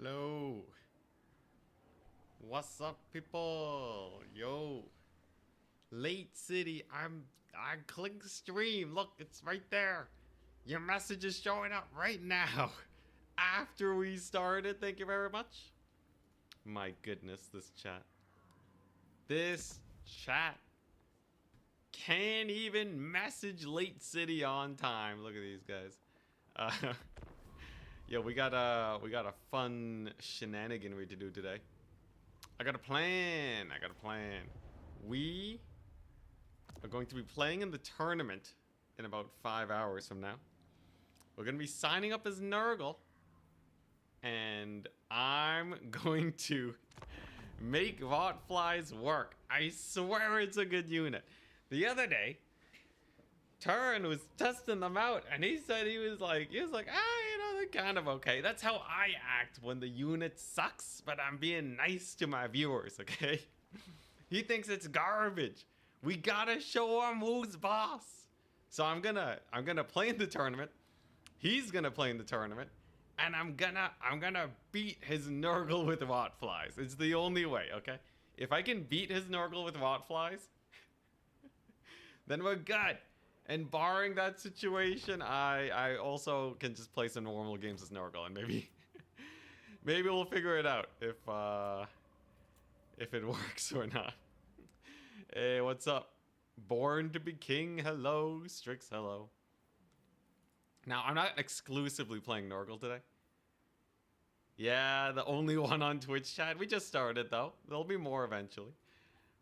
Hello. What's up, people? Yo. Late City. I click stream. Look, it's right there. Your message is showing up right now. After we started. Thank you very much. My goodness, this chat. This chat can't even message Late City on time. Look at these guys. Yeah, we got a fun shenaniganry to do today. I got a plan. We are going to be playing in the tournament in about 5 hours from now. We're going to be signing up as Nurgle. And I'm going to make Rotflies work. I swear it's a good unit. The other day, Turin was testing them out, and he said he was like, they're kind of okay. That's how I act when the unit sucks, but I'm being nice to my viewers, okay? He thinks it's garbage. We gotta show him who's boss. So I'm gonna play in the tournament. He's gonna play in the tournament, and I'm gonna beat his Nurgle with Rotflies. It's the only way, okay? If I can beat his Nurgle with Rotflies, then we're good. And barring that situation, I also can just play some normal games as Nurgle, and maybe we'll figure it out if it works or not. Hey, what's up? Born to be king, hello. Strix, hello. Now, I'm not exclusively playing Nurgle today. Yeah, the only one on Twitch chat. We just started, though. There'll be more eventually.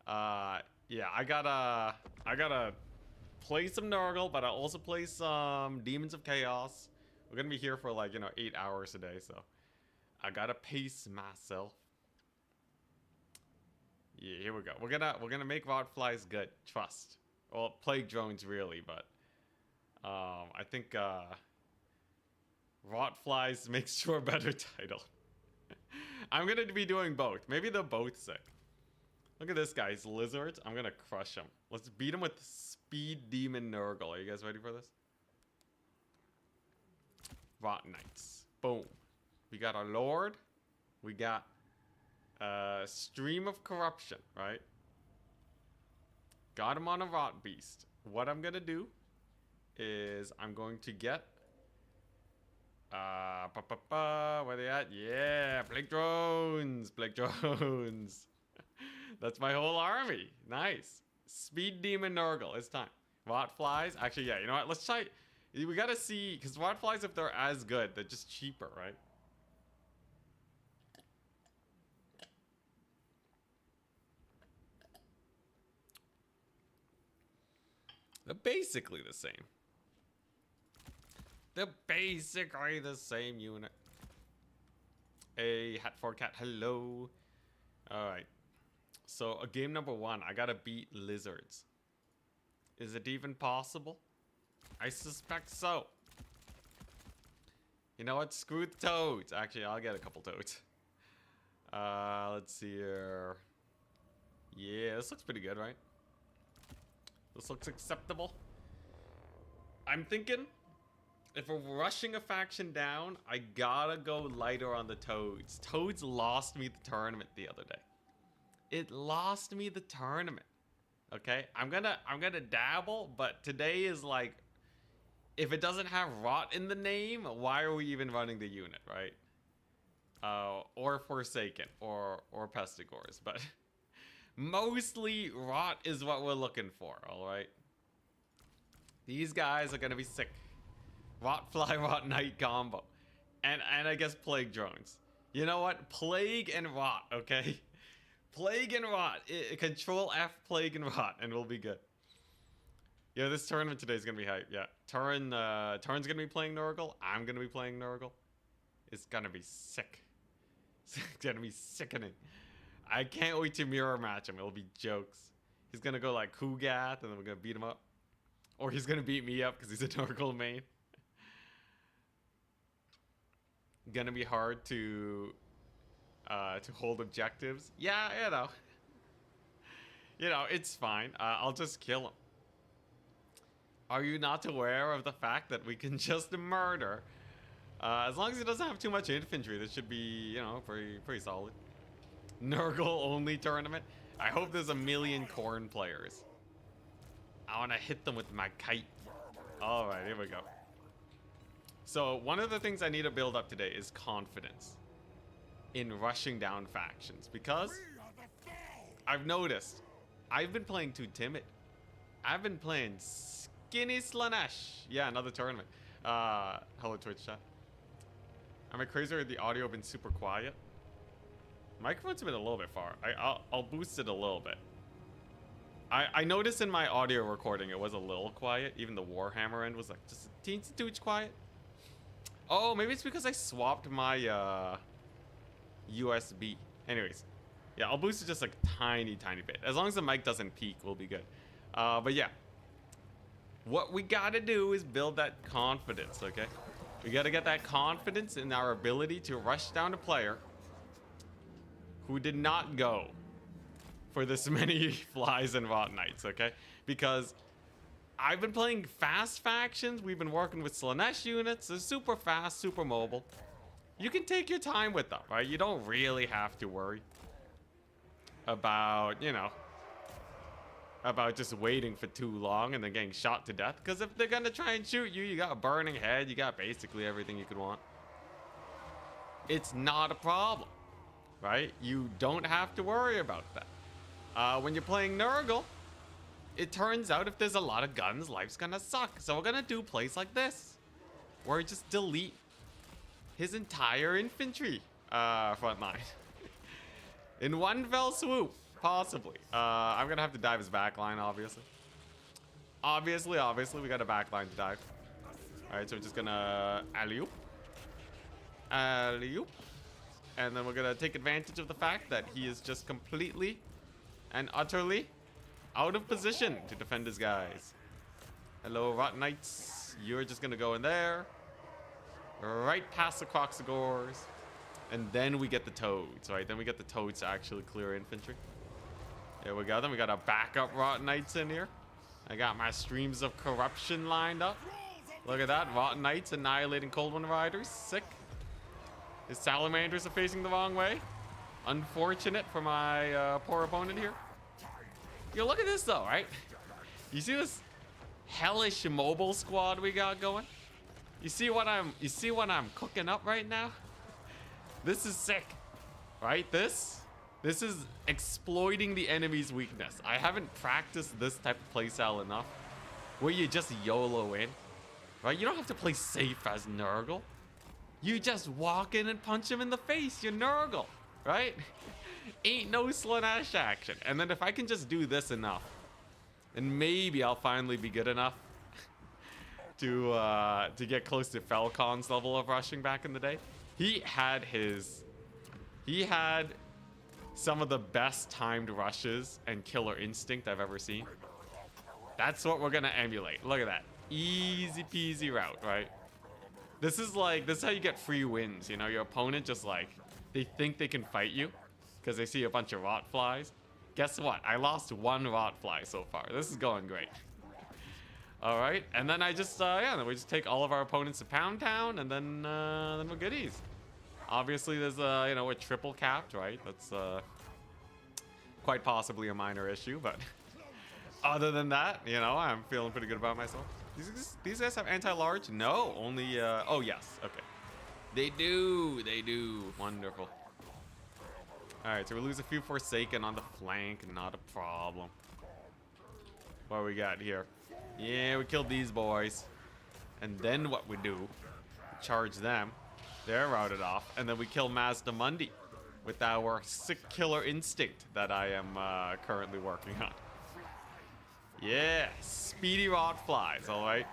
Yeah, I gotta play some Nurgle, but I'll also play some Demons of Chaos. We're gonna be here for 8 hours a day, so I gotta pace myself. Yeah, here we go. We're gonna make Rotflies good. Trust. Well, Plague Drones really, but I think Rotflies makes for a better title. I'm gonna be doing both. Maybe they're both sick. Look at this guy. He's lizards. I'm gonna crush him. Let's beat him with Speed Demon Nurgle. Are you guys ready for this? Rot Knights. Boom. We got our Lord. We got Stream of Corruption, right? Got him on a Rot Beast. What I'm gonna do is I'm going to get where they at? Yeah, Plague Drones. That's my whole army. Nice. Speed Demon Nurgle. It's time. Rotflies. Actually, yeah, you know what? Let's try. We gotta see, because Rotflies, if they're as good, they're just cheaper, right? They're basically the same. They're basically the same unit. Hey, Hat for Cat, hello. Alright. So, game number 1, I gotta beat lizards. Is it even possible? I suspect so. You know what? Screw the toads. Actually, I'll get a couple toads. Let's see here. Yeah, this looks pretty good, right? This looks acceptable. I'm thinking, if we're rushing a faction down, I gotta go lighter on the toads. Toads lost me the tournament the other day. It lost me the tournament. Okay, I'm gonna dabble, but today is like, if it doesn't have Rot in the name, why are we even running the unit, right? Or Forsaken, or Pestigores, but mostly Rot is what we're looking for, all right? These guys are gonna be sick. Rotfly, Rot Knight combo, and I guess Plague Drones. You know what? Plague and Rot, okay? Plague and Rot. Control F, Plague and Rot, and we'll be good. Yeah, this tournament today is gonna be hype. Yeah, Turin's gonna be playing Nurgle. I'm gonna be playing Nurgle. It's gonna be sick. It's gonna be sickening. I can't wait to mirror match him. It'll be jokes. He's gonna go like Kugath, and then we're gonna beat him up. Or he's gonna beat me up because he's a Nurgle main. Gonna be hard to hold objectives. Yeah, you know, it's fine. I'll just kill him. Are you not aware of the fact that we can just murder As long as he doesn't have too much infantry, this should be, you know, pretty solid. Nurgle only tournament. I hope there's a million corn players. I want to hit them with my kite. All right, here we go. So one of the things I need to build up today is confidence in rushing down factions, because I've noticed I've been playing too timid. I've been playing skinny Slanesh. Yeah, another tournament. Hello Twitch chat. Am I crazy or the audio been super quiet? Microphone's been a little bit far. I'll boost it a little bit. I noticed in my audio recording it was a little quiet. Even the Warhammer end was like just a teensy tooch quiet. Oh, maybe it's because I swapped my USB. Anyways, yeah, I'll boost it just like tiny bit. As long as the mic doesn't peak, we'll be good. But yeah, what we gotta do is build that confidence, okay? We gotta get that confidence in our ability to rush down a player who did not go for this many flies and rot knights, okay? Because I've been playing fast factions. We've been working with Slanesh units. They're super fast, super mobile. You can take your time with them, right? You don't really have to worry about, you know, about just waiting for too long and then getting shot to death. Because if they're gonna try and shoot you, you got a burning head. You got basically everything you could want. It's not a problem, right? You don't have to worry about that. When you're playing Nurgle, it turns out if there's a lot of guns, life's gonna suck. So we're gonna do plays like this, where we just delete his entire infantry front line in one fell swoop, possibly. I'm gonna have to dive his back line, obviously. Obviously, we got a back line to dive. All right, so we're just gonna alley-oop, alley-oop, and then we're gonna take advantage of the fact that he is just completely and utterly out of position to defend his guys. Hello, Rot Knights. You're just gonna go in there, right past the Croxagores, and then we get the Toads, right? Then we get the Toads to actually clear infantry. There we go. Then we got our backup Rot Knights in here. I got my streams of corruption lined up. Look at that. Rot Knights annihilating Cold One Riders. Sick. His Salamanders are facing the wrong way. Unfortunate for my poor opponent here. Yo, look at this though, right? You see this hellish mobile squad we got going? You see what I'm cooking up right now? This is sick, right? This is exploiting the enemy's weakness. I haven't practiced this type of playstyle enough, where you just YOLO in, right? You don't have to play safe as Nurgle. You just walk in and punch him in the face. You're Nurgle, right? Ain't no Slanesh action. And then if I can just do this enough, and maybe I'll finally be good enough to get close to Falcon's level of rushing back in the day. He had some of the best timed rushes and killer instinct I've ever seen. That's what we're gonna emulate. Look at that. Easy peasy route, right? This is how you get free wins. You know, your opponent just like, they think they can fight you because they see a bunch of rot flies. Guess what? I lost one rot fly so far. This is going great. All right, and then I just then we just take all of our opponents to Pound Town, and then we're goodies. Obviously, there's you know, we're triple capped, right? That's quite possibly a minor issue, but other than that, you know, I'm feeling pretty good about myself. These guys have anti-large? No, only oh yes, okay. They do. Wonderful. All right, so we lose a few Forsaken on the flank, not a problem. What we got here? Yeah, we killed these boys. And then what we do, charge them. They're routed off. And then we kill Mazdamundi with our sick killer instinct that I am currently working on. Yeah, speedy rot flies, all right?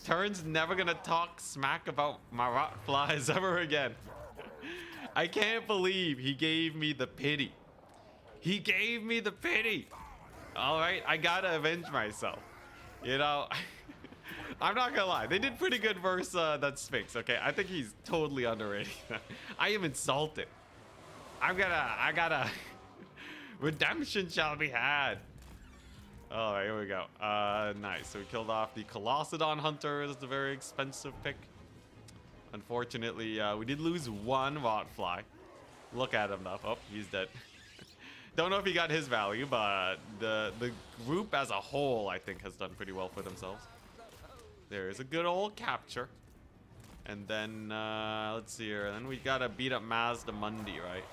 Turn's never gonna talk smack about my rot flies ever again. I can't believe he gave me the pity. He gave me the pity. All right, I gotta avenge myself. You know, I'm not gonna lie. They did pretty good versus that Sphinx, okay? I think he's totally underrated. I am insulted. I gotta... Redemption shall be had. All right, here we go. Nice. So we killed off the Colossadon Hunter. That's a very expensive pick. Unfortunately, we did lose one Rotfly. Look at him though. Oh, he's dead. Don't know if he got his value, but the group as a whole, I think, has done pretty well for themselves. There is a good old capture. And then, let's see here. Then we gotta beat up Mazda Mundi, right?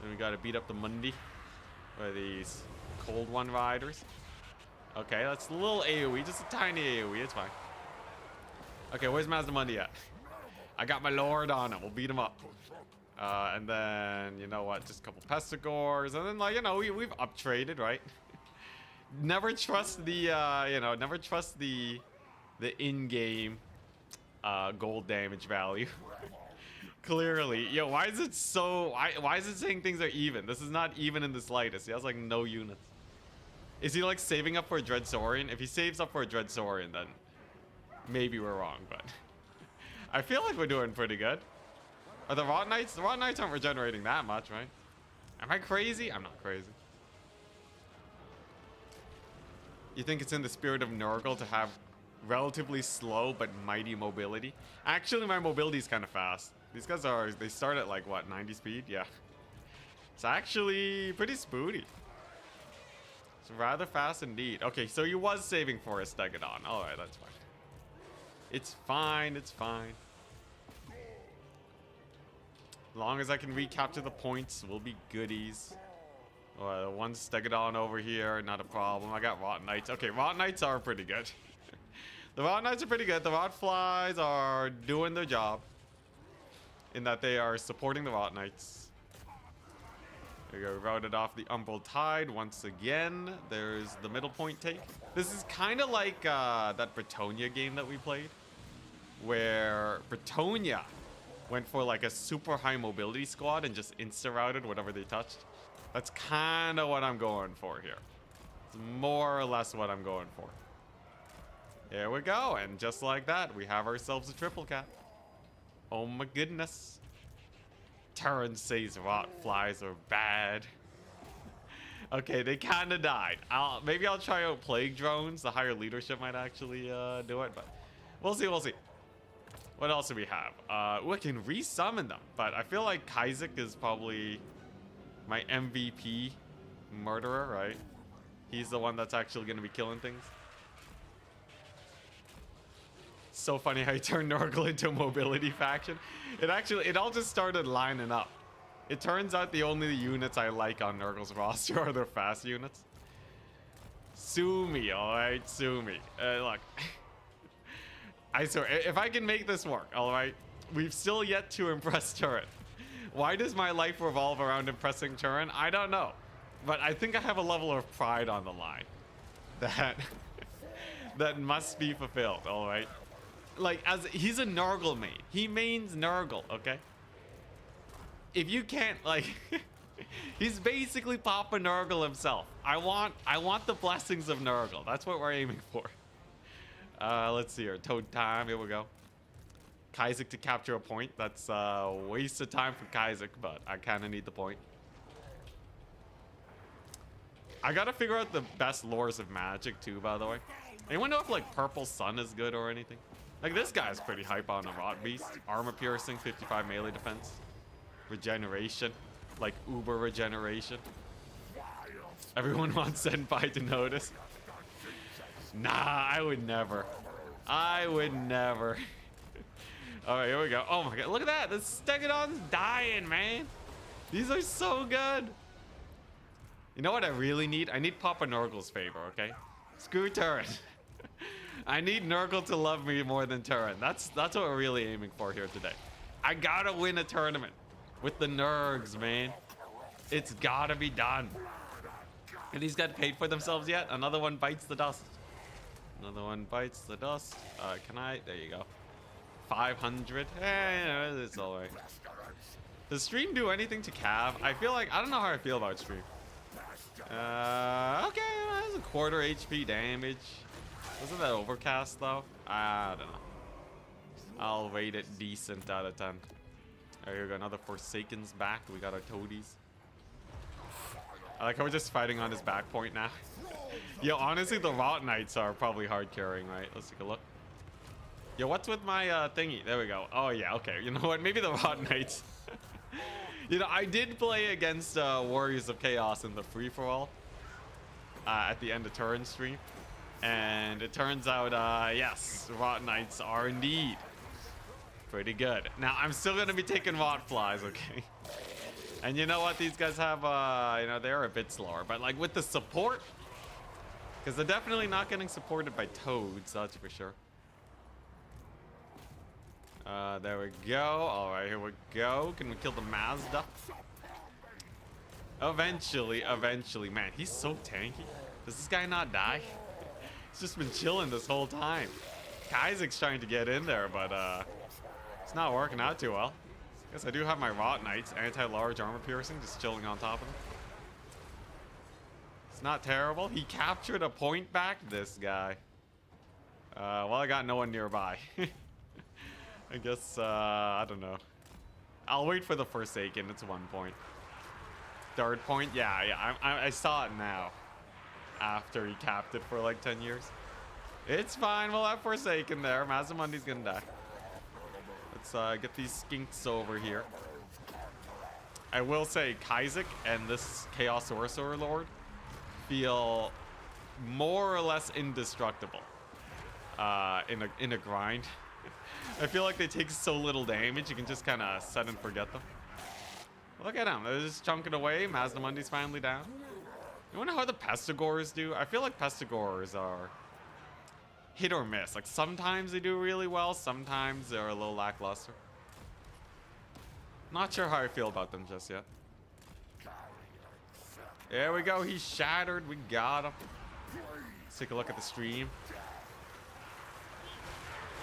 Then we gotta beat up the Mundi. Or these Cold One Riders. Okay, that's a little AoE, just a tiny AoE, it's fine. Okay, where's Mazda Mundi at? I got my Lord on him, we'll beat him up. And then, you know what, just a couple Pestigors, and then, like, you know, we've up-traded, right? Never trust the, you know, never trust the in-game gold damage value. Clearly. Yo, why is it so... Why is it saying things are even? This is not even in the slightest. He has, like, no units. Is he, like, saving up for a Dreadsaurian? If he saves up for a Dreadsaurian, then maybe we're wrong, but... I feel like we're doing pretty good. Are the Rot Knights? The Rot Knights aren't regenerating that much, right? Am I crazy? I'm not crazy. You think it's in the spirit of Nurgle to have relatively slow but mighty mobility? Actually, my mobility is kind of fast. These guys are, they start at like, what, 90 speed? Yeah. It's actually pretty spooty. It's rather fast indeed. Okay, so he was saving for a Stegodon. Alright, that's fine. It's fine, it's fine. As long as I can recapture the points, we'll be goodies. One Stegodon over here, not a problem. I got Rot Knights. Okay, Rot Knights are pretty good. The Rot Knights are pretty good. The Rot Flies are doing their job. In that they are supporting the Rot Knights. There we go, we routed off the Umbral Tide once again. There's the middle point take. This is kind of like that Bretonia game that we played. Where Bretonia went for like a super high mobility squad and just insta-routed whatever they touched. That's kind of what I'm going for here. It's more or less what I'm going for. There we go, and just like that, we have ourselves a triple cap. Oh my goodness. Turin says Rot Flies are bad. Okay, they kind of died. Maybe I'll try out Plague Drones. The higher leadership might actually do it, but we'll see, we'll see. What else do we have? We can resummon them, but I feel like Kaizek is probably my MVP murderer, right? He's the one that's actually going to be killing things. So funny how you turned Nurgle into a mobility faction. It all just started lining up. It turns out the only units I like on Nurgle's roster are their fast units. Sue me, alright? Sue me. Look. I swear, if I can make this work, alright? We've still yet to impress Turin. Why does my life revolve around impressing Turin? I don't know. But I think I have a level of pride on the line. That must be fulfilled, alright? Like, he's a Nurgle main. He mains Nurgle, okay? If you can't, like... he's basically Papa Nurgle himself. I want the blessings of Nurgle. That's what we're aiming for. Let's see here. Toad time. Here we go. Kaizek to capture a point. That's a waste of time for Kaizek, but I kind of need the point. I gotta figure out the best lores of magic too, by the way. Anyone know if like Purple Sun is good or anything? Like this guy's pretty hype on the Rot Beast. Armor piercing, 55 melee defense. Regeneration. Like uber regeneration. Everyone wants Senpai to notice. Nah, I would never. I would never. Alright, here we go. Oh my god, look at that. The Stegodon's dying, man. These are so good. You know what I really need? I need Papa Nurgle's favor, okay? Screw Turin. I need Nurgle to love me more than Turin. That's what we're really aiming for here today. I gotta win a tournament with the Nurgs, man. It's gotta be done. And these got paid for themselves yet? Another one bites the dust. Another one bites the dust. Can I? There you go. 500. It's all right. Does stream do anything to Cav? I feel like I don't know how I feel about stream. Okay, that's a quarter HP damage. Wasn't that overcast though? I don't know. I'll rate it decent out of 10. Here we go, another Forsaken's back. We got our toadies. I like how we're just fighting on his back point now. Yo, honestly, the Rot Knights are probably hard carrying, right? Let's take a look. Yo, what's with my thingy? There we go. Oh, yeah, okay. You know what? Maybe the Rot Knights. You know, I did play against Warriors of Chaos in the free-for-all at the end of Turin stream. And it turns out, yes, Rot Knights are indeed pretty good. Now, I'm still going to be taking Rot Flies, okay? And you know what? These guys have, you know, they're a bit slower. But, like, with the support, because they're definitely not getting supported by Toads, that's for sure. There we go. All right, here we go. Can we kill the Mazda? Eventually. Man, he's so tanky. Does this guy not die? He's just been chilling this whole time. Isaac's trying to get in there, but it's not working out too well. Guess I do have my Rot Knights, anti-large armor piercing, just chilling on top of him. It's not terrible. He captured a point back, this guy. Well, I got no one nearby. I guess, I don't know. I'll wait for the Forsaken. It's 1 point. Third point? Yeah, I saw it now. After he capped it for like 10 years. It's fine. We'll have Forsaken there. Mazamundi's gonna die. Let's get these skinks over here. I will say, Isaac and this Chaos Sorcerer Lord feel more or less indestructible in a grind. I feel like they take so little damage, you can just kind of set and forget them. Look at them. They're just chunking away. Mazdamundi's finally down. You wonder how the Pestigors do? I feel like Pestigors are hit or miss. Like, sometimes they do really well. Sometimes they're a little lackluster. Not sure how I feel about them just yet. There we go. He's shattered. We got him. Let's take a look at the stream.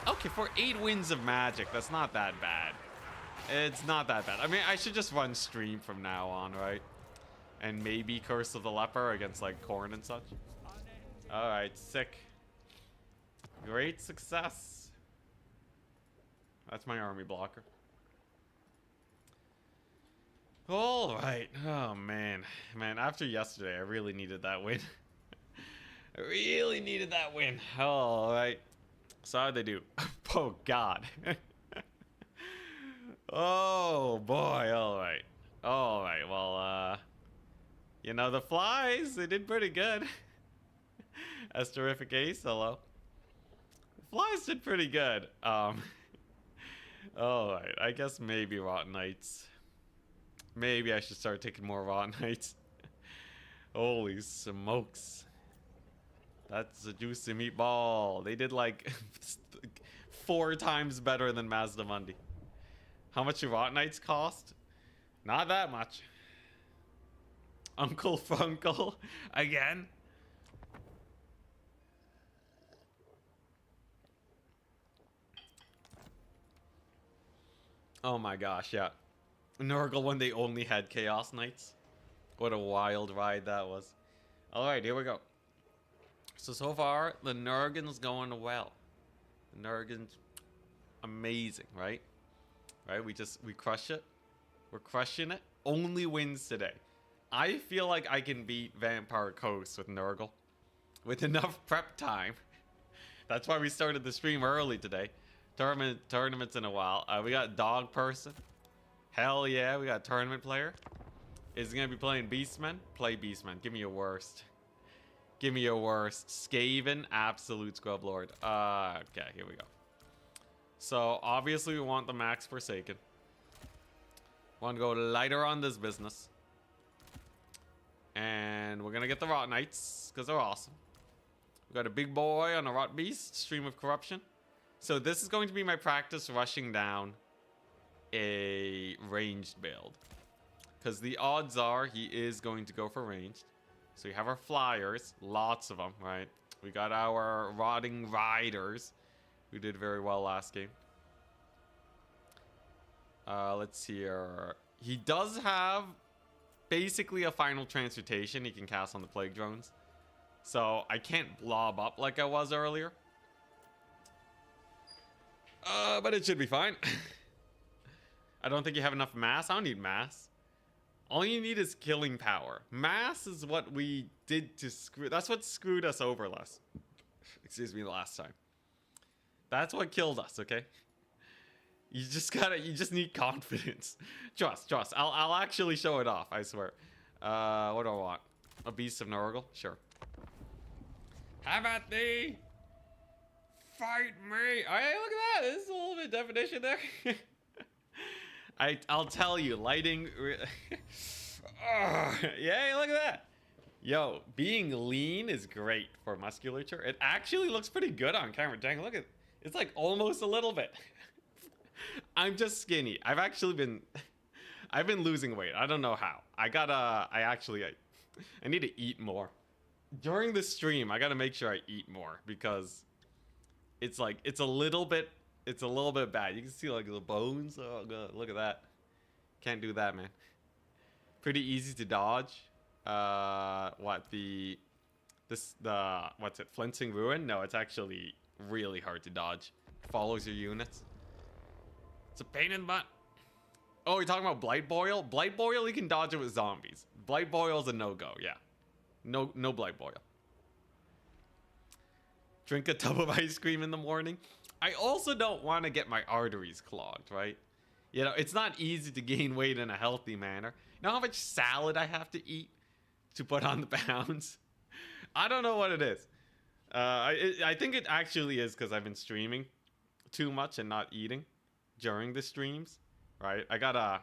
Okay, for 8 wins of magic, that's not that bad. It's not that bad. I mean, I should just run stream from now on, right? And maybe Curse of the Leper against, like, Khorne and such. Alright, sick. Great success. That's my army blocker. Alright. Oh, man. Man, after yesterday, I really needed that win. I really needed that win. Alright. So how'd they do? Oh, God. Oh, boy. All right. All right. Well, you know, the Flies, they did pretty good. That's terrific ace. Hello. The Flies did pretty good. All right. I guess maybe Rot Knights. Maybe I should start taking more Rot Knights. Holy smokes. That's a juicy meatball. They did like 4 times better than Mazdamundi. How much do Rot Knights cost? Not that much. Uncle Funkle again. Oh my gosh, yeah. Nurgle when they only had Chaos Knights. What a wild ride that was. Alright, here we go. So far, the Nurgle's going well. The Nurgle's amazing, right? Right? We crush it. We're crushing it. Only wins today. I feel like I can beat Vampire Coast with Nurgle. With enough prep time. That's why we started the stream early today. Tournaments in a while. We got Dog Person. Hell yeah, we got a tournament player. Is he gonna be playing Beastmen? Play Beastmen. Give me your worst. Give me your worst. Skaven, absolute scrub lord. Okay, here we go. So, obviously we want the max Forsaken. Want to go lighter on this business. And we're gonna get the Rot Knights, because they're awesome. We got a big boy on a Rot Beast, Stream of Corruption. So this is going to be my practice rushing down a ranged build. Because the odds are he is going to go for ranged. So we have our flyers, lots of them, right? We got our rotting riders, who did very well last game. Let's see here. He does have basically a final transmutation he can cast on the plague drones. So I can't blob up like I was earlier. But it should be fine. I don't think you have enough mass. I don't need mass. All you need is killing power. Mass is what we did to screw. That's what screwed us over last. Excuse me, last time. That's what killed us, okay? You just need confidence. Trust. I'll actually show it off, I swear. What do I want? A beast of Nurgle? Sure. Have at thee! Fight me! Oh, hey, look at that! There's a little bit of definition there. I'll tell you, lighting... yeah, look at that! Yo, being lean is great for musculature. It actually looks pretty good on camera. Dang, look at... It's like almost a little bit. I'm just skinny. I've been losing weight. I don't know how. I need to eat more. During the stream, I gotta make sure I eat more because it's like, it's a little bit bad. You can see like the bones. Oh god, look at that. Can't do that, man. Pretty easy to dodge. What's it? Flensing Ruin? No, it's actually really hard to dodge. Follows your units. It's a pain in the butt. Oh, you're talking about Blight Boil? Blight Boil, you can dodge it with zombies. Blight Boil's a no-go, yeah. No Blight Boil. Drink a tub of ice cream in the morning. I also don't want to get my arteries clogged, right? You know, it's not easy to gain weight in a healthy manner. You know how much salad I have to eat to put on the pounds? I don't know what it is. I think it actually is because I've been streaming too much and not eating during the streams, right? I gotta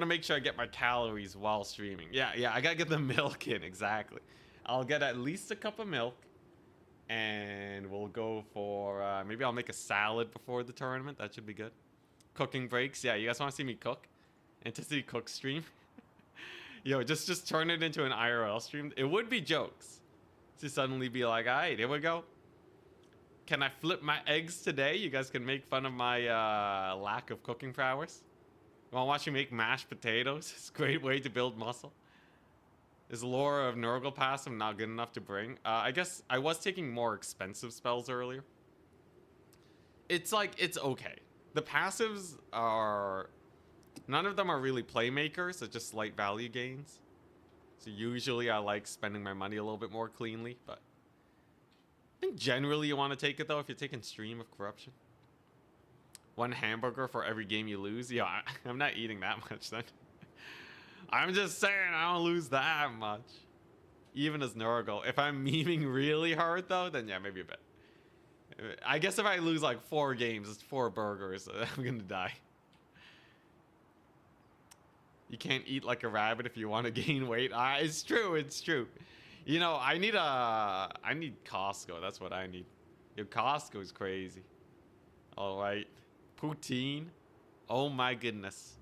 make sure I get my calories while streaming. Yeah, I gotta get the milk in, exactly. I'll get at least a cup of milk, and we'll go for, maybe I'll make a salad before the tournament. That should be good. Cooking breaks. Yeah, you guys want to see me cook? Entity cook stream? Yo, just turn it into an IRL stream. It would be jokes to suddenly be like, all right, here we go. Can I flip my eggs today? You guys can make fun of my lack of cooking prowess. You want to watch me make mashed potatoes? It's a great way to build muscle. Is lore of Nurgle passive not good enough to bring? I guess I was taking more expensive spells earlier. It's like, it's okay. The passives are... None of them are really playmakers. It's just slight value gains. So usually I like spending my money a little bit more cleanly, but... I think generally you want to take it though if you're taking Stream of Corruption. 1 hamburger for every game you lose. Yeah, I'm not eating that much then. I'm just saying I don't lose that much. Even as Nurgle. If I'm memeing really hard though, then yeah, maybe a bit. I guess if I lose like 4 games, it's 4 burgers. I'm gonna die. You can't eat like a rabbit if you want to gain weight. It's true. You know, I need Costco. That's what I need. Yo, Costco's crazy. All right. Poutine. Oh my goodness.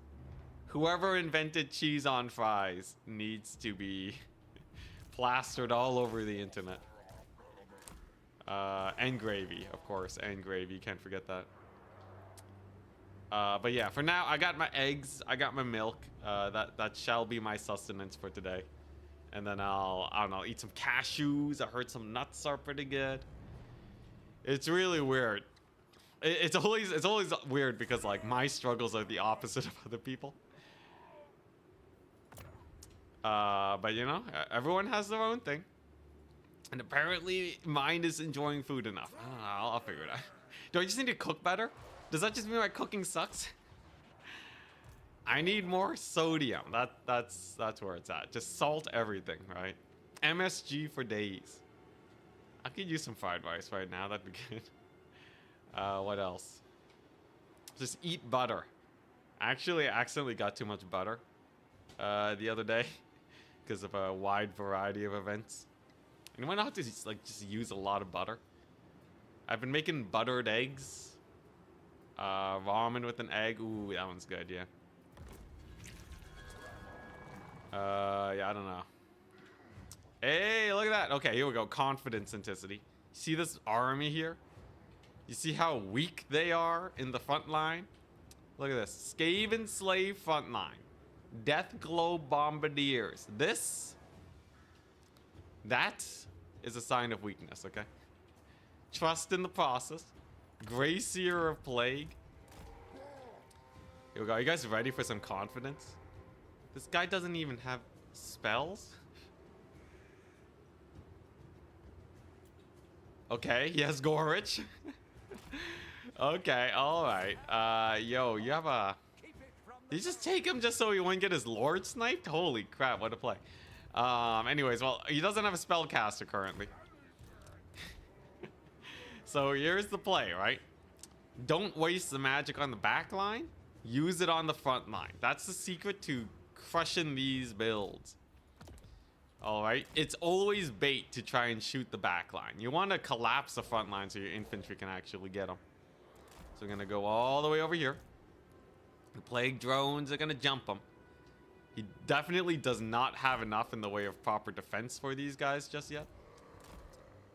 Whoever invented cheese on fries needs to be plastered all over the internet. And gravy, of course. And gravy. Can't forget that. But yeah, for now, I got my eggs. I got my milk. That shall be my sustenance for today. And then I don't know, eat some cashews. I heard some nuts are pretty good. It's really weird. It's always weird because like my struggles are the opposite of other people. But you know, everyone has their own thing. And apparently mine is enjoying food enough. I don't know, I'll figure it out. Do I just need to cook better? Does that just mean my cooking sucks? I need more sodium. That's where it's at. Just salt everything, right? MSG for days. I could use some fried rice right now. That'd be good. What else? Just eat butter. Actually, I accidentally got too much butter the other day because of a wide variety of events. And why not just use a lot of butter? I've been making buttered eggs. Ramen with an egg. Ooh, that one's good, yeah. Yeah, I don't know. Hey, look at that. Okay, here we go. Confidence intensity. See this army here? You see how weak they are in the front line? Look at this. Skaven Slave front line. Death Glow Bombardiers. That is a sign of weakness, okay? Trust in the process. Gracier of Plague. Here we go. Are you guys ready for some confidence? This guy doesn't even have spells. Okay, he has Gorich. Okay, alright. Yo, you have a... Did you just take him just so he wouldn't get his lord sniped? Holy crap, what a play. Anyways, well, he doesn't have a spellcaster currently. So here's the play, right? Don't waste the magic on the back line. Use it on the front line. That's the secret to crushing these builds. Alright, it's always bait to try and shoot the back line. You want to collapse the front line so your infantry can actually get them. So we're going to go all the way over here. The plague drones are going to jump him. He definitely does not have enough in the way of proper defense for these guys just yet.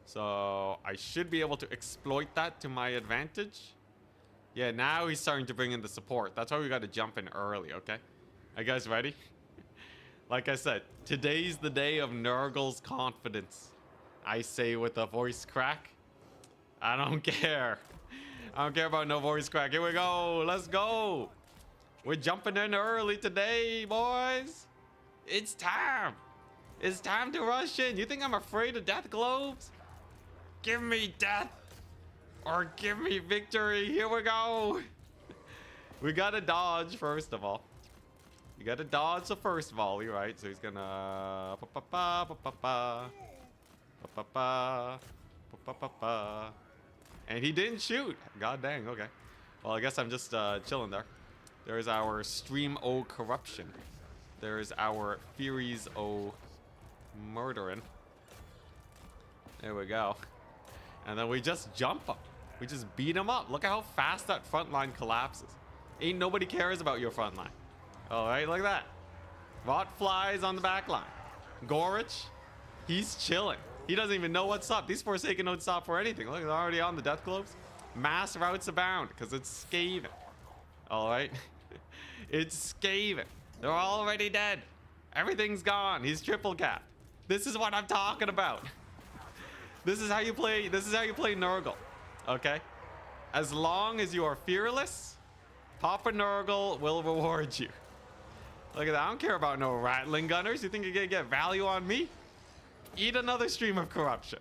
So I should be able to exploit that to my advantage. Yeah, now he's starting to bring in the support. That's why we got to jump in early, okay? Are you guys ready? Like I said, today's the day of Nurgle's confidence. I say with a voice crack. I don't care. I don't care about no voice crack. Here we go. Let's go. We're jumping in early today, boys. It's time. It's time to rush in. You think I'm afraid of death globes? Give me death. Or give me victory. Here we go. We gotta dodge first of all. You gotta dodge the first volley, right? So he's gonna... And he didn't shoot. God dang, okay. Well, I guess I'm just chilling there. There's our Stream O corruption. There's our Furies O murdering. There we go. And then we just jump him. We just beat him up. Look at how fast that front line collapses. Ain't nobody cares about your front line. Alright, like that. Rot flies on the back line. Gorich, he's chilling. He doesn't even know what's up. These Forsaken don't stop for anything. Look, they're already on the death globes. Mass routes abound because it's Skaven. Alright. It's Skaven. They're already dead. Everything's gone. He's triple capped. This is what I'm talking about. This is how you play. This is how you play Nurgle. Okay? As long as you are fearless, Papa Nurgle will reward you. Look at that. I don't care about no rattling gunners. You think you're gonna get value on me? Eat another stream of corruption.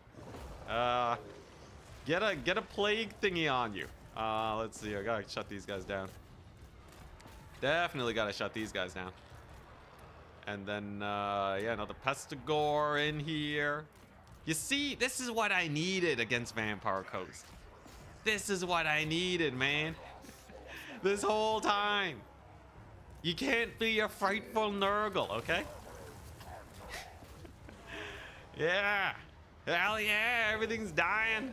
Get a plague thingy on you. Let's see. I gotta shut these guys down. Definitely gotta shut these guys down. And then, yeah, another Pestigore in here. You see, this is what I needed against Vampire Coast. This is what I needed, man. This whole time. You can't be a frightful Nurgle, okay? Yeah. Hell yeah, everything's dying.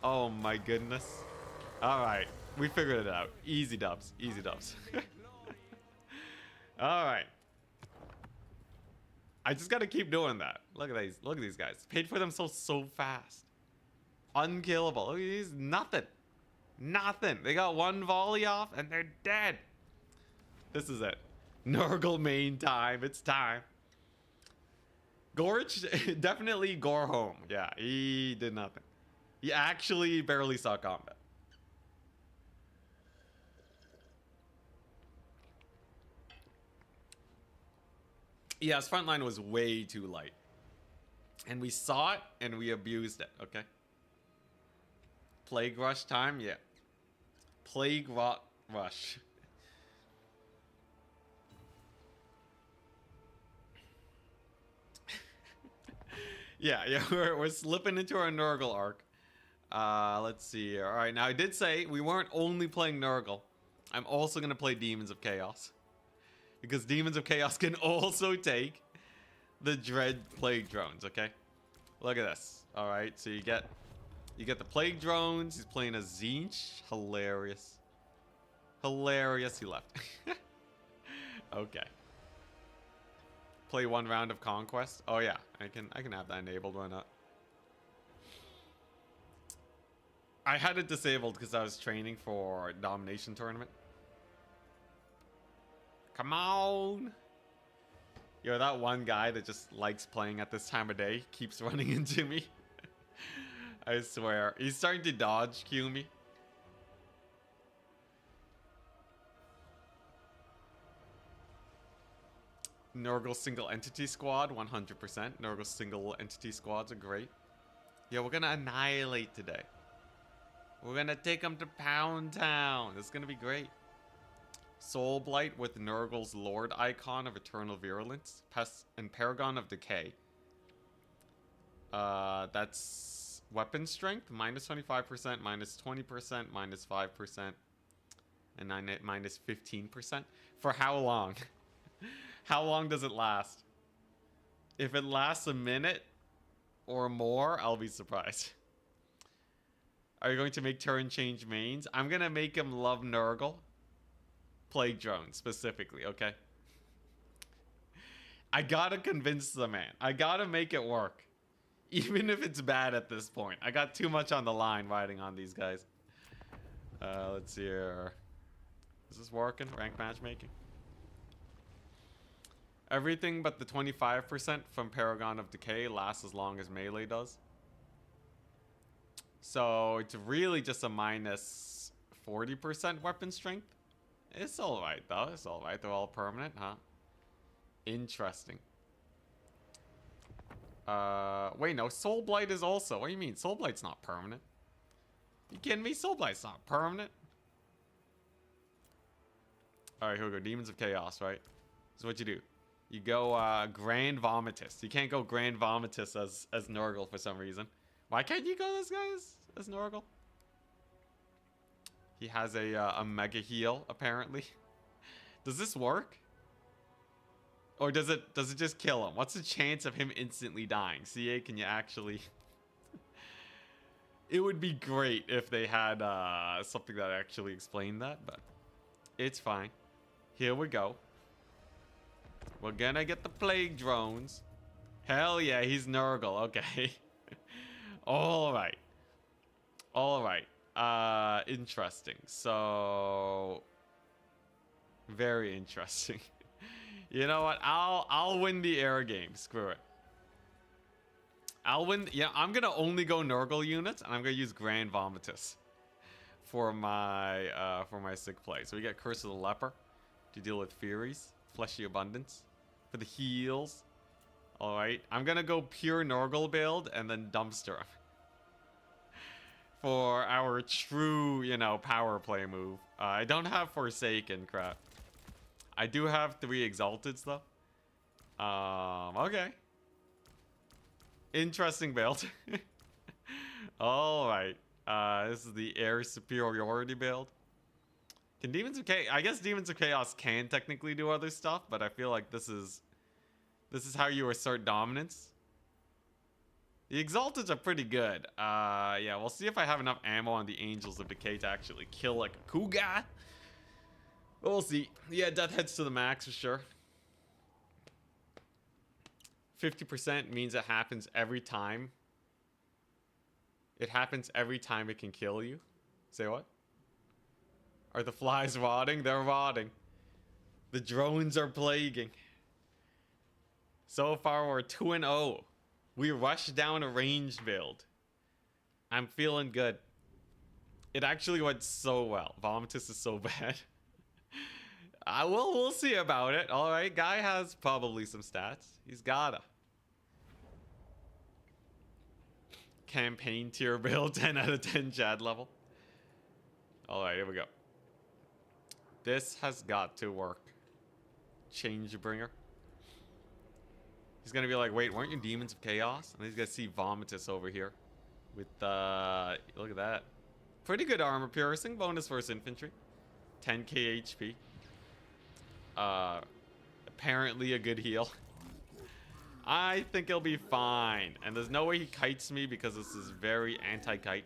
Oh my goodness. All right, we figured it out. Easy dubs, easy dubs. All right. I just gotta keep doing that. Look at these guys. Paid for themselves so fast. Unkillable. Look at these, nothing. Nothing. They got one volley off and they're dead. This is it. Nurgle main time. It's time. Gorich definitely gore home. Yeah, he did nothing. He actually barely saw combat. Yeah, his front line was way too light. And we saw it and we abused it, okay? Plague rush time? Yeah. Plague rot rush. Yeah, we're slipping into our Nurgle arc. Let's see here. All right, now I did say we weren't only playing Nurgle. I'm also going to play Demons of Chaos. Because Demons of Chaos can also take the Dread Plague Drones, okay? Look at this. All right, so you get the Plague Drones. He's playing a Tzeentch. Hilarious. Hilarious, he left. Okay. Play one round of Conquest. Oh yeah, I can have that enabled, why not? I had it disabled because I was training for a domination tournament. Come on. Yo, that one guy that just likes playing at this time of day keeps running into me. I swear. He's starting to dodge Q me. Nurgle single entity squad, 100%. Nurgle single entity squads are great. Yeah, we're gonna annihilate today. We're gonna take them to Pound Town. This is gonna be great. Soul Blight with Nurgle's Lord icon of Eternal Virulence. Pest and Paragon of Decay. That's weapon strength. Minus 25%, minus 20%, minus 5%. And minus 15%. For how long? How long does it last? If it lasts a minute or more, I'll be surprised. Are you going to make Turin change mains? I'm going to make him love Nurgle. Plague Drone, specifically, okay? I gotta convince the man. I gotta make it work. Even if it's bad at this point. I got too much on the line riding on these guys. Let's see here. Is this working? Rank matchmaking? Everything but the 25% from Paragon of Decay lasts as long as melee does. So it's really just a minus 40% weapon strength. It's alright though. It's alright. They're all permanent, huh? Interesting. Wait, no. Soul Blight is also. What do you mean? Soul Blight's not permanent. You kidding me? Soul Blight's not permanent. Alright, here we go. Demons of Chaos, right? So what you do? You go Grand Vomitus. You can't go Grand Vomitus as Nurgle for some reason. Why can't you go this guy as Nurgle? He has a mega heal, apparently. Does this work? Or does it just kill him? What's the chance of him instantly dying? CA, can you actually... It would be great if they had something that actually explained that, but it's fine. Here we go. We're gonna get the plague drones. Hell yeah, he's Nurgle. Okay. Alright. Alright. Interesting. So... Very interesting. You know what? I'll win the air game. Screw it. I'll win. Yeah, I'm gonna only go Nurgle units, and I'm gonna use Grand Vomitus for my sick play. So we get Curse of the Leper to deal with Furies, Fleshy Abundance for the heals. All right, I'm gonna go pure Nurgle build and then Dumpster him for our true, you know, power play move. I don't have Forsaken crap. I do have 3 Exalteds though. Okay. Interesting build. Alright. This is the air superiority build. Can Demons of Chaos... I guess Demons of Chaos can technically do other stuff, but I feel like this is how you assert dominance. The Exalteds are pretty good. Yeah, we'll see if I have enough ammo on the Angels of Decay to actually kill like a Kuga. We'll see. Yeah, death heads to the max for sure. 50% means it happens every time. It happens every time it can kill you. Say what? Are the flies rotting? They're rotting. The drones are plaguing. So far, we're 2-0. We rushed down a ranged build. I'm feeling good. It actually went so well. Vomitus is so bad. We'll see about it. All right, guy has probably some stats. He's gotta. Campaign tier build, 10 out of 10 Chad level. All right, here we go. This has got to work. Change bringer. He's gonna be like, wait, weren't you Demons of Chaos? And he's gonna see Vomitus over here with look at that. Pretty good armor piercing, bonus versus infantry. 10k HP. Apparently a good heal. I think he'll be fine. And there's no way he kites me because this is very anti-kite.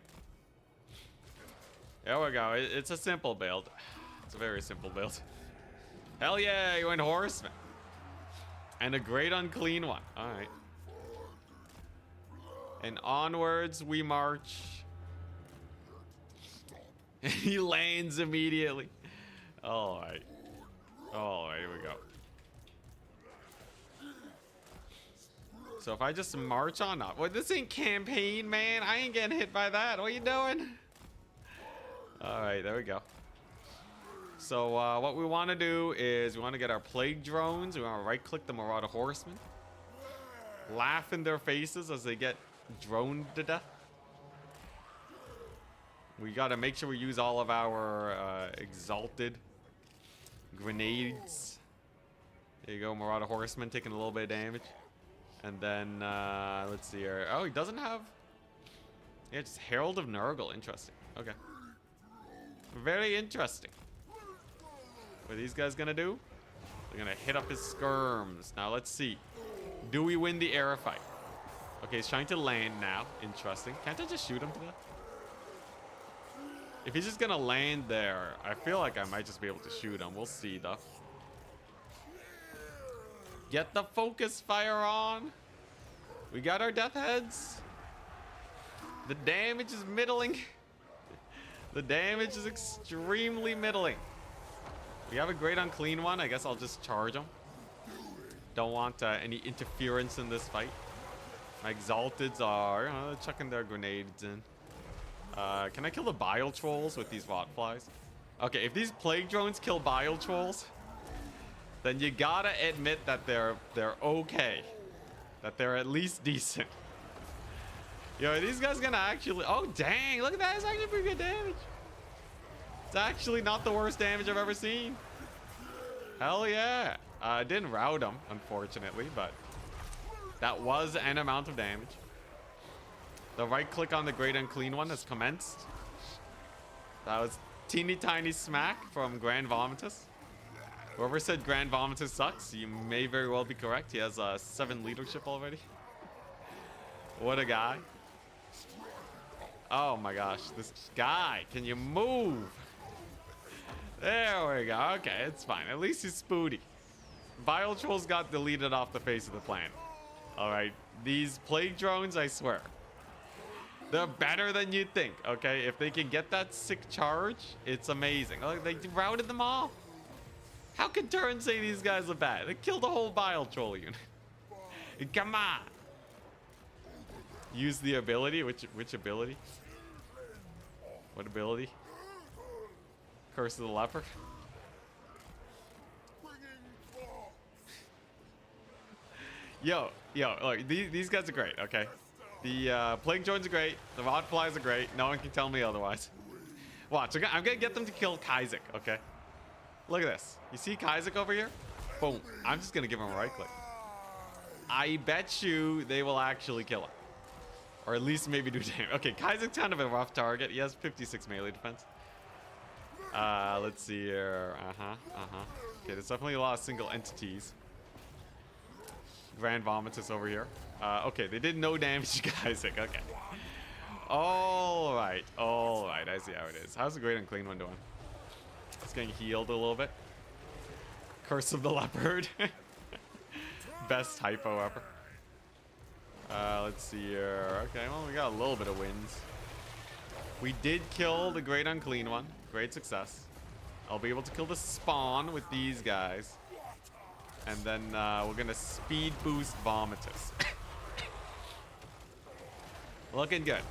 There we go. It's a simple build. It's a very simple build. Hell yeah, you went Horseman. And a great unclean one. Alright. And onwards we march. He lands immediately. Alright. Alright, here we go. So if I just march on up. Well, this ain't campaign, man. I ain't getting hit by that. What are you doing? Alright, there we go. So what we want to do is we want to get our plague drones. We want to right click the Marauder Horsemen. Laugh in their faces as they get droned to death. We gotta make sure we use all of our exalted grenades. There you go, Marauder Horseman taking a little bit of damage. And then, let's see here. Oh, he doesn't have... Yeah, just Herald of Nurgle. Interesting. Okay. Very interesting. What are these guys gonna do? They're gonna hit up his skirms. Now, let's see. Do we win the air fight? Okay, he's trying to land now. Interesting. Can't I just shoot him to that? If he's just gonna land there, I feel like I might just be able to shoot him. We'll see, though. Get the focus fire on. We got our death heads. The damage is middling. The damage is extremely middling. We have a great unclean one. I guess I'll just charge him. Don't want any interference in this fight. My exalteds are chucking their grenades in. Can I kill the bile trolls with these rot flies? Okay, if these plague drones kill bile trolls, then you gotta admit that they're okay. That they're at least decent. Yo, are these guys gonna actually... Oh, dang. Look at that. It's actually pretty good damage. It's actually not the worst damage I've ever seen. Hell yeah. I didn't rout them, unfortunately, but that was an amount of damage. The right click on the Great Unclean one has commenced. That was teeny tiny smack from Grand Vomitus. Whoever said Grand Vomitus sucks, you may very well be correct. He has 7 leadership already. What a guy. Oh my gosh, this guy. Can you move? There we go. Okay, it's fine. At least he's spooty. Bile Trolls got deleted off the face of the planet. Alright, these plague drones, I swear. They're better than you'd think, okay? If they can get that sick charge, it's amazing. Like, they routed them all. How can Turin say these guys are bad? They killed the whole Bile Troll unit. Come on. Use the ability? Which ability? What ability? Curse of the Leper? Yo, look, these guys are great, okay? The Plague Drones are great. The Rot Flies are great. No one can tell me otherwise. Watch, I'm gonna get them to kill Kaizek, okay? Look at this. You see Kaizek over here? Boom. I'm just gonna give him a right click. I bet you they will actually kill him. Or at least maybe do damage. Okay, Kaizek's kind of a rough target. He has 56 melee defense. Let's see here. Okay, there's definitely a lot of single entities. Grand Vomitus over here. Okay, they did no damage to Kaizek. Okay. Alright, I see how it is. How's the Great Unclean one doing? It's getting healed a little bit. Curse of the Leopard. Best typo ever. Let's see here. Okay, well, we got a little bit of wins. We did kill the Great Unclean one. Great success. I'll be able to kill the spawn with these guys. And then we're going to speed boost Vomitus. Looking good.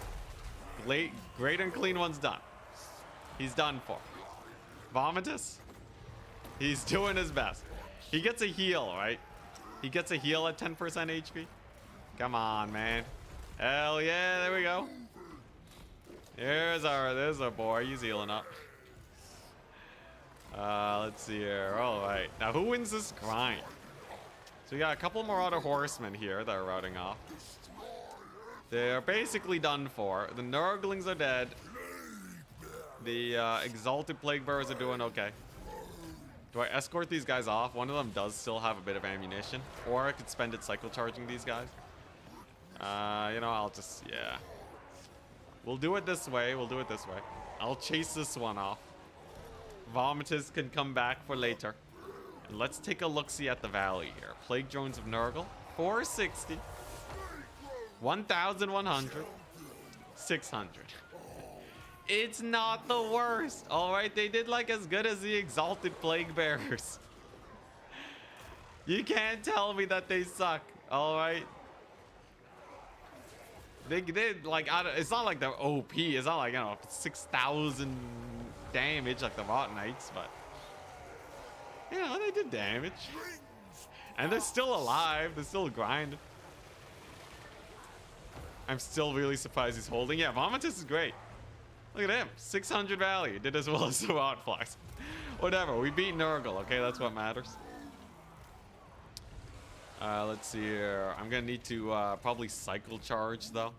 Great Unclean one's done. He's done for. Vomitus? He's doing his best. He gets a heal, right? He gets a heal at 10% HP. Come on, man. Hell yeah, there we go. There's our boy. He's healing up. Let's see here. All right. Now, who wins this grind? So we got a couple Marauder Horsemen here that are routing off. They're basically done for. The Nurglings are dead. The Exalted Plague Bearers are doing okay. Do I escort these guys off? One of them does still have a bit of ammunition. Or I could spend it cycle charging these guys. You know, I'll just, yeah. We'll do it this way. I'll chase this one off. Vomitus can come back for later. And let's take a look-see at the valley here. Plague Drones of Nurgle. 460. 1,100. 600. It's not the worst. Alright, they did like as good as the Exalted Plague Bearers. You can't tell me that they suck. Alright. They did like, it's not like they're OP. It's not like, you know, 6,000 damage like the Rot Knights, but you know, they did damage. And they're still alive. They're still grinding. I'm still really surprised he's holding. Yeah, Vomitus is great. Look at him. 600 value. Did as well as the Rotflex. Whatever. We beat Nurgle. Okay, that's what matters. Let's see here. I'm going to need to probably cycle charge, though.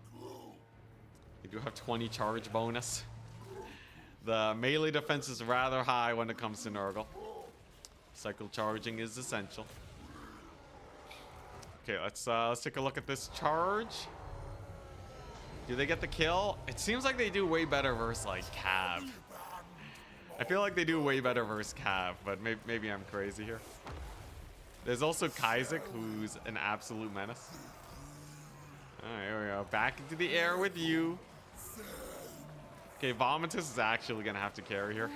We do have 20 charge bonus. The melee defense is rather high when it comes to Nurgle. Cycle charging is essential. Okay, let's take a look at this charge. Do they get the kill? It seems like they do way better versus like Cav. I feel like they do way better versus Cav, but maybe I'm crazy here. There's also Kaizek, who's an absolute menace. Alright, here we go. Back into the air with you. Okay, Vomitus is actually gonna have to carry here.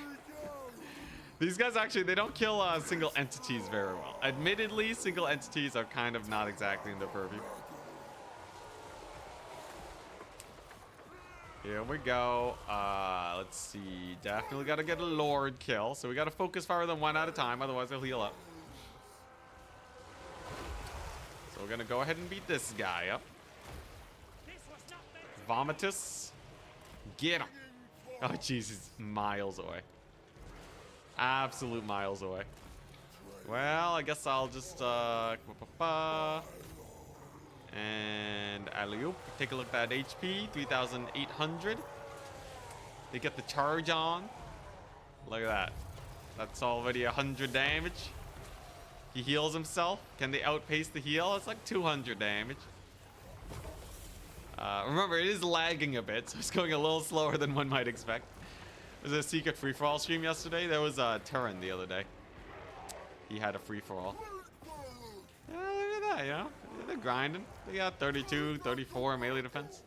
These guys actually, they don't kill single entities very well. Admittedly, single entities are kind of not exactly in their purview. Here we go. Let's see. Definitely got to get a Lord kill. So we got to focus fire them one at a time. Otherwise, they'll heal up. So we're going to go ahead and beat this guy up. Vomitus. Get him. Oh, jeez. He's miles away. Absolute miles away. Well, I guess I'll just... and alley-oop. Take a look at that HP. 3,800. They get the charge on. Look at that. That's already 100 damage. He heals himself. Can they outpace the heal? It's like 200 damage. Remember, it is lagging a bit, so it's going a little slower than one might expect. There was a secret free-for-all stream yesterday. There was Turin the other day. He had a free-for-all. Yeah, look at that, you know? They're grinding. They got 32, 34 melee defense.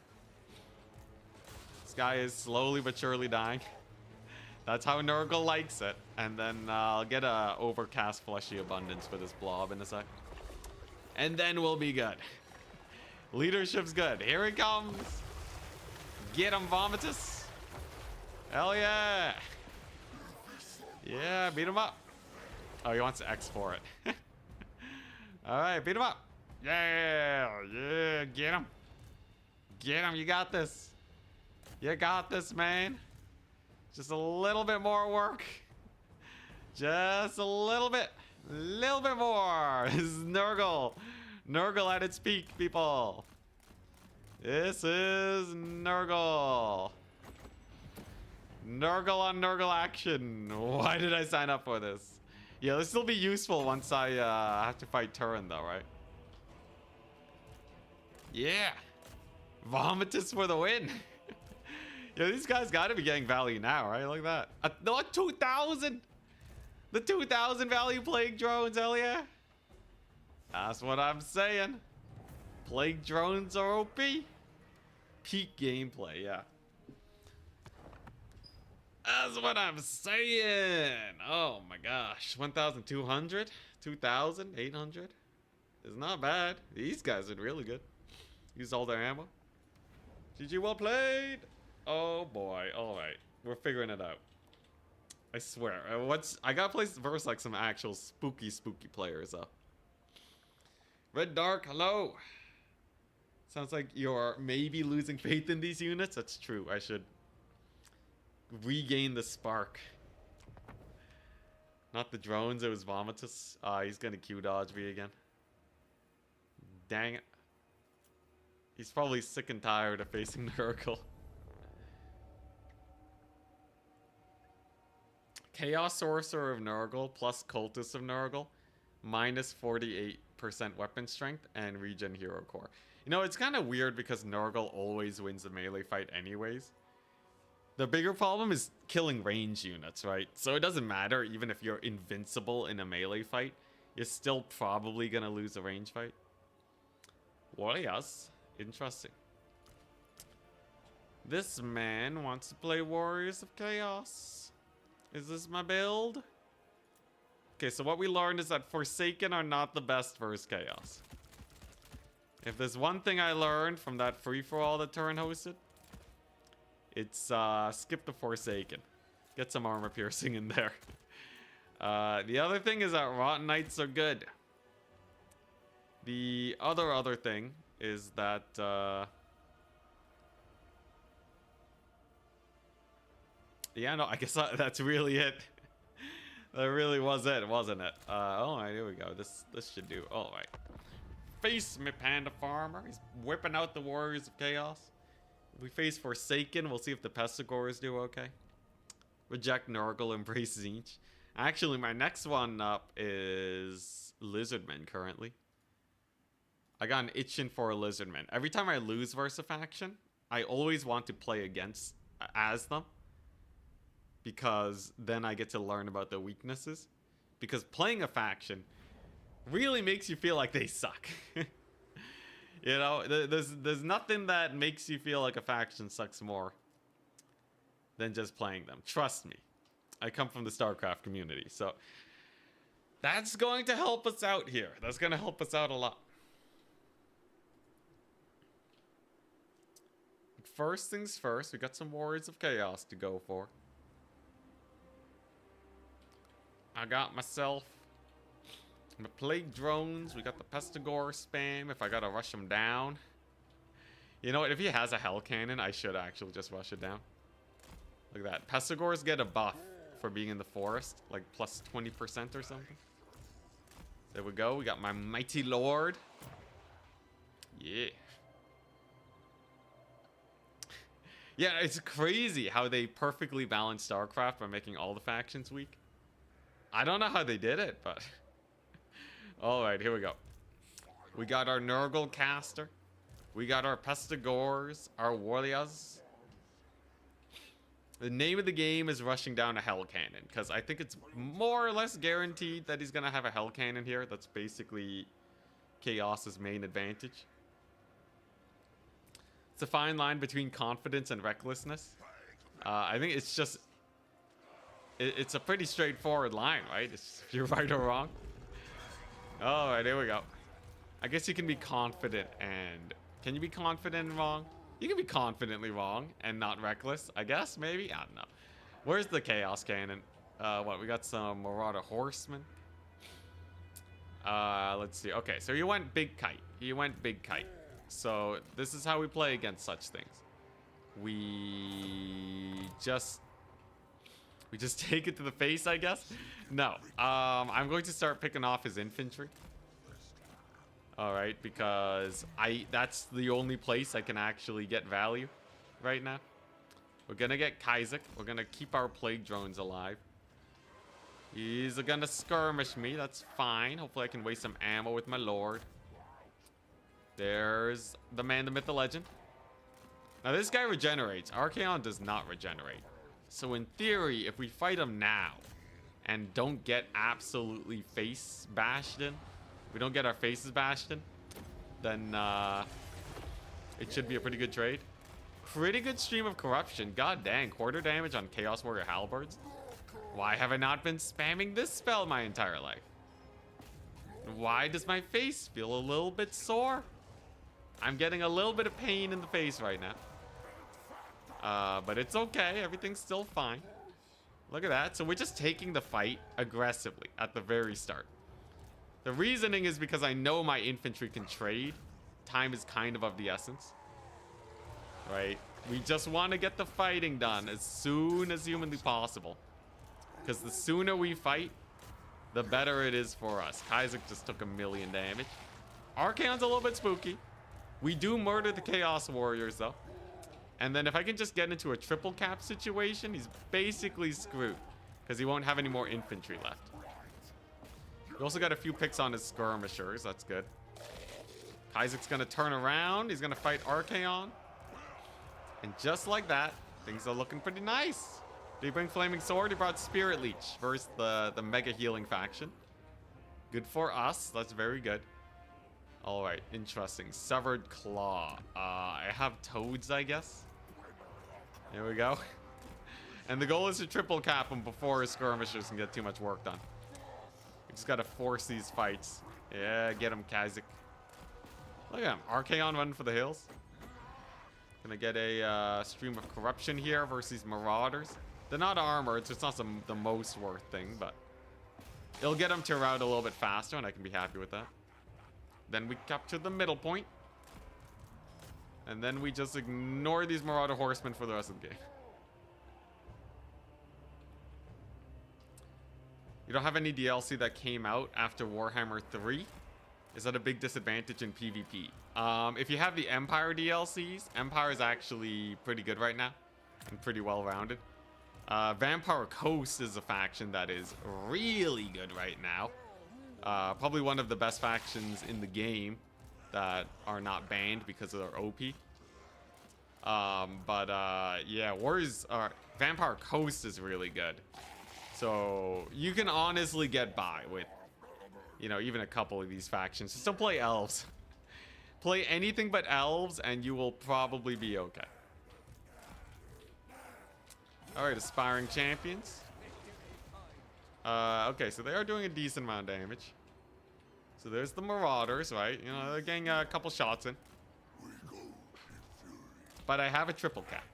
This guy is slowly but surely dying. That's how Nurgle likes it. And then I'll get a overcast fleshy abundance for this blob in a sec. And then we'll be good. Leadership's good. Here he comes. Get him, Vomitus. Hell yeah. Yeah, beat him up. Oh, he wants to X for it. Alright, beat him up. Yeah, yeah, get him. Get him, you got this. You got this, man. Just a little bit more work. Just a little bit. Little bit more. This is Nurgle. Nurgle at its peak, people. This is Nurgle. Nurgle on Nurgle action. Why did I sign up for this? Yeah, this will be useful once I have to fight Turin, though, right? Yeah. Vomitus for the win. Yeah, these guys got to be getting value now, right? Look at that. No, 2,000. The 2,000 value Plague Drones, hell yeah. That's what I'm saying. Plague Drones are OP. Peak gameplay, yeah. That's what I'm saying. Oh my gosh. 1,200? 2,800? It's not bad. These guys are really good. Use all their ammo. GG, well played. Oh boy. Alright. We're figuring it out. I swear. I gotta play versus like some actual spooky players though. Red Dark, hello. Sounds like you're maybe losing faith in these units. That's true. I should regain the spark. Not the drones, it was Vomitus. He's gonna Q dodge me again. Dang it. He's probably sick and tired of facing Nurgle. Chaos Sorcerer of Nurgle plus Cultist of Nurgle minus 48% weapon strength and regen hero core. You know, it's kind of weird because Nurgle always wins the melee fight anyways. The bigger problem is killing range units, right? So it doesn't matter even if you're invincible in a melee fight. You're still probably gonna lose a range fight. Warriors. Interesting. This man wants to play Warriors of Chaos. Is this my build? Okay, so what we learned is that Forsaken are not the best versus Chaos. If there's one thing I learned from that free-for-all that Turin hosted, it's skip the Forsaken. Get some armor piercing in there. The other thing is that Rotten Knights are good. The other thing is that Yeah, no, I guess that's really it. That really was it, wasn't it? All right, here we go. This should do. All right. Face me, Panda Farmer. He's whipping out the Warriors of Chaos. If we face Forsaken, we'll see if the Pestigores do okay. Reject Nurgle, embrace Zinch. Actually, my next one up is Lizardmen currently. I got an itching for a Lizardman. Every time I lose versus a faction, I always want to play against as them, because then I get to learn about their weaknesses. Because playing a faction really makes you feel like they suck. You know, there's nothing that makes you feel like a faction sucks more than just playing them. Trust me. I come from the StarCraft community, so that's going to help us out here. That's going to help us out a lot. First things first, we got some Warriors of Chaos to go for. I got myself my Plague Drones. We got the Pestigore spam if I gotta rush him down. You know what? If he has a Hell Cannon, I should actually just rush it down. Look at that. Pestigores get a buff for being in the forest, like plus 20% or something. There we go. We got my Mighty Lord. Yeah. Yeah, it's crazy how they perfectly balance StarCraft by making all the factions weak. I don't know how they did it, but... Alright, here we go. We got our Nurgle caster. We got our Pestigores, our Warriors. The name of the game is rushing down a Hell Cannon, because I think it's more or less guaranteed that he's going to have a Hell Cannon here. That's basically Chaos's main advantage. It's a fine line between confidence and recklessness. I think it's just... It's a pretty straightforward line, right? It's if you're right or wrong. Alright, here we go. I guess you can be confident and... Can you be confident and wrong? You can be confidently wrong and not reckless, I guess, maybe? I don't know. Where's the Chaos Cannon? What, we got some Marauder Horsemen. Let's see. Okay, so you went Big Kite. You went Big Kite. So, this is how we play against such things. We just take it to the face, I guess? No. I'm going to start picking off his infantry. Alright, because that's the only place I can actually get value right now. We're gonna get Kaizak. We're gonna keep our Plague Drones alive. He's gonna skirmish me. That's fine. Hopefully I can waste some ammo with my Lord. There's the man, the myth, the legend. Now this guy regenerates. Archaon does not regenerate. So in theory, if we fight him now and don't get absolutely face bashed in, we don't get our faces bashed in, then it should be a pretty good trade. Pretty good stream of corruption. God dang, quarter damage on Chaos Warrior Halberds. Why have I not been spamming this spell my entire life? Why does my face feel a little bit sore? I'm getting a little bit of pain in the face right now. But it's okay. Everything's still fine. Look at that. So we're just taking the fight aggressively at the very start. The reasoning is because I know my infantry can trade. Time is kind of the essence. Right? We just want to get the fighting done as soon as humanly possible. Because the sooner we fight, the better it is for us. Kaizak just took 1,000,000 damage. Archaon's a little bit spooky. We do murder the Chaos Warriors, though. And then if I can just get into a triple cap situation, he's basically screwed. Because he won't have any more infantry left. We also got a few picks on his skirmishers. That's good. Kaizak's going to turn around. He's going to fight Archaon. And just like that, things are looking pretty nice. Did he bring Flaming Sword? He brought Spirit Leech versus the Mega Healing faction. Good for us. That's very good. Alright, interesting. Severed Claw. I have Toads, I guess. Here we go. And the goal is to triple cap him before his skirmishers can get too much work done. We just gotta force these fights. Yeah, get him, Kaizak. Look at him. Archaon running for the hills. Gonna get a stream of corruption here versus these Marauders. They're not armored, so it's not the most worth thing, but it'll get them to route a little bit faster, and I can be happy with that. Then we capture the middle point. And then we just ignore these Marauder Horsemen for the rest of the game. We don't have any DLC that came out after Warhammer 3. Is that a big disadvantage in PvP? If you have the Empire DLCs, Empire is actually pretty good right now and pretty well-rounded. Vampire Coast is a faction that is really good right now. Probably one of the best factions in the game that are not banned because of their OP. Yeah, Vampire Coast is really good. So you can honestly get by with, you know, even a couple of these factions. Just don't play elves. Play anything but elves and you will probably be okay. Alright, aspiring champions. Okay, so they are doing a decent amount of damage. So there's the Marauders, right? You know, they're getting a couple shots in. But I have a triple cap.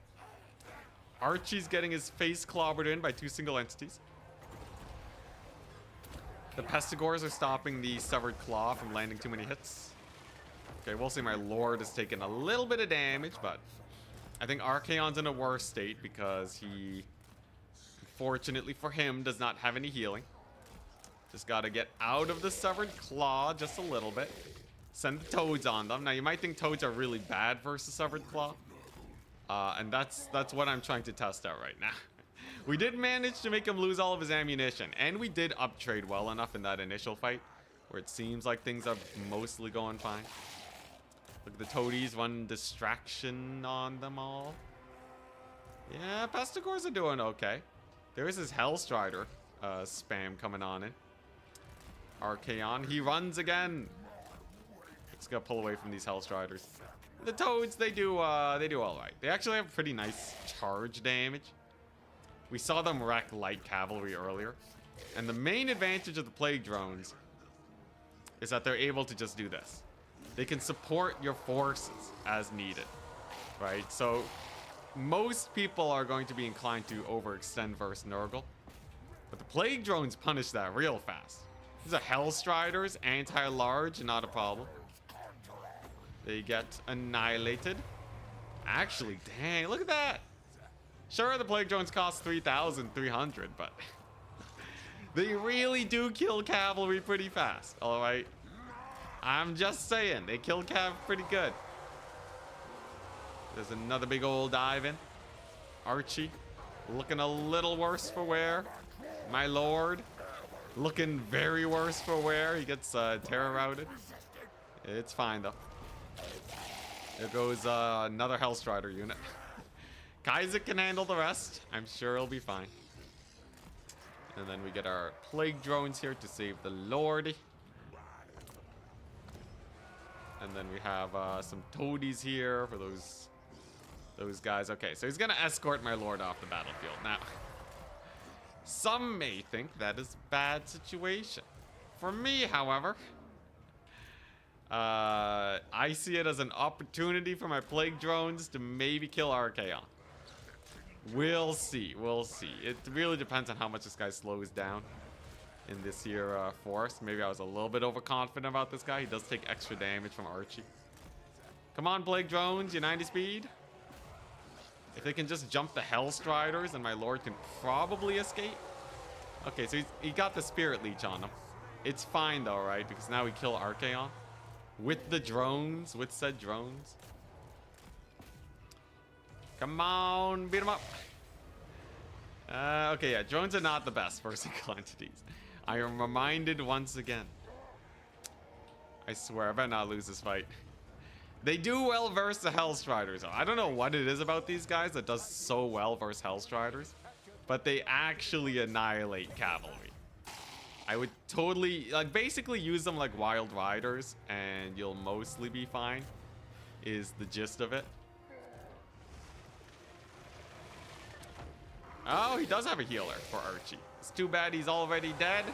Archie's getting his face clobbered in by 2 single entities. The Pestigors are stopping the Severed Claw from landing too many hits. Okay, we'll see. My Lord has taken a little bit of damage, but I think Archaon's in a worse state because he, fortunately for him, does not have any healing. Just gotta get out of the Severed Claw just a little bit. Send the Toads on them. Now, you might think Toads are really bad versus Severed Claw. And that's what I'm trying to test out right now. We did manage to make him lose all of his ammunition. And we did uptrade well enough in that initial fight, where it seems like things are mostly going fine. Look at the Toadies, one distraction on them all. Yeah, Pestigors are doing okay. There is his Hellstrider spam coming on in. Archaon, he runs again. Just gotta pull away from these Hellstriders. The Toads, they do all right. They actually have pretty nice charge damage. We saw them wreck light cavalry earlier. And the main advantage of the Plague Drones is that they're able to just do this. They can support your forces as needed, right? So most people are going to be inclined to overextend versus Nurgle. But the Plague Drones punish that real fast. These are Hellstriders, anti-large, not a problem. They get annihilated. Actually, dang, look at that. Sure, the Plague Drones cost 3,300, but they really do kill cavalry pretty fast, all right? I'm just saying, they kill cav pretty good. There's another big old dive in. Archie, looking a little worse for wear. My Lord, looking very worse for wear. He gets terror routed. It's fine, though. There goes another Hellstrider unit. Kaiser can handle the rest. I'm sure he'll be fine. And then we get our Plague Drones here to save the Lordy. And then we have some Toadies here for those guys. Okay, so he's gonna escort my Lord off the battlefield. Now, some may think that is a bad situation. For me, however, I see it as an opportunity for my Plague Drones to maybe kill Archaon. We'll see. We'll see. It really depends on how much this guy slows down in this here force. Maybe I was a little bit overconfident about this guy. He does take extra damage from Archie. Come on, Plague Drones, you 90 speed. If they can just jump the Hellstriders, then my Lord can probably escape. Okay, so he got the Spirit Leech on him. It's fine though, right? Because now we kill Archaon with the drones, with said drones. Come on, beat him up. Okay, yeah, drones are not the best for single entities. I am reminded once again. I swear, I better not lose this fight. They do well versus the Hellstriders. I don't know what it is about these guys that does so well versus Hellstriders, but they actually annihilate cavalry. I would totally, like, basically use them like Wild Riders, and you'll mostly be fine, is the gist of it. Oh, he does have a healer for Archie. It's too bad he's already dead.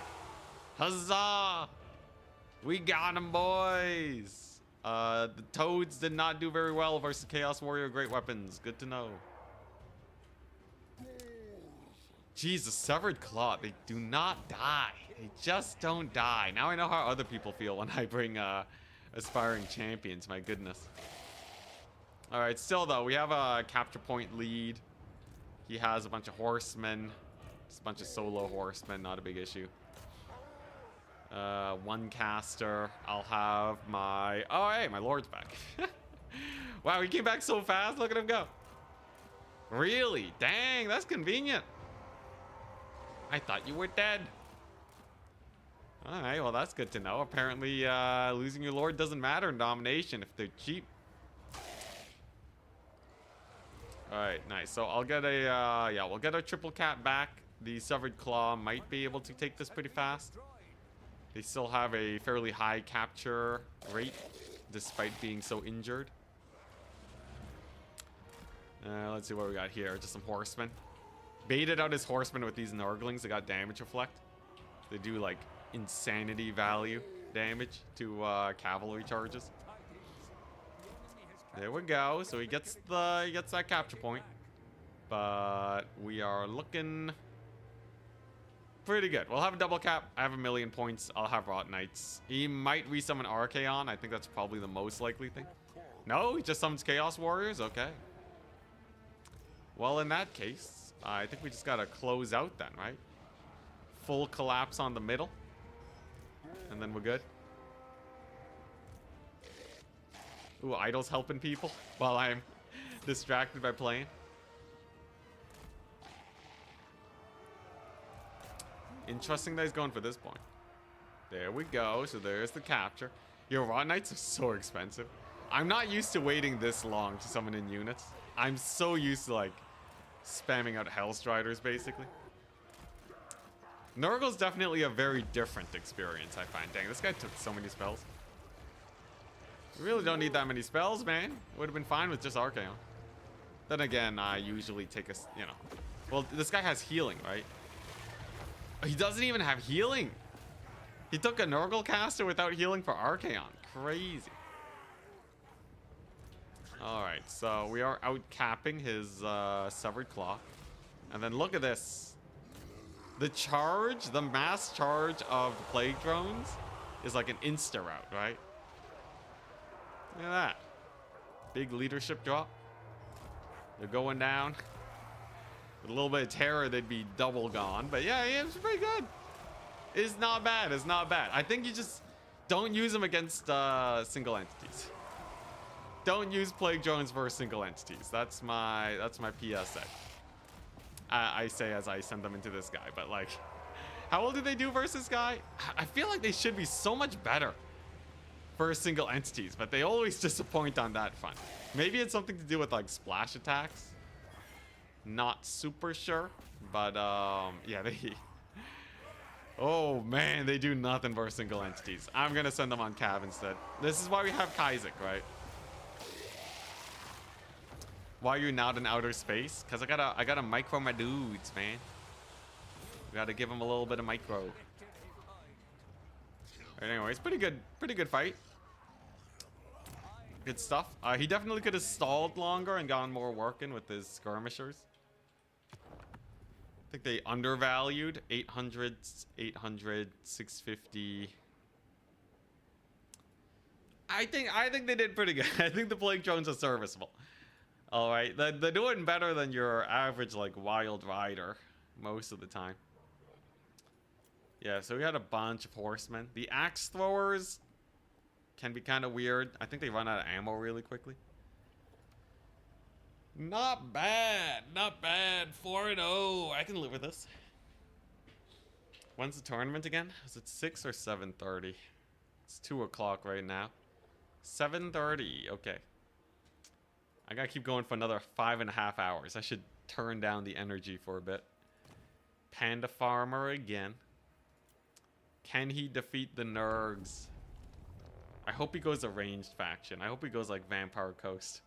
Huzzah! We got him, boys. The Toads did not do very well versus Chaos Warrior Great Weapons. Good to know. Jesus, Severed Claw. They do not die. They just don't die. Now I know how other people feel when I bring aspiring champions. My goodness. All right, still though, we have a capture point lead. He has a bunch of horsemen. Just a bunch of solo horsemen, not a big issue. One caster. I'll have my... Oh, hey, my Lord's back. Wow, he came back so fast. Look at him go. Really? Dang, that's convenient. I thought you were dead. All right, well, that's good to know. Apparently, losing your Lord doesn't matter in domination if they're cheap. All right, nice. So I'll get a... yeah, we'll get a triple cap back. The Severed Claw might be able to take this pretty fast. They still have a fairly high capture rate, despite being so injured. Let's see what we got here. Just some horsemen. Baited out his horsemen with these Nurglings. They got damage reflect. They do like insanity value damage to cavalry charges. There we go. So he gets that capture point. But we are looking pretty good. We'll have a double cap. I have 1,000,000 points. I'll have Rot Knights. He might resummon Archaon. I think that's probably the most likely thing. No, he just summons Chaos Warriors? Okay. Well, in that case, I think we just gotta close out then, right? Full collapse on the middle. And then we're good. Ooh, Idol's helping people while I'm distracted by playing. Interesting that he's going for this point. There we go. So there's the capture. Yo, Rot Knights are so expensive. I'm not used to waiting this long to summon in units. I'm so used to, like, spamming out Hellstriders, basically. Nurgle's definitely a very different experience, I find. Dang, this guy took so many spells. We really don't need that many spells, man. Would have been fine with just Archaon. Then again, I usually take a, you know. Well, this guy has healing, right? He doesn't even have healing. He took a Nurgle caster without healing for Archaon. Crazy. Alright, so we are out capping his Severed Claw. And then look at this. The charge, the mass charge of the Plague Drones is like an insta route, right? Look at that. Big leadership drop. They're going down. With a little bit of terror, they'd be double gone. But yeah, it's pretty good. It's not bad. It's not bad. I think you just don't use them against single entities. Don't use Plague Drones versus single entities. That's my PSA. I say as I send them into this guy. But like, how well do they do versus this guy? I feel like they should be so much better versus single entities. But they always disappoint on that front. Maybe it's something to do with like splash attacks. Not super sure. But yeah, they... Oh man, they do nothing versus single entities. I'm gonna send them on Cav instead. This is why we have Kaizek, right? Why are you not in outer space? Because I gotta micro my dudes, man. Gotta give them a little bit of micro. Right, anyways, pretty good fight. Good stuff. He definitely could have stalled longer and gotten more work in with his skirmishers. I think they undervalued 800, 650. I think they did pretty good. I think the Plague Drones are serviceable. All right, they're doing better than your average like Wild Rider most of the time. Yeah, so we had a bunch of horsemen. The axe throwers can be kind of weird. I think they run out of ammo really quickly. Not bad, not bad. 4-0. I can live with this. When's the tournament again? Is it 6 or 7:30? It's 2 o'clock right now. 7:30. Okay. I gotta keep going for another 5.5 hours. I should turn down the energy for a bit. Panda Farmer again. Can he defeat the Nurgs? I hope he goes a ranged faction. I hope he goes like Vampire Coast.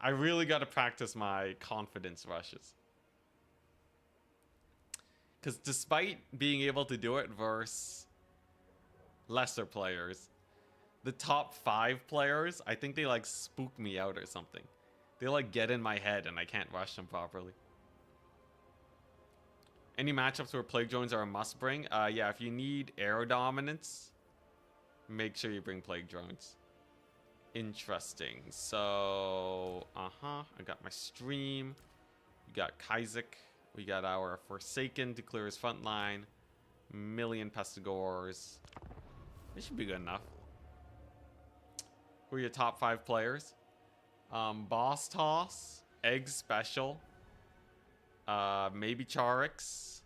I really got to practice my confidence rushes. Because despite being able to do it versus lesser players, the top 5 players, I think they like spook me out or something. They like get in my head and I can't rush them properly. Any matchups where Plague Drones are a must bring? Yeah, if you need air dominance, make sure you bring Plague Drones. Interesting. So, I got my stream. We got Kaizek. We got our Forsaken to clear his front line. Million Pestigores. This should be good enough. Who are your top 5 players? Boss Toss, Egg Special, maybe Charix,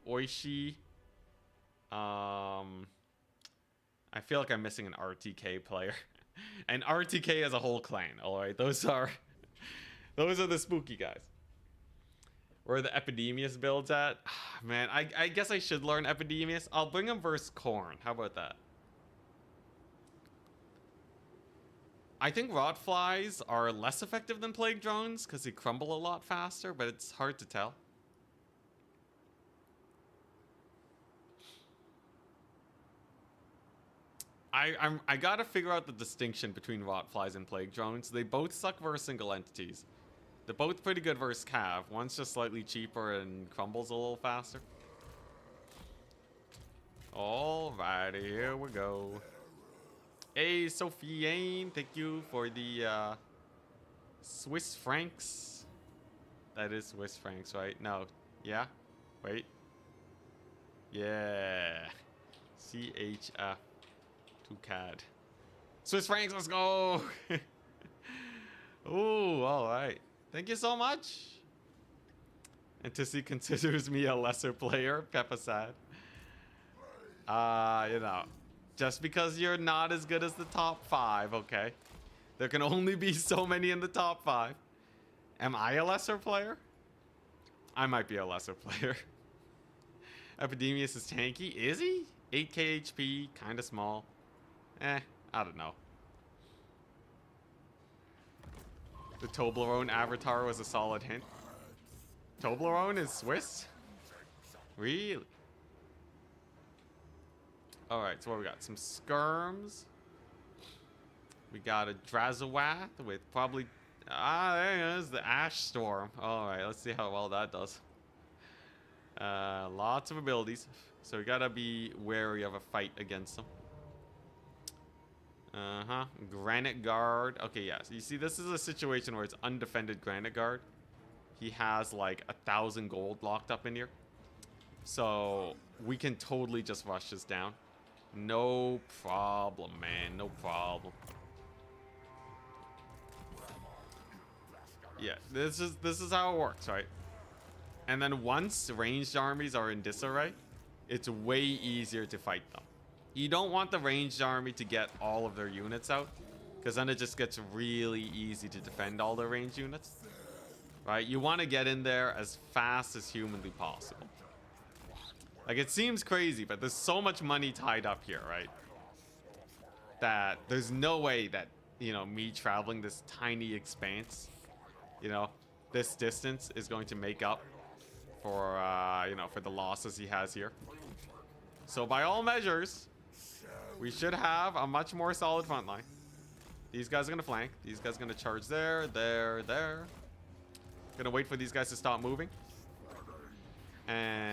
Oishi. I feel like I'm missing an RTK player. And RTK as a whole clan. Alright, those are the spooky guys. Where are the Epidemius builds at? Man, I guess I should learn Epidemius. I'll bring him versus Korn. How about that? I think Rotflies are less effective than Plague Drones because they crumble a lot faster, but it's hard to tell. I gotta figure out the distinction between Rotflies and Plague Drones. They both suck versus single entities. They're both pretty good versus Cav. One's just slightly cheaper and crumbles a little faster. Alrighty, here we go. Hey, Sophie, thank you for the Swiss francs. That is Swiss francs, right? No. Yeah? Wait. Yeah. CHF. 2 CAD. Swiss francs, let's go! Ooh, alright. Thank you so much. And Tissy considers me a lesser player. Peppa sad. You know. Just because you're not as good as the top 5, okay? There can only be so many in the top 5. Am I a lesser player? I might be a lesser player. Epidemius is tanky. Is he? 8k HP, kind of small. I don't know. The Toblerone avatar was a solid hint. Toblerone is Swiss? Really? Alright, so what we got? Some skirms. We got a Drazowath with probably... there it is, the Ash Storm. Alright, let's see how well that does. Lots of abilities. So we gotta be wary of a fight against them. Granite Guard. Okay, yeah. So you see, this is a situation where it's undefended Granite Guard. He has like 1,000 gold locked up in here. So we can totally just rush this down. No problem, man. No problem. Yeah, this is how it works, right? And then once ranged armies are in disarray, it's way easier to fight them. You don't want the ranged army to get all of their units out, because then it just gets really easy to defend all their ranged units. Right? You want to get in there as fast as humanly possible. Like, it seems crazy, but there's so much money tied up here, right? That there's no way that, you know, me traveling this tiny expanse, you know, this distance is going to make up for, you know, for the losses he has here. So by all measures, we should have a much more solid front line. These guys are going to flank. These guys are going to charge there. Gonna wait for these guys to stop moving. And...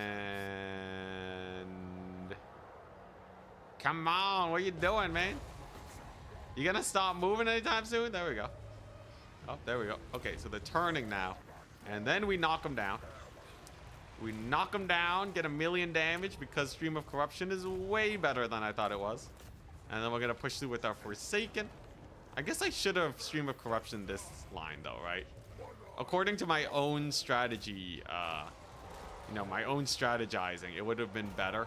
come on, what are you doing, man? You gonna stop moving anytime soon? There we go. Oh, there we go. Okay, so they're turning now. And then we knock them down. We knock them down, get 1,000,000 damage because Stream of Corruption is way better than I thought it was. And then we're gonna push through with our Forsaken. I guess I should have Stream of Corruption this line though, right? According to my own strategy, you know, my own strategizing, it would have been better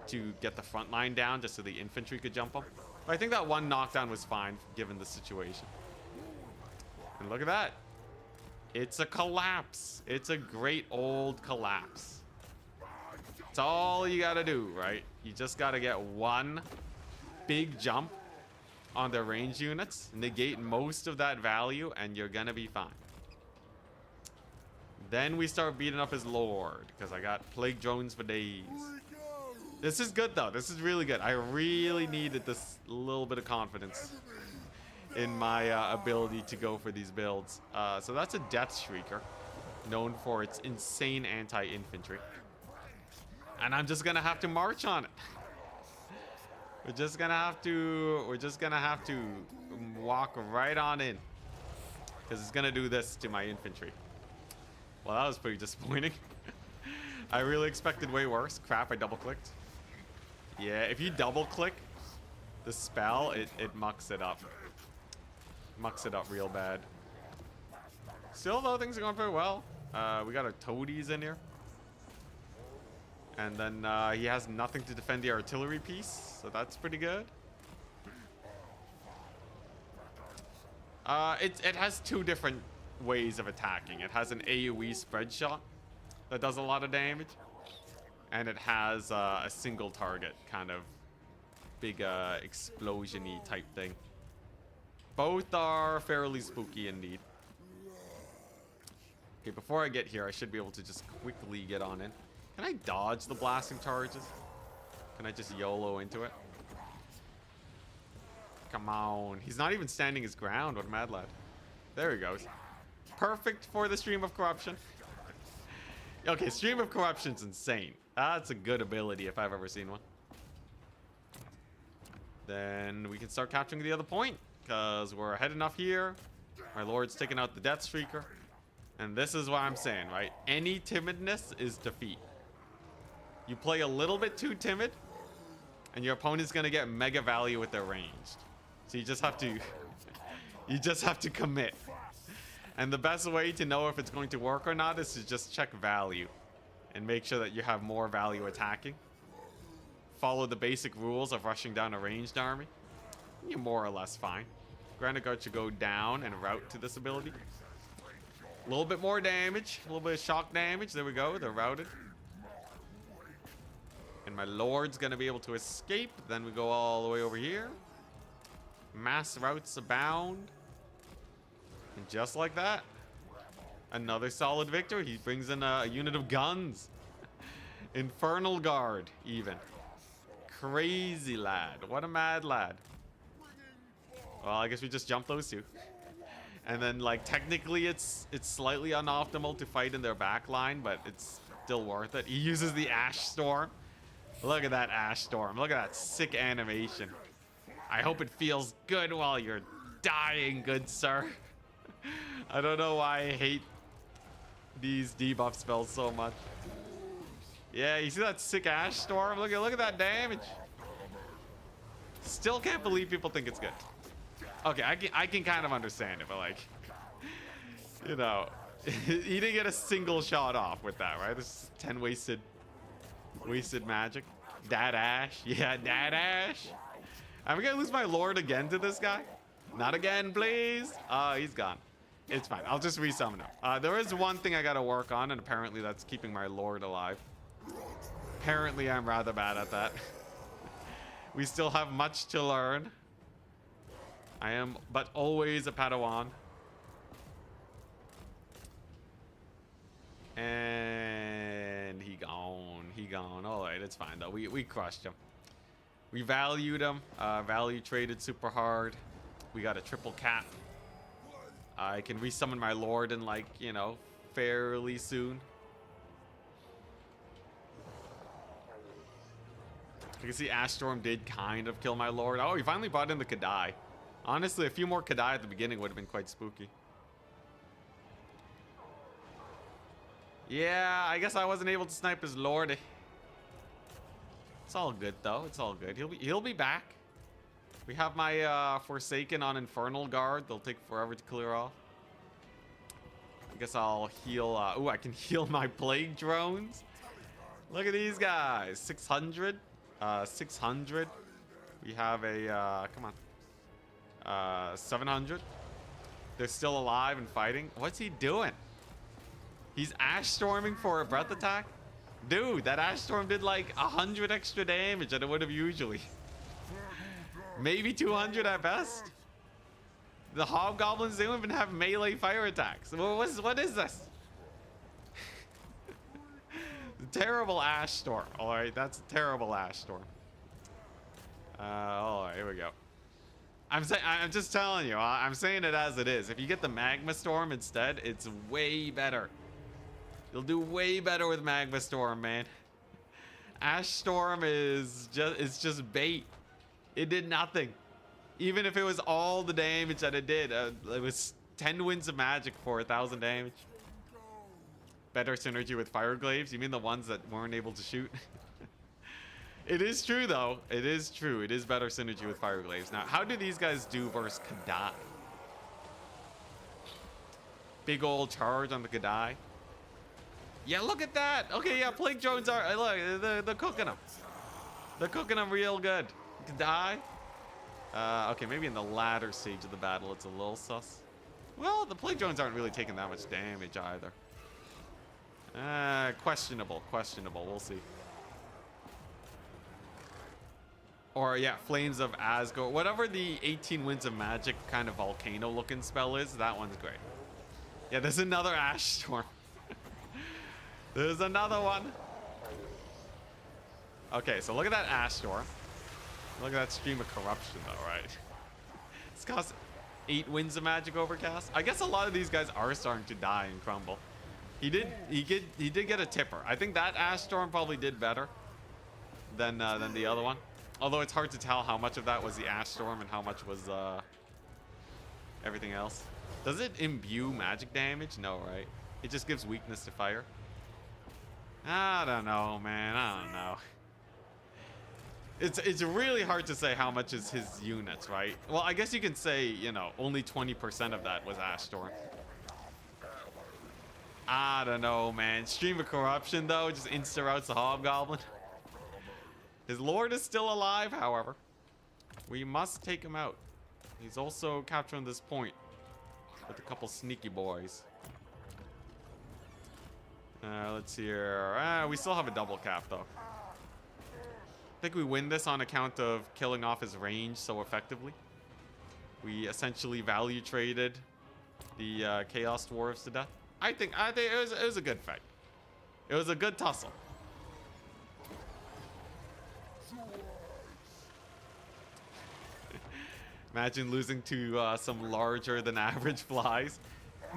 to get the front line down just so the infantry could jump up. But I think that one knockdown was fine given the situation. And look at that. It's a collapse. It's a great old collapse. It's all you gotta do, right? You just gotta get one big jump on their range units, negate most of that value, and you're gonna be fine. Then we start beating up his lord, because I got plague drones for days. This is good though. This is really good. I really needed this little bit of confidence in my ability to go for these builds. So that's a Death Shrieker, known for its insane anti-infantry. And I'm just gonna have to march on it. We're just gonna have to walk right on in, because it's gonna do this to my infantry. Well, that was pretty disappointing. I really expected way worse. Crap, I double clicked. Yeah, if you double click the spell, it mucks it up. Mucks it up real bad. Still though, things are going very well. We got our toadies in here. And then he has nothing to defend the artillery piece, so that's pretty good. It has two different ways of attacking. It has an AoE spread shot that does a lot of damage. And it has a single target kind of big explosion-y type thing. Both are fairly spooky indeed. Okay, before I get here, I should be able to just quickly get on in. Can I dodge the blasting charges? Can I just YOLO into it? Come on. He's not even standing his ground. What a mad lad. There he goes. Perfect for the Stream of Corruption. Okay, Stream of Corruption's insane. That's a good ability if I've ever seen one. Then we can start capturing the other point, because we're ahead enough here. My lord's taking out the Death Streaker. And this is what I'm saying, right? Any timidness is defeat. You play a little bit too timid, and your opponent's gonna get mega value with their ranged. So you just have to commit. And the best way to know if it's going to work or not is to just check value and make sure that you have more value attacking. Follow the basic rules of rushing down a ranged army. You're more or less fine. Granite Guard should go down and route to this ability. A little bit more damage, a little bit of shock damage. There we go, they're routed. And my lord's gonna be able to escape. Then we go all the way over here. Mass routes abound. And just like that, another solid victory. He brings in a unit of guns. Infernal Guard, even. Crazy lad. What a mad lad. Well, I guess we just jump those two. And then, like, technically it's slightly unoptimal to fight in their back line, but it's still worth it. He uses the Ash Storm. Look at that Ash Storm. Look at that sick animation. I hope it feels good while you're dying, good sir. I don't know why I hate these debuff spells so much. Yeah, you see that sick Ash Storm? Look at that damage. Still can't believe people think it's good. Okay, I can kind of understand it, but like, you know, he didn't get a single shot off with that, right? This is 10 wasted magic. Dad Ash. Yeah, Dad Ash. Am I gonna lose my lord again to this guy? Not again, please. He's gone. It's fine. I'll just resummon him. There is one thing I gotta work on, and apparently that's keeping my lord alive. Apparently I'm rather bad at that. We still have much to learn. I am but always a Padawan. And he gone. All right, it's fine though. We crushed him. We valued him. Value traded super hard. We got a triple cap. I can resummon my lord in, like, you know, fairly soon. You can see Ash Storm did kind of kill my lord. Oh, he finally brought in the Kadai. Honestly, a few more Kadai at the beginning would have been quite spooky. Yeah, I guess I wasn't able to snipe his lord. It's all good though. It's all good. He'll be back. We have my Forsaken on Infernal Guard. They'll take forever to clear off. I guess I'll heal. Ooh, I can heal my Plague Drones. Look at these guys. 600. 600. We have a come on. 700. They're still alive and fighting. What's he doing? He's Ash Storming for a breath attack? Dude, that Ash Storm did like 100 extra damage than it would have usually. Maybe 200 at best. The Hobgoblins, they don't even have melee fire attacks. What is this? Terrible Ash Storm. Alright, that's a terrible Ash Storm. Alright, here we go. I'm just telling you, I'm saying it as it is. If you get the Magma Storm instead, it's way better. You'll do way better with Magma Storm, man. Ash Storm is just bait. It did nothing. Even if it was all the damage that it did, it was 10 winds of magic for 1,000 damage. better synergy with fire glaives. You mean the ones that weren't able to shoot? It is true, though. It is true. It is better synergy with fire glaives. Now, how do these guys do versus Kadai? Big old charge on the Kadai. Yeah, look at that. Okay, yeah, plague drones are... Look, they're cooking them. They're cooking them real good. Kadai. Okay, maybe in the latter stage of the battle, it's a little sus. Well, the plague drones aren't really taking that much damage either. Questionable. We'll see. Or, yeah, Flames of Asgore. Whatever the 18 Winds of Magic kind of volcano-looking spell is, that one's great. Yeah, there's another Ash Storm. There's another one. Okay, so look at that Ash Storm. Look at that Stream of Corruption, though, right? It's cost 8 Winds of Magic Overcast. I guess a lot of these guys are starting to die and crumble. He did get a tipper. I think that Ash Storm probably did better than the other one. Although it's hard to tell how much of that was the Ash Storm and how much was everything else. Does it imbue magic damage? No, right? It just gives weakness to fire. I don't know, man. I don't know. It's really hard to say how much is his units, right? Well, I guess you can say, you know, only 20% of that was Ash Storm. I don't know, man. Stream of Corruption, though, just insta-routs the Hobgoblin. His Lord is still alive, however. We must take him out. He's also capturing this point with a couple sneaky boys. Let's see here. We still have a double cap, though. I think we win this on account of killing off his range so effectively. We essentially value traded the Chaos Dwarfs to death. I think it was a good fight. It was a good tussle. Imagine losing to some larger than average flies.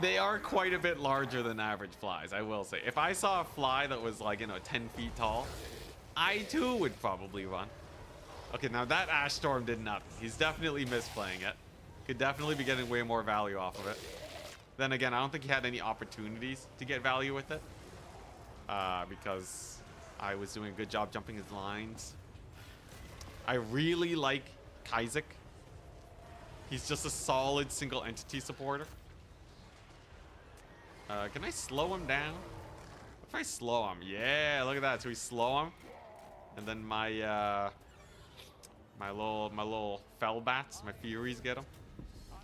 They are quite a bit larger than average flies, I will say. If I saw a fly that was like, 10 feet tall, I too would probably run. Okay, now that Ash Storm did nothing. He's definitely misplaying it. Could definitely be getting way more value off of it. Then again, I don't think he had any opportunities to get value with it. Because I was doing a good job jumping his lines. I really like Kaizek. He's just a solid single entity supporter. Can I slow him down? If I slow him, yeah, look at that. So we slow him, and then my my little fell bats, my furies get him.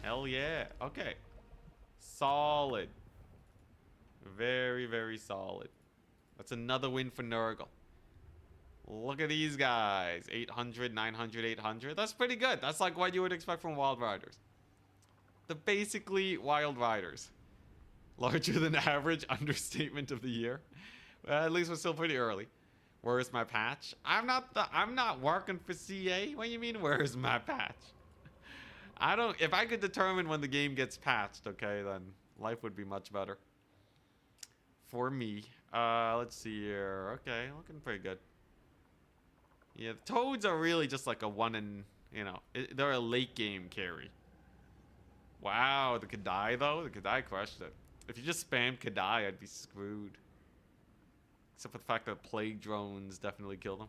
Hell yeah. Okay. Solid. Very, very solid. That's another win for Nurgle. Look at these guys. 800, 900, 800. That's pretty good. That's like what you would expect from Wild Riders. The basically Wild Riders. Larger than average understatement of the year. Well, at least we're still pretty early. Where's my patch? I'm not working for CA. What do you mean, where's my patch? If I could determine when the game gets patched, okay, then life would be much better. For me. Let's see here. Okay, looking pretty good. Yeah, the Toads are really just like a one in, they're a late game carry. Wow, the Kadai though? The Kadai crushed it. If you just spammed Kadai, I'd be screwed. Except for the fact that plague drones definitely killed him.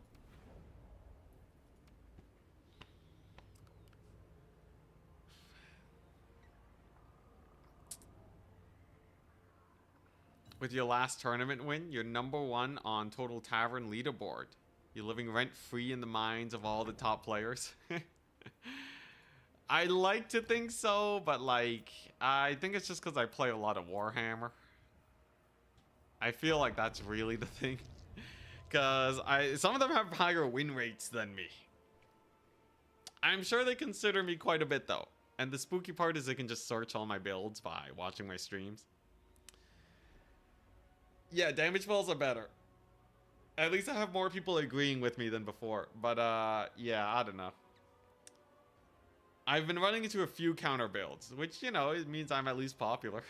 With your last tournament win, you're #1 on Total Tavern leaderboard. You're living rent-free in the minds of all the top players. I like to think so, but I think it's just because I play a lot of Warhammer. I feel like that's really the thing. Because some of them have higher win rates than me. I'm sure they consider me quite a bit, though. And the spooky part is they can just search all my builds by watching my streams. Yeah, damage balls are better. At least I have more people agreeing with me than before. But, yeah, I don't know. I've been running into a few counter builds, which, it means I'm at least popular.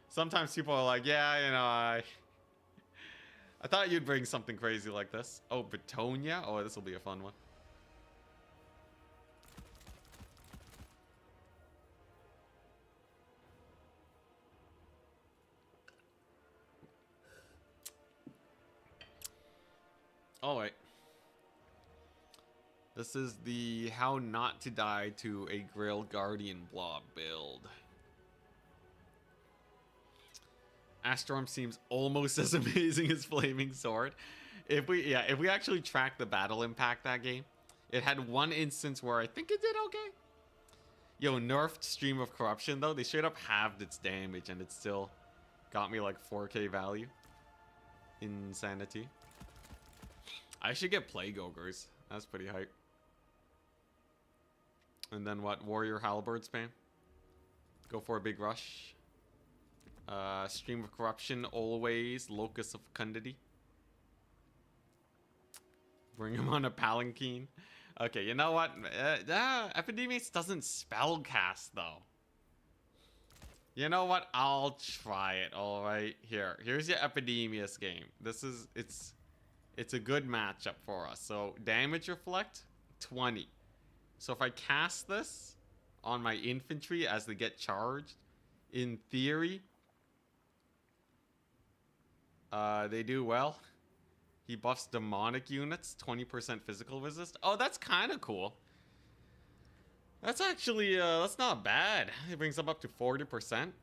Sometimes people are like, yeah, I thought you'd bring something crazy like this. Oh, Bretonia? Oh, this will be a fun one. All right. This is the how not to die to a Grail Guardian blob build. Astrom seems almost as amazing as Flaming Sword. If we actually track the battle impact that game, it had one instance where I think it did okay. Yo, nerfed Stream of Corruption though, they straight up halved its damage and it still got me like 4k value. Insanity. I should get Plague Ogres. That's pretty hype. And then what? Warrior Halberd spam. Go for a big rush. Stream of Corruption always. Locus of Fecundity. Bring him on a Palanquin. Okay, you know what? Epidemius doesn't spellcast though. You know what? I'll try it. All right, here's your Epidemius game. It's a good matchup for us. So damage reflect 20. So if I cast this on my infantry as they get charged, in theory, they do well. He buffs demonic units, 20% physical resist. Oh, that's kind of cool. That's actually, that's not bad. It brings them up to 40%.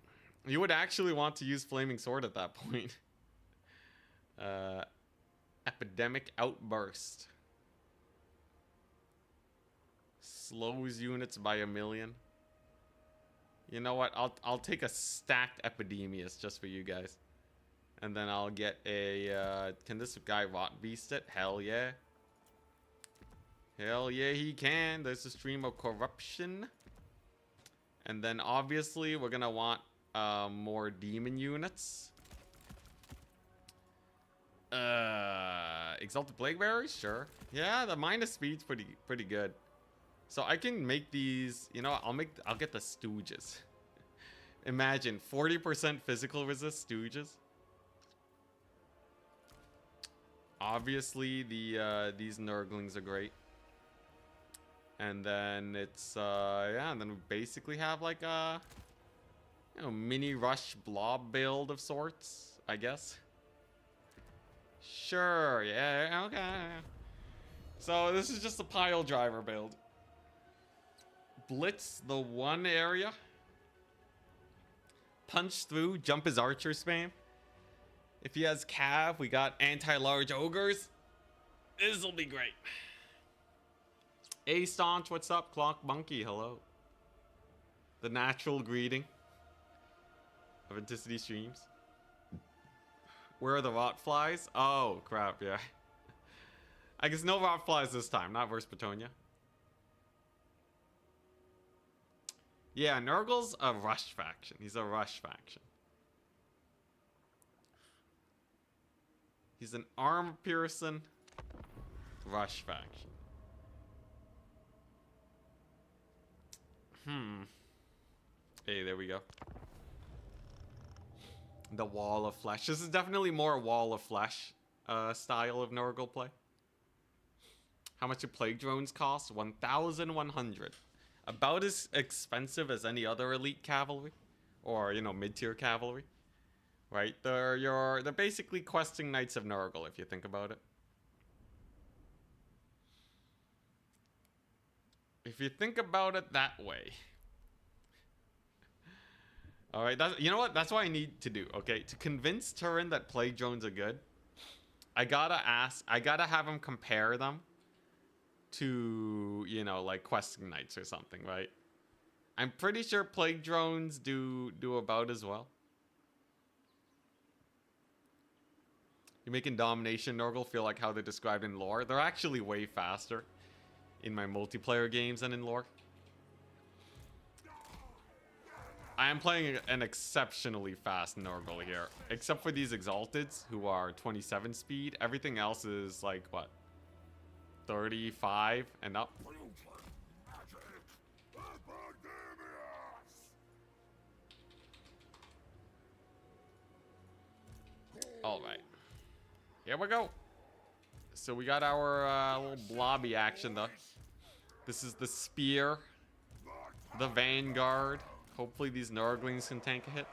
You would actually want to use Flaming Sword at that point. Epidemic Outburst. Slows units by 1,000,000. You know what? I'll take a stacked Epidemius just for you guys. And then I'll get a, can this guy Rot Beast it? Hell yeah. Hell yeah, he can. There's a Stream of Corruption. And then obviously we're gonna want more demon units. Exalted Plague Bearers? Sure. Yeah, the minus speed's pretty good. So I can make these, you know, I'll get the Stooges. Imagine 40% physical resist Stooges. Obviously these Nurglings are great. And then it's yeah, and then we basically have like a, you know, mini rush blob build of sorts, I guess. Sure, yeah, okay. So this is just a pile driver build. Blitz the one area. Punch through, jump his archer spam. If he has Cav, we got anti-large ogres. This'll be great. A Staunch, what's up? Clock Monkey, hello. The natural greeting of Anticity Streams. Where are the rot flies? Oh, crap, yeah. I guess no rot flies this time, not versus Petonia. Yeah, Nurgle's a rush faction. He's a rush faction. He's an arm piercing rush faction. Hey, there we go. The Wall of Flesh. This is definitely more Wall of Flesh style of Nurgle play. How much do Plague Drones cost? 1,100. About as expensive as any other elite cavalry. Or, you know, mid-tier cavalry. Right? They're basically questing Knights of Nurgle, if you think about it. If you think about it that way. Alright, you know what? That's what I need to do, okay? To convince Turin that Plague Drones are good, I gotta have him compare them to, you know, like questing Knights or something, right? I'm pretty sure Plague Drones do about as well. You're making Domination Nurgle feel like how they're described in lore. They're actually way faster in my multiplayer games than in lore. I am playing an exceptionally fast Nurgle here. Except for these Exalteds, who are 27 speed. Everything else is like, what? 35 and up. Alright. Here we go. So we got our little blobby action though. This is the Spear. The Vanguard. Hopefully these Nurglings can tank a hit.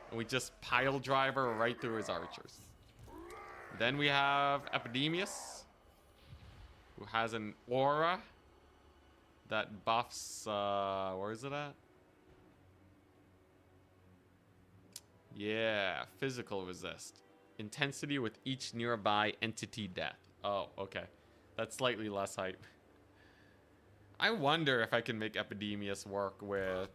And we just pile driver right through his archers. Then we have Epidemius. who has an aura that buffs, where is it at? Yeah, physical resist. Intensity with each nearby entity death. Oh, okay. That's slightly less hype. I wonder if I can make Epidemius work with...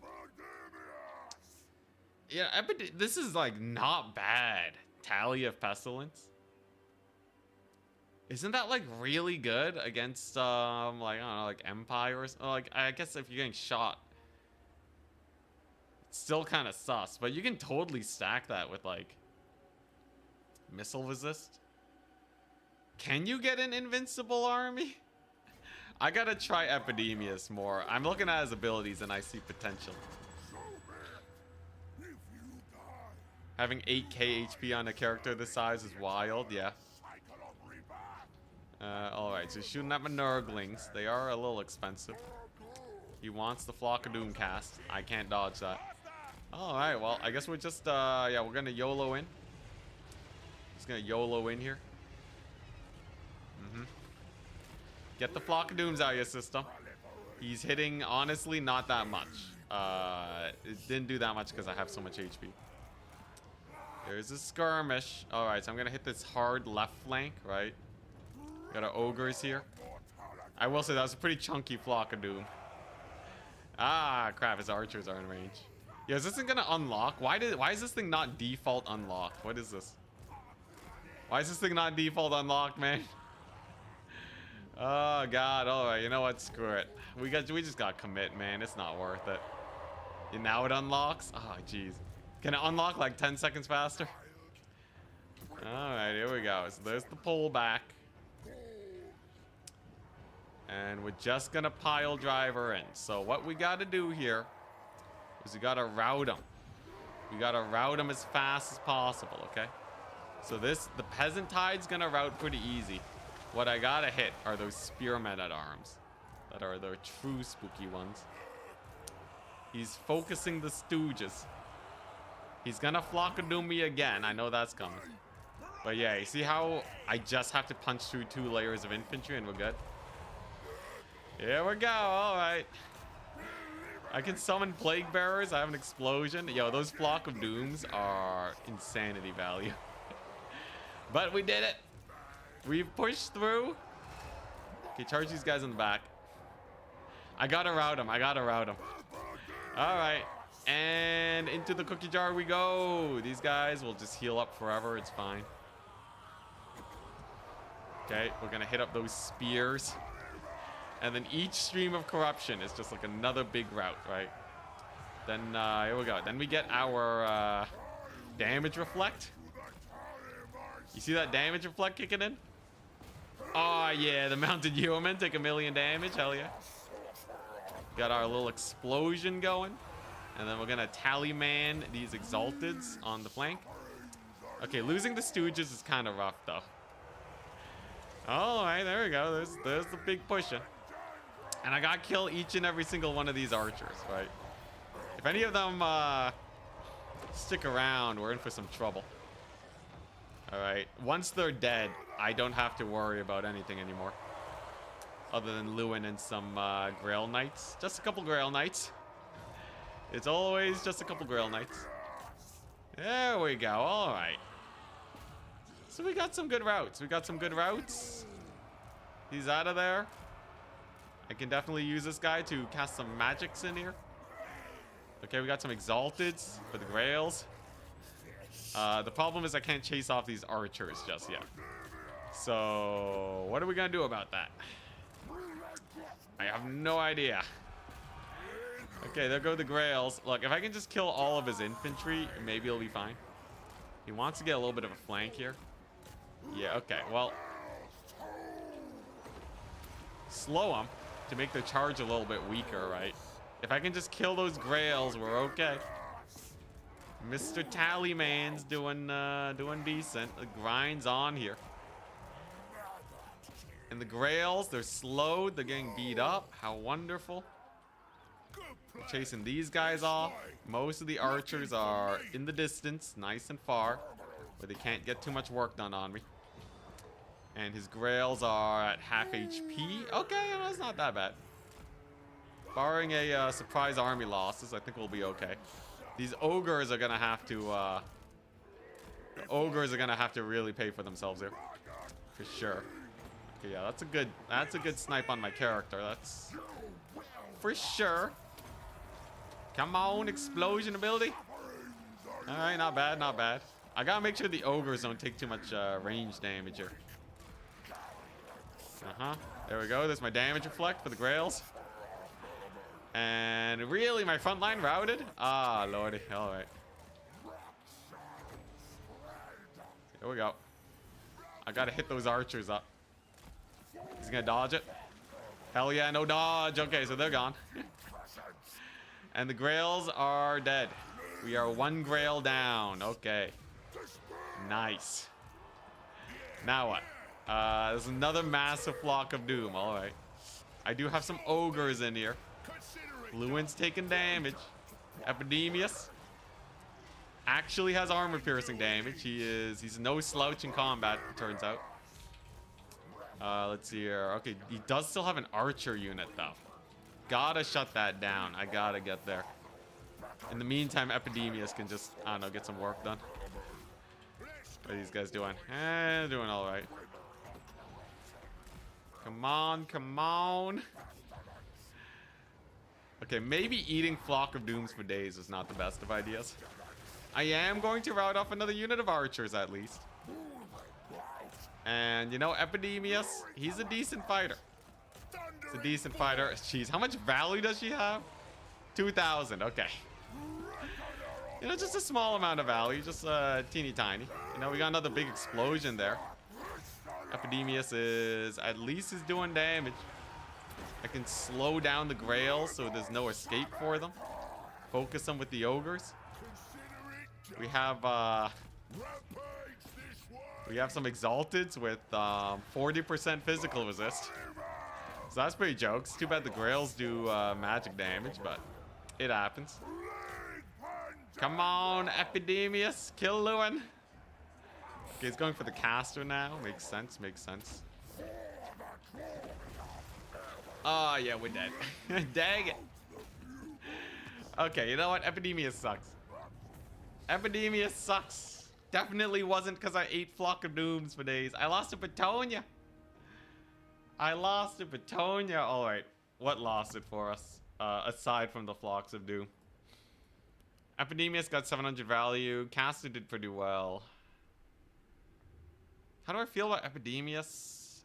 Yeah, this is like not bad. Tally of Pestilence. Isn't that like really good against like I don't know, like Empire or like I guess if you're getting shot, it's still kind of sus, but you can totally stack that with like missile resist. Can you get an invincible army? I gotta try Epidemius more. I'm looking at his abilities and I see potential. Having 8k HP on a character this size is wild, yeah. Alright, so shooting at my Nurglings. They are a little expensive. He wants the Flock of Doom cast. I can't dodge that. Alright, well, I guess we're just, yeah, we're gonna YOLO in. Just gonna YOLO in here. Get the Flock of Dooms out of your system. He's hitting, honestly, not that much. It didn't do that much because I have so much HP. There's a skirmish. Alright, so I'm gonna hit this hard left flank, right? Got our ogres here. I will say that was a pretty chunky Flock of Doom. Ah, crap, his archers are in range. Yeah, is this thing gonna unlock? Why is this thing not default unlocked? What is this? Why is this thing not default unlocked, man? Oh god, alright, you know what? Screw it. We just got commit, man. It's not worth it. And now it unlocks? Oh jeez. Can it unlock like 10 seconds faster? Alright, here we go. So there's the pullback. And we're just gonna pile driver in. So what we gotta do here is we gotta route him. We gotta route him as fast as possible, okay? So the peasant tide's gonna route pretty easy. What I gotta hit are those spearmen at arms. That are the true spooky ones. He's focusing the stooges. He's gonna Flock of Doom me again. I know that's coming. But yeah, you see how I just have to punch through 2 layers of infantry and we're good? Here we go, alright. I can summon Plague Bearers. I have an explosion. Yo, those Flock of Dooms are insanity value. But we did it. We've pushed through. Okay, charge these guys in the back. I gotta route him. Alright. And into the cookie jar we go. These guys will just heal up forever. It's fine. Okay, we're gonna hit up those spears. And then each stream of corruption is just like another big route, right? Then, here we go. Then we get our damage reflect. You see that damage reflect kicking in? Oh, yeah, the mounted yeomen take 1,000,000 damage. Hell yeah. Got our little explosion going. And then we're going to tally-man these exalteds on the flank. Okay, losing the stooges is kind of rough, though. All right, there we go. There's the big pushing. And I got to kill each and every single one of these archers, right? If any of them stick around, we're in for some trouble. All right, once they're dead, I don't have to worry about anything anymore. Other than Lewin and some Grail Knights. Just a couple Grail Knights. It's always just a couple Grail Knights. There we go, all right. So we got some good routes. He's out of there. I can definitely use this guy to cast some magics in here. Okay, we got some Exalteds for the Grails. The problem is I can't chase off these archers just yet. So, what are we gonna do about that? I have no idea. Okay, there go the Grails. Look, if I can just kill all of his infantry, maybe he'll be fine. He wants to get a little bit of a flank here. Yeah, okay, well. Slow him to make the charge a little bit weaker, right? If I can just kill those Grails, we're okay. Mr. Tallyman's doing decent. The grind's on here. And the Grails, they're slowed. They're getting beat up. How wonderful. We're chasing these guys off. Most of the archers are in the distance, nice and far, where they can't get too much work done on me. And his grails are at half HP. Okay, that's not that bad. Barring a surprise army losses, I think we'll be okay. These ogres are gonna have to the ogres are gonna have to really pay for themselves here. For sure. Okay, yeah, that's a good snipe on my character. That's for sure. Come on, explosion ability. Alright, not bad, not bad. I gotta make sure the ogres don't take too much range damage here. There we go. There's my damage reflect for the grails. And really, my front line routed? Ah, lordy. Alright. Here we go. I gotta hit those archers up. He's gonna dodge it. Hell yeah, no dodge. Okay, so they're gone. And the grails are dead. We are one grail down. Okay. Nice. Now what? There's another massive flock of doom. Alright. I do have some ogres in here. Fluent's taking damage. Epidemius actually has armor piercing damage. He's no slouch in combat, it turns out. Let's see here. Okay, he does still have an archer unit though. Gotta shut that down. I gotta get there. In the meantime, Epidemius can just, I don't know, get some work done. What are these guys doing? Doing alright. Come on, come on. Okay, maybe eating Flock of Dooms for days is not the best of ideas. I am going to route off another unit of archers at least. And, you know, Epidemius, he's a decent fighter. He's a decent fighter. Jeez, how much value does she have? 2,000, okay. You know, just a small amount of value, just teeny tiny. You know, we got another big explosion there. Epidemius is, at least is doing damage. I can slow down the grails so there's no escape for them. Focus them with the ogres. We have some exalteds with 40% physical resist. So that's pretty jokes. Too bad the grails do magic damage, but it happens. Come on, Epidemius, kill Lewin. Okay, he's going for the caster now. Makes sense, makes sense. Oh, yeah, we're dead. Dang it. Okay, you know what? Epidemius sucks. Epidemius sucks. Definitely wasn't because I ate Flock of Dooms for days. I lost to Petonia. I lost to Petonia. Alright, what lost it for us? Aside from the Flocks of Doom. Epidemius got 700 value. Caster did pretty well. How do I feel about Epidemius?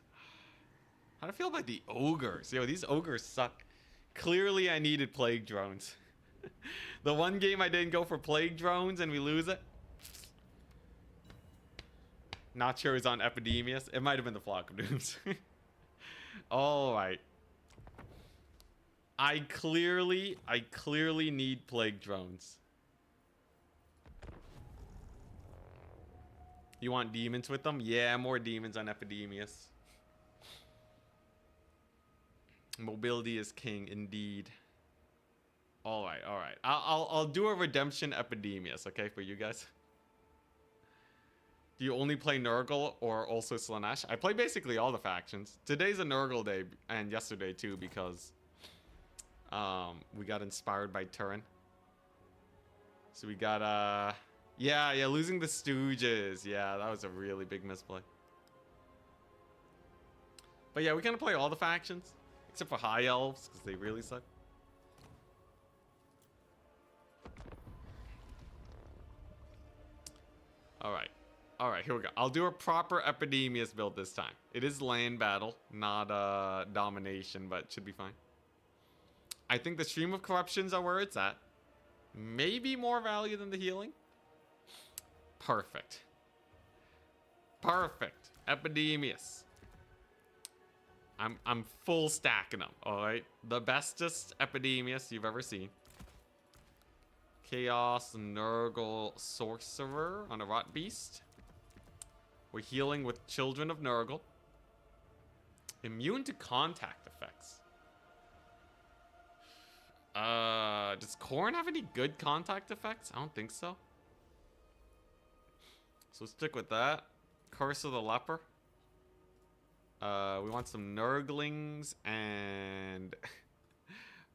How do I feel about the ogres? Yo, these ogres suck. Clearly, I needed plague drones. The one game I didn't go for plague drones and we lose it. Not sure it's on Epidemius. It might have been the Flock of Dooms. Alright. I clearly need plague drones. You want demons with them? Yeah, more demons on Epidemius. Mobility is king, indeed. All right. I'll do a redemption Epidemius, okay, for you guys. Do you only play Nurgle or also Slaanesh? I play basically all the factions. Today's a Nurgle day, and yesterday too, because we got inspired by Turin. So we got yeah, losing the Stooges. Yeah, that was a really big misplay. But yeah, we kind of play all the factions. Except for High Elves, because they really suck. Alright, here we go. I'll do a proper Epidemius build this time. It is land battle, not domination, but it should be fine. I think the Stream of Corruptions are where it's at. Maybe more value than the healing. Perfect. Perfect. Epidemius. I'm full stacking them, alright? The bestest Epidemius you've ever seen. Chaos Nurgle Sorcerer on a Rot Beast. We're healing with Children of Nurgle. Immune to contact effects. Does Khorne have any good contact effects? I don't think so. So stick with that. Curse of the Leper. We want some Nurglings and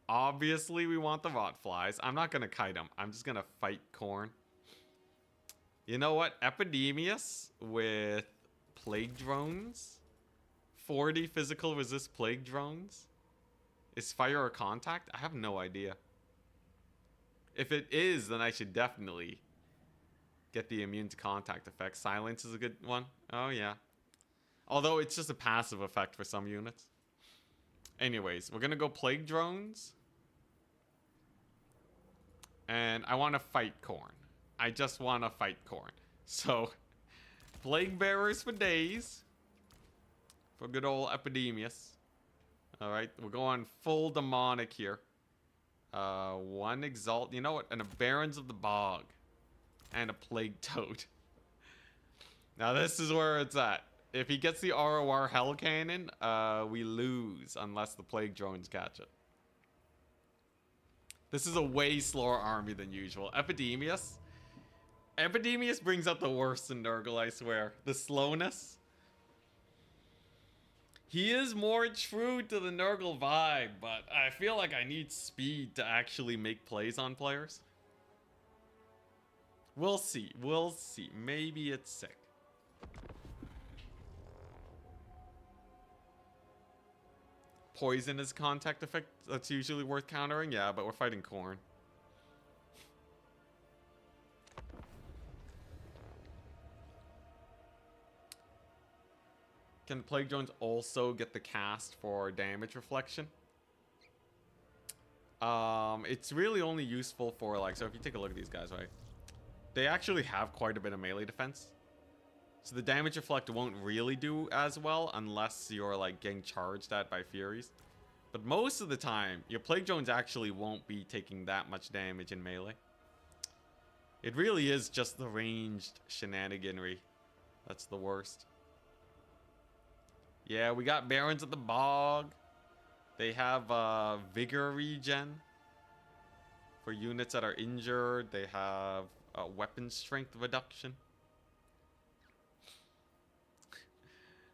obviously we want the rot flies. I'm not gonna kite them. I'm just gonna fight corn. You know what? Epidemius with plague drones. 40 physical resist plague drones. Is fire or contact? I have no idea. If it is, then I should definitely get the immune to contact effect. Silence is a good one. Oh yeah. Although it's just a passive effect for some units. Anyways, we're gonna go plague drones. And I want to fight corn. I just want to fight corn. So, plague bearers for days. For good old Epidemius. Alright, we're going full demonic here. One exalt. You know what? And a Barons of the Bog. And a Plague Toad. Now this is where it's at. If he gets the ROR Hell Cannon, we lose unless the Plague Drones catch it. This is a way slower army than usual. Epidemius. Epidemius brings out the worst in Nurgle, I swear. The slowness. He is more true to the Nurgle vibe, but I feel like I need speed to actually make plays on players. We'll see. We'll see. Maybe it's sick. Poison is contact effect. That's usually worth countering. Yeah, but we're fighting corn. Can Plague Drones also get the cast for damage reflection? It's really only useful for like, so if you take a look at these guys, right? They actually have quite a bit of melee defense. So the damage reflect won't really do as well unless you're like getting charged at by Furies. But most of the time, your Plague Drones actually won't be taking that much damage in melee. It really is just the ranged shenaniganry that's the worst. Yeah, we got Barons of the Bog. They have Vigor regen for units that are injured. They have weapon strength reduction.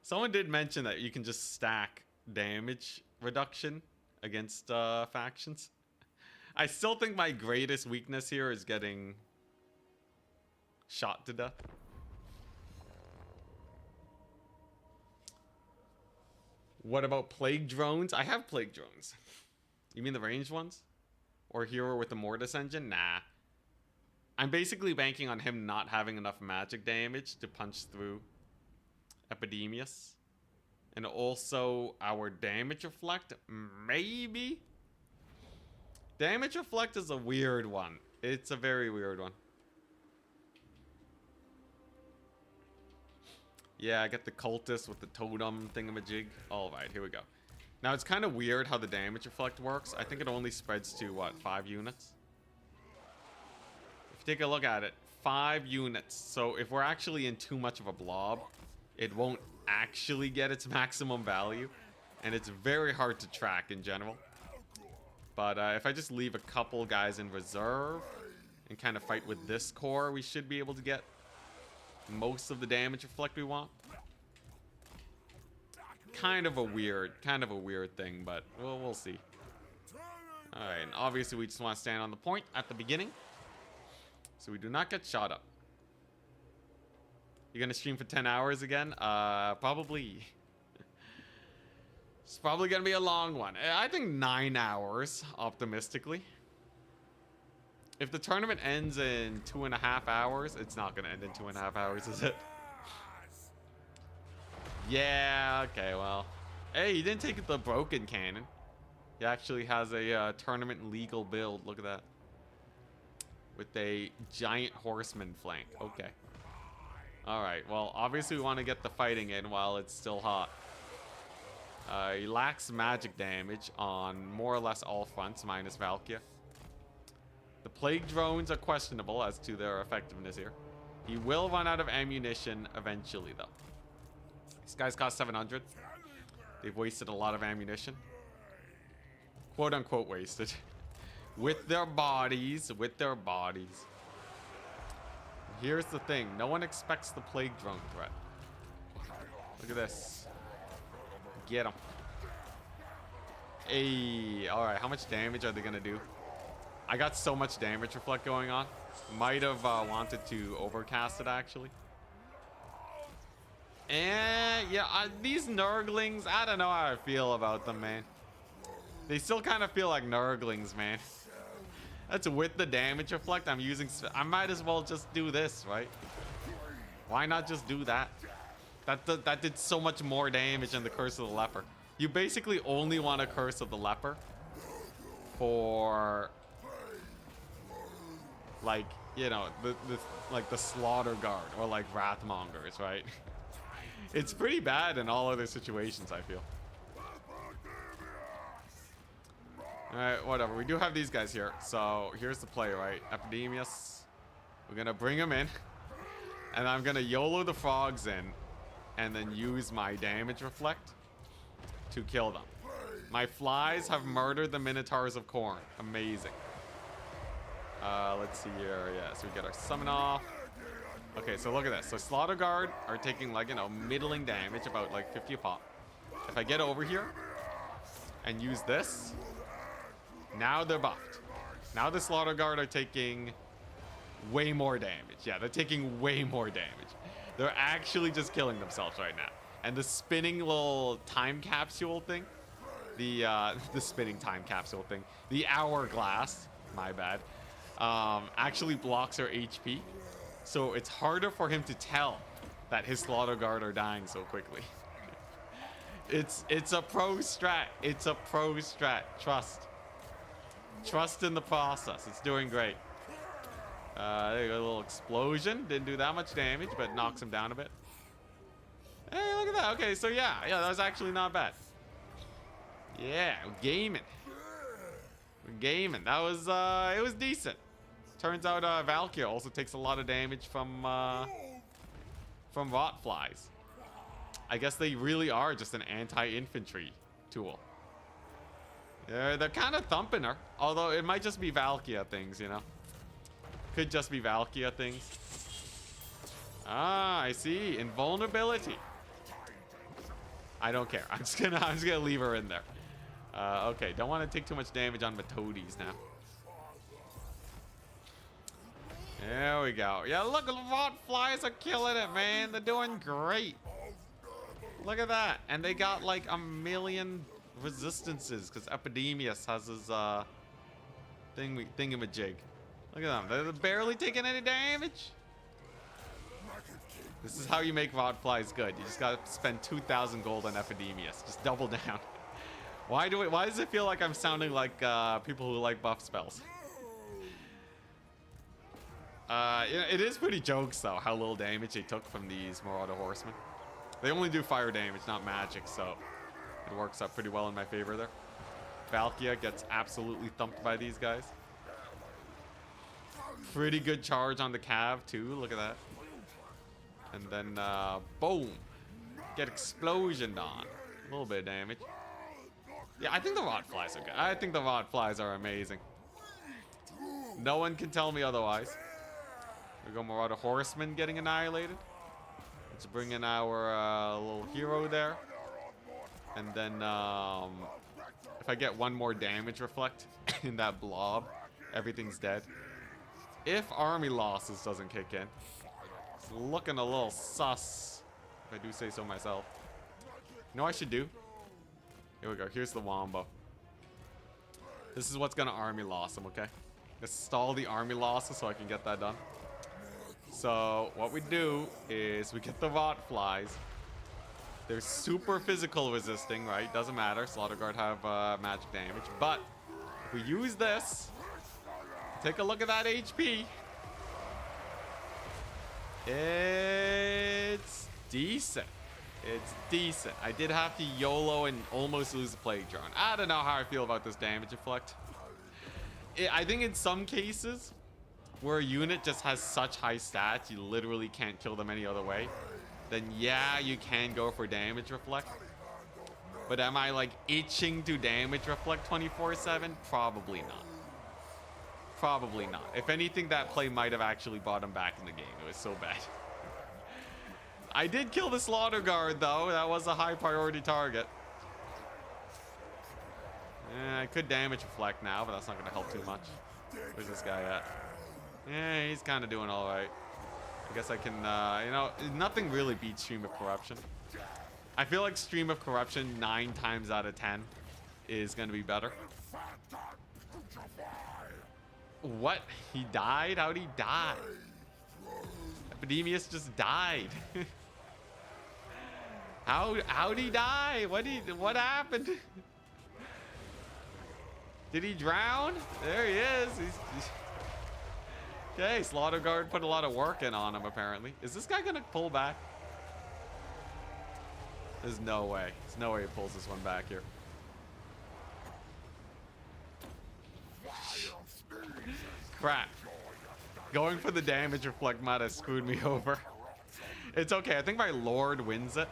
Someone did mention that you can just stack damage reduction against factions. I still think my greatest weakness here is getting shot to death. What about plague drones? I have plague drones. You mean the ranged ones? Or hero with the Mortis engine? Nah. I'm basically banking on him not having enough magic damage to punch through Epidemius. And also our damage reflect, maybe? Damage reflect is a weird one. It's a very weird one. Yeah, I get the cultist with the totem thingamajig. Alright, here we go. Now, it's kind of weird how the damage reflect works. I think it only spreads to, what, 5 units? If you take a look at it, 5 units. So if we're actually in too much of a blob, it won't actually get its maximum value. And it's very hard to track in general. But if I just leave a couple guys in reserve and kind of fight with this core, we should be able to get most of the damage reflect we want. Kind of a weird thing, but we'll see. Alright, and obviously we just want to stand on the point at the beginning, so we do not get shot up. You're gonna stream for 10 hours again? Probably. It's probably gonna be a long one. I think 9 hours, optimistically. If the tournament ends in 2.5 hours, it's not gonna end in 2.5 hours, is it? Yeah, okay, well. Hey, he didn't take the broken cannon. He actually has a tournament legal build. Look at that. With a giant horseman flank. Okay. Alright, well, obviously we want to get the fighting in while it's still hot. He lacks magic damage on more or less all fronts, minus Valkia. The plague drones are questionable as to their effectiveness here. He will run out of ammunition eventually, though. These guys cost 700. They've wasted a lot of ammunition. Quote unquote wasted. With their bodies. Here's the thing. No one expects the plague drone threat. Look at this. Get him. Hey, alright, how much damage are they gonna do? I got so much damage reflect going on. Might have wanted to overcast it, actually. And, yeah, these Nurglings, I don't know how I feel about them, man. They still kind of feel like Nurglings, man. That's with the damage reflect I'm using. I might as well just do this, right? Why not just do that? That did so much more damage than the Curse of the Leper. You basically only want a Curse of the Leper for, like, you know, the Slaughter Guard or like Wrathmongers, right? It's pretty bad in all other situations, I feel. Alright, whatever. We do have these guys here. So here's the play, right? Epidemius. We're gonna bring him in. And I'm gonna YOLO the frogs in. And then use my damage reflect to kill them. My flies have murdered the Minotaurs of Khorne. Amazing. Let's see here. Yeah, so we get our summon off. Okay, so look at this. So Slaughter Guard are taking, like, you know, middling damage, about like 50 a pop. If I get over here and use this, now they're buffed. Now the Slaughter Guard are taking way more damage. Yeah, they're taking way more damage. They're actually just killing themselves right now. And the spinning little time capsule thing, the spinning time capsule thing, the hourglass, my bad, actually blocks her HP. So it's harder for him to tell that his Slaughter Guard are dying so quickly. It's a pro strat. It's a pro strat. Trust in the process. It's doing great. There you go, a little explosion. Didn't do that much damage, but knocks him down a bit. Hey, look at that. Okay, so yeah, that was actually not bad. Yeah, we're gaming. We're gaming. That was, it was decent. Turns out Valkyr also takes a lot of damage from rot flies. I guess they really are just an anti-infantry tool. They're kind of thumping her, although it might just be Valkyr things, you know. Could just be Valkyr things. Ah, I see. Invulnerability. I don't care. I'm just gonna leave her in there. Okay, don't want to take too much damage on Metodes now. There we go. Yeah, look, the rot flies are killing it, man. They're doing great. Look at that. And they got like a million resistances because Epidemius has his thingamajig. Look at them. They're barely taking any damage. This is how you make rot flies good. You just gotta spend 2,000 gold on Epidemius. Just double down. Why does it feel like I'm sounding like people who like buff spells? It is pretty jokes though how little damage they took from these Marauder Horsemen. They only do fire damage, not magic, so it works out pretty well in my favor there. Valkyr gets absolutely thumped by these guys. Pretty good charge on the Cav too. Look at that. And then boom, get explosioned on. A little bit of damage. Yeah, I think the rot flies are good. I think the rot flies are amazing. No one can tell me otherwise. We go Marauder Horseman getting annihilated. Let's bring in our little hero there. And then if I get one more damage reflect in that blob, everything's dead. If army losses doesn't kick in. It's looking a little sus, if I do say so myself. You know what I should do? Here we go. Here's the Wombo. This is what's going to army loss him, okay? Let's stall the army losses so I can get that done. So what we do is we get the rot flies. They're super physical resisting, right? Doesn't matter. Slaughter Guard have magic damage. But if we use this, take a look at that HP. It's decent. It's decent. I did have to YOLO and almost lose the Plague Drone. I don't know how I feel about this damage reflect. I think in some cases where a unit just has such high stats, you literally can't kill them any other way, then yeah, you can go for damage reflect. But am I like itching to damage reflect 24/7? Probably not. Probably not. If anything, that play might have actually brought him back in the game. It was so bad. I did kill the Slaughter Guard though. That was a high priority target. I could damage reflect now, but that's not going to help too much. Where's this guy at? Yeah, he's kind of doing all right. I guess I can, you know, nothing really beats Stream of Corruption. I feel like Stream of Corruption 9 times out of 10 is going to be better. What? He died? How'd he die? Epidemius just died. How'd he die? What happened? Did he drown? There he is. Okay, Slaughter Guard put a lot of work in on him, apparently. Is this guy gonna pull back? There's no way. There's no way he pulls this one back here. Crap. Going for the damage reflect might have screwed me over. It's okay. I think my Lord wins it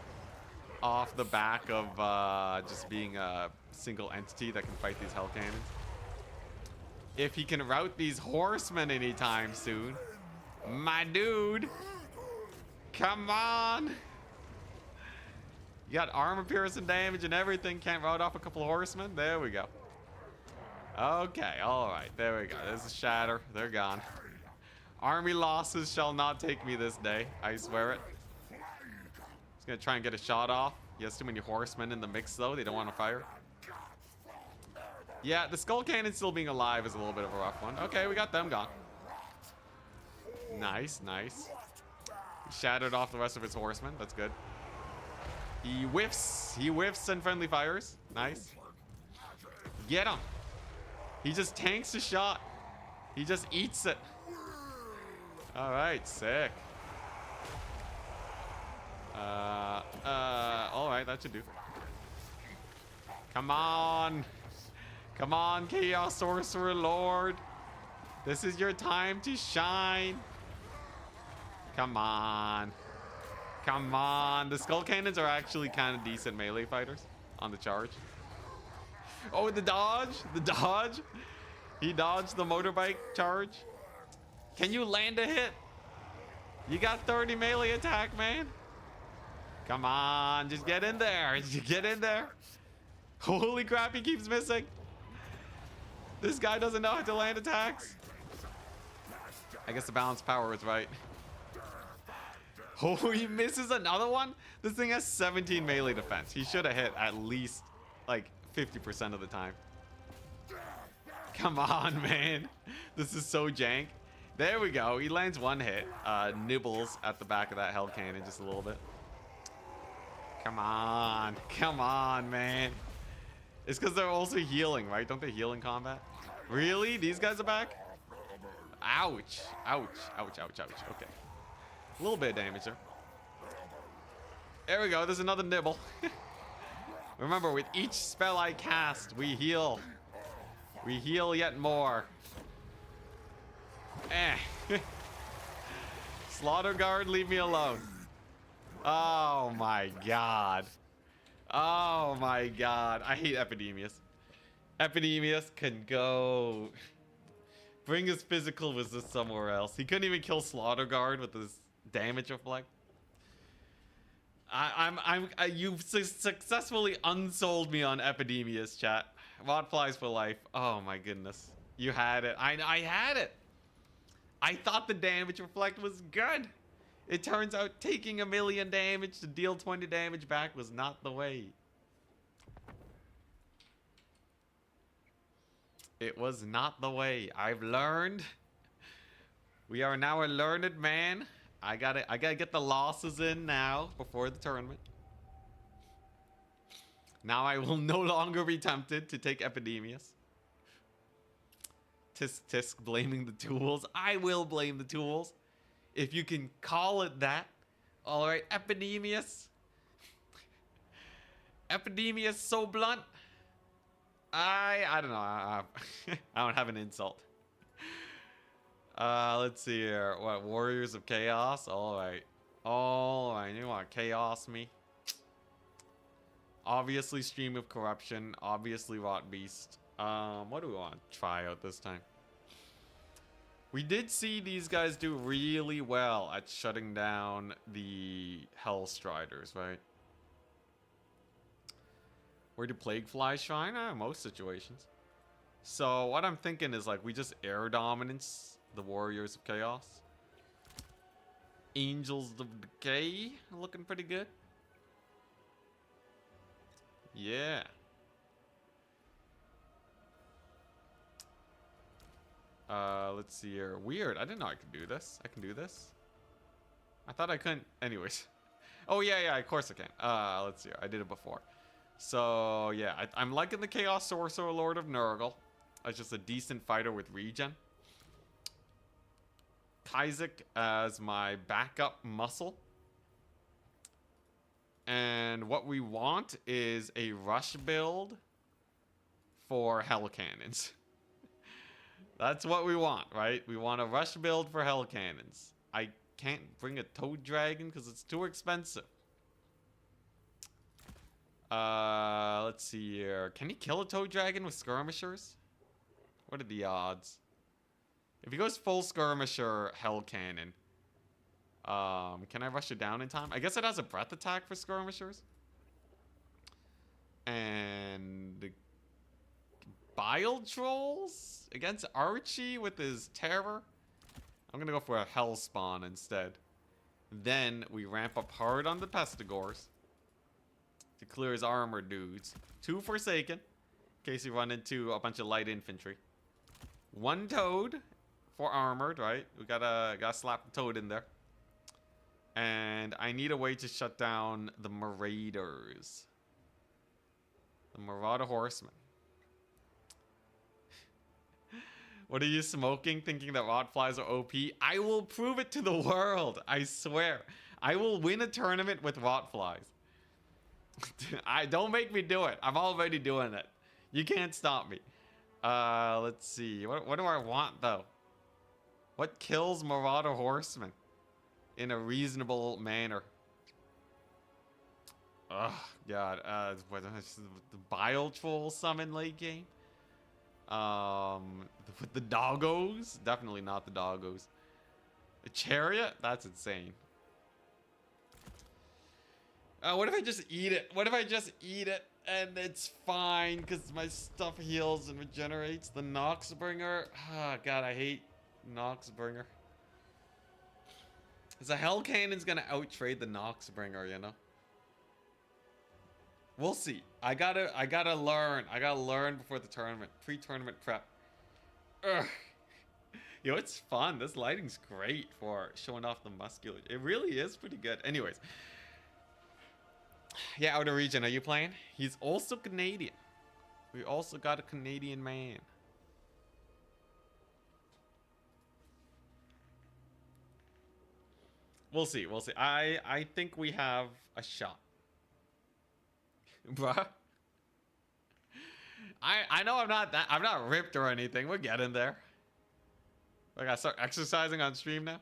off the back of just being a single entity that can fight these Hell Cannons. If he can rout these horsemen anytime soon. My dude. Come on. You got armor piercing damage and everything. Can't rout off a couple of horsemen. There we go. Okay, alright. There we go. There's a shatter. They're gone. Army losses shall not take me this day. I swear it. He's gonna try and get a shot off. He has too many horsemen in the mix though. They don't want to fire. Yeah, the Skull Cannon still being alive is a little bit of a rough one. Okay, we got them gone. Nice, nice. He shattered off the rest of his horsemen. That's good. He whiffs. He whiffs and friendly fires. Nice. Get him. He just tanks a shot. He just eats it. All right, sick. All right, that should do. Come on. Come on, Chaos Sorcerer Lord. This is your time to shine. Come on. Come on. The Skull Cannons are actually kind of decent melee fighters on the charge. Oh, the dodge. The dodge. He dodged the motorbike charge. Can you land a hit? You got 30 melee attack, man. Come on. Just get in there. Just get in there. Holy crap, he keeps missing. This guy doesn't know how to land attacks. I guess the balanced power is right. Oh, he misses another one? This thing has 17 melee defense. He should have hit at least like 50% of the time. Come on, man. This is so jank. There we go. He lands one hit. Nibbles at the back of that Hell Cannon just a little bit. Come on. Come on, man. It's because they're also healing, right? Don't they heal in combat? Really? These guys are back? Ouch. Ouch. Ouch, ouch, ouch. Okay. A little bit of damage there. There we go. There's another nibble. Remember, with each spell I cast, we heal. We heal yet more. Slaughter Guard, leave me alone. Oh my god. Oh my god. I hate Epidemius. Epidemius can go. Bring his physical resist somewhere else. He couldn't even kill Slaughter Guard with his damage reflect. You've successfully unsold me on Epidemius, chat. Wadflies for life. Oh my goodness. You had it. I had it. I thought the damage reflect was good. It turns out taking 1,000,000 damage to deal 20 damage back was not the way. It was not the way. I've learned. We are now a learned man. I gotta get the losses in now before the tournament. Now I will no longer be tempted to take Epidemius. Tisk tisk blaming the tools. I will blame the tools. If you can call it that. Alright, Epidemius. Epidemius so blunt. I don't know. I don't have an insult. Let's see here. What, Warriors of Chaos? Alright. Alright, you want to chaos me? Obviously Stream of Corruption. Obviously Rot Beast. What do we want to try out this time? We did see these guys do really well at shutting down the Hellstriders, right? Where do Plague Flies shine? Most situations. So what I'm thinking is like we just air dominance the Warriors of Chaos. Angels of Decay looking pretty good. Yeah. Let's see here. Weird. I didn't know I could do this. I can do this. I thought I couldn't. Anyways. Oh, yeah, of course I can. Let's see here. I did it before. So, yeah. I'm liking the Chaos Sorcerer Lord of Nurgle. As just a decent fighter with regen. Kaizek as my backup muscle. And what we want is a rush build for Hell Cannons. That's what we want, right? We want a rush build for Hell Cannons. I can't bring a Toad Dragon because it's too expensive. Let's see here. Can he kill a Toad Dragon with Skirmishers? What are the odds? If he goes full Skirmisher Hell Cannon, can I rush it down in time? I guess it has a breath attack for Skirmishers. And Bile Trolls against Archie with his terror. I'm gonna go for a Hell Spawn instead. Then we ramp up hard on the Pestigors to clear his armor dudes. 2 Forsaken, in case you run into a bunch of light infantry. 1 Toad for armored, right? We gotta slap the Toad in there. And I need a way to shut down the Marauders. The Marauder Horsemen. What are you smoking, thinking that Rotflies are OP? I will prove it to the world. I swear. I will win a tournament with Rotflies. Don't make me do it. I'm already doing it. You can't stop me. Let's see. What do I want, though? What kills Marauder Horsemen in a reasonable manner? Oh, God. The Bile Troll summon late game? With the doggos? Definitely not the doggos. A chariot? That's insane. What if I just eat it? What if I just eat it and it's fine because my stuff heals and regenerates? The Noxbringer? Oh, God, I hate Noxbringer. Because the Hell Cannon's gonna outtrade the Noxbringer, you know? We'll see. I gotta learn. I gotta learn before the tournament. Pre-tournament prep. Ugh. Yo, it's fun. This lighting's great for showing off the muscular. It really is pretty good. Anyways. Yeah, Outer Region, are you playing? He's also Canadian. We also got a Canadian man. We'll see. We'll see. I think we have a shot. Bruh. I know I'm not ripped or anything. We're getting there. I gotta start exercising on stream now.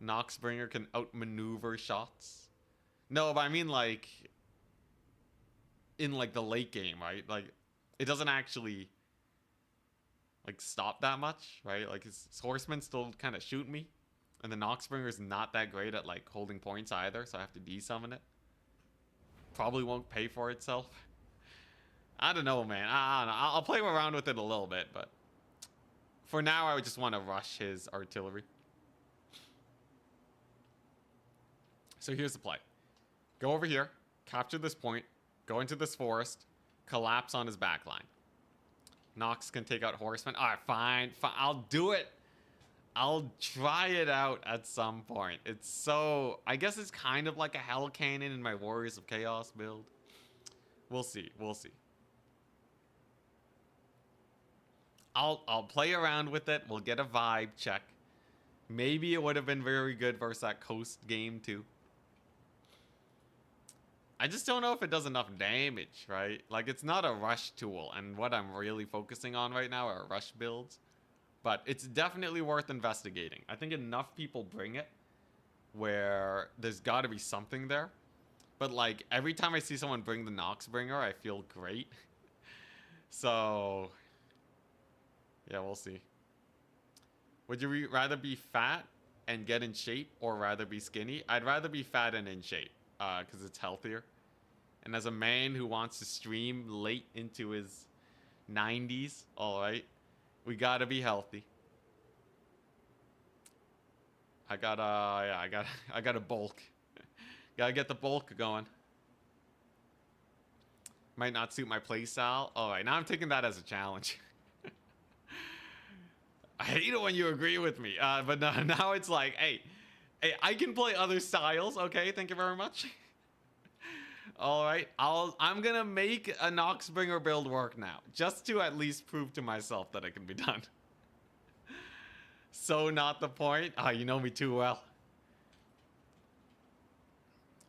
Noxbringer can outmaneuver shots. No, but I mean like in like the late game, right? Like it doesn't actually like stop that much, right? Like his horsemen still kind of shoot me. And the Noxbringer is not that great at like holding points either, so I have to desummon it. Probably won't pay for itself. I don't know, man. I don't know. I'll play around with it a little bit, but for now, I would just want to rush his artillery. So here's the play. Go over here, capture this point, go into this forest, collapse on his backline. Nox can take out horsemen. All right, fine. I'll do it. I'll try it out at some point. It's so... I guess it's kind of like a Hell Cannon in my Warriors of Chaos build. We'll see. We'll see. I'll play around with it. We'll get a vibe check. Maybe it would have been very good versus that Coast game too. I just don't know if it does enough damage, right? Like, it's not a rush tool, and what I'm really focusing on right now are rush builds. But it's definitely worth investigating. I think enough people bring it where there's got to be something there. But, like, every time I see someone bring the Noxbringer, I feel great. So, yeah, we'll see. Would you rather be fat and get in shape or rather be skinny? I'd rather be fat and in shape because it's healthier. And as a man who wants to stream late into his 90s. All right. We gotta be healthy. I gotta bulk. Gotta get the bulk going. Might not suit my playstyle. All right, now I'm taking that as a challenge. I hate it when you agree with me. But no, now it's like, hey, I can play other styles. Okay, thank you very much. All right, I'm gonna make a Noxbringer build work now, just to at least prove to myself that it can be done. So not the point. Ah, you know me too well.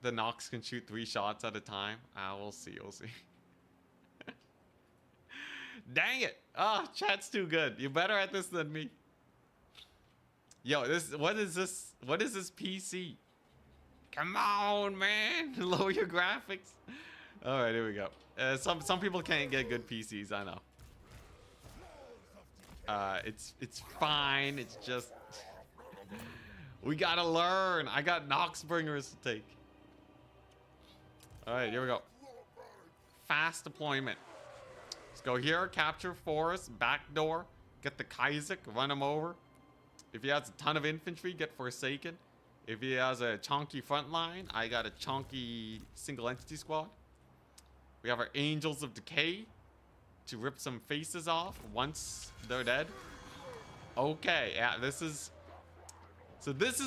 The Nox can shoot 3 shots at a time. We'll see. We'll see. Dang it! Chat's too good. You're better at this than me. Yo, what is this? What is this PC? Come on, man! Lower your graphics. All right, here we go. Some people can't get good PCs. I know. It's fine. It's just we gotta learn. I got Noxbringers to take. All right, here we go. Fast deployment. Let's go here. Capture forest. Back door. Get the Kaizek. Run him over. If he has a ton of infantry, get Forsaken. If he has a chunky front line, I got a chunky single entity squad. We have our Angels of Decay to rip some faces off once they're dead. Okay, yeah, this is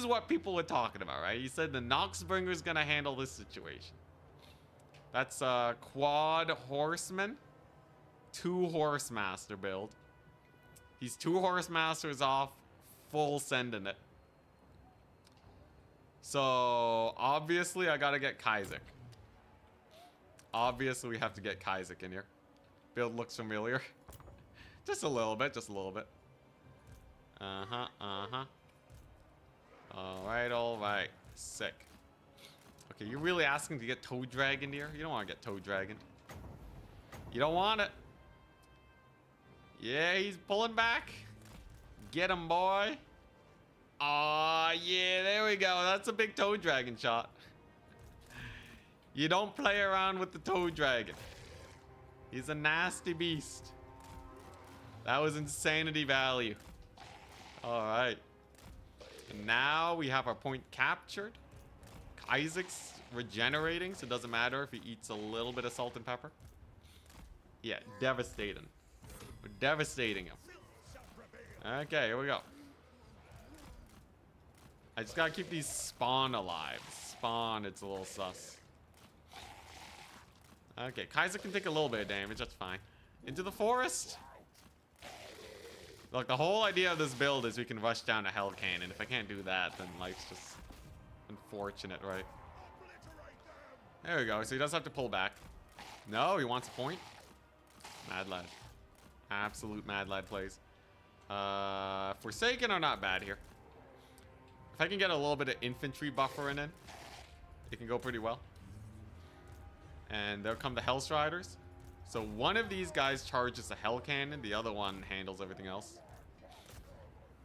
what people were talking about, right? He said the Noxbringer's gonna handle this situation. That's a quad horseman, 2 horse master build. He's 2 horse masters off, full sending it. So obviously I gotta get Kaizek. Obviously we have to get Kaizek in here. Build looks familiar. Just a little bit, just a little bit. Alright. Sick. Okay, you're really asking to get Toe Dragon here? You don't want to get Toe Dragon. You don't want it. Yeah, he's pulling back. Get him, boy. Aw, yeah, there we go. That's a big Toe Dragon shot. You don't play around with the Toe Dragon. He's a nasty beast. That was insanity value. Alright. And now we have our point captured. Isaac's regenerating, so it doesn't matter if he eats a little bit of salt and pepper. Yeah, devastating. We're devastating him. Okay, here we go. I just gotta keep these spawn alive. Spawn, it's a little sus. Okay, Kaiser can take a little bit of damage, that's fine. Into the forest. Look, the whole idea of this build is we can rush down a Hell Cannon. If I can't do that, then life's just unfortunate, right? There we go, so he does have to pull back. No, he wants a point. Mad lad. Absolute mad lad plays. Forsaken are not bad here. If I can get a little bit of infantry buffering in, it can go pretty well. And there come the Hellstriders. So one of these guys charges a Hell Cannon, the other one handles everything else.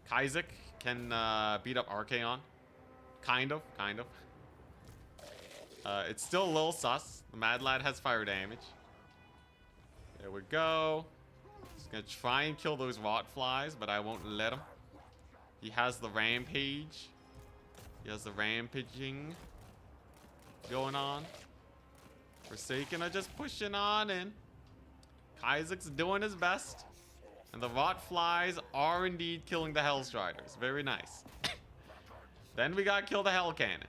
Kaizek can beat up Archaon. Kind of. It's still a little sus. The Mad Lad has fire damage. There we go. He's gonna try and kill those rot flies, but I won't let him. He has the rampage. He has the rampaging going on. Forsaken are just pushing on in. Kaizek's doing his best. And the rot flies are indeed killing the Hellstriders. Very nice. Then we gotta kill the Hell Cannon.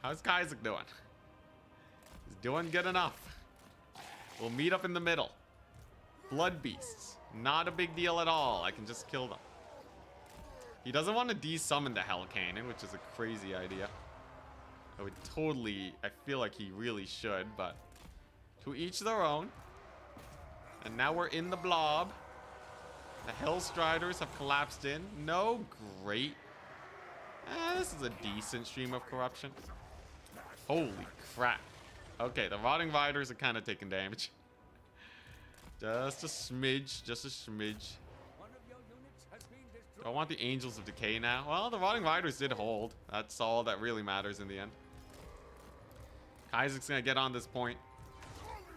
How's Kaizek doing? He's doing good enough. We'll meet up in the middle. Blood beasts. Not a big deal at all. I can just kill them. He doesn't want to de-summon the Hell Cannon, which is a crazy idea. I would totally... I feel like he really should, but... To each their own. And now we're in the blob. The Hellstriders have collapsed in. No, great. This is a decent stream of corruption. Holy crap. Okay, the Rotting Riders are kind of taking damage. Just a smidge. Just a smidge. Do I want the Angels of Decay now? Well, the Rotting Riders did hold. That's all that really matters in the end. Isaac's gonna get on this point.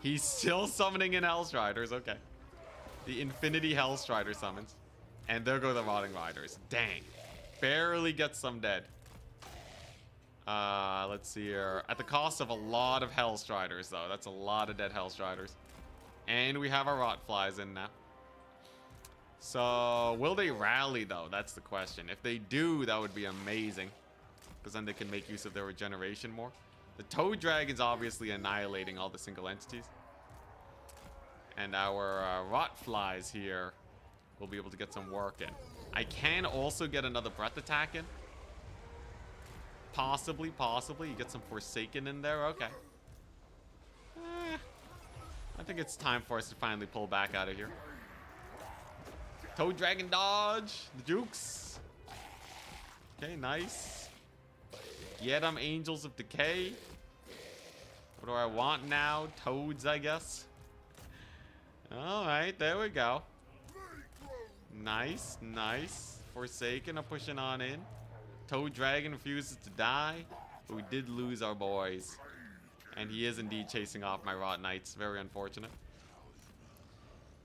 He's still summoning in Hellstriders. Okay. The Infinity Hellstrider summons. And there go the Rotting Riders. Dang. Barely gets some dead. Let's see here. At the cost of a lot of Hellstriders, though. That's a lot of dead Hellstriders. And we have our Rotflies in now. So, will they rally, though? That's the question. If they do, that would be amazing. Because then they can make use of their regeneration more. The Toad Dragon's obviously annihilating all the single entities. And our Rotflies here will be able to get some work in. I can also get another Breath Attack in. Possibly. You get some Forsaken in there. Okay. I think it's time for us to finally pull back out of here. Toad Dragon dodge. The jukes. Okay, nice. Get them Angels of Decay. What do I want now? Toads, I guess. Alright, there we go. Nice. Forsaken are pushing on in. Toad Dragon refuses to die. But we did lose our boys. And he is indeed chasing off my Rot Knights. Very unfortunate.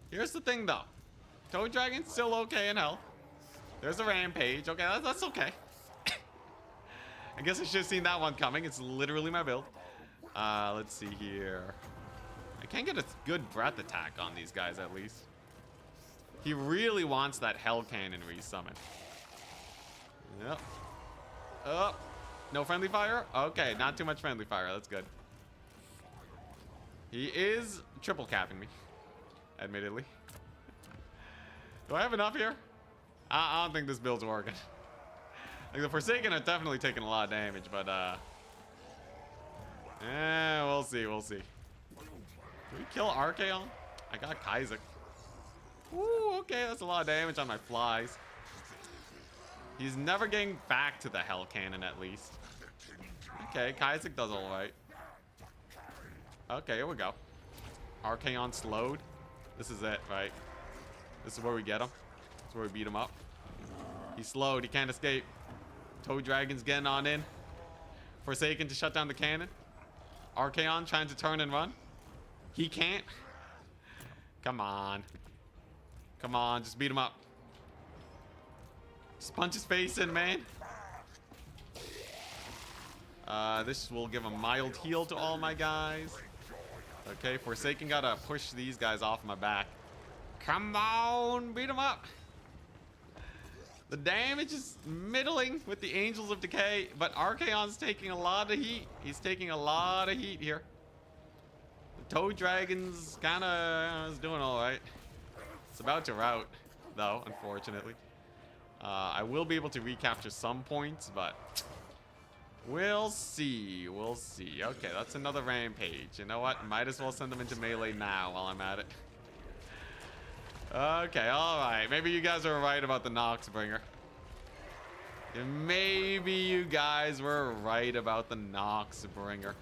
Here's the thing, though. Toad Dragon's still okay in hell. There's a Rampage. Okay, that's okay. I guess I should have seen that one coming. It's literally my build. Let's see here. I can get a good Breath Attack on these guys, at least. He really wants that Hell Cannon resummon. Yep. Oh. No friendly fire? Okay, not too much friendly fire. That's good. He is triple capping me. Admittedly. Do I have enough here? I don't think this build's working. Like, the Forsaken are definitely taking a lot of damage, but, we'll see. Do we kill Archaon? I got Kaizek. Ooh, okay, that's a lot of damage on my flies. He's never getting back to the Hell Cannon, at least. Okay, Kaizek does alright. Okay, here we go. Archaon slowed. This is it, right? This is where we get him. This is where we beat him up. He's slowed. He can't escape. Toad Dragon's getting on in. Forsaken to shut down the cannon. Archaon trying to turn and run. He can't. Come on. Come on, just beat him up. Just punch his face in, man. This will give a mild heal to all my guys. Okay, Forsaken gotta push these guys off my back. Come on, beat him up. The damage is middling with the Angels of Decay, but Archaon's taking a lot of heat. He's taking a lot of heat here. The Toad Dragon's kinda is doing alright. It's about to rout, though, unfortunately. I will be able to recapture some points, but we'll see. We'll see. Okay, that's another Rampage. You know what? Might as well send them into melee now while I'm at it. Okay, alright. Maybe you guys were right about the Noxbringer. Maybe you guys were right about the Noxbringer.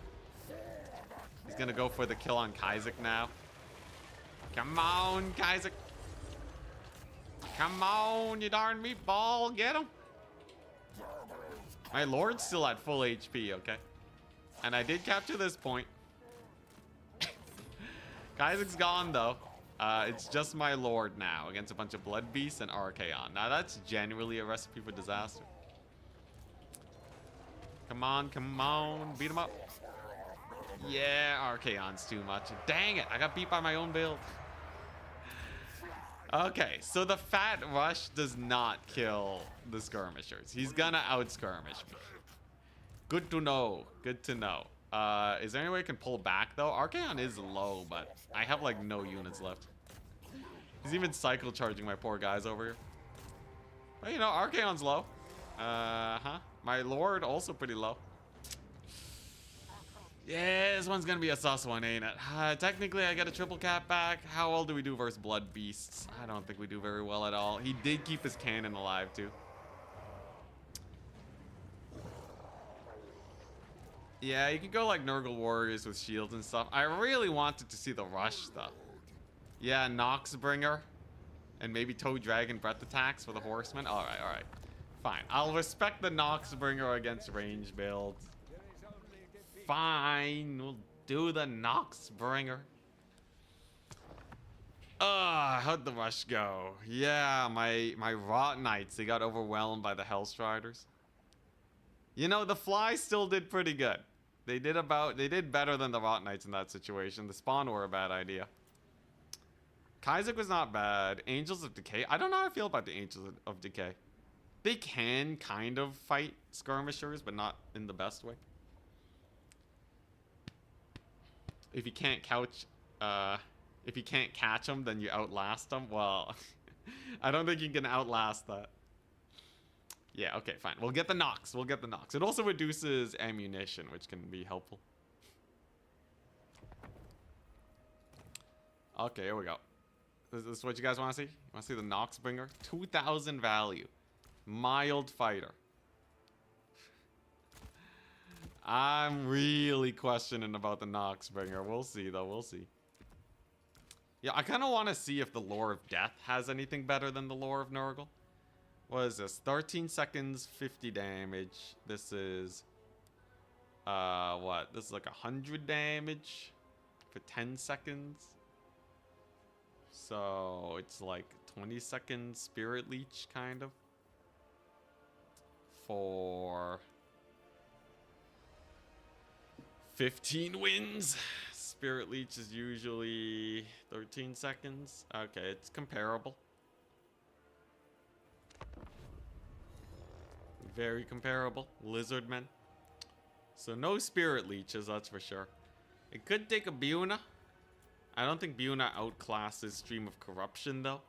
He's gonna go for the kill on Kaizek now. Come on, Kaizek. Come on, you darn meatball. Get him. My Lord's still at full HP, okay? And I did capture this point. Kaizek's gone, though. It's just my Lord now against a bunch of Blood Beasts and Archaon. Now, that's genuinely a recipe for disaster. Come on, come on. Beat him up. Yeah, Archaon's too much. Dang it, I got beat by my own build. Okay, so the Fat Rush does not kill the Skirmishers. He's gonna out-skirmish me. Good to know. Good to know. Is there any way I can pull back, though? Archaon is low, but I have, like, no units left. He's even cycle charging my poor guys over here. Well, you know, Archaon's low. My Lord also pretty low. Yeah, this one's gonna be a sus one, ain't it? Technically, I get a triple cap back. How well do we do versus Blood Beasts? I don't think we do very well at all. He did keep his cannon alive, too. Yeah, you can go like Nurgle Warriors with shields and stuff. I really wanted to see the rush, though. Yeah, Noxbringer. And maybe Toad Dragon Breath Attacks for the Horsemen. Alright, alright. Fine. I'll respect the Noxbringer against range builds. Fine. We'll do the Noxbringer. How'd the rush go? Yeah, my Rot Knights, they got overwhelmed by the Hellstriders. You know, the Fly still did pretty good. They did better than the Rot Knights in that situation. The spawn were a bad idea. Kaizak was not bad. Angels of Decay. I don't know how I feel about the Angels of Decay. They can kind of fight skirmishers, but not in the best way. If you can't if you can't catch them, then you outlast them. Well, I don't think you can outlast that. Yeah, okay, fine. We'll get the Nox. We'll get the Nox. It also reduces ammunition, which can be helpful. Okay, here we go. Is this what you guys want to see? You want to see the Nox Bringer? 2,000 value. Mild fighter. I'm really questioning about the Nox Bringer. We'll see, though. We'll see. Yeah, I kind of want to see if the Lore of Death has anything better than the Lore of Nurgle. What is this? 13 seconds, 50 damage. This is... what? This is like 100 damage for 10 seconds. So, it's like 20 seconds Spirit Leech, kind of. For... 15 wins. Spirit Leech is usually 13 seconds. Okay, it's comparable. Very comparable. Lizardmen. So no Spirit Leeches, that's for sure. It could take a Buna. I don't think Buna outclasses Stream of Corruption, though.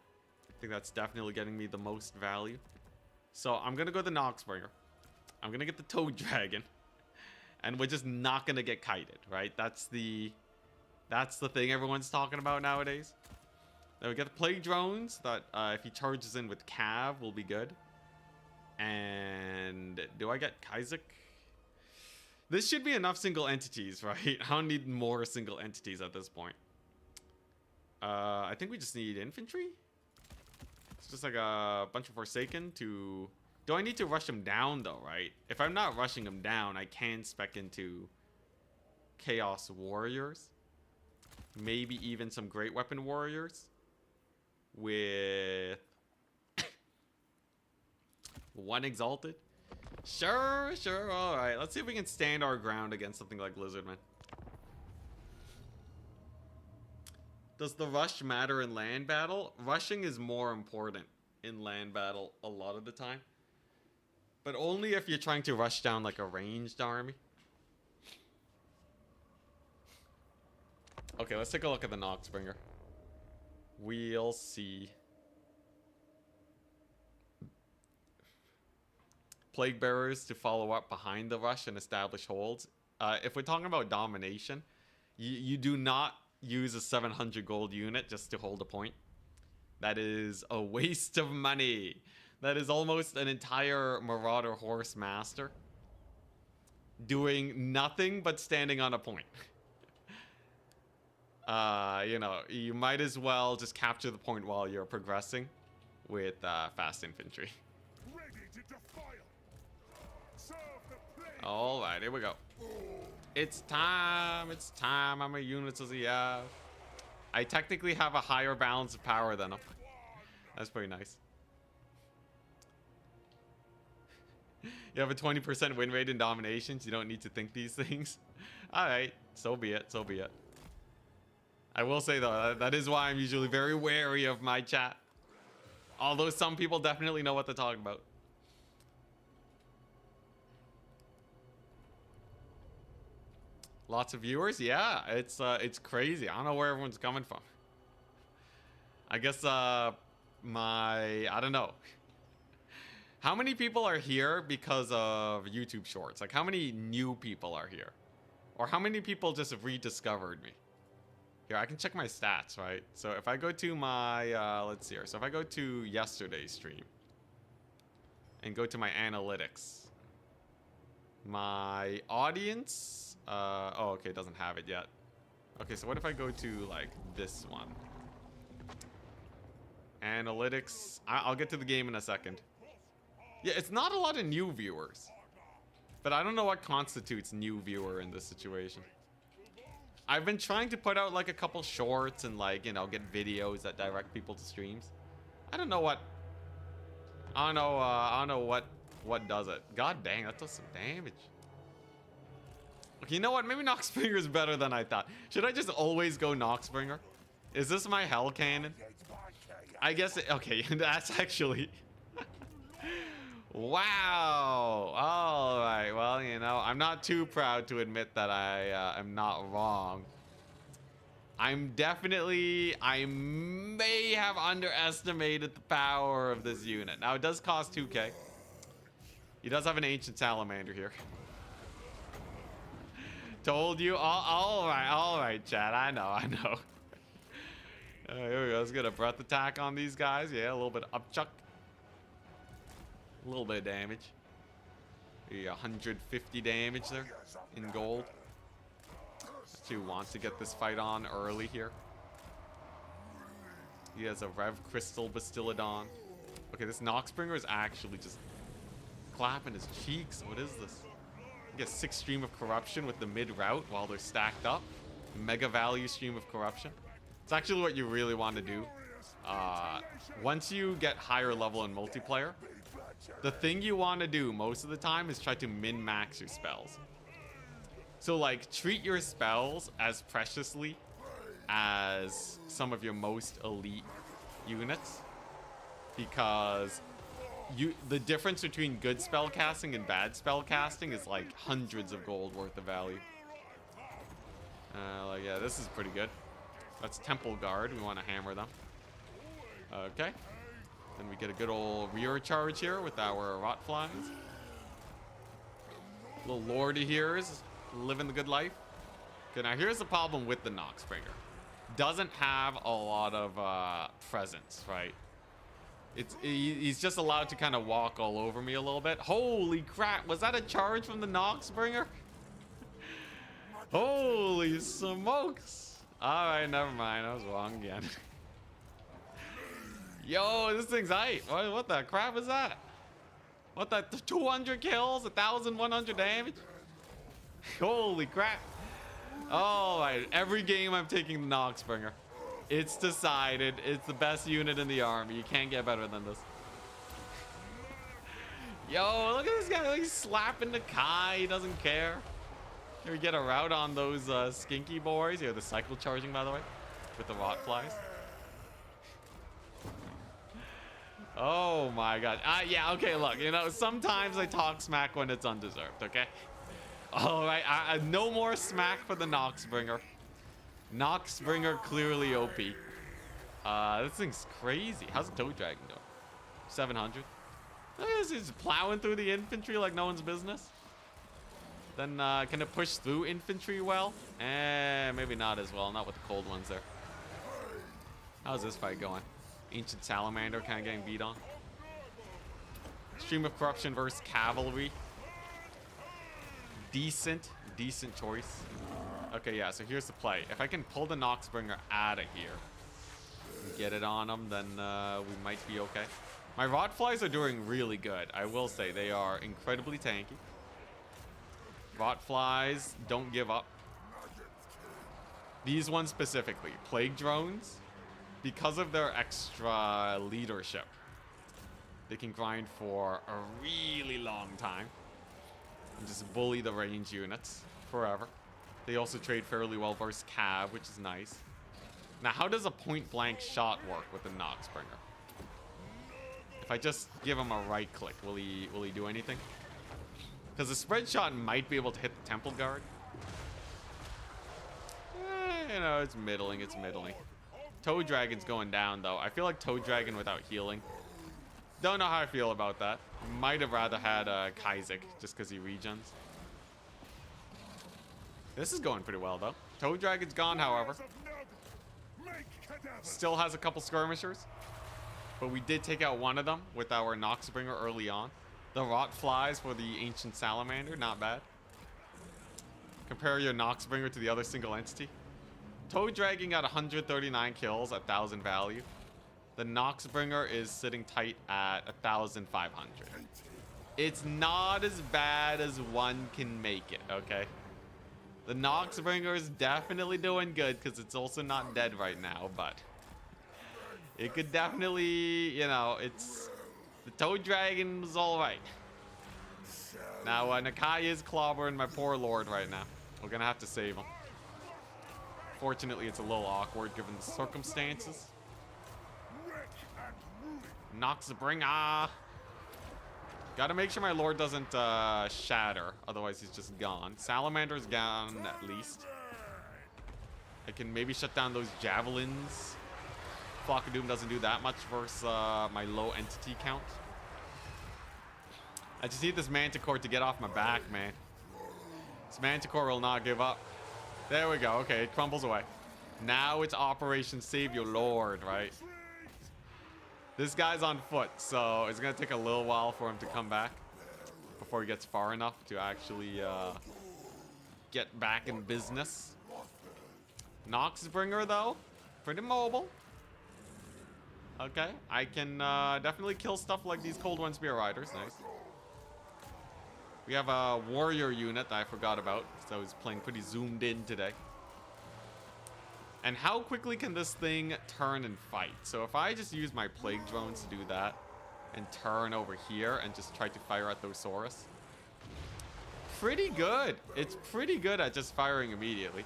I think that's definitely getting me the most value. So I'm going to go the Noxbringer. I'm going to get the Toad Dragon. And we're just not going to get kited, right? That's the thing everyone's talking about nowadays. Then we get the Plague Drones that if he charges in with Cav will be good. And do I get Kaizak? This should be enough single entities, right? I don't need more single entities at this point. I think we just need infantry. It's just like a bunch of Forsaken to... Do I need to rush him down, though, right? If I'm not rushing him down, I can spec into Chaos Warriors. Maybe even some Great Weapon Warriors. With... one Exalted. Sure. Alright, let's see if we can stand our ground against something like Lizardman. Does the rush matter in land battle? Rushing is more important in land battle a lot of the time. But only if you're trying to rush down like a ranged army. Okay, let's take a look at the Noxbringer. We'll see. Plague Bearers to follow up behind the rush and establish holds. If we're talking about domination, you do not use a 700 gold unit just to hold a point. That is a waste of money. That is almost an entire Marauder Horse Master doing nothing but standing on a point. You know, you might as well just capture the point while you're progressing with fast infantry. Alright, here we go. It's time. It's time. How many units does he have? I technically have a higher balance of power than him. That's pretty nice. You have a 20% win rate in dominations. You don't need to think these things. Alright, so be it. So be it. I will say, though, that is why I'm usually very wary of my chat. Although some people definitely know what they're talking about. Lots of viewers? Yeah, it's crazy. I don't know where everyone's coming from. I guess, I don't know. How many people are here because of YouTube Shorts? Like, how many new people are here? Or how many people just rediscovered me? Here, I can check my stats, right? So if I go to my, let's see here. So if I go to yesterday's stream and go to my analytics, my audience, oh, okay, it doesn't have it yet. Okay, so what if I go to, like, this one? Analytics. I'll get to the game in a second. Yeah, it's not a lot of new viewers. But I don't know what constitutes new viewer in this situation. I've been trying to put out like a couple shorts and like, you know, get videos that direct people to streams. I don't know what. I don't know what does it. God dang, that does some damage. Okay, you know what? Maybe Noxbringer is better than I thought. Should I just always go Noxbringer? Is this my hell cannon? I guess okay, that's actually wow. All right. Well, you know, I'm not too proud to admit that I am not wrong. I may have underestimated the power of this unit. Now, it does cost 2k. He does have an ancient salamander here. Told you. All right, Chad. I know. Here we go. Let's get a breath attack on these guys. Yeah, a little bit of upchuck. A little bit of damage. Yeah, 150 damage there in gold. Stu wants to get this fight on early here. He has a Rev Crystal Bastillodon. Okay, this Noxbringer is actually just clapping his cheeks. What is this? He gets 6 Stream of Corruption with the mid route while they're stacked up. Mega value Stream of Corruption. It's actually what you really want to do. Once you get higher level in multiplayer, the thing you want to do most of the time is try to min-max your spells. So like treat your spells as preciously as some of your most elite units, because the difference between good spell casting and bad spell casting is like hundreds of gold worth of value. Like, yeah, this is pretty good. That's Temple Guard. We want to hammer them. Okay. Then we get a good old rear charge here with our Rotflies. Little Lordy here is living the good life. Okay, now here's the problem with the Noxbringer. Doesn't have a lot of presence, right? He's just allowed to kind of walk all over me a little bit. Holy crap, was that a charge from the Noxbringer? Holy smokes. Alright, never mind. I was wrong again. Yo, this thing's hype. What the crap is that? What the 200 kills, 1,100 damage? Holy crap. Alright, every game I'm taking the Noxbringer. It's decided. It's the best unit in the army. You can't get better than this. Yo, look at this guy. He's slapping the Kai. He doesn't care. Here we get a route on those skinky boys. Here, the cycle charging, by the way, with the Rotflies. Oh my god. Yeah, okay, look, you know, sometimes I talk smack when it's undeserved, okay? Alright, no more smack for the Noxbringer. Noxbringer clearly OP. This thing's crazy. How's the Toe Dragon doing? 700. He's plowing through the infantry like no one's business. Then can it push through infantry well? Maybe not as well. Not with the cold ones there. How's this fight going? Ancient Salamander kind of getting beat on. Stream of Corruption versus Cavalry. Decent choice. Okay, yeah, so here's the play. If I can pull the Noxbringer out of here and get it on them, then we might be okay. My Rotflies are doing really good. I will say they are incredibly tanky. Rotflies don't give up. These ones specifically, Plague Drones, because of their extra leadership, they can grind for a really long time and just bully the range units forever. They also trade fairly well versus Cav, which is nice. Now, how does a point-blank shot work with the Noxbringer? If I just give him a right click, will he do anything? Because the spread shot might be able to hit the Temple Guard. You know, it's middling, Toe Dragon's going down, though. I feel like Toe Dragon without healing. Don't know how I feel about that. Might have rather had Kaizek, just because he regens. This is going pretty well, though. Toe Dragon's gone, however. Still has a couple skirmishers. But we did take out one of them with our Noxbringer early on. The Rotflies for the Ancient Salamander, not bad. Compare your Noxbringer to the other single entity. Toe Dragon got 139 kills at 1,000 value. The Noxbringer is sitting tight at 1,500. It's not as bad as one can make it, okay? The Noxbringer is definitely doing good because it's also not dead right now, but it could definitely, you know, it's... The Toad Dragon was alright. Now, Nakai is clobbering my poor lord right now. We're gonna have to save him. Fortunately, it's a little awkward given the circumstances. Noxbringer! Gotta make sure my lord doesn't shatter, otherwise he's just gone. Salamander's gone at least. I can maybe shut down those javelins. Flock of Doom doesn't do that much versus my low entity count. I just need this Manticore to get off my back, man. This Manticore will not give up. There we go. Okay, it crumbles away. Now it's Operation Save Your Lord, right? This guy's on foot, so it's going to take a little while for him to come back before he gets far enough to actually get back in business. Noxbringer, though, pretty mobile. Okay, I can definitely kill stuff like these Cold One Spear Riders. Nice. We have a warrior unit that I forgot about, so I was playing pretty zoomed in today. And how quickly can this thing turn and fight? So if I just use my plague drones to do that and turn over here and just try to fire at those Saurus. Pretty good. It's pretty good at just firing immediately.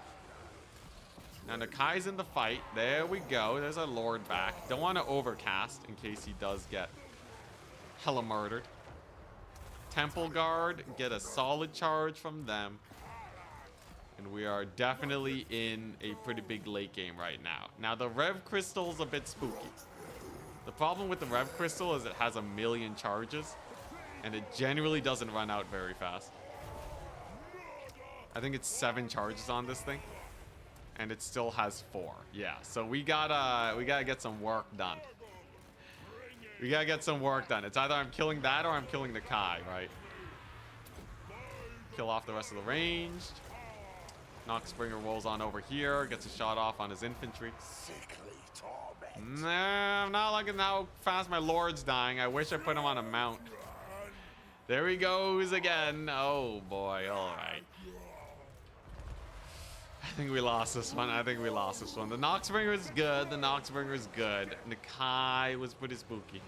Now Nakai's in the fight. There we go. There's our lord back. Don't want to overcast in case he does get hella murdered. Temple Guard, get a solid charge from them. And we are definitely in a pretty big late game right now. Now, the Rev Crystal's a bit spooky. The problem with the Rev Crystal is it has a million charges. And it generally doesn't run out very fast. I think it's 7 charges on this thing. And it still has 4. Yeah, so we gotta get some work done. We gotta get some work done. It's either I'm killing that or I'm killing the Kai, right? Kill off the rest of the ranged. Noxbringer rolls on over here, gets a shot off on his infantry. Nah, I'm not liking how fast my lord's dying. I wish I put him on a mount. There he goes again. Oh boy, alright. I think we lost this one. I think we lost this one. The Noxbringer is good. The Noxbringer is good. Nakai was pretty spooky.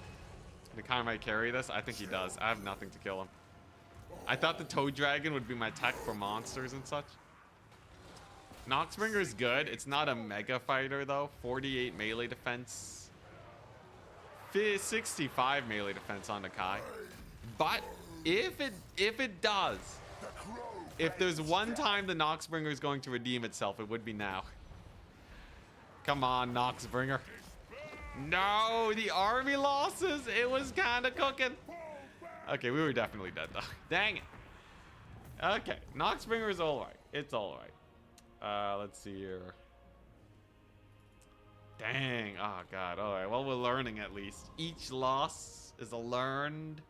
Nakai might carry this. I think he does. I have nothing to kill him. I thought the Toad Dragon would be my tech for monsters and such. Noxbringer is good. It's not a mega fighter though. 48 melee defense. 65 melee defense on Nakai. But if it does, if there's one time the Noxbringer is going to redeem itself, it would be now. Come on, Noxbringer. No, the army losses. It was kind of cooking. Okay, we were definitely dead though. Dang it. Okay, Noxbringer is all right. It's all right. Let's see here. Dang. Oh god. All right. Well, we're learning at least. Each loss is a learned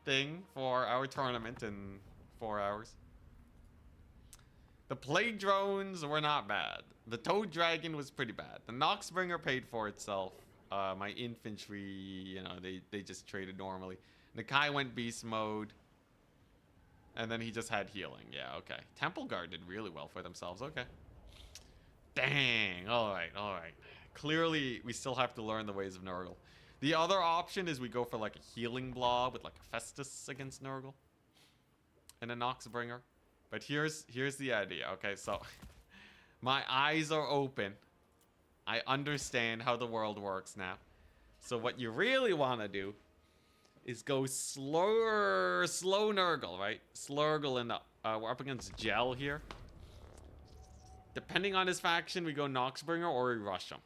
thing for our tournament in 4 hours. The plague drones were not bad. The Toad Dragon was pretty bad. The Noxbringer paid for itself. My infantry, you know, they just traded normally. Nakai went beast mode. And then he just had healing. Yeah, okay. Temple Guard did really well for themselves. Okay. Dang. All right, all right. Clearly, we still have to learn the ways of Nurgle. The other option is we go for like a healing blob with like a Festus against Nurgle. And a Noxbringer. But here's the idea, okay? So, my eyes are open. I understand how the world works now. So what you really want to do is go slow Nurgle, right? Slurgle in the... we're up against Gel here. Depending on his faction, we go Noxbringer or we rush him.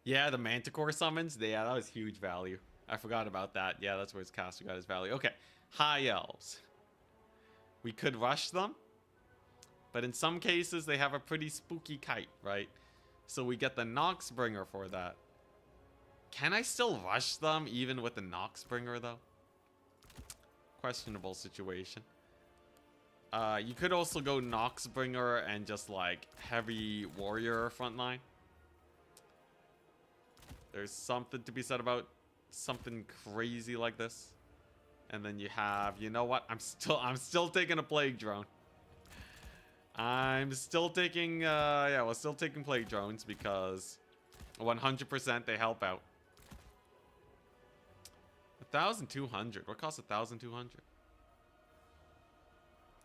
Yeah, the Manticore summons. Yeah, that was huge value. I forgot about that. Yeah, that's where his caster got his value. Okay. High Elves. We could rush them. But in some cases, they have a pretty spooky kite, right? So we get the Noxbringer for that. Can I still rush them even with the Noxbringer, though? Questionable situation. You could also go Noxbringer and just, like, heavy warrior frontline. There's something to be said about something crazy like this. And then you have, you know what? I'm still taking a plague drone. I'm still taking, yeah, we're still taking plague drones because 100% they help out. 1,200. What costs 1,200?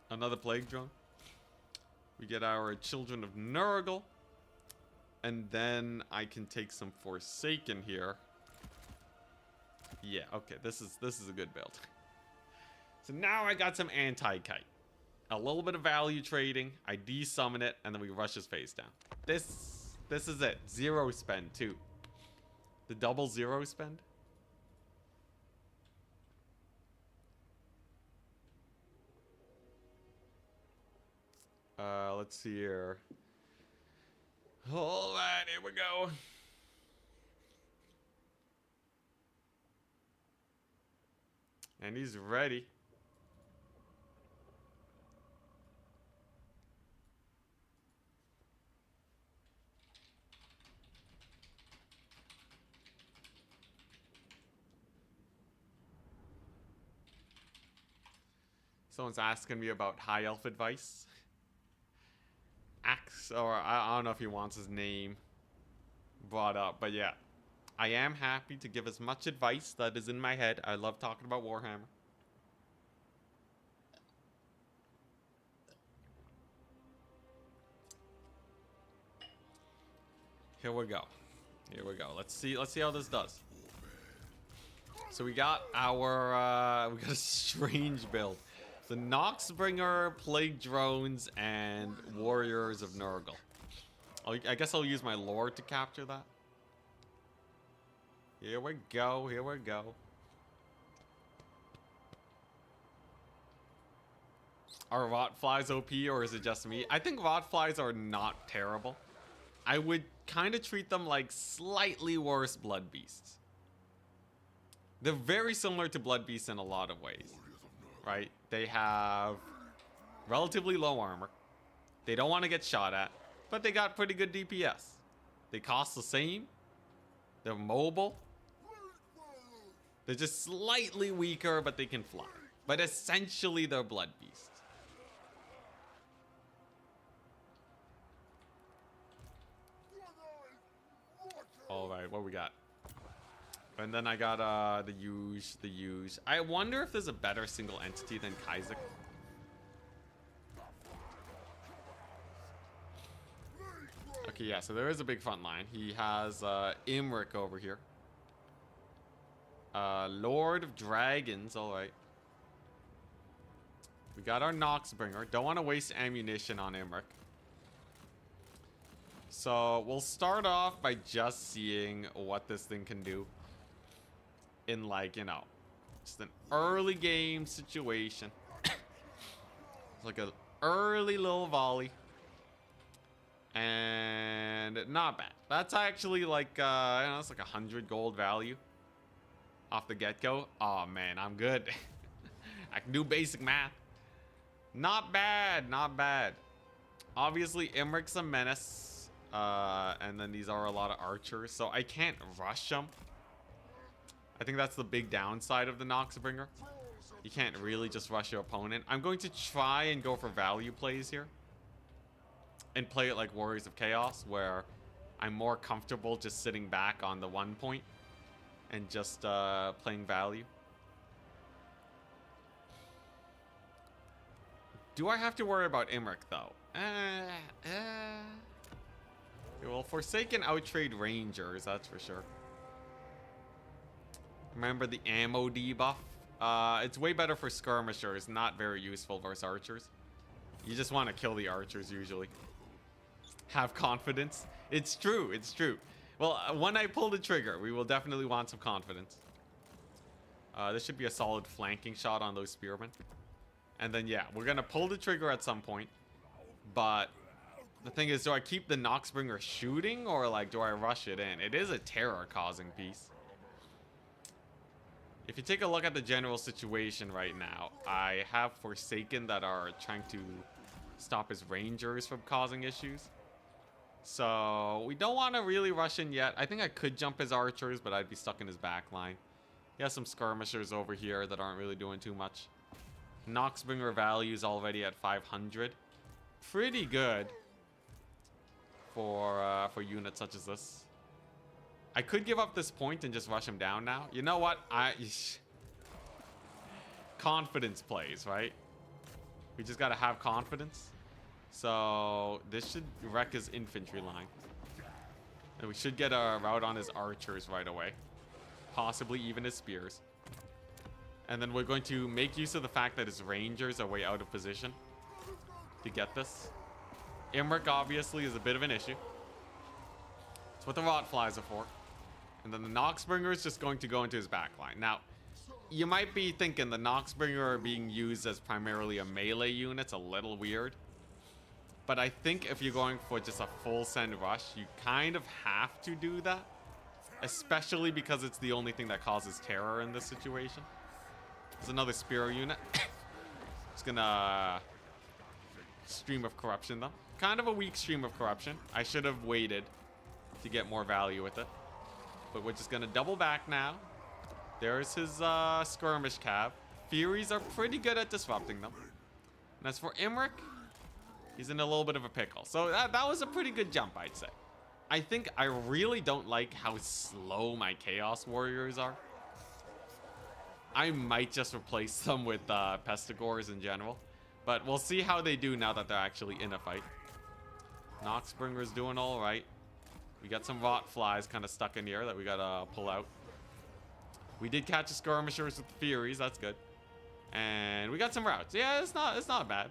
Another plague drone. We get our Children of Nurgle. And then I can take some Forsaken here. Yeah, okay, this is a good build. So now I got some anti-kite. A little bit of value trading. I de-summon it, and then we rush his face down. This is it. 0 spend, too. The double 0 spend. Let's see here. All right, here we go. And he's ready. Someone's asking me about high elf advice. Axe, or I don't know if he wants his name brought up, but yeah. I am happy to give as much advice that is in my head. I love talking about Warhammer. Here we go. Here we go. Let's see how this does. So we got our we got a strange build. The Noxbringer, Plague Drones, and Warriors of Nurgle. I guess I'll use my lore to capture that. Here we go, here we go. Are Rotflies OP or is it just me? I think Rotflies are not terrible. I would kind of treat them like slightly worse Blood Beasts. They're very similar to Blood Beasts in a lot of ways. Right? They have relatively low armor. They don't want to get shot at, but they got pretty good DPS. They cost the same. They're mobile. They're just slightly weaker, but they can fly. But essentially, they're Blood Beasts. All right, what we got? And then I got the Huge. I wonder if there's a better single entity than Kaizek. Okay, yeah, so there is a big front line. He has Imric over here. Lord of Dragons, alright. We got our Noxbringer. Don't want to waste ammunition on Imric. So we'll start off by just seeing what this thing can do. In like, you know, just an early game situation. It's like an early little volley. And not bad. That's actually like, you know, it's like 100 gold value off the get-go. Oh man, I'm good. I can do basic math. Not bad, not bad. Obviously, Imric's a menace. And then these are a lot of archers, so I can't rush them. I think that's the big downside of the Noxbringer. You can't really just rush your opponent. I'm going to try and go for value plays here. And play it like Warriors of Chaos, where I'm more comfortable just sitting back on the 1 point. And just playing value. Do I have to worry about Imric, though? Well, Forsaken outtrade Rangers, that's for sure. Remember the ammo debuff? It's way better for skirmishers, not very useful versus archers. You just want to kill the archers usually. Have confidence. It's true, it's true. Well, when I pull the trigger, we will definitely want some confidence. This should be a solid flanking shot on those spearmen. And then, yeah, we're going to pull the trigger at some point. But the thing is, do I keep the Noxbringer shooting or, like, do I rush it in? It is a terror-causing piece. If you take a look at the general situation right now, I have Forsaken that are trying to stop his Rangers from causing issues. So we don't want to really rush in yet. I think I could jump his archers, but I'd be stuck in his back line. He has some skirmishers over here that aren't really doing too much. Noxbringer value is already at 500. Pretty good for units such as this. I could give up this point and just rush him down now. You know what? Confidence plays, right? We just gotta have confidence. So this should wreck his infantry line. And we should get a rout on his archers right away. Possibly even his spears. And then we're going to make use of the fact that his rangers are way out of position to get this. Imric obviously is a bit of an issue. That's what the Rotflies are for. And then the Noxbringer is just going to go into his backline. Now, you might be thinking the Noxbringer being used as primarily a melee unit's a little weird. But I think if you're going for just a full send rush, you kind of have to do that. Especially because it's the only thing that causes terror in this situation. There's another spear unit. It's gonna... Stream of Corruption, though. Kind of a weak Stream of Corruption. I should have waited to get more value with it. But we're just gonna double back now. There's his skirmish cav. Furies are pretty good at disrupting them. And as for Imric, he's in a little bit of a pickle. So that was a pretty good jump, I'd say. I think I really don't like how slow my Chaos Warriors are. I might just replace them with Pestigores in general. But we'll see how they do now that they're actually in a fight. Noxbringer's doing all right. We got some Rotflies kind of stuck in here that we gotta pull out. We did catch a skirmishers with the Furies. That's good. And we got some routes. Yeah, it's not bad.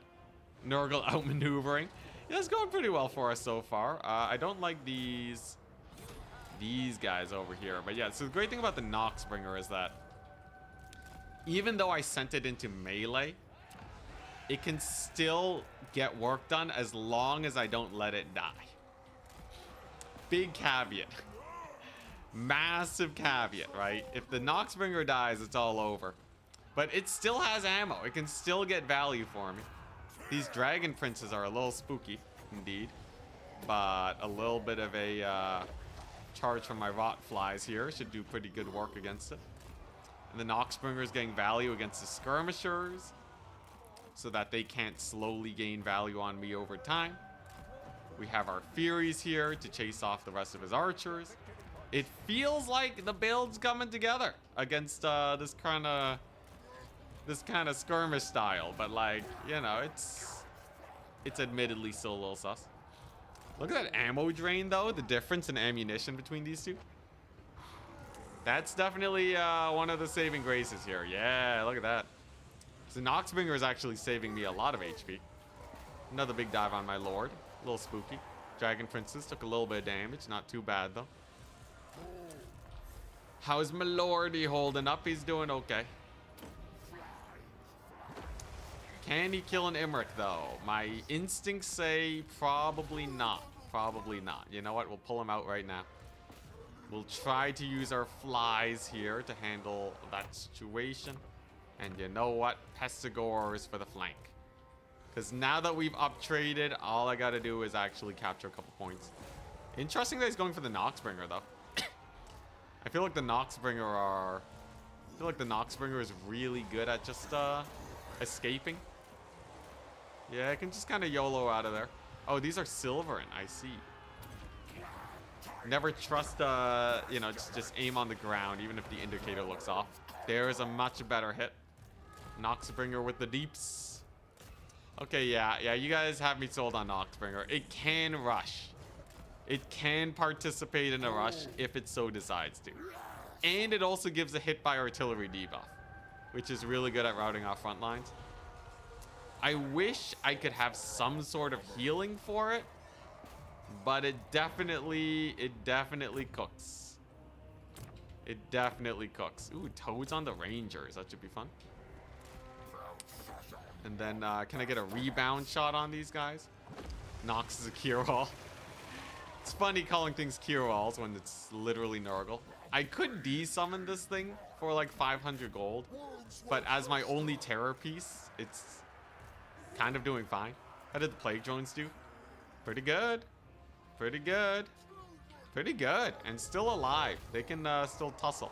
Nurgle outmaneuvering. Yeah, it's going pretty well for us so far. I don't like these guys over here. But yeah, so the great thing about the Noxbringer is that even though I sent it into melee, it can still get work done as long as I don't let it die. Big caveat. Massive caveat, right? If the Noxbringer dies, it's all over. But it still has ammo. It can still get value for me. These Dragon Princes are a little spooky, indeed. But a little bit of a charge from my Rotflies here should do pretty good work against it. And the Noxbringer is getting value against the Skirmishers, so that they can't slowly gain value on me over time. We have our Furies here to chase off the rest of his archers. It feels like the build's coming together against this kind of skirmish style, but like, you know, it's admittedly still a little sus. Look at that ammo drain though, the difference in ammunition between these two. That's definitely one of the saving graces here. Yeah, look at that. So Noxbringer is actually saving me a lot of HP. Another big dive on my lord. A little spooky. Dragon Princess took a little bit of damage. Not too bad, though. How's my lordy holding up? He's doing okay. Can he kill an Imric, though? My instincts say probably not. Probably not. You know what? We'll pull him out right now. We'll try to use our flies here to handle that situation. And you know what? Pestigores for the flank. Because now that we've up-traded, all I gotta do is actually capture a couple points. Interesting that he's going for the Noxbringer, though. I feel like the Noxbringer is really good at just escaping. Yeah, I can just kind of YOLO out of there. Oh, these are Silverin. I see. Never trust, you know, just aim on the ground, even if the indicator looks off. There's a much better hit. Noxbringer with the deeps. Okay, yeah, you guys have me sold on Noxbringer. It can rush. It can participate in a rush if it so decides to. And it also gives a hit by artillery debuff, which is really good at routing off front lines. I wish I could have some sort of healing for it, but it definitely cooks. It definitely cooks. Ooh, Toads on the Rangers. That should be fun. And then, can I get a rebound shot on these guys? Nox is a cure all. It's funny calling things cure alls when it's literally Nurgle. I could de-summon this thing for like 500 gold, but as my only terror piece, it's kind of doing fine. How did the Plague Drones do? Pretty good. Pretty good. Pretty good. And still alive. They can still tussle.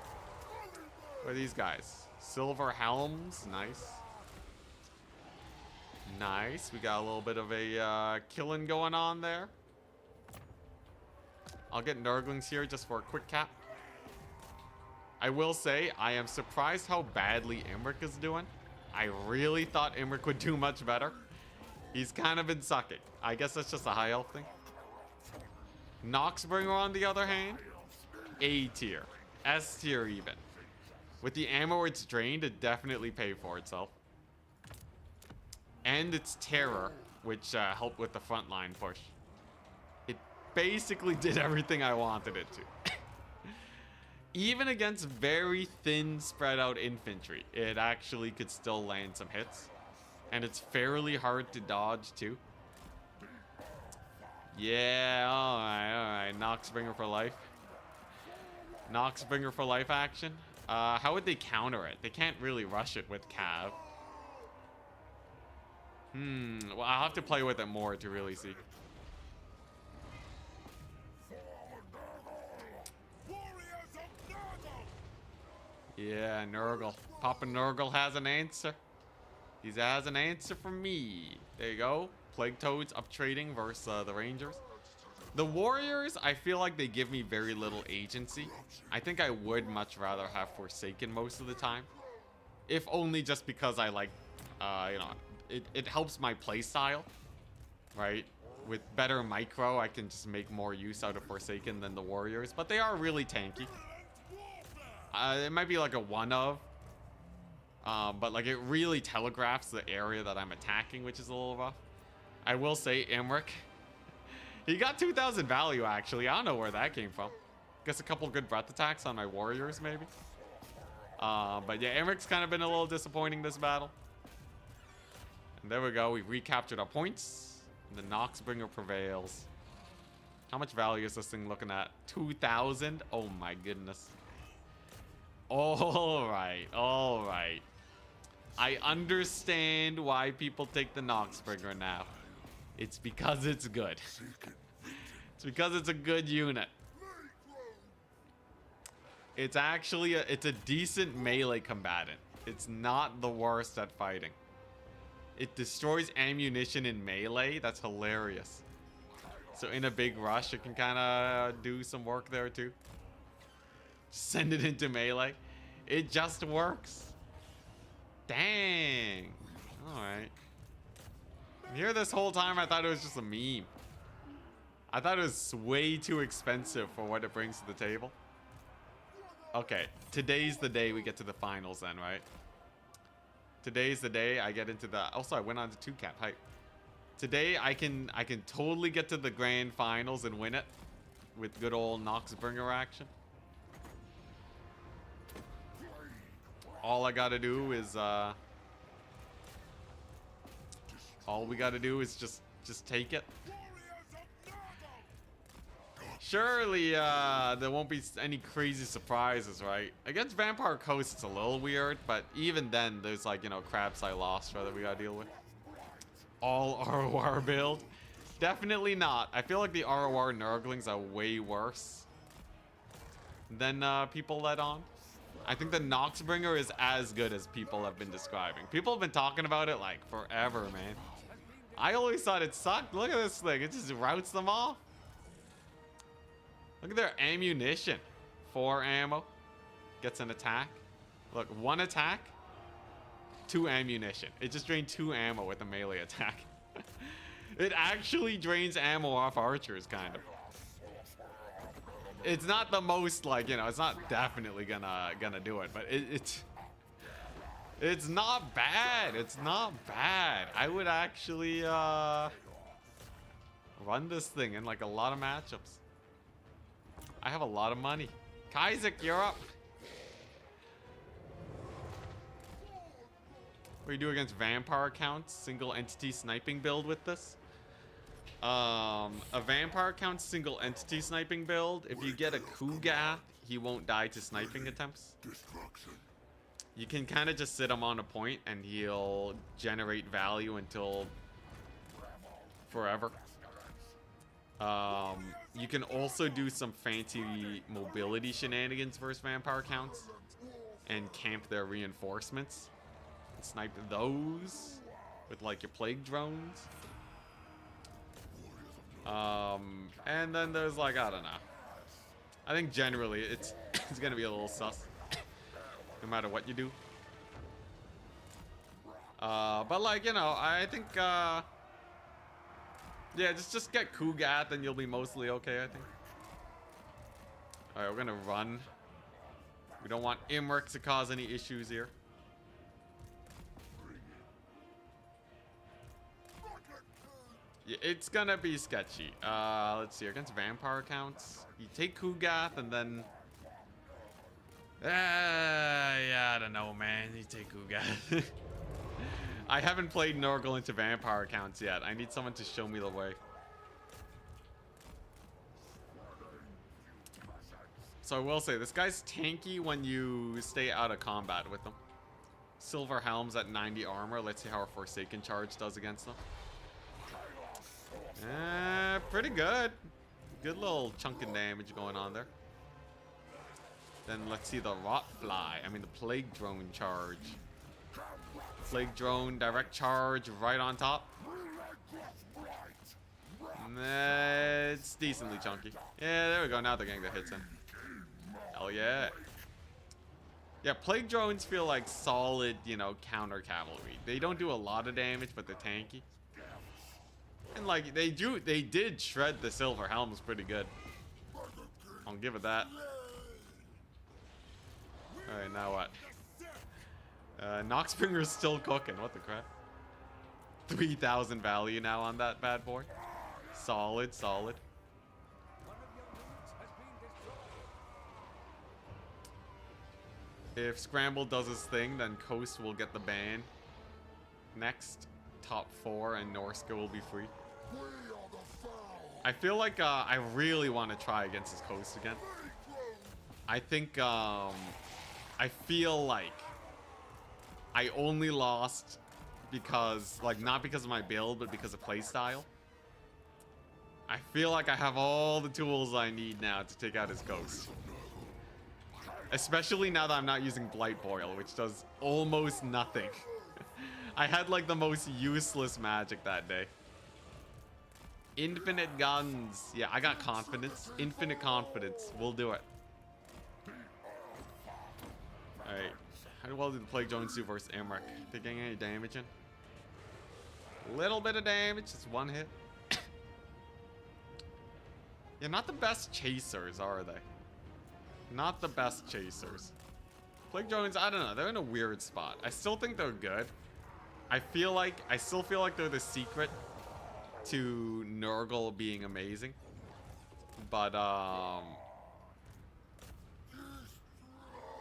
What are these guys? Silver helms. Nice. Nice. We got a little bit of a killing going on there. I'll get Nurglings here just for a quick cap. I will say, I am surprised how badly Imric is doing. I really thought Imric would do much better. He's kind of been sucking. I guess that's just a high elf thing. Noxbringer, on the other hand, A tier. S tier even. With the ammo it's drained, it definitely paid for itself. And its terror, which helped with the frontline push. It basically did everything I wanted it to. Even against very thin, spread out infantry, it actually could still land some hits. And it's fairly hard to dodge, too. Yeah, alright. Noxbringer for life. Noxbringer for life action. How would they counter it? They can't really rush it with Cav. Well, I'll have to play with it more to really see. Yeah, Nurgle. Papa Nurgle has an answer. He has an answer for me. There you go. Plague Toads up trading versus the Rangers. The Warriors, I feel like they give me very little agency. I think I would much rather have Forsaken most of the time. If only just because I like, you know, it helps my play style, right? With better micro, I can just make more use out of Forsaken than the Warriors. But they are really tanky. It might be like a one of. But like it really telegraphs the area that I'm attacking, which is a little rough. I will say Imric. He got 2,000 value, actually. I don't know where that came from. Guess a couple good breath attacks on my Warriors, maybe. But yeah, Imric's kind of been a little disappointing this battle. And there we go. We've recaptured our points. And the Noxbringer prevails. How much value is this thing looking at? 2,000? Oh my goodness. Alright, alright. I understand why people take the Noxbringer now. It's because it's good. It's because it's a good unit. It's actually it's a decent melee combatant. It's not the worst at fighting. It destroys ammunition in melee. That's hilarious. So in a big rush, it can kind of do some work there too. Send it into melee. It just works. Dang. Alright. Here this whole time I thought it was just a meme. I thought it was way too expensive for what it brings to the table. Okay, today's the day we get to the finals then, right? Today's the day I get into the... Also, I went on to 2-cap hype. Today I can totally get to the grand finals and win it with good old Noxbringer action. All I gotta do is all we gotta do is just take it. Surely there won't be any crazy surprises, right? Against Vampire Coast it's a little weird, but even then there's like, you know, crabs I lost that we gotta deal with. All ROR build? Definitely not. I feel like the ROR Nurglings are way worse than people let on. I think the Noxbringer is as good as people have been describing. People have been talking about it like forever, man. I always thought it sucked. Look at this thing. It just routs them off. Look at their ammunition. 4 ammo. Gets an attack. Look, 1 attack. 2 ammunition. It just drained 2 ammo with a melee attack. It actually drains ammo off archers, kind of. It's not the most, like, you know, it's not definitely gonna do it, but it's not bad. It's not bad. I would actually run this thing in like a lot of matchups. I have a lot of money. Kaizek, you're up. What do you do against vampire counts? Single entity sniping build with this? A vampire count single entity sniping build. If you get a Kugath, he won't die to sniping attempts. You can kind of just sit him on a point and he'll generate value until forever. You can also do some fancy mobility shenanigans versus vampire counts. and camp their reinforcements. And snipe those with like your plague drones. And then there's like, I don't know. I think generally it's it's gonna be a little sus. No matter what you do. But like, you know, I think yeah, just get Kugath and you'll be mostly okay, I think. Alright, we're gonna run. We don't want Imric to cause any issues here. Yeah, it's gonna be sketchy. Let's see, against vampire accounts, you take Kugath and then yeah, I don't know, man. You take Kugath. I haven't played Nurgle into vampire accounts yet. I need someone to show me the way. So I will say, this guy's tanky when you stay out of combat with him. Silver Helms at 90 armor. Let's see how our Forsaken Charge does against them. Pretty good. Good little chunk of damage going on there. Then let's see the the Plague Drone charge. Plague Drone, direct charge right on top. It's decently chunky. Yeah, there we go. Now they're getting the hits in. Hell yeah. Yeah, Plague Drones feel like solid, you know, counter cavalry. They don't do a lot of damage, but they're tanky. And like, they did shred the Silver Helms pretty good. I'll give it that. Alright, now what? Noxbringer's still cooking. What the crap? 3,000 value now on that bad boy. Solid, solid. If Scramble does his thing, then Coast will get the ban. Next, top 4 and Norska will be free. I feel like I really want to try against his Coast again. I think I feel like I only lost because, like, not because of my build, but because of playstyle. I feel like I have all the tools I need now to take out his Ghost. Especially now that I'm not using Blight Boil, which does almost nothing. I had, like, the most useless magic that day. Infinite guns. Yeah, I got confidence. Infinite confidence. We'll do it. Alright. How well did the Plague Jones do versus Imric? They getting any damage in? Little bit of damage. It's one hit. Yeah, not the best chasers, are they? Not the best chasers. Plague Jones, I don't know. They're in a weird spot. I still think they're good. I still feel like they're the secret to Nurgle being amazing. But,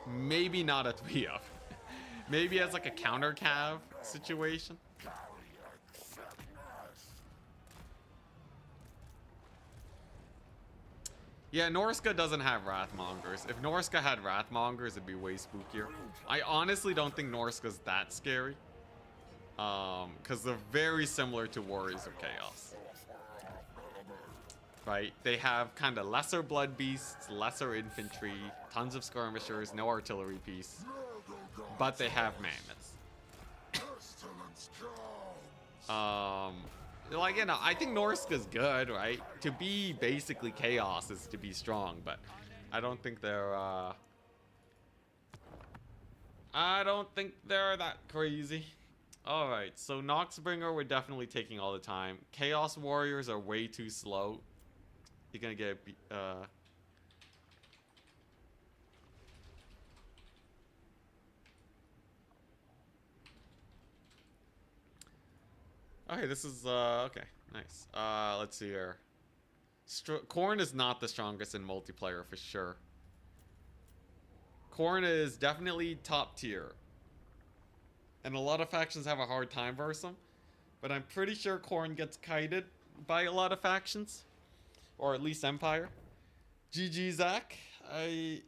maybe not a 3-up. Maybe as like a counter cav situation. Yeah, Norska doesn't have Wrathmongers. If Norska had Wrathmongers, it'd be way spookier. I honestly don't think Norska's that scary. Because they're very similar to Warriors of Chaos. Right? They have kind of lesser blood beasts, lesser infantry, tons of skirmishers, no artillery piece. But they have mammoths. Like, you know, I think Norska's good, right? To be basically Chaos is to be strong, but I don't think they're, I don't think they're that crazy. Alright, so Noxbringer we're definitely taking all the time. Chaos Warriors are way too slow. You're gonna get, okay, this is, okay, nice. Let's see here. Khorne is not the strongest in multiplayer for sure. Khorne is definitely top tier. And a lot of factions have a hard time versus him. But I'm pretty sure Khorne gets kited by a lot of factions. Or at least Empire. GG, Zach. I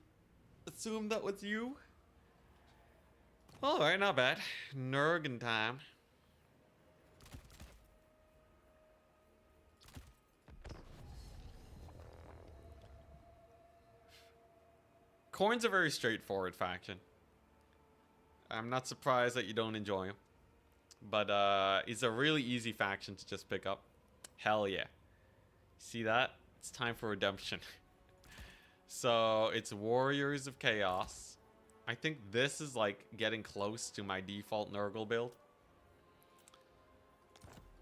assume that was you. Alright, not bad. Nurgle time. Khorne's a very straightforward faction. I'm not surprised that you don't enjoy him. But it's a really easy faction to just pick up. Hell yeah. See that? It's time for redemption. So it's Warriors of Chaos. I think this is like getting close to my default Nurgle build.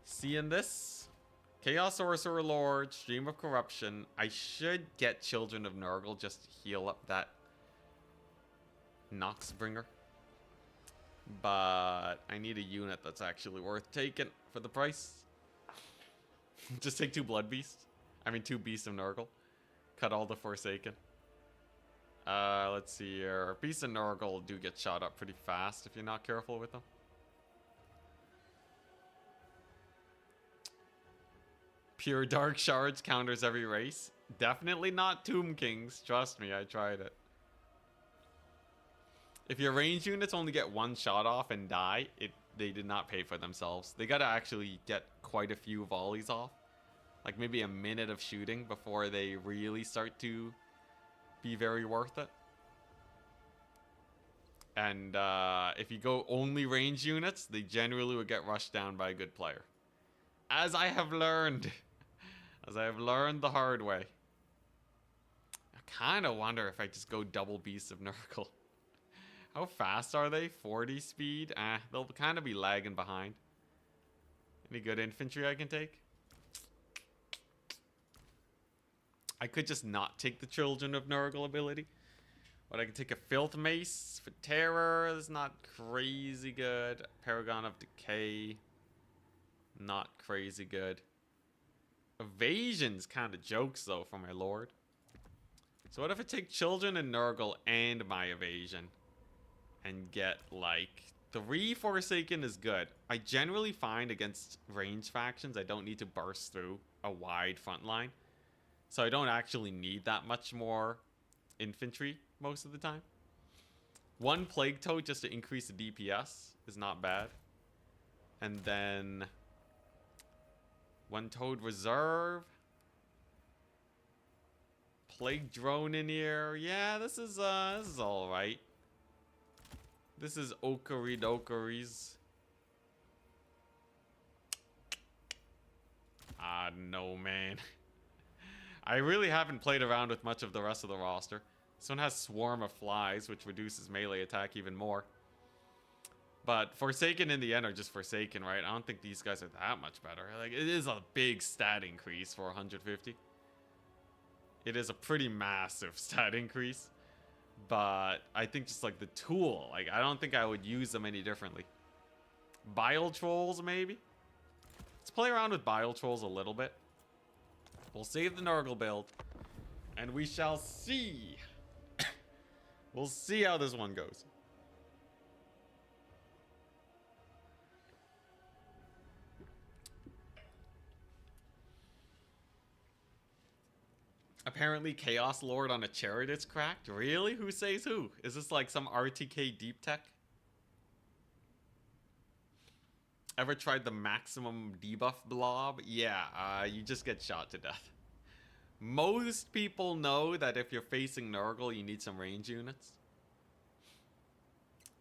Seeing this? Chaos Sorcerer Lord, Stream of Corruption. I should get Children of Nurgle just to heal up that Noxbringer. But I need a unit that's actually worth taking for the price. Just take 2 Blood Beasts. I mean 2 Beasts of Nurgle. Cut all the Forsaken. Let's see here. Beasts of Nurgle do get shot up pretty fast if you're not careful with them. Pure Dark Shards counters every race. Definitely not Tomb Kings. Trust me, I tried it. If your range units only get 1 shot off and die, they did not pay for themselves. They gotta actually get quite a few volleys off. Like maybe a minute of shooting before they really start to be very worth it. And if you go only range units, they generally would get rushed down by a good player. As I have learned. As I have learned the hard way. I kind of wonder if I just go double Beasts of Nurgle. How fast are they? 40 speed? They'll kind of be lagging behind. Any good infantry I can take? I could just not take the Children of Nurgle ability. But I can take a Filth Mace for Terror. That's not crazy good. Paragon of Decay. Not crazy good. Evasion's kind of jokes though for my lord. So what if I take Children of Nurgle and my Evasion? And get like 3 Forsaken is good. I generally find against range factions I don't need to burst through a wide front line. So I don't actually need that much more infantry most of the time. 1 Plague Toad just to increase the DPS is not bad. And then 1 Toad Reserve. Plague Drone in here. Yeah, this is all right. This is Okari Dokaris. No, man. I really haven't played around with much of the rest of the roster. This one has Swarm of Flies, which reduces melee attack even more. But Forsaken in the end are just Forsaken, right? I don't think these guys are that much better. Like, it is a big stat increase for 150. It is a pretty massive stat increase. But I think just like the tool, like I don't think I would use them any differently. Bile Trolls, maybe? Let's play around with Bile Trolls a little bit. We'll save the Nurgle build. And we shall see. We'll see how this one goes. Apparently Chaos Lord on a Chariot is cracked. Really? Who says who? Is this like some RTK deep tech? Ever tried the maximum debuff blob? Yeah, you just get shot to death. Most people know that if you're facing Nurgle, you need some range units.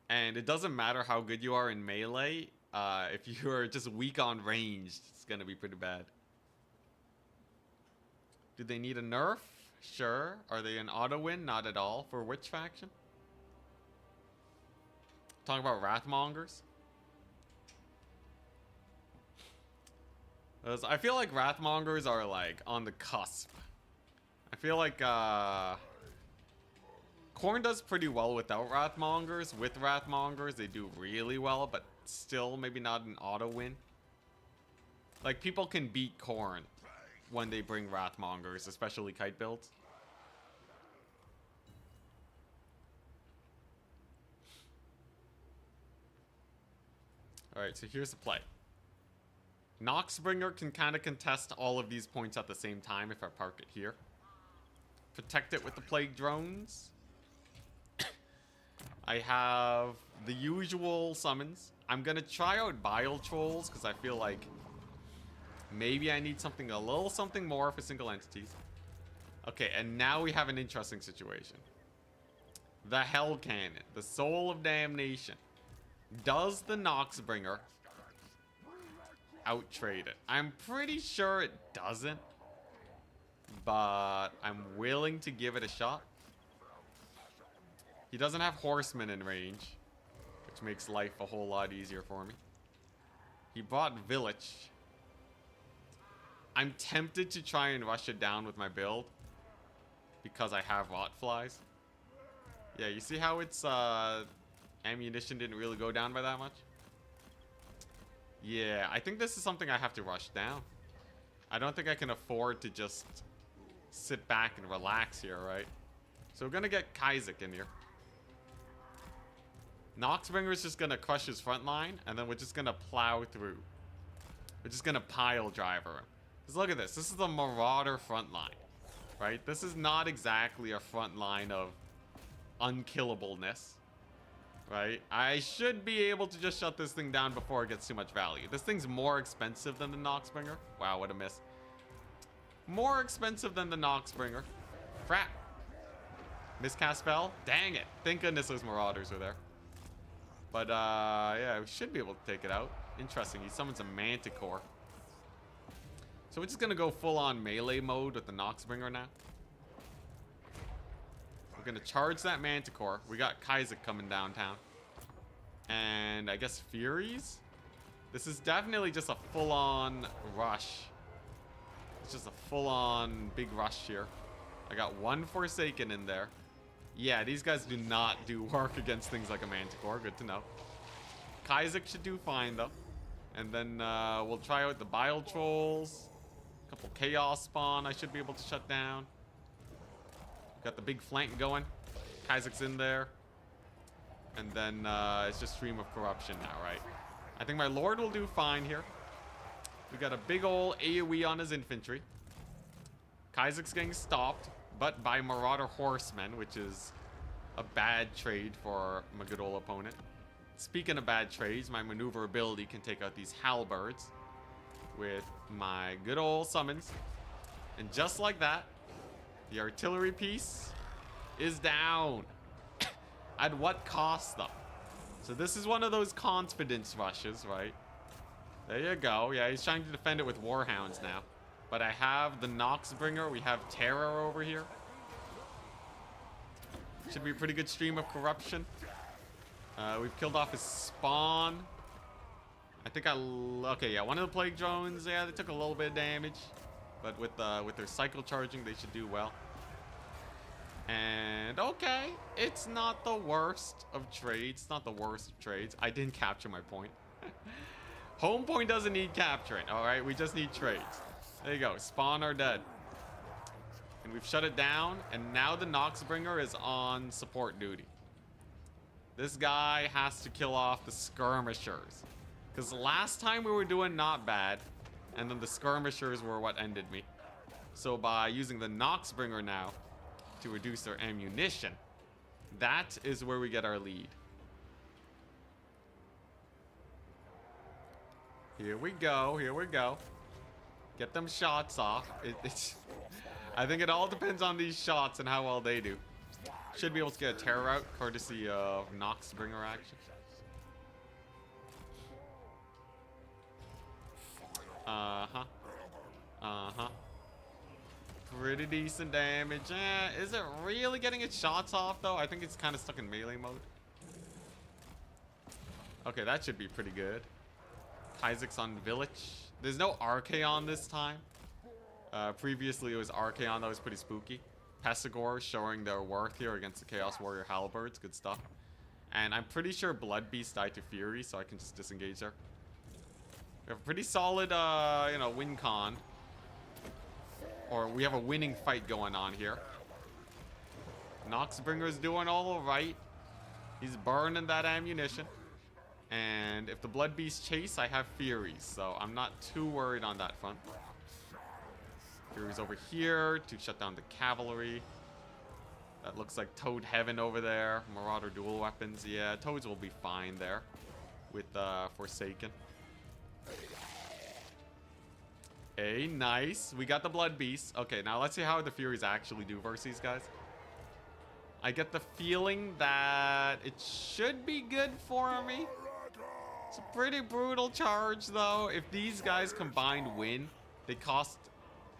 And it doesn't matter how good you are in melee. If you're just weak on range, it's gonna be pretty bad. Do they need a nerf? Sure. Are they an auto win? Not at all. For which faction? Talking about Wrathmongers? I feel like Wrathmongers are like on the cusp. I feel like Khorne does pretty well without Wrathmongers. With Wrathmongers, they do really well, but still maybe not an auto win. Like people can beat Khorne when they bring Wrathmongers, especially kite builds. Alright, so here's the play. Noxbringer can kind of contest all of these points at the same time if I park it here. Protect it with the Plague Drones. I have the usual summons. I'm gonna try out Bile Trolls because I feel like maybe I need something, a little something more for single entities. Okay, and now we have an interesting situation. The Hell Cannon, the Soul of Damnation. Does the Noxbringer outtrade it? I'm pretty sure it doesn't. But I'm willing to give it a shot. He doesn't have horsemen in range, which makes life a whole lot easier for me. He brought village. I'm tempted to try and rush it down with my build because I have rotflies. Yeah, you see how its ammunition didn't really go down by that much? Yeah, I think this is something I have to rush down. I don't think I can afford to just sit back and relax here, right? So we're gonna get Kaizek in here. Noxbringer is just gonna crush his front line, and then we're just gonna plow through. We're just gonna pile driver him. Because look at this. This is the Marauder front line, right? This is not exactly a front line of unkillableness, right? I should be able to just shut this thing down before it gets too much value. This thing's more expensive than the Noxbringer. Wow, what a miss. More expensive than the Noxbringer. Crap. Miscast spell? Dang it. Thank goodness those Marauders were there. But, yeah, we should be able to take it out. Interesting. He summons a Manticore. So we're just going to go full-on melee mode with the Noxbringer now. We're going to charge that Manticore. We got Kaizek coming downtown. And I guess Furies? This is definitely just a full-on rush. It's just a full-on big rush here. I got one Forsaken in there. Yeah, these guys do not do work against things like a Manticore. Good to know. Kaizek should do fine, though. And then we'll try out the Bile Trolls. A couple Chaos Spawn I should be able to shut down. Got the big flank going. Kaizek's in there. And then it's just Stream of Corruption now, right? I think my Lord will do fine here. We got a big ol' AoE on his infantry. Kaizek's getting stopped, but by Marauder Horsemen, which is a bad trade for my good ol' opponent. Speaking of bad trades, my maneuverability can take out these halberds with my good ol' summons. And just like that, the artillery piece is down. At what cost, though? So this is one of those confidence rushes, right? There you go. Yeah, he's trying to defend it with Warhounds now. But I have the Noxbringer. We have Terror over here. Should be a pretty good stream of corruption. We've killed off his spawn. I think okay, yeah, one of the Plague Drones, yeah, they took a little bit of damage. But with their cycle charging, they should do well. And, okay, it's not the worst of trades. It's not the worst of trades. I didn't capture my point. Home point doesn't need capturing, alright? We just need trades. There you go. Spawn are dead. And we've shut it down. And now the Noxbringer is on support duty. This guy has to kill off the skirmishers. Because last time we were doing not bad. And then the skirmishers were what ended me. So by using the Noxbringer now to reduce their ammunition, that is where we get our lead. Here we go. Here we go. Get them shots off. I think it all depends on these shots and how well they do. Should be able to get a terror out courtesy of Noxbringer action. Uh-huh. Uh-huh. Pretty decent damage. Is it really getting its shots off, though? I think it's kind of stuck in melee mode. Okay, that should be pretty good. Kaizek's on village. There's no Archaon this time. Previously, it was Archaon that was pretty spooky. Pessigor showing their worth here against the Chaos Warrior Halberds. Good stuff. And I'm pretty sure Blood Beast died to Fury, so I can just disengage there. We have a pretty solid, you know, win con. Or we have a winning fight going on here. Noxbringer's doing all right. He's burning that ammunition. And if the Blood Beast chase, I have Furies. So I'm not too worried on that front. Furies over here to shut down the cavalry. That looks like Toad Heaven over there. Marauder dual weapons. Yeah, Toads will be fine there with Forsaken. Hey, nice. We got the Blood Beast. Okay, now let's see how the Furies actually do versus these guys. I get the feeling that it should be good for me. It's a pretty brutal charge, though. If these guys combined win, they cost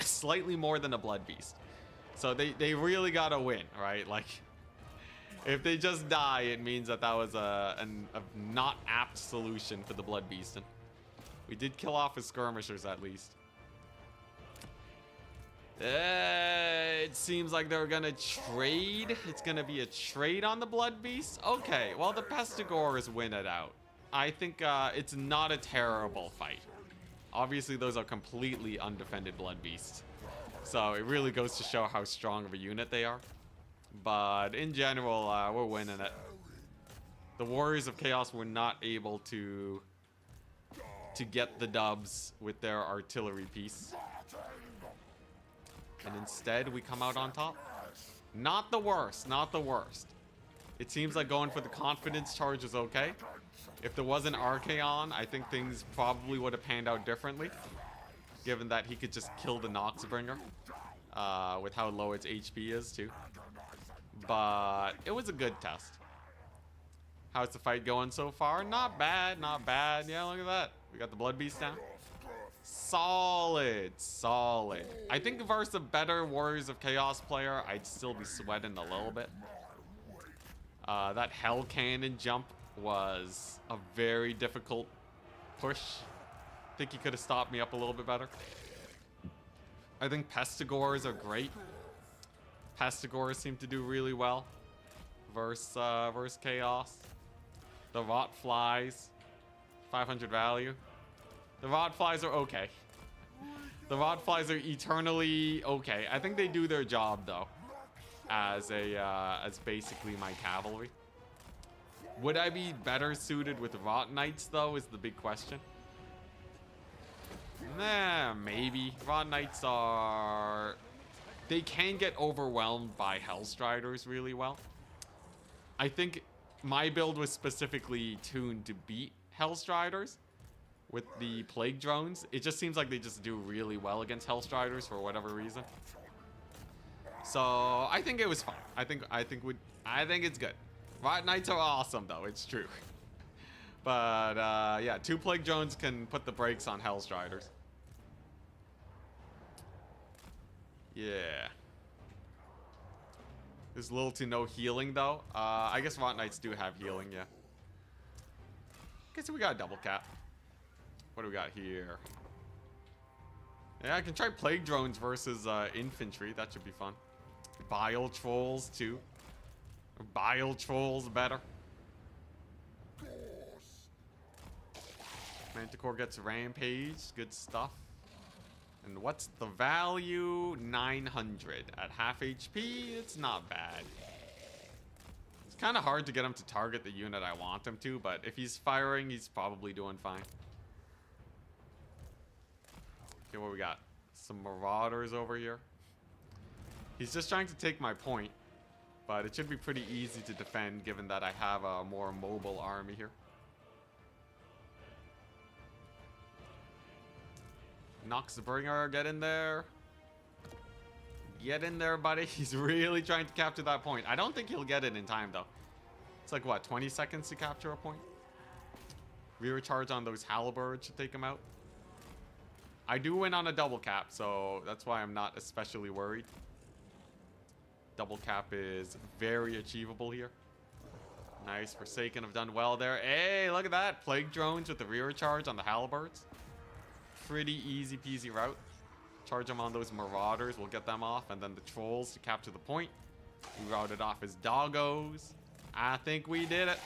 slightly more than a Blood Beast. So they really gotta win, right? Like, if they just die, it means that that was a not apt solution for the Blood Beast. And we did kill off his skirmishers, at least. It seems like they're gonna trade. It's gonna be a trade on the Blood Beast. Okay, well, the Pestigors win it out. I think it's not a terrible fight. Obviously, those are completely undefended Blood Beasts. So it really goes to show how strong of a unit they are. But in general, we're winning it. The Warriors of Chaos were not able to get the dubs with their artillery piece. And instead, we come out on top. Not the worst, not the worst. It seems like going for the confidence charge is okay. If there was an Archaon, I think things probably would have panned out differently. Given that he could just kill the Noxbringer. With how low its HP is, too. But it was a good test. How's the fight going so far? Not bad, not bad. Yeah, look at that. We got the Blood Beast down. Solid, solid. I think versus a better Warriors of Chaos player, I'd still be sweating a little bit. That Hell Cannon jump was a very difficult push. I think he could have stopped me up a little bit better. I think Pestigors are great. Pestigors seem to do really well versus Chaos. The Rot Flies, 500 value. The Rot Flies are okay. The Rot Flies are eternally okay. I think they do their job though, as basically my cavalry. Would I be better suited with Rot Knights though? Is the big question. Nah, maybe. Rot Knights are... They can get overwhelmed by Hellstriders really well. I think my build was specifically tuned to beat Hellstriders with the Plague Drones. It just seems like they just do really well against Hellstriders for whatever reason. So I think it was fine. I think it's good. Rot Knights are awesome though, it's true. But yeah, 2 Plague Drones can put the brakes on Hellstriders. Yeah. There's little to no healing though. I guess Rot Knights do have healing, yeah. Okay, so we got a double cap. What do we got here? Yeah, I can try Plague Drones versus infantry. That should be fun. Bile Trolls too. Bile Trolls better. Manticore gets Rampage. Good stuff. And what's the value? 900. At half HP, it's not bad. It's kind of hard to get him to target the unit I want him to, but if he's firing, he's probably doing fine. Okay, what we got? Some Marauders over here. He's just trying to take my point, but it should be pretty easy to defend given that I have a more mobile army here. Noxbringer, get in there. Get in there, buddy. He's really trying to capture that point. I don't think he'll get it in time, though. It's like, what, 20 seconds to capture a point? Rear charge on those Halberds should take him out. I do win on a double cap, so that's why I'm not especially worried. Double cap is very achievable here. Nice. Forsaken have done well there. Hey, look at that. Plague Drones with the rear charge on the Halberds. Pretty easy peasy route. Charge them on those Marauders. We'll get them off. And then the Trolls to capture the point. We routed off his Doggos. I think we did it.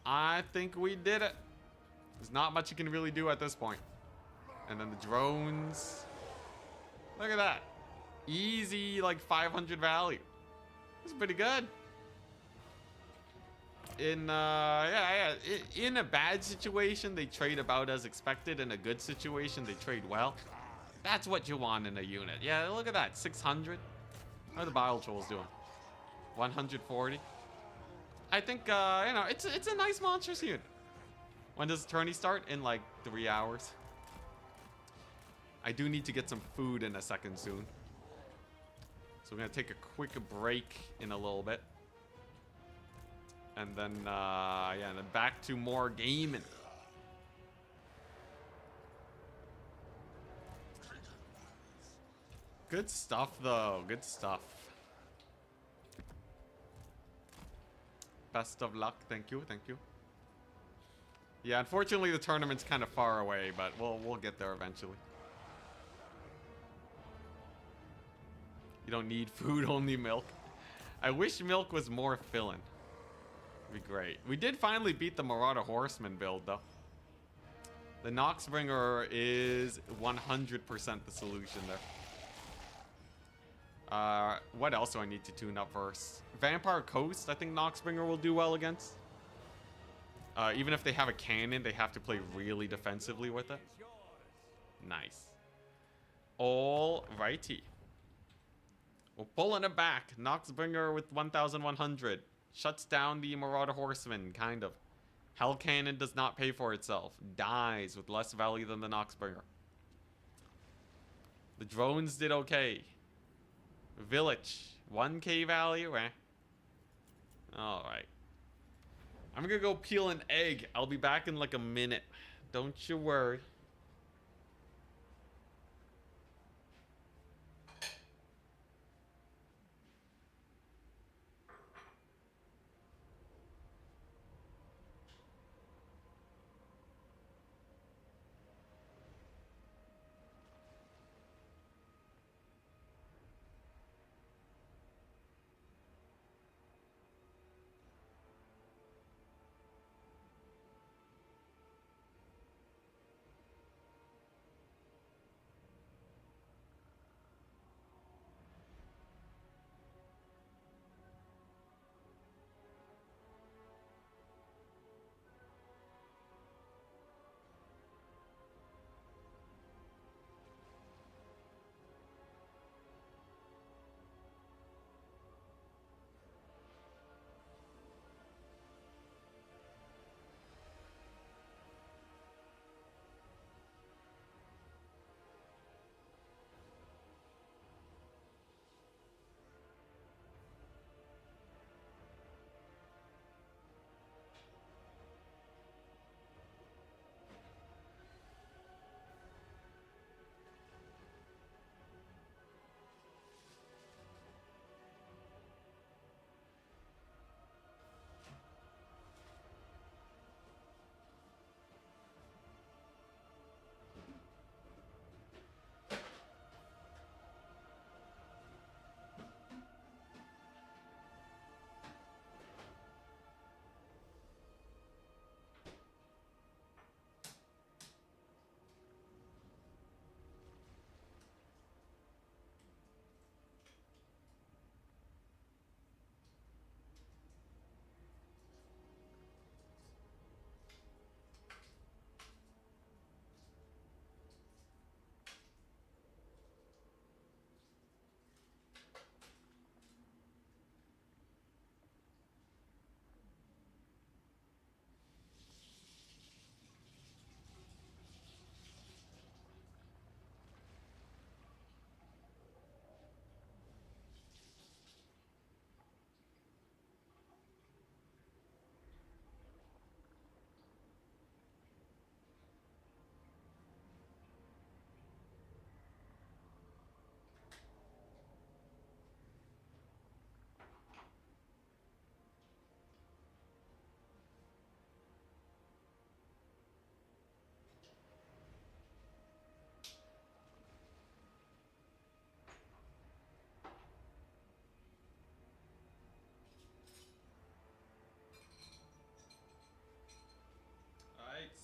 I think we did it. There's not much you can really do at this point. And then the drones. Look at that. Easy, like 500 value. That's pretty good. In in a bad situation, they trade about as expected. In a good situation, they trade well. That's what you want in a unit. Yeah, look at that. 600. How are the Bile Trolls doing? 140. I think, you know, it's a nice monstrous unit. When does the tourney start? In like 3 hours. I do need to get some food in a second soon. So we're going to take a quick break in a little bit. And then, yeah, and then back to more gaming. Good stuff, though. Good stuff. Best of luck. Thank you. Thank you. Yeah, unfortunately, the tournament's kind of far away, but we'll get there eventually. You don't need food, only milk. I wish milk was more filling. It'd be great. We did finally beat the Marauder Horseman build, though. The Noxbringer is 100% the solution there. What else do I need to tune up first? Vampire Coast, I think Noxbringer will do well against. Even if they have a cannon, they have to play really defensively with it. Nice. Alrighty. We're pulling it back. Noxbringer with 1,100. Shuts down the Marauder Horseman, kind of. Hell Cannon does not pay for itself. Dies with less value than the Noxbringer. The drones did okay. Village. 1k value, eh? Alright. I'm gonna go peel an egg. I'll be back in like a minute. Don't you worry.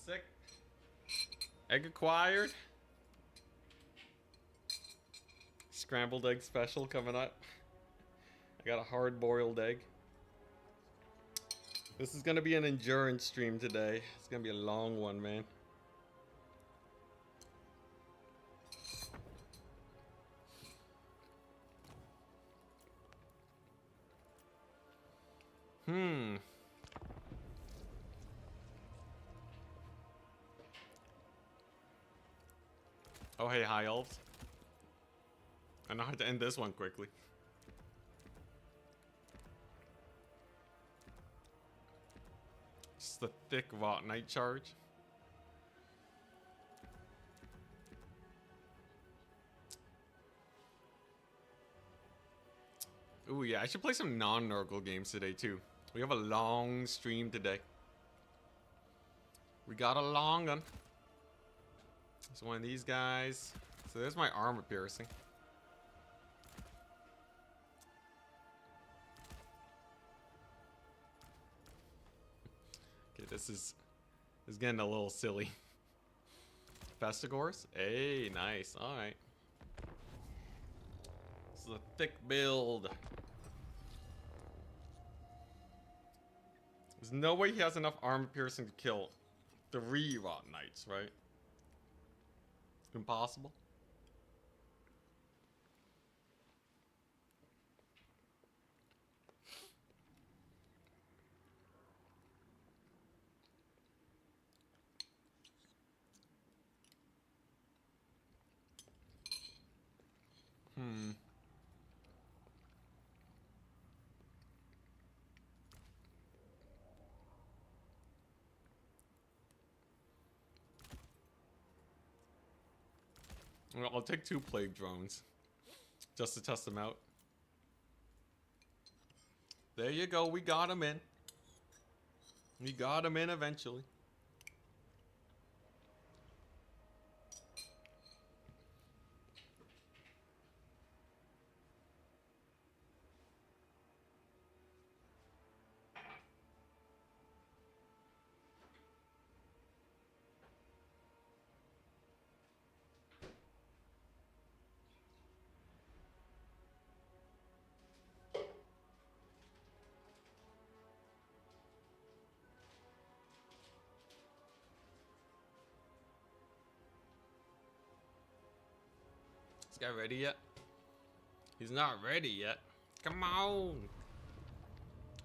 Sick. Egg acquired. Scrambled egg special coming up. I got a hard boiled egg. This is gonna be an endurance stream today. It's gonna be a long one, man. Oh, hey, high elves. I know how to end this one quickly. Just the thick Rot Knight charge. Ooh, yeah, I should play some non-Nurgle games today, too. We have a long stream today. We got a long one. It's one of these guys. So there's my armor piercing. Okay, this is getting a little silly. Festigors? Hey, nice. Alright. This is a thick build. There's no way he has enough armor piercing to kill 3 Rot Knights, right? Impossible. Well, I'll take 2 plague drones just to test them out. There you go. We got him in. We got him in eventually. This guy ready yet? He's not ready yet. Come on.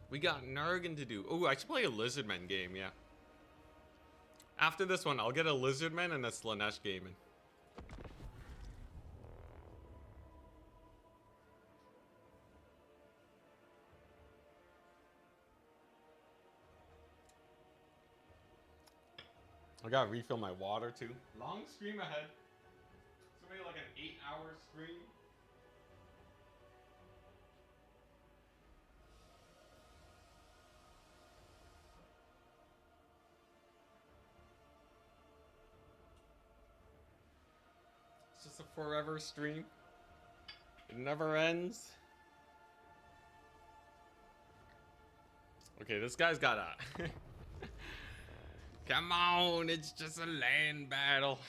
We got Nurgle to do. Oh, I should play a Lizardman game, yeah. After this one, I'll get a Lizardman and a Slanesh game in. I gotta refill my water too. Long stream ahead. It's gonna be like an 8-hour stream. It's just a forever stream. It never ends. Okay, this guy's got a... Come on, it's just a land battle.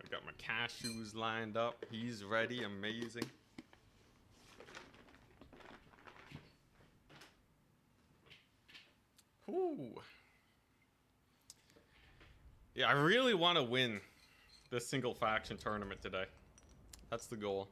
I got my cashews lined up. He's ready, amazing. Ooh. Yeah, I really want to win this single faction tournament today. That's the goal.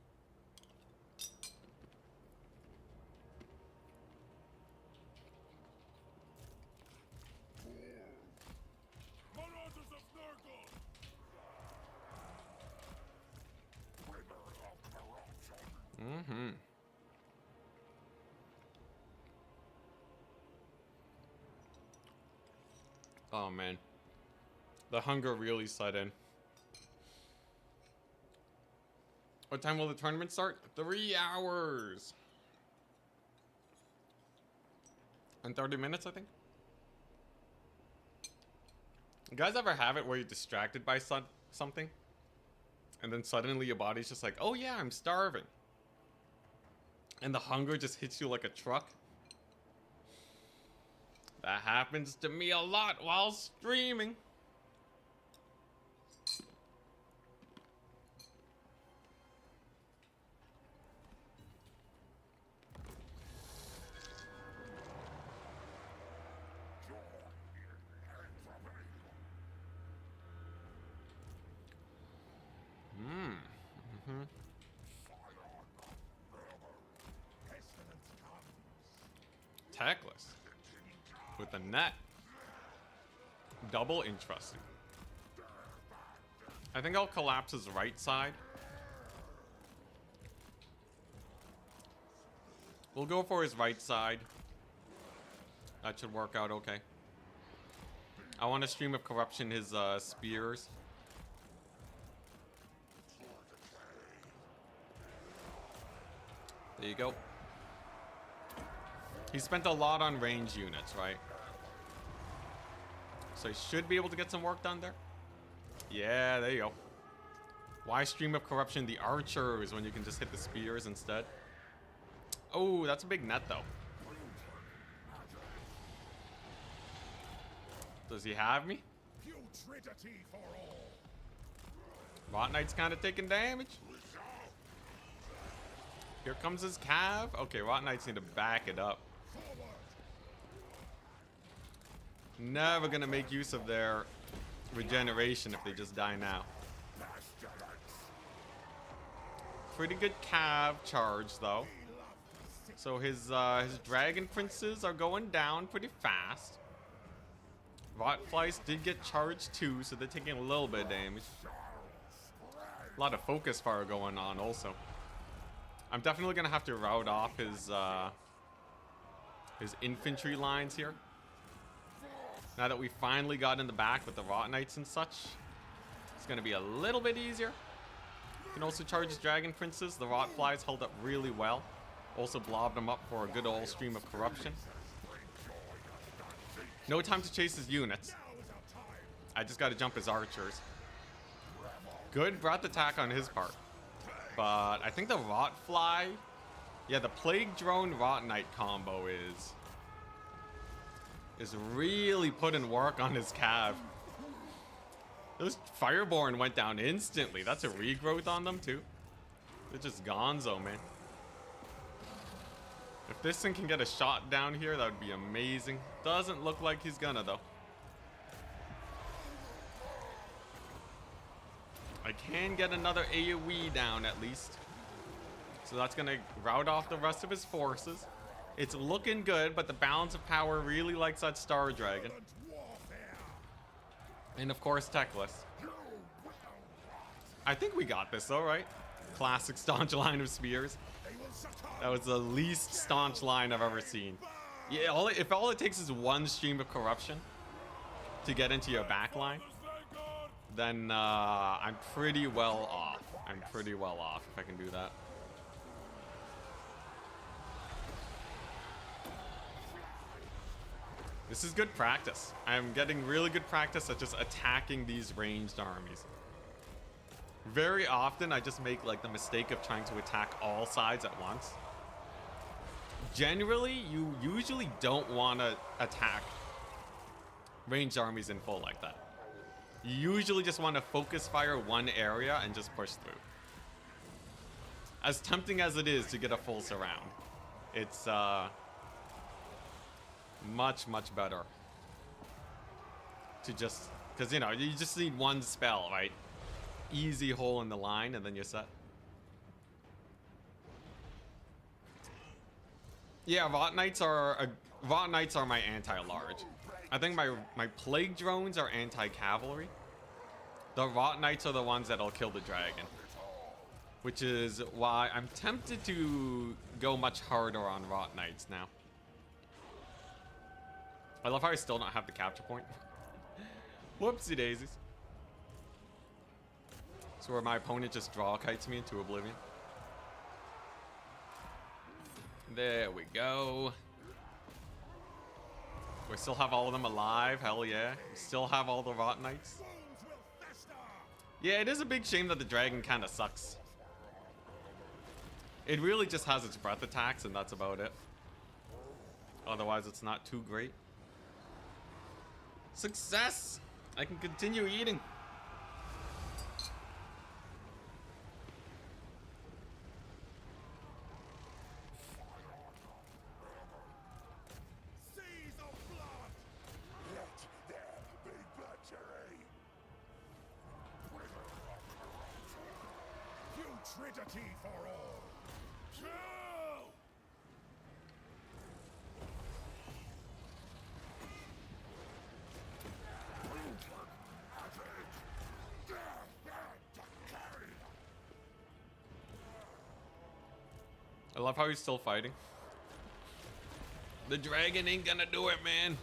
Oh man, the hunger really set in. What time will the tournament start? 3 hours and 30 minutes, I think. You guys ever have it where you're distracted by something and then suddenly your body's just like, oh yeah, I'm starving, and the hunger just hits you like a truck? That happens to me a lot while streaming. Techless. With a net. Double interesting. I think I'll collapse his right side We'll go for his right side. That should work out okay. I want to stream of corruption his spears. There you go. He spent a lot on range units, right? So he should be able to get some work done there. Yeah, there you go. Why stream of corruption the archers when you can just hit the spears instead? Oh, that's a big net though. Does he have me? Rot Knight's kind of taking damage. Here comes his cav. Okay, Rot Knights need to back it up. Never gonna make use of their regeneration if they just die now. Pretty good cav charge though. So his dragon princes are going down pretty fast. Rotflies did get charged too, so they're taking a little bit of damage. A lot of focus fire going on also. I'm definitely gonna have to rout off his infantry lines here. Now that we finally got in the back with the Rot Knights and such, it's gonna be a little bit easier. You can also charge his dragon princes. The Rotflies held up really well. Also blobbed him up for a good old stream of corruption. No time to chase his units. I just gotta jump his archers. Good breath attack on his part. But I think the Rotfly... Yeah, the Plague Drone Rot Knight combo is really putting work on his cav. Those Fireborn went down instantly. That's a regrowth on them too. They're just gonzo, man. If this thing can get a shot down here, that would be amazing. Doesn't look like he's gonna though. I can get another AoE down at least. So that's gonna rout off the rest of his forces. It's looking good, but the balance of power really likes that Star Dragon. And of course, Techless. I think we got this though, right? Classic staunch line of spears. That was the least staunch line I've ever seen. Yeah, if all it takes is one stream of corruption to get into your back line, then I'm pretty well off. I'm pretty well off if I can do that. This is good practice. I'm getting really good practice at just attacking these ranged armies. Very often I just make like the mistake of trying to attack all sides at once. Generally, you usually don't want to attack ranged armies in full like that. You usually just want to focus fire one area and just push through. As tempting as it is to get a full surround, it's much better to just, because you know, you just need one spell, right? Easy hole in the line and then you're set. Yeah, Rot Knights are my anti-large. I think my Plague Drones are anti-cavalry. The Rot Knights are the ones that'll kill the dragon. Which is why I'm tempted to go much harder on Rot Knights now. I love how I still don't have the capture point. Whoopsie daisies. So where my opponent just draw kites me into oblivion. There we go. We still have all of them alive. Hell yeah. We still have all the Rot Knights. Yeah, it is a big shame that the dragon kind of sucks. It really just has its breath attacks and that's about it. Otherwise, it's not too great. Success! I can continue eating. Futility for all. Kill! I love how he's still fighting. The dragon ain't gonna do it, man.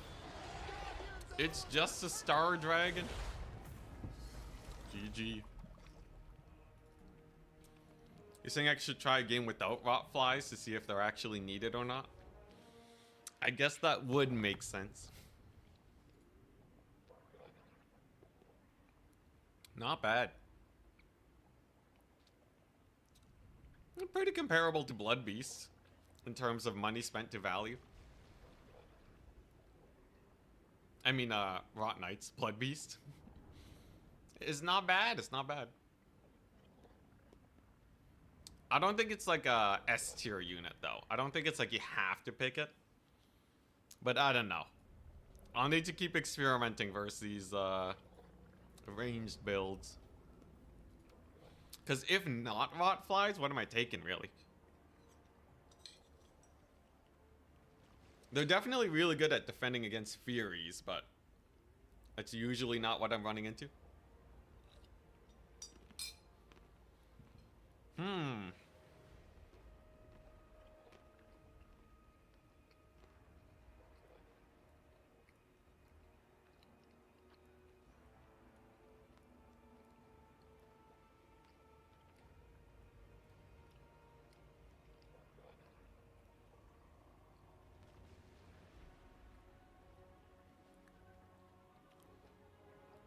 It's just a star dragon. GG. You're saying I should try a game without rot flies to see if they're actually needed or not? I guess that would make sense. Not bad. Pretty comparable to Blood Beasts in terms of money spent to value. I mean, Rot Knights, Blood Beast. It's not bad, it's not bad. I don't think it's like a S tier unit though. I don't think it's like you have to pick it. But I don't know. I'll need to keep experimenting versus these ranged builds. Because if not rot flies, what am I taking really? They're definitely really good at defending against Furies, but that's usually not what I'm running into.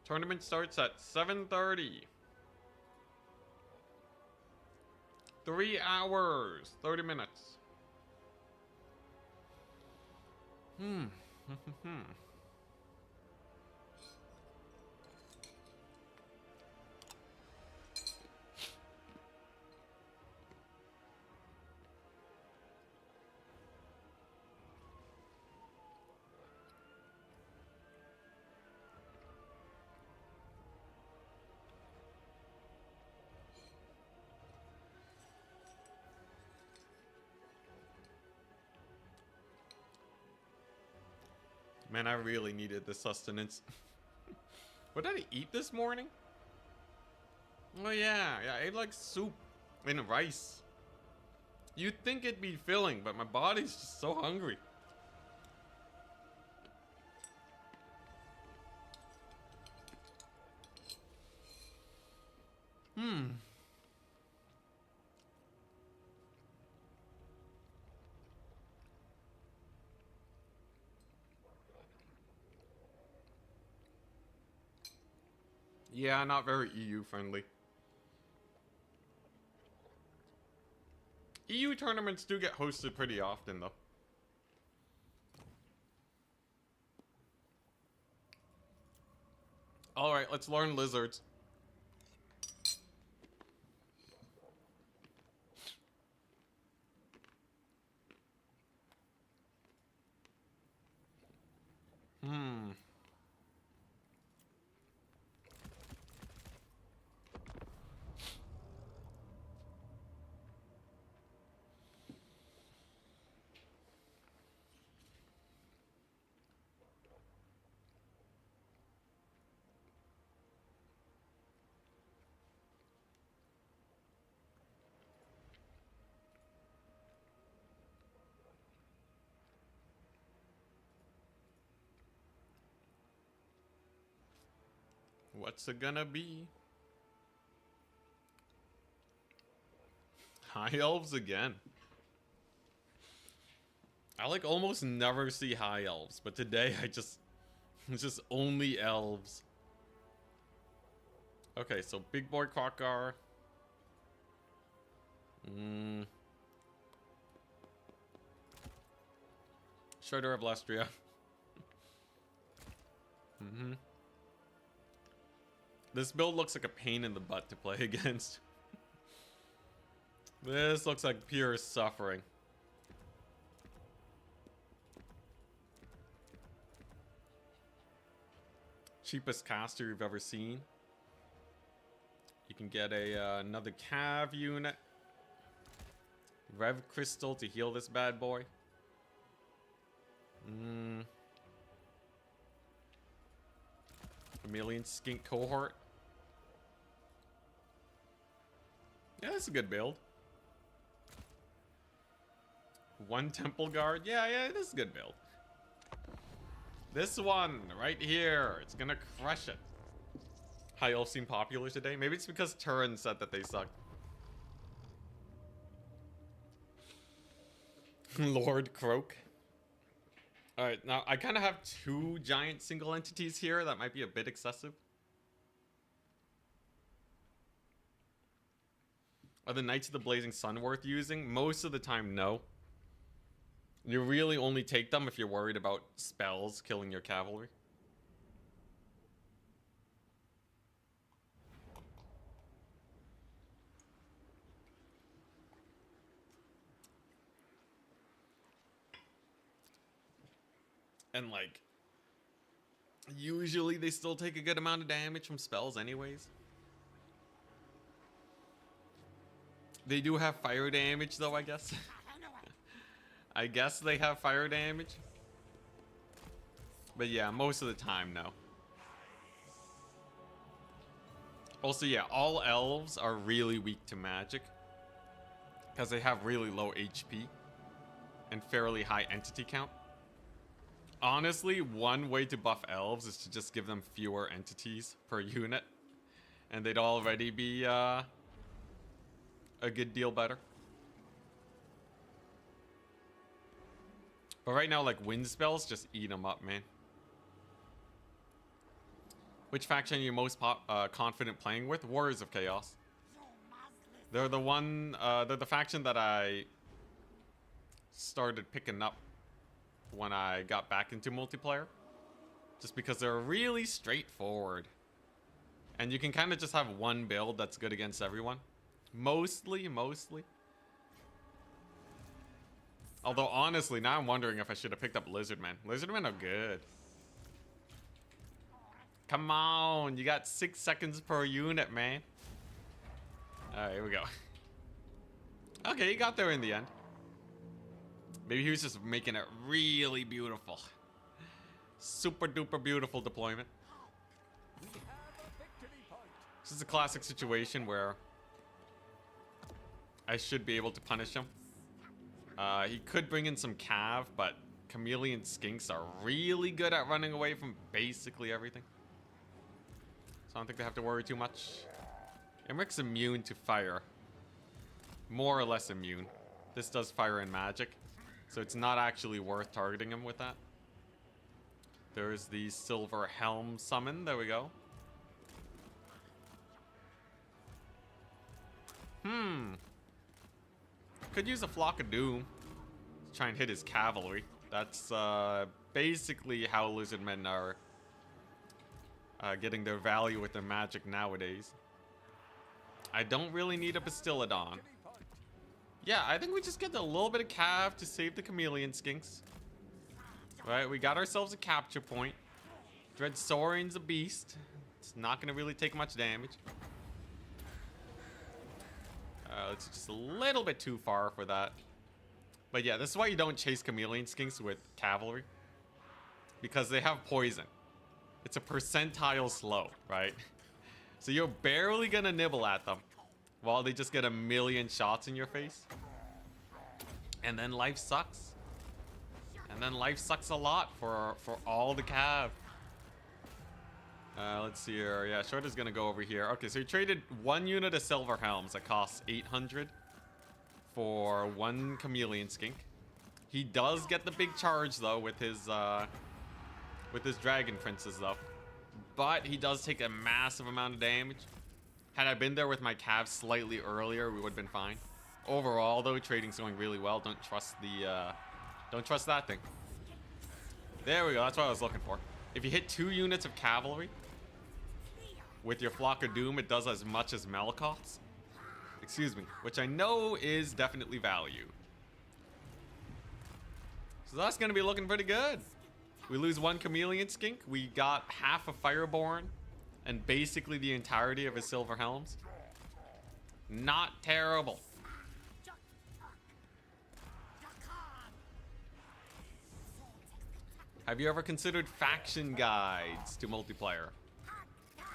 Tournament starts at 7:30. 3 hours, 30 minutes. Man, I really needed the sustenance. What did I eat this morning? Oh yeah, I ate like soup and rice. You'd think it'd be filling, but my body's just so hungry. Yeah, not very EU friendly. EU tournaments do get hosted pretty often though. Alright, let's learn lizards. What's it gonna be? High elves again. I like almost never see high elves, but today it's just only elves. Okay, so big boy Quackar. Shredder of Lestria. This build looks like a pain in the butt to play against. This looks like pure suffering. Cheapest caster you've ever seen. You can get another Cav unit. Rev Crystal to heal this bad boy. Chameleon Skink Cohort. Yeah, that's a good build. 1 temple guard. Yeah, this is a good build. This one right here, it's gonna crush it. High elves seem popular today. Maybe it's because Turin said that they suck. Lord Croak. Alright, now I kind of have 2 giant single entities here. That might be a bit excessive. Are the Knights of the Blazing Sun worth using? Most of the time, no. You really only take them if you're worried about spells killing your cavalry. And like, usually they still take a good amount of damage from spells anyways. They do have fire damage though, I guess. I guess they have fire damage. But yeah, most of the time, no. Also, yeah, all elves are really weak to magic. Because they have really low HP. And fairly high entity count. Honestly, one way to buff elves is to just give them fewer entities per unit. And they'd already be a good deal better. But right now, like, wind spells just eat them up, man. Which faction are you most confident playing with? Warriors of Chaos. They're the one, they're the faction that I started picking up when I got back into multiplayer. Just because they're really straightforward. And you can kind of just have one build that's good against everyone. Mostly. Although, honestly, now I'm wondering if I should have picked up Lizardmen. Lizardmen are good. Come on, you got 6 seconds per unit, man. Alright, here we go. Okay, he got there in the end. Maybe he was just making it really beautiful. Super duper beautiful deployment. This is a classic situation where I should be able to punish him. He could bring in some cav, but chameleon skinks are really good at running away from basically everything. So I don't think they have to worry too much. Emmeric's immune to fire. More or less immune. This does fire and magic. So it's not actually worth targeting him with that. There's the Silver Helm summon. There we go. Could use a Flock of Doom to try and hit his cavalry. That's basically how Lizardmen are getting their value with their magic nowadays. I don't really need a Bastiladon. Yeah, I think we just get a little bit of cav to save the chameleon skinks. Right, we got ourselves a capture point. Dread Saurian's a beast. It's not going to really take much damage. It's just a little bit too far for that. But yeah, this is why you don't chase chameleon skinks with cavalry. Because they have poison. It's a percentile slow, right? So you're barely going to nibble at them. While they just get a million shots in your face. And then life sucks. And then life sucks a lot for all the cav. Let's see here. Yeah, Shorter's gonna go over here. Okay, so he traded 1 unit of Silver Helms that costs 800 for 1 chameleon skink. He does get the big charge though with his dragon princes though. But he does take a massive amount of damage. Had I been there with my calves slightly earlier, we would have been fine. Overall, though, trading's going really well. Don't trust that thing. There we go. That's what I was looking for. If you hit 2 units of cavalry with your Flock of Doom, it does as much as Malakoth's. Excuse me. Which I know is definitely value. So that's going to be looking pretty good. We lose 1 chameleon skink. We got half a Fireborn. And basically the entirety of his Silver Helms. Not terrible. Have you ever considered faction guides to multiplayer?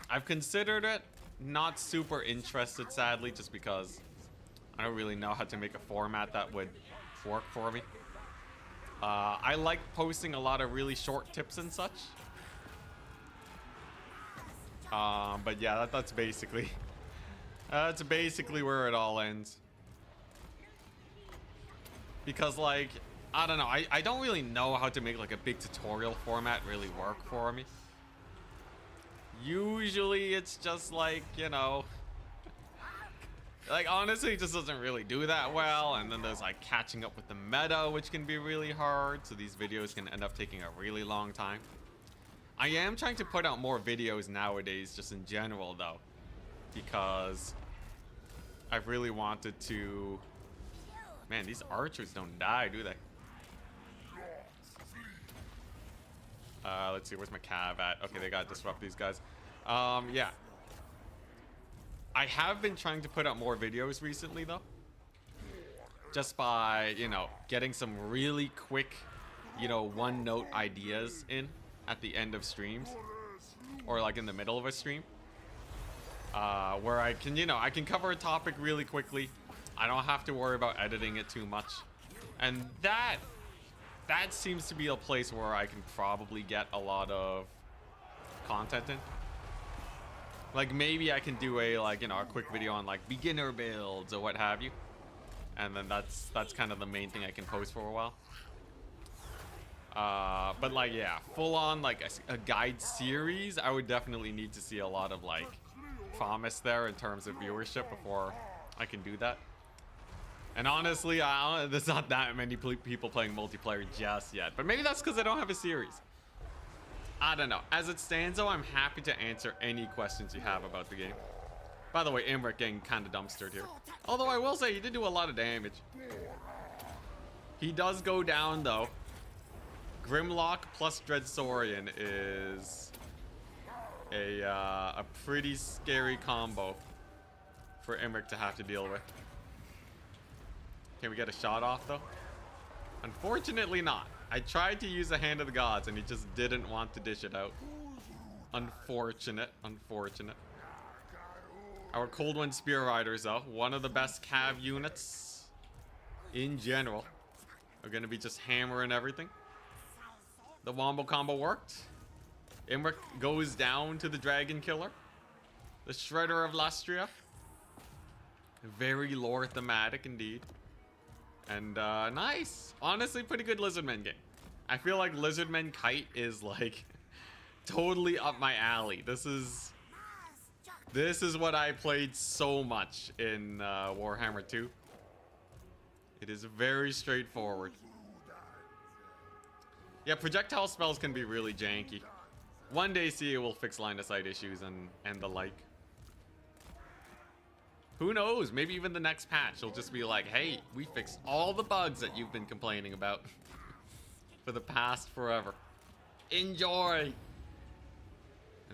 I've considered it. Not super interested, sadly, just because I don't really know how to make a format that would work for me. I like posting a lot of really short tips and such. But yeah, that's basically where it all ends. Because like, I don't know, I don't really know how to make like a big tutorial format really work for me. Usually it's just like, you know, like honestly it just doesn't really do that well, and then there's like catching up with the meta, which can be really hard, so these videos can end up taking a really long time. I am trying to put out more videos nowadays just in general though, because I've really wanted to... Man, these archers don't die, do they? Let's see, where's my cav at? Okay, they gotta disrupt these guys. Yeah. I have been trying to put out more videos recently though. Just by, you know, getting some really quick, you know, one-note ideas in at the end of streams. Or like in the middle of a stream. Where I can, you know, I can cover a topic really quickly. I don't have to worry about editing it too much. And that seems to be a place where I can probably get a lot of content in. Like maybe I can do a, like, you know, a quick video on like beginner builds or what have you. And then that's kind of the main thing I can post for a while. But like, yeah, full on like a guide series, I would definitely need to see a lot of like promise there in terms of viewership before I can do that. And honestly, there's not that many people playing multiplayer just yet. But maybe that's because I don't have a series. I don't know. As it stands though, I'm happy to answer any questions you have about the game. By the way, Imric getting kind of dumpstered here. Although I will say he did do a lot of damage. He does go down though. Grimlock plus Dreadsorian is a pretty scary combo for Imric to have to deal with. Can we get a shot off though? Unfortunately not. I tried to use the Hand of the Gods and he just didn't want to dish it out. Unfortunate, unfortunate. Our Cold Wind Spear Riders though, one of the best cav units in general, are gonna be just hammering everything. The wombo combo worked. Imric goes down to the Dragon Killer. The Shredder of Lustria. Very lore thematic indeed. And nice. Honestly, pretty good Lizardmen game. I feel like Lizardmen Kite is like totally up my alley. This is what I played so much in Warhammer 2. It is very straightforward. Yeah, projectile spells can be really janky. One day CA will fix line of sight issues and the like. Who knows? Maybe even the next patch will just be like, hey, we fixed all the bugs that you've been complaining about for the past forever. Enjoy! And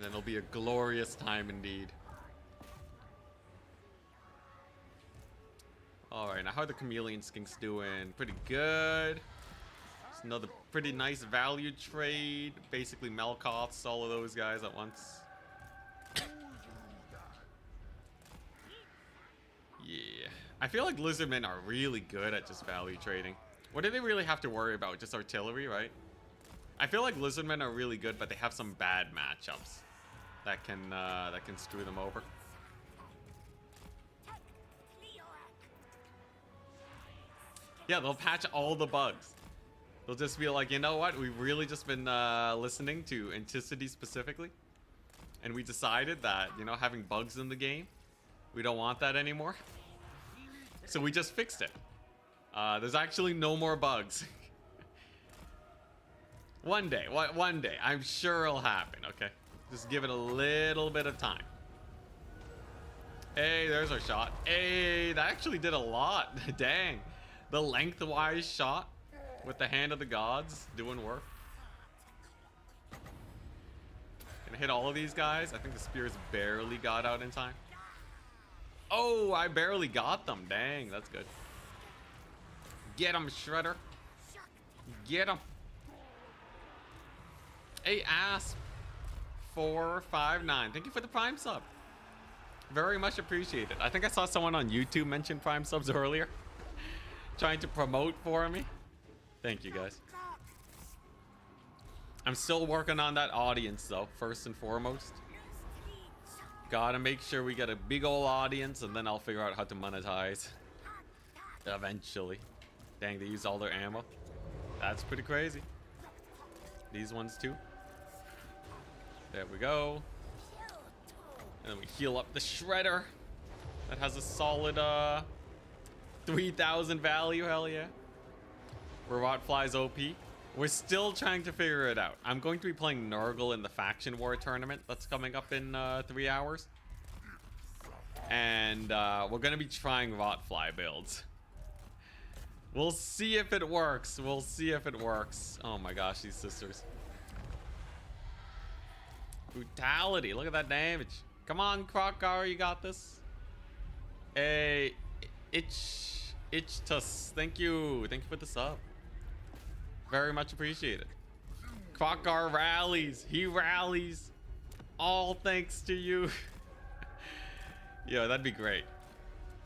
then it'll be a glorious time indeed. Alright, now how are the Chameleon Skinks doing? Pretty good. Just another pretty nice value trade. Basically Melkoths, all of those guys at once. Yeah, I feel like Lizardmen are really good at just value trading. What do they really have to worry about? Just artillery, right? I feel like Lizardmen are really good, but they have some bad matchups that can screw them over. Yeah, they'll patch all the bugs. They'll just be like, you know what? We've really just been listening to Anticity specifically, and we decided that, you know, having bugs in the game, we don't want that anymore. So we just fixed it. There's actually no more bugs. One day, I'm sure it'll happen, okay? Just give it a little bit of time. Hey, there's our shot. Hey, that actually did a lot. Dang. The lengthwise shot with the Hand of the Gods doing work. Gonna hit all of these guys. I think the spears barely got out in time. Oh, I barely got them. Dang, that's good. Get him, Shredder. Get him. Hey, Asp 459. Thank you for the Prime sub. Very much appreciated. I think I saw someone on YouTube mention Prime subs earlier. trying to promote for me. Thank you, guys. I'm still working on that audience, though, first and foremost. Gotta make sure we get a big old audience, and then I'll figure out how to monetize. Eventually. Dang, they used all their ammo. That's pretty crazy. These ones, too. There we go. And then we heal up the Shredder. That has a solid, 3,000 value, hell yeah. Robot Fly's OP. We're still trying to figure it out. I'm going to be playing Nurgle in the Faction War tournament that's coming up in 3 hours. And we're going to be trying Rotfly builds. We'll see if it works. We'll see if it works. Oh my gosh, these sisters. Brutality. Look at that damage. Come on, Krokgar, you got this. Hey, Itchtus. Thank you. Thank you for the sub. Very much appreciated. Krokgar rallies. He rallies. All thanks to you. Yo, that'd be great.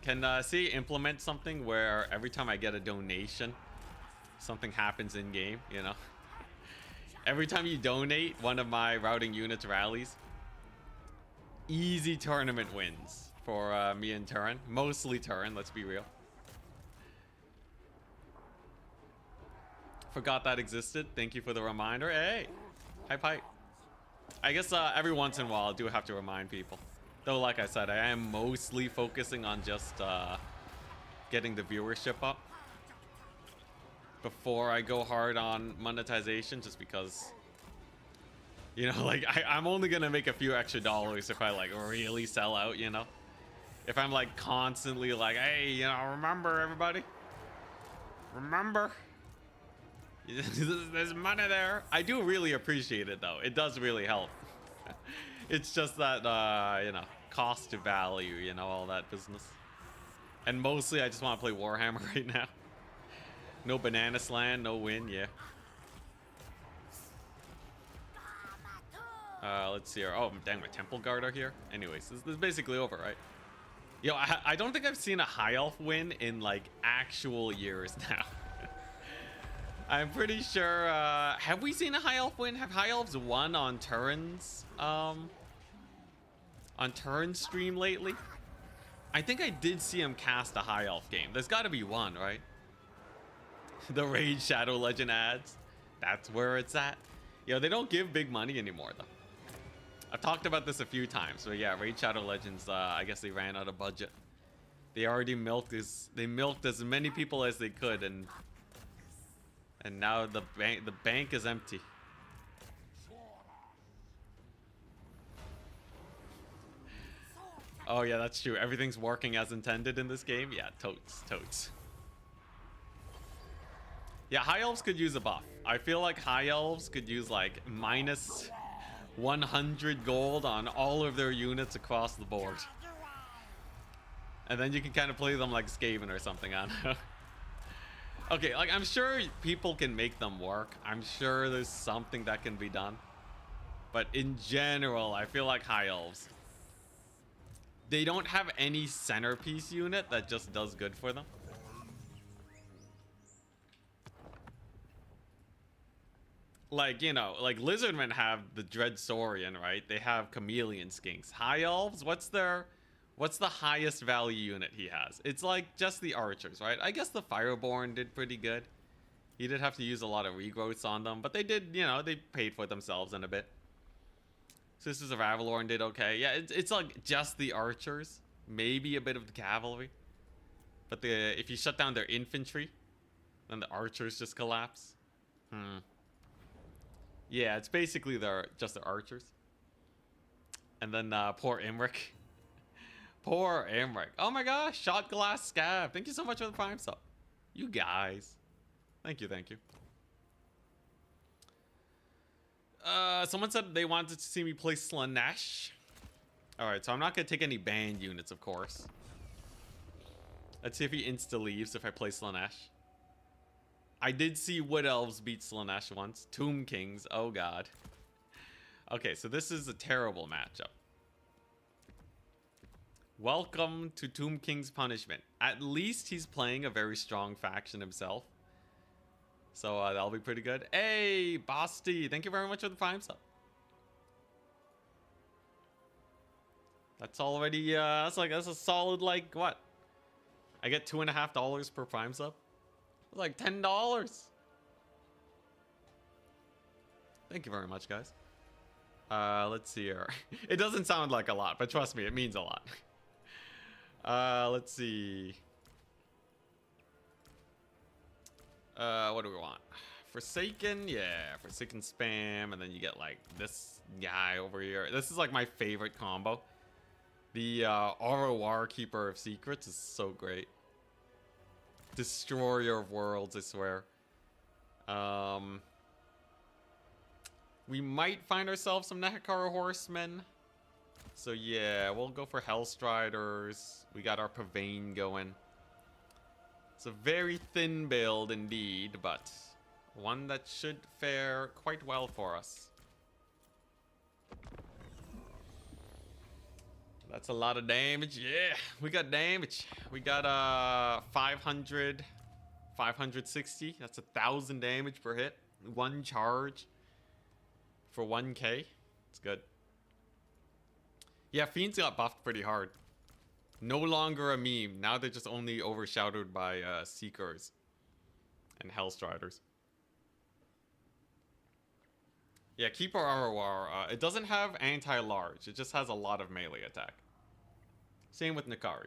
Can C implement something where every time I get a donation, something happens in game, you know? Every time you donate, one of my routing units rallies. Easy tournament wins for me and Turin. Mostly Turin, let's be real. Forgot that existed. Thank you for the reminder. Hey, hype hype. I guess every once in a while I do have to remind people. Though, like I said, I am mostly focusing on just getting the viewership up before I go hard on monetization, just because, you know, like I'm only gonna make a few extra dollars if I like really sell out, you know. If I'm like constantly like, hey, you know, remember everybody, remember. There's money there. I do really appreciate it, though. It does really help. It's just that, you know, cost to value, you know, all that business. And mostly, I just want to play Warhammer right now. No Banana Sland, no win, yeah. Let's see here. Oh, dang, my Temple Guard are here. Anyways, this is basically over, right? Yo, I don't think I've seen a High Elf win in, like, actual years now. I'm pretty sure, have we seen a High Elf win? Have High Elves won on Turin's stream lately? I think I did see him cast a High Elf game. There's got to be one, right? The Raid Shadow Legend ads. That's where it's at. Yo, they don't give big money anymore, though. I've talked about this a few times, but yeah, Raid Shadow Legends, I guess they ran out of budget. They already milked as many people as they could, and now the bank is empty. Oh yeah, that's true. Everything's working as intended in this game. Yeah, totes. Yeah, High Elves could use a buff. I feel like High Elves could use like minus 100 gold on all of their units across the board. And then you can kind of play them like Skaven or something, I don't know. Okay, like I'm sure people can make them work. I'm sure there's something that can be done. But in general, I feel like High Elves, they don't have any centerpiece unit that just does good for them. Like, you know, like Lizardmen have the Dread Saurian, right? They have Chameleon Skinks. High Elves, what's the highest value unit he has? It's like just the archers, right? I guess the Fireborn did pretty good. He did have to use a lot of regrowths on them, but they did, you know, they paid for themselves in a bit. Sisters of Avalorn did okay. Yeah, it's like just the archers, maybe a bit of the cavalry. But if you shut down their infantry, then the archers just collapse. Yeah, it's basically just the archers. And then poor Imric. Poor Imric. Oh my gosh, Shot Glass Scab. Thank you so much for the Prime sub. You guys. Thank you. Someone said they wanted to see me play Slanesh. Alright, so I'm not going to take any banned units, of course. Let's see if he insta-leaves if I play Slanesh. I did see Wood Elves beat Slanesh once. Tomb Kings, oh god. Okay, so this is a terrible matchup. Welcome to Tomb King's punishment. At least he's playing a very strong faction himself. So that'll be pretty good. Hey, Basti, thank you very much for the Prime sub. That's already, that's a solid, like, what? I get $2.50 per Prime sub? That's like $10. Thank you very much, guys. Let's see here. It doesn't sound like a lot, but trust me, it means a lot. Let's see. What do we want? Forsaken, yeah, Forsaken spam, and then you get like this guy over here. This is like my favorite combo. The ROR Keeper of Secrets is so great. Destroyer of Worlds, I swear. We might find ourselves some Nahakara Horsemen. So yeah, we'll go for Hellstriders. We got our Pavane going. It's a very thin build indeed, but one that should fare quite well for us. That's a lot of damage. Yeah, we got damage. We got 500, 560. That's 1,000 damage per hit. One charge for 1k. It's good. Yeah, Fiends got buffed pretty hard. No longer a meme. Now they're just only overshadowed by Seekers and Hellstriders. Yeah, Keeper ROR. It doesn't have anti-large. It just has a lot of melee attack. Same with Nakari.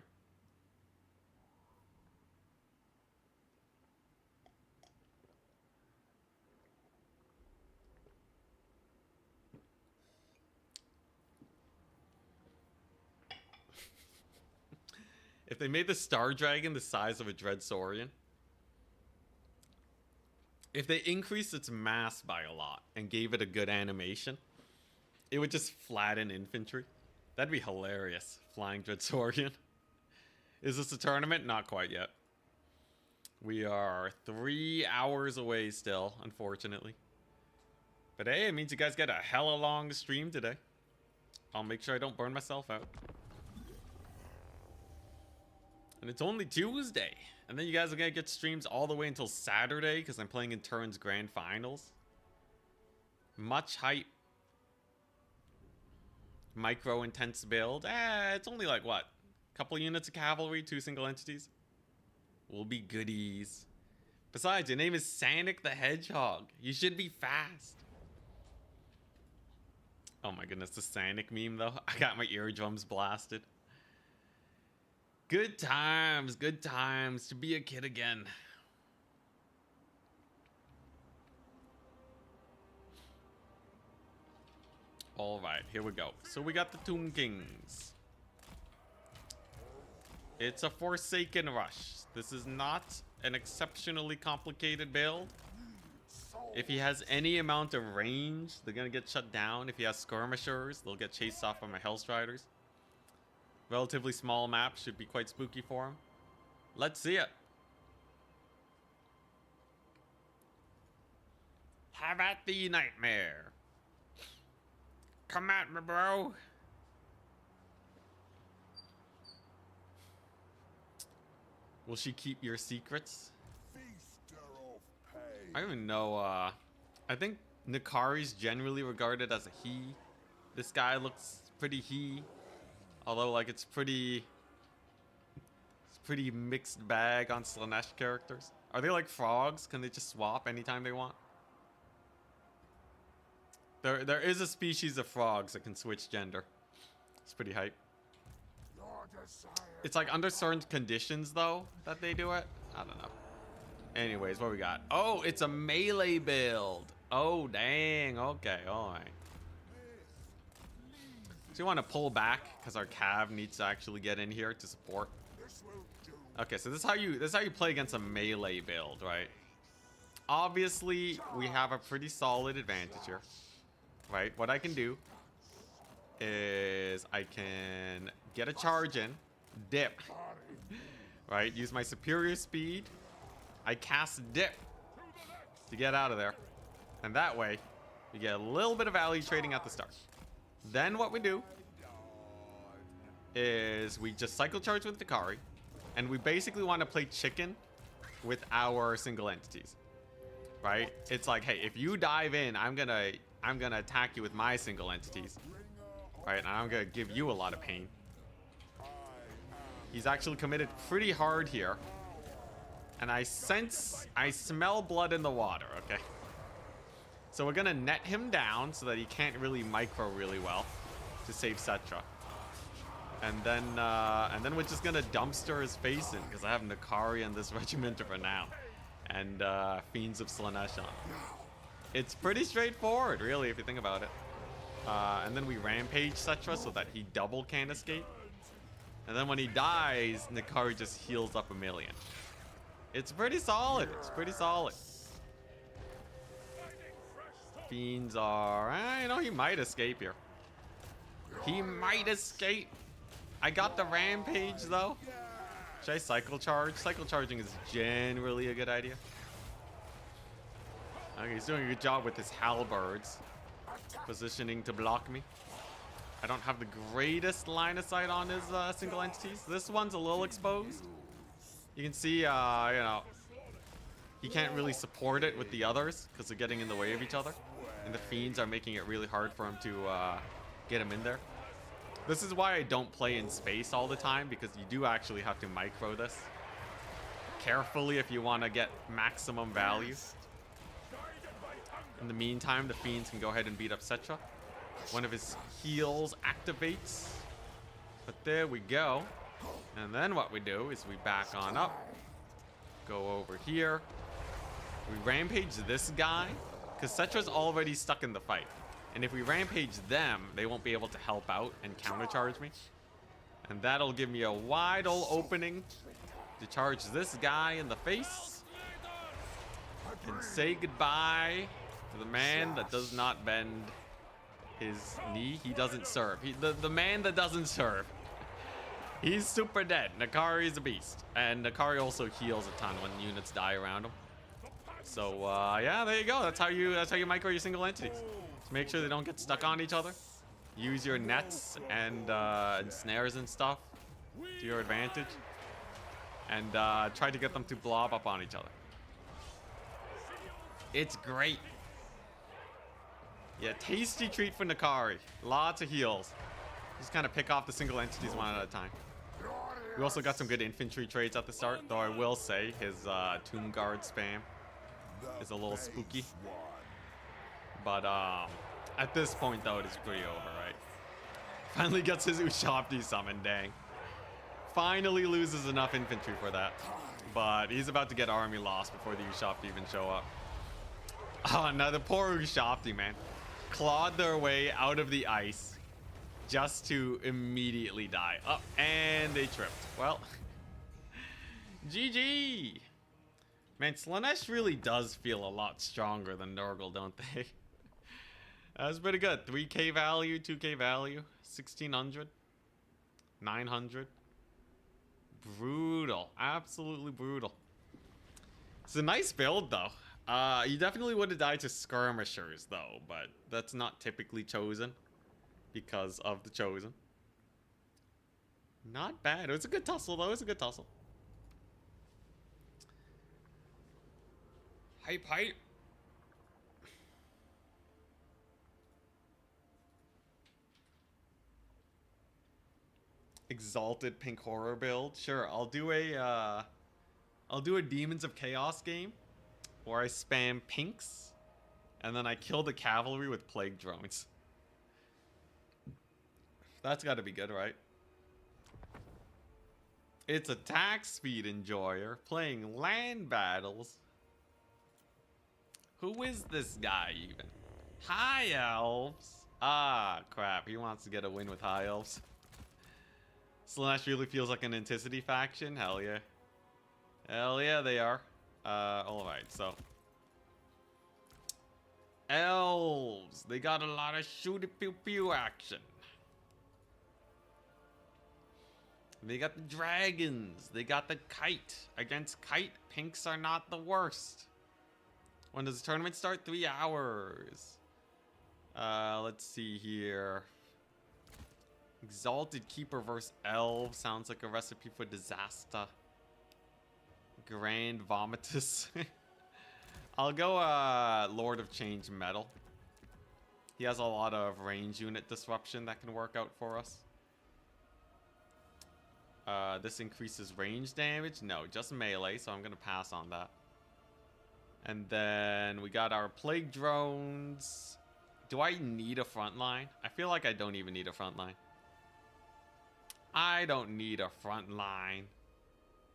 If they made the Star Dragon the size of a Dread Saurian, if they increased its mass by a lot and gave it a good animation, it would just flatten infantry. That'd be hilarious. Flying Dread Saurian. Is this a tournament? Not quite yet. We are 3 hours away still, unfortunately. But hey, it means you guys get a hella long stream today. I'll make sure I don't burn myself out. And it's only Tuesday. And then you guys are going to get streams all the way until Saturday because I'm playing in Turin's Grand Finals. Much hype. Micro intense build. It's only like what? A couple units of cavalry, 2 single entities. Will be goodies. Besides, your name is Sanic the Hedgehog. You should be fast. Oh my goodness, the Sanic meme though. I got my eardrums blasted. Good times to be a kid again. All right, here we go. So we got the Tomb Kings. It's a Forsaken Rush. This is not an exceptionally complicated build. If he has any amount of range, they're gonna get shut down. If he has skirmishers, they'll get chased off by my Hellstriders. Relatively small map should be quite spooky for him. Let's see it. Have at the nightmare. Come at me, bro. Will she keep your secrets? I don't even know. I think Nakari's generally regarded as a he. This guy looks pretty he. Although, like, it's pretty mixed bag on Slaanesh characters. Are they like frogs? Can they just swap anytime they want? There is a species of frogs that can switch gender. It's pretty hype. It's like under certain conditions, though, that they do it. I don't know. Anyways, what we got? Oh, it's a melee build. Oh, dang. Okay, all right. So you want to pull back because our Cav needs to actually get in here to support. Okay, so this is how you play against a melee build, right? Obviously, we have a pretty solid advantage here, right? What I can do is I can get a charge in, dip, right? Use my superior speed. I cast dip to get out of there, and that way you get a little bit of value trading at the start. Then what we do is we just cycle charge with Dakari, and we basically want to play chicken with our single entities, right? It's like, hey, if you dive in, I'm gonna attack you with my single entities, right? And I'm gonna give you a lot of pain. He's actually committed pretty hard here, and I smell blood in the water. Okay, so we're gonna net him down so that he can't really micro really well to save Cetra. And then we're just gonna dumpster his face in because I have Nakari and this regiment for now, and Fiends of Slaanesh on. It's pretty straightforward, really, if you think about it. And then we rampage Cetra so that he double can't escape. And then when he dies, Nakari just heals up 1,000,000. It's pretty solid. It's pretty solid. Fiends are, you know, he might escape here. He might escape. I got the rampage though. Should I cycle charge? Cycle charging is generally a good idea. Okay, he's doing a good job with his halberds. Positioning to block me. I don't have the greatest line of sight on his single entities. This one's a little exposed. You can see, you know, he can't really support it with the others because they're getting in the way of each other. And the Fiends are making it really hard for him to get him in there. This is why I don't play in space all the time, because you do actually have to micro this carefully if you want to get maximum value. In the meantime, the Fiends can go ahead and beat up Cetra. One of his heals activates. But there we go. And then what we do is we back on up. Go over here. We rampage this guy, because Cetra's already stuck in the fight. And if we rampage them, they won't be able to help out and countercharge me. And that'll give me a wide old opening to charge this guy in the face. And say goodbye to the man that does not bend his knee. He doesn't serve. The man that doesn't serve. He's super dead. Nakari's a beast. And Nakari also heals a ton when units die around him. So, yeah, there you go. That's how you micro your single entities. Make sure they don't get stuck on each other. Use your nets and snares and stuff to your advantage. And try to get them to blob up on each other. It's great. Yeah, tasty treat for Nakari. Lots of heals. Just kind of pick off the single entities one at a time. We also got some good infantry trades at the start, though I will say his Tomb Guard spam is a little spooky. But at this point, though, it is pretty over, right? Finally gets his Ushabti summoned, dang. Finally loses enough infantry for that. But he's about to get army lost before the Ushabti even show up. Oh, no, the poor Ushabti, man. Clawed their way out of the ice just to immediately die. Oh, and they tripped. Well, GG. Man, Slaanesh really does feel a lot stronger than Nurgle, don't they? That's pretty good. 3k value, 2k value, 1600, 900. Brutal. Absolutely brutal. It's a nice build, though. You definitely would have died to skirmishers, though, but that's not typically chosen because of the chosen. Not bad. It was a good tussle, though. It was a good tussle. Hype, hype. Exalted pink horror build. Sure, I'll do a Demons of Chaos game where I spam pinks and then I kill the cavalry with plague drones. That's got to be good, right? It's attack speed enjoyer playing land battles. Who is this guy even? High elves. Ah, crap. He wants to get a win with high elves. Slaanesh really feels like an Anticity faction. Hell yeah. Hell yeah, they are. Alright, so. Elves. They got a lot of shooty pew pew action. They got the dragons. They got the kite. Against kite, pinks are not the worst. When does the tournament start? 3 hours. Let's see here. Exalted Keeper versus Elves sounds like a recipe for disaster. Grand Vomitus. I'll go Lord of Change Metal. He has a lot of range unit disruption that can work out for us. This increases range damage. No, just melee, so I'm going to pass on that. And then we got our Plague Drones. Do I need a front line? I feel like I don't even need a front line. I don't need a front line.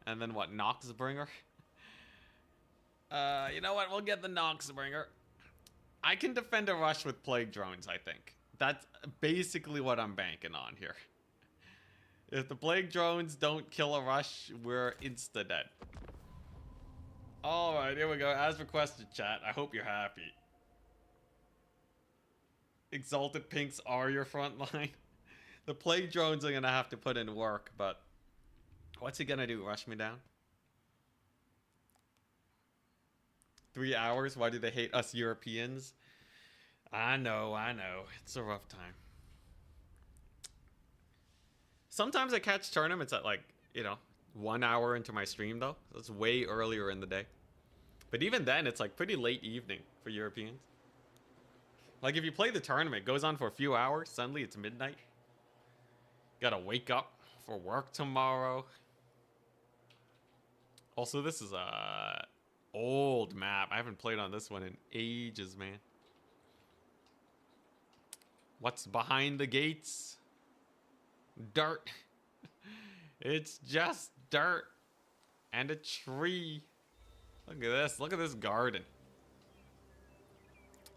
And then what, Noxbringer? You know what, we'll get the Noxbringer. I can defend a rush with Plague Drones, I think. That's basically what I'm banking on here. If the Plague Drones don't kill a rush, we're insta-dead. Alright, here we go. As requested, chat. I hope you're happy. Exalted Pinks are your front line. The Plague Drones are gonna have to put in work, but what's he gonna do? Rush me down? 3 hours? Why do they hate us Europeans? I know. It's a rough time. Sometimes I catch tournaments at like, 1 hour into my stream though. That's way earlier in the day. But even then, it's like pretty late evening for Europeans. Like if you play the tournament, it goes on for a few hours. Suddenly it's midnight. Gotta wake up for work tomorrow. Also, this is a old map. I haven't played on this one in ages, man. What's behind the gates? Dirt. It's just dirt. And a tree. Look at this. Look at this garden.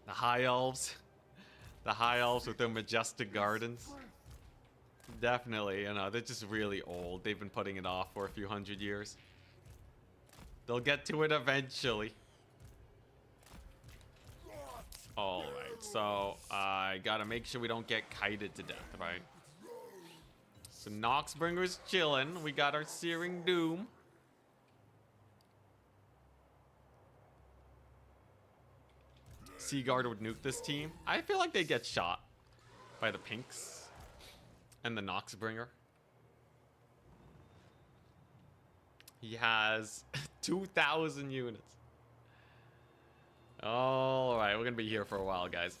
The High Elves. The High Elves with their majestic gardens. Definitely, they're just really old. They've been putting it off for a few hundred years. They'll get to it eventually. Alright, so I gotta make sure we don't get kited to death, right? So Noxbringer's chilling. We got our Searing Doom. Seaguard would nuke this team. I feel like they get shot by the Pinks and the Noxbringer. He has 2,000 units. Alright, we're gonna be here for a while, guys.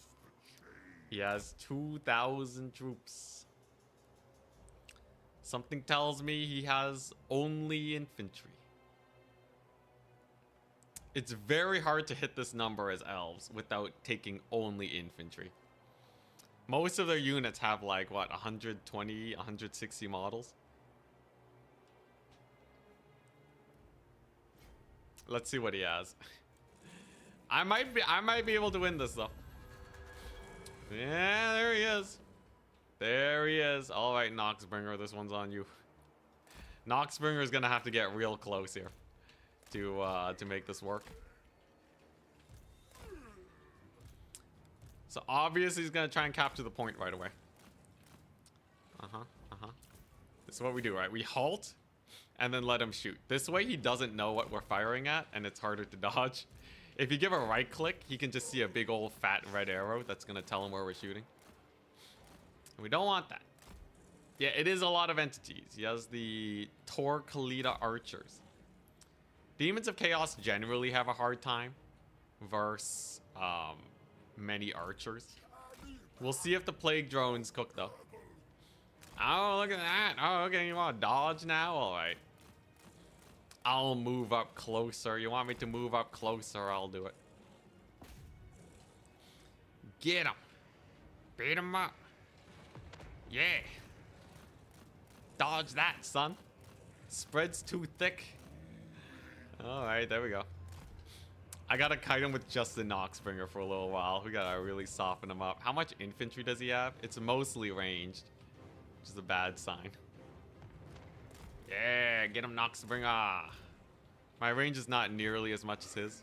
He has 2,000 troops. Something tells me he has only infantry. It's very hard to hit this number as elves without taking only infantry. Most of their units have like, what, 120, 160 models? Let's see what he has. I might be able to win this though. Yeah, there he is. There he is. All right, Noxbringer, this one's on you. Noxbringer is gonna have to get real close here to make this work. So obviously he's gonna try and capture the point right away. This is what we do, right? We halt and then let him shoot. This way he doesn't know what we're firing at and it's harder to dodge. If you give a right click, he can just see a big old fat red arrow that's gonna tell him where we're shooting. We don't want that. Yeah, it is a lot of entities. He has the Tor Kalita archers. Demons of Chaos generally have a hard time versus many archers. We'll see if the Plague Drones cook though. Oh, look at that. Oh, okay, you want to dodge now? Alright. I'll move up closer. You want me to move up closer? I'll do it. Get him. Beat him up. Yeah. Dodge that, son. Spread's too thick. Alright, there we go. I gotta kite him with just the Noxbringer for a little while. We gotta really soften him up. How much infantry does he have? It's mostly ranged, which is a bad sign. Yeah, get him, Noxbringer. My range is not nearly as much as his.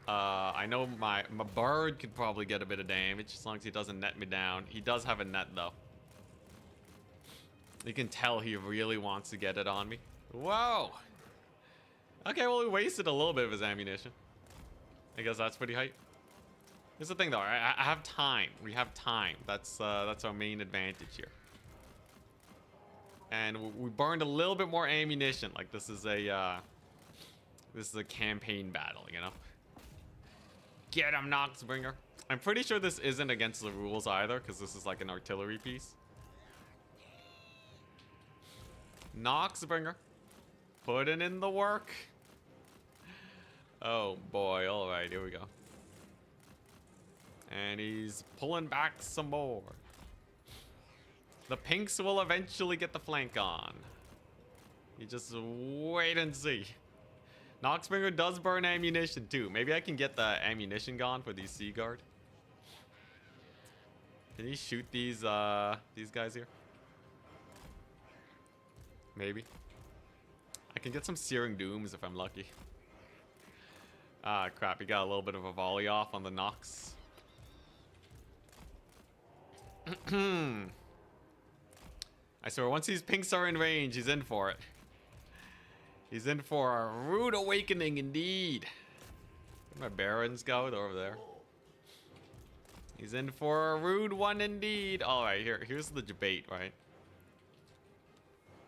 I know my bird could probably get a bit of damage as long as he doesn't net me down. He does have a net though. You can tell he really wants to get it on me. Whoa. Okay, well, he wasted a little bit of his ammunition. I guess that's pretty hype. Here's the thing, though. I have time. We have time. That's our main advantage here. And we burned a little bit more ammunition. Like this is a campaign battle, you know. Get him, Noxbringer. I'm pretty sure this isn't against the rules either, because this is like an artillery piece. Noxbringer, putting in the work. Oh boy! All right, here we go. And he's pulling back some more. The pinks will eventually get the flank on. You just wait and see. Noxbringer does burn ammunition too. Maybe I can get the ammunition gone for these Sea Guard. Can you shoot these guys here? Maybe. I can get some Searing Dooms if I'm lucky. Ah, crap. He got a little bit of a volley off on the Nox. I swear, once these pinks are in range, he's in for it. He's in for a rude awakening indeed. Where'd my barons go? They're over there. He's in for a rude one indeed. All right, here's the debate, right?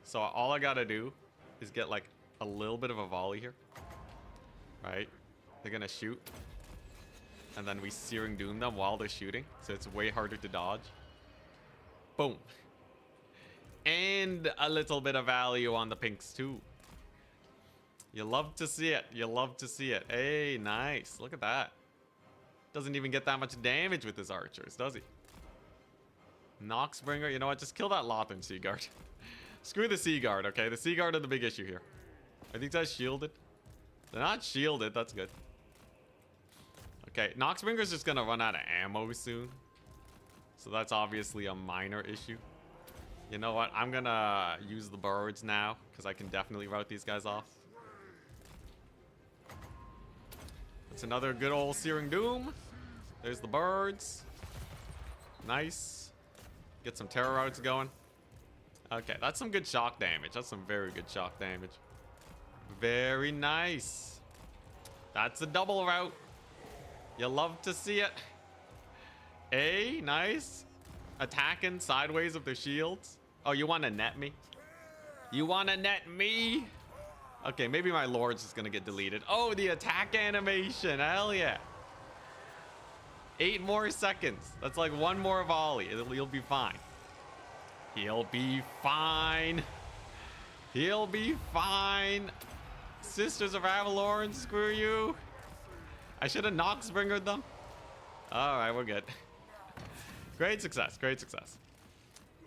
So all I gotta do is get like a little bit of a volley here. Right? They're gonna shoot. And then we Searing Doom them while they're shooting. So it's way harder to dodge. Boom. And a little bit of value on the pinks too. You love to see it. You love to see it. Hey, nice. Look at that. Doesn't even get that much damage with his archers, does he? Noxbringer. You know what? Just kill that Lothern Sea Guard. Screw the Sea Guard, okay? The Sea Guard are the big issue here. Are these guys shielded? They're not shielded. That's good. Okay, Noxbringer's just gonna run out of ammo soon. So that's obviously a minor issue. You know what? I'm gonna use the birds now, because I can definitely rout these guys off. That's another good old Searing Doom. There's the birds. Nice. Get some terror routes going. Okay, that's some good shock damage. That's some very good shock damage. Very nice. That's a double route. You love to see it. A, nice. Attacking sideways of their shields. Oh, you want to net me? You want to net me? Okay, maybe my Lord's just going to get deleted. Oh, the attack animation. Hell yeah. 8 more seconds. That's like 1 more volley. You'll be fine. He'll be fine. He'll be fine. Sisters of Avalorn, screw you. I should have Noxbringered them. All right, we're good. Great success. Great success.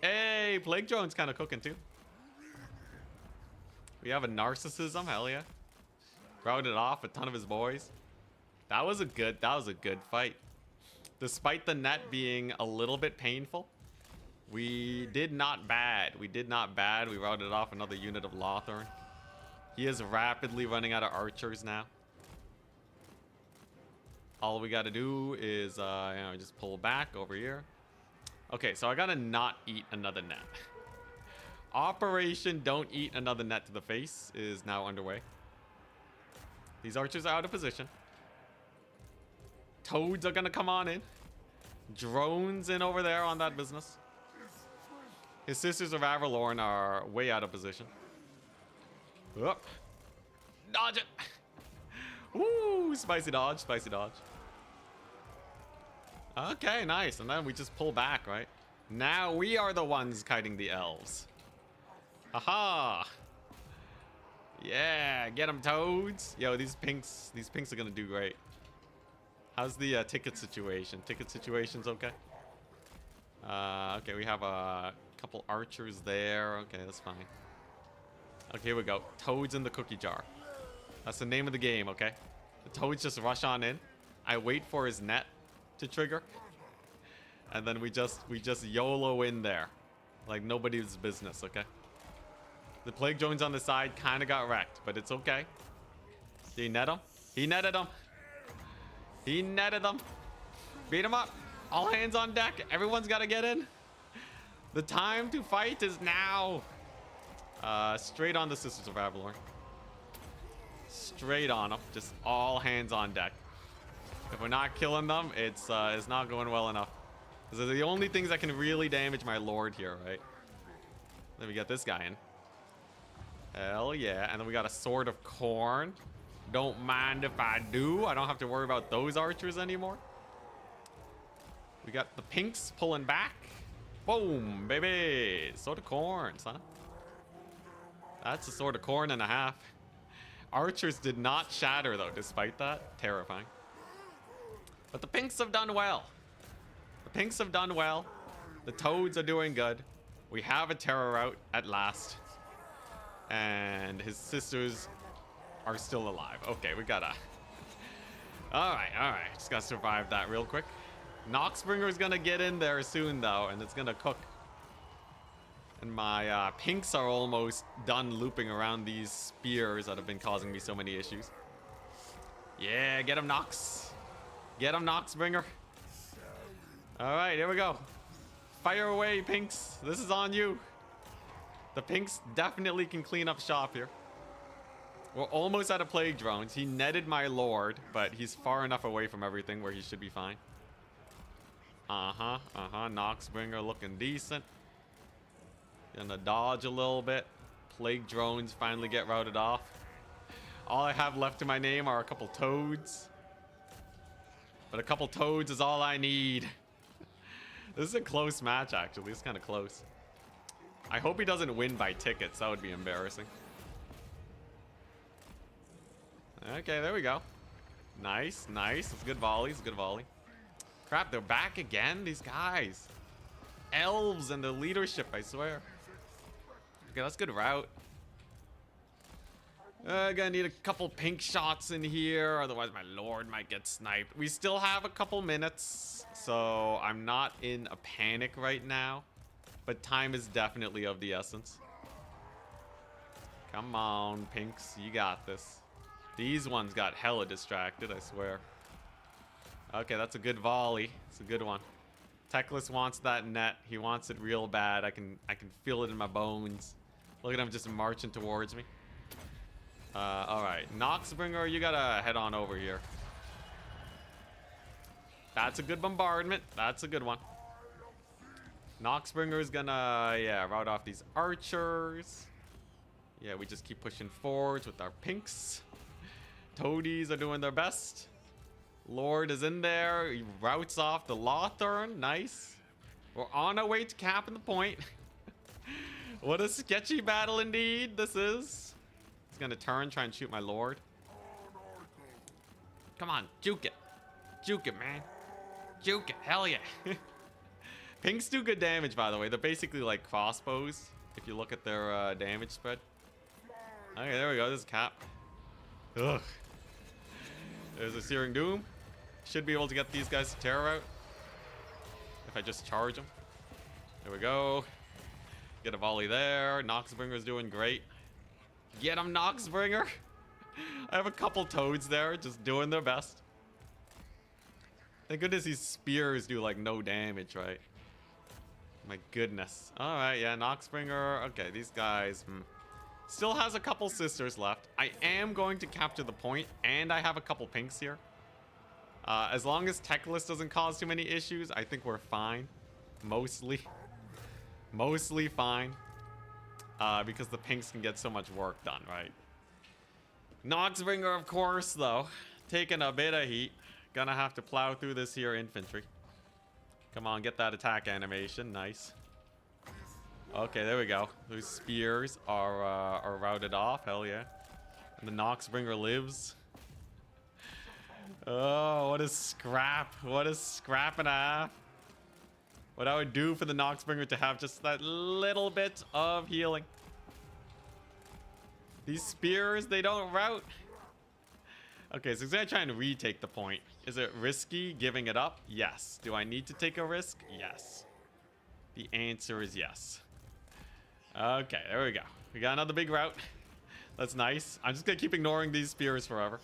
Hey, Plague Drone's kind of cooking too. We have a Narcissism. Hell yeah. Routed off a ton of his boys. That was a good fight. Despite the net being a little bit painful, we did not bad. We did not bad. We routed off another unit of Lothern. He is rapidly running out of archers now. All we got to do is, just pull back over here. Okay, so I got to not eat another net. Operation Don't Eat Another Net to the Face is now underway. These archers are out of position. Toads are going to come on in. Drones in over there on that business. His Sisters of Avalorn are way out of position. Up. Dodge it. Woo, spicy dodge, spicy dodge. Okay, nice. And then we just pull back, right? Now we are the ones kiting the elves. Aha. Yeah, get them, toads. Yo, these pinks are gonna do great. How's the ticket situation? Ticket situation's okay? Okay, we have a couple archers there. Okay, that's fine. Okay, here we go. Toads in the cookie jar. That's the name of the game, okay? The toads just rush on in. I wait for his net to trigger. And then we just YOLO in there. Like nobody's business, okay? The Plague Drones on the side kind of got wrecked, but it's okay. Did he net him? He netted him. He netted them. Beat him up. All hands on deck. Everyone's got to get in. The time to fight is now. Straight on the Sisters of Avalorn. Straight on them. Just all hands on deck. If we're not killing them, it's not going well enough. These are the only things that can really damage my lord here, right? Then we get this guy in. Hell yeah. And then we got a sword of corn. Don't mind if I do. I don't have to worry about those archers anymore. We got the pinks pulling back. Boom, baby. Sword of corn, son. That's a sword of corn and a half. Archers did not shatter, though, despite that. Terrifying. But the pinks have done well. The pinks have done well. The toads are doing good. We have a terror out at last. And his sisters are still alive. Okay, we gotta... Alright. Just gotta survive that real quick. Noxbringer's gonna get in there soon, though, and it's gonna cook. And my pinks are almost done looping around these spears that have been causing me so many issues. Yeah, get him, Nox. Get him, Noxbringer. Alright, here we go. Fire away, pinks. This is on you. The pinks definitely can clean up shop here. We're almost out of plague drones. He netted my lord, but he's far enough away from everything where he should be fine. Noxbringer looking decent. Gonna dodge a little bit. Plague drones finally get routed off. All I have left to my name are a couple toads. But a couple toads is all I need. This is a close match, actually. It's kind of close. I hope he doesn't win by tickets. That would be embarrassing. Okay, there we go. Nice. It's a good volley. It's a good volley. Crap, they're back again? These guys. Elves and the leadership, I swear. Okay, that's a good route. Gonna need a couple pink shots in here, otherwise my lord might get sniped. We still have a couple minutes, so I'm not in a panic right now. But time is definitely of the essence. Come on, pinks, you got this. These ones got hella distracted, I swear. Okay, that's a good volley. It's a good one. Teclis wants that net. He wants it real bad. I can feel it in my bones. Look at him just marching towards me. Alright. Noxbringer, you gotta head on over here. That's a good bombardment. That's a good one. Noxbringer's gonna, yeah, rout off these archers. Yeah, we just keep pushing forwards with our pinks. Toadies are doing their best. Lord is in there. He routs off the Lothern. Nice. We're on our way to capping the point. What a sketchy battle indeed this is. He's gonna turn, try and shoot my lord. Come on, juke it. Juke it, man. Juke it. Hell yeah. Pinks do good damage, by the way. They're basically like crossbows, if you look at their damage spread. Okay, there we go. This is cap. Ugh. There's a Searing Doom. Should be able to get these guys to terror out if I just charge them. There we go. Get a volley there. Noxbringer's doing great. Get him, Noxbringer. I have a couple toads there just doing their best. Thank goodness these spears do like no damage, right? My goodness. Alright, yeah, Noxbringer. Okay, these guys still has a couple sisters left. I am going to capture the point, and I have a couple pinks here. As long as Teclis doesn't cause too many issues, I think we're fine. Mostly fine. Because the pinks can get so much work done, right? Noxbringer, of course, though, taking a bit of heat. Gonna have to plow through this here infantry. Come on, get that attack animation. Nice. Okay, there we go. Those spears are routed off. Hell yeah. And the Noxbringer lives. Oh, what a scrap. What a scrap and a half. What I would do for the Noxbringer to have just that little bit of healing. These spears, they don't rout. Okay, so he's gonna try and retake the point. Is it risky giving it up? Yes. Do I need to take a risk? Yes. The answer is yes. Okay, there we go. We got another big rout. That's nice. I'm just gonna keep ignoring these spears forever.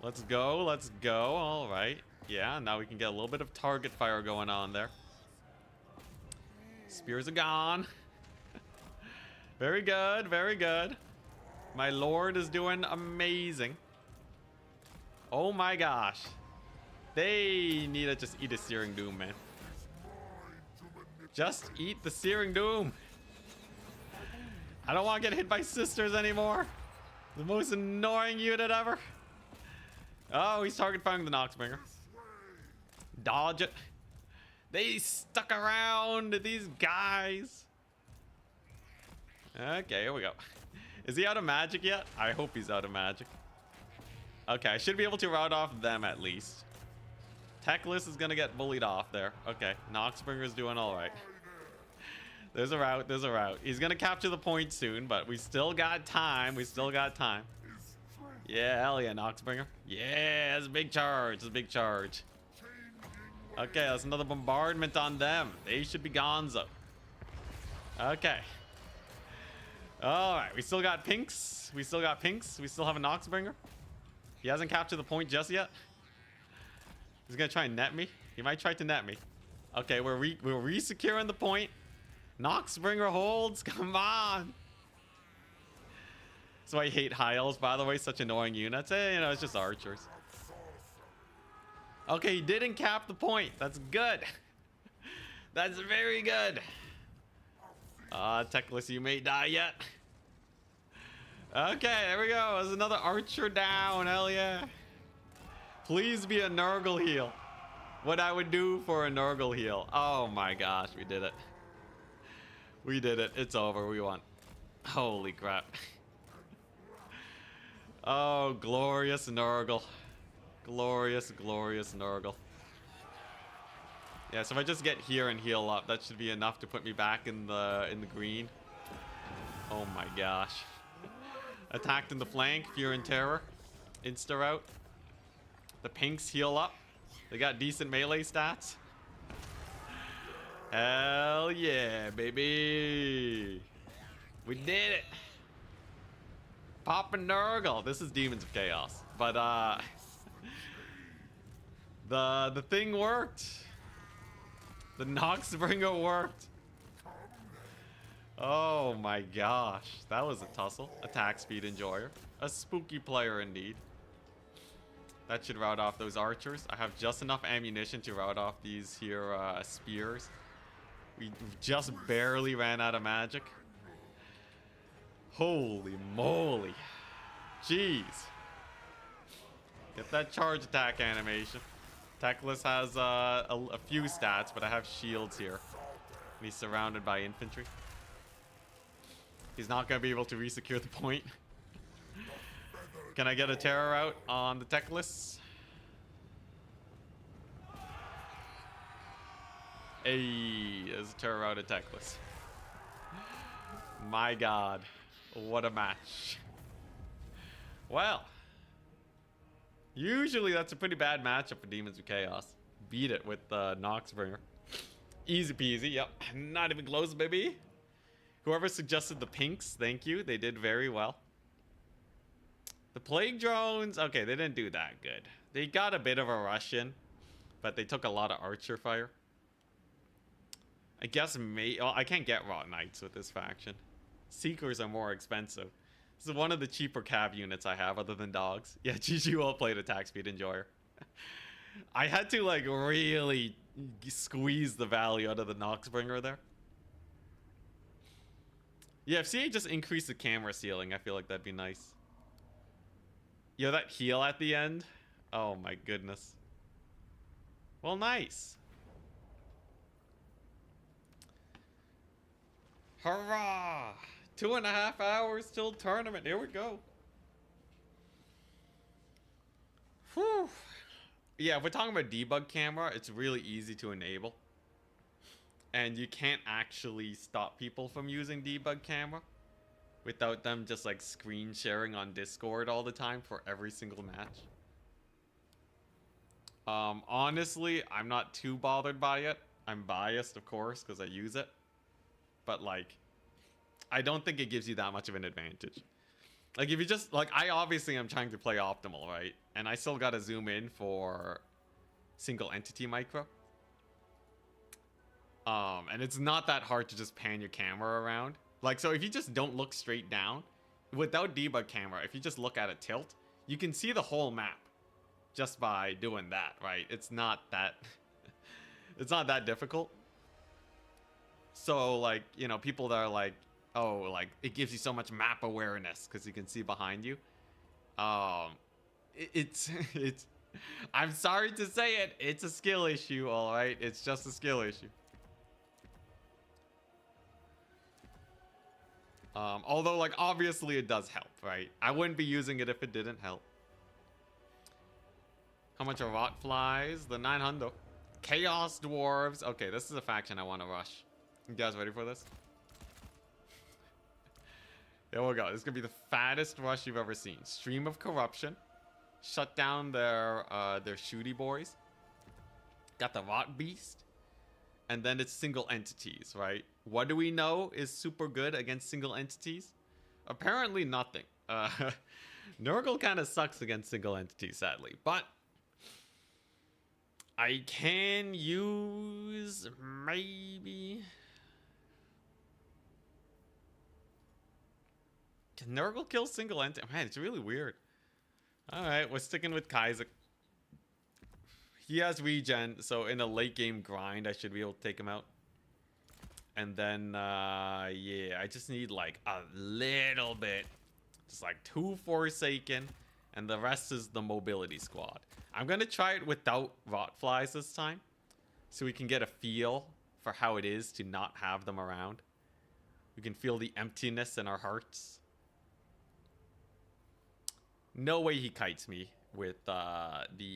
Let's go. Let's go. All right. Yeah, now we can get a little bit of target fire going on there. Spears are gone. Very good. Very good. My lord is doing amazing. Oh my gosh. They need to just eat a Searing Doom, man. Just eat the Searing Doom. I don't want to get hit by sisters anymore. The most annoying unit ever. Oh, he's target firing the Noxbringer. Dodge it. They stuck around, these guys. Okay, here we go. Is he out of magic yet? I hope he's out of magic. Okay, I should be able to rout off them at least. Techless is gonna get bullied off there. Okay, Noxbringer's doing all right. There's a route, there's a route. He's gonna capture the point soon, but we still got time. We still got time. Yeah, hell yeah, Noxbringer. Yeah, that's a big charge. That's a big charge. Okay, that's another bombardment on them. They should be gonzo. Okay. Alright, we still got pinks. We still got pinks. We still have a Noxbringer. He hasn't captured the point just yet. He's gonna try and net me. He might try to net me. Okay, we're re-securing the point. Noxbringer holds. Come on. So I hate high elves, by the way. Such annoying units. Hey, you know, it's just archers. Okay, he didn't cap the point. That's good. That's very good. Techless, you may die yet. Okay, there we go. There's another archer down. Hell yeah. Please be a Nurgle heal. What I would do for a Nurgle heal. Oh my gosh, we did it. We did it. It's over. We won. Holy crap. Oh, glorious Nurgle. Glorious, glorious Nurgle. Yeah, so if I just get here and heal up, that should be enough to put me back in the green. Oh my gosh. Attacked in the flank, Fear and Terror. Insta route. The pinks heal up. They got decent melee stats. Hell yeah, baby. We did it. Papa Nurgle. This is Demons of Chaos. But the thing worked. The Noxbringer worked. Oh my gosh. That was a tussle. Attack speed enjoyer. A spooky player indeed. That should rout off those archers. I have just enough ammunition to rout off these here spears. We just barely ran out of magic. Holy moly. Jeez. Get that charge attack animation. Techless has a few stats, but I have shields here. And he's surrounded by infantry. He's not going to be able to re-secure the point. Can I get a terror out on the Techless? Hey, there's a terror out at Techless. My god. What a match. Well. Usually that's a pretty bad matchup for Demons of Chaos. Beat it with Noxbringer. Easy peasy, yep. Not even close, baby. Whoever suggested the pinks, thank you. They did very well. The Plague Drones, okay, they didn't do that good. They got a bit of a rush in, but they took a lot of archer fire. I guess I can't get Raw Knights with this faction. Seekers are more expensive. This is one of the cheaper cav units I have other than dogs. Yeah, GG well played, attack speed enjoyer. I had to like really squeeze the value out of the Noxbringer there. Yeah, if CA just increased the camera ceiling, I feel like that'd be nice. Yo, that heal at the end. Oh my goodness. Well, nice. Hurrah! 2.5 hours till tournament. Here we go. Whew. Yeah, if we're talking about debug camera, it's really easy to enable. And you can't actually stop people from using debug camera without them just like screen sharing on Discord all the time for every single match. Honestly, I'm not too bothered by it. I'm biased, of course, because I use it. But like, I don't think it gives you that much of an advantage. Like if you just like, I obviously am trying to play optimal, right? And I still got to zoom in for single entity micro. And it's not that hard to just pan your camera around. Like, so if you just don't look straight down, without debug camera, if you just look at a tilt, you can see the whole map. just by doing that, right? It's not that it's not that difficult. So like, you know, people that are like, oh, like it gives you so much map awareness because you can see behind you. It's it's I'm sorry to say it, it's a skill issue, all right? It's just a skill issue. Although, like, obviously it does help, right? I wouldn't be using it if it didn't help. How much are rot flies? The 900. Chaos Dwarfs. Okay, this is a faction I want to rush. You guys ready for this? Here we go. This is going to be the fattest rush you've ever seen. Stream of Corruption. Shut down their shooty boys. Got the Rot Beast. And then it's single entities, right? What do we know is super good against single entities? Apparently nothing. Nurgle kind of sucks against single entities, sadly. But I can use maybe... Can Nurgle kill single entity? Man, it's really weird. Alright, we're sticking with Kaiser. He has regen, so in a late game grind, I should be able to take him out. And then, yeah, I just need like a little bit. Just like 2 Forsaken, and the rest is the mobility squad. I'm going to try it without Rotflies this time, so we can get a feel for how it is to not have them around. We can feel the emptiness in our hearts. No way he kites me with the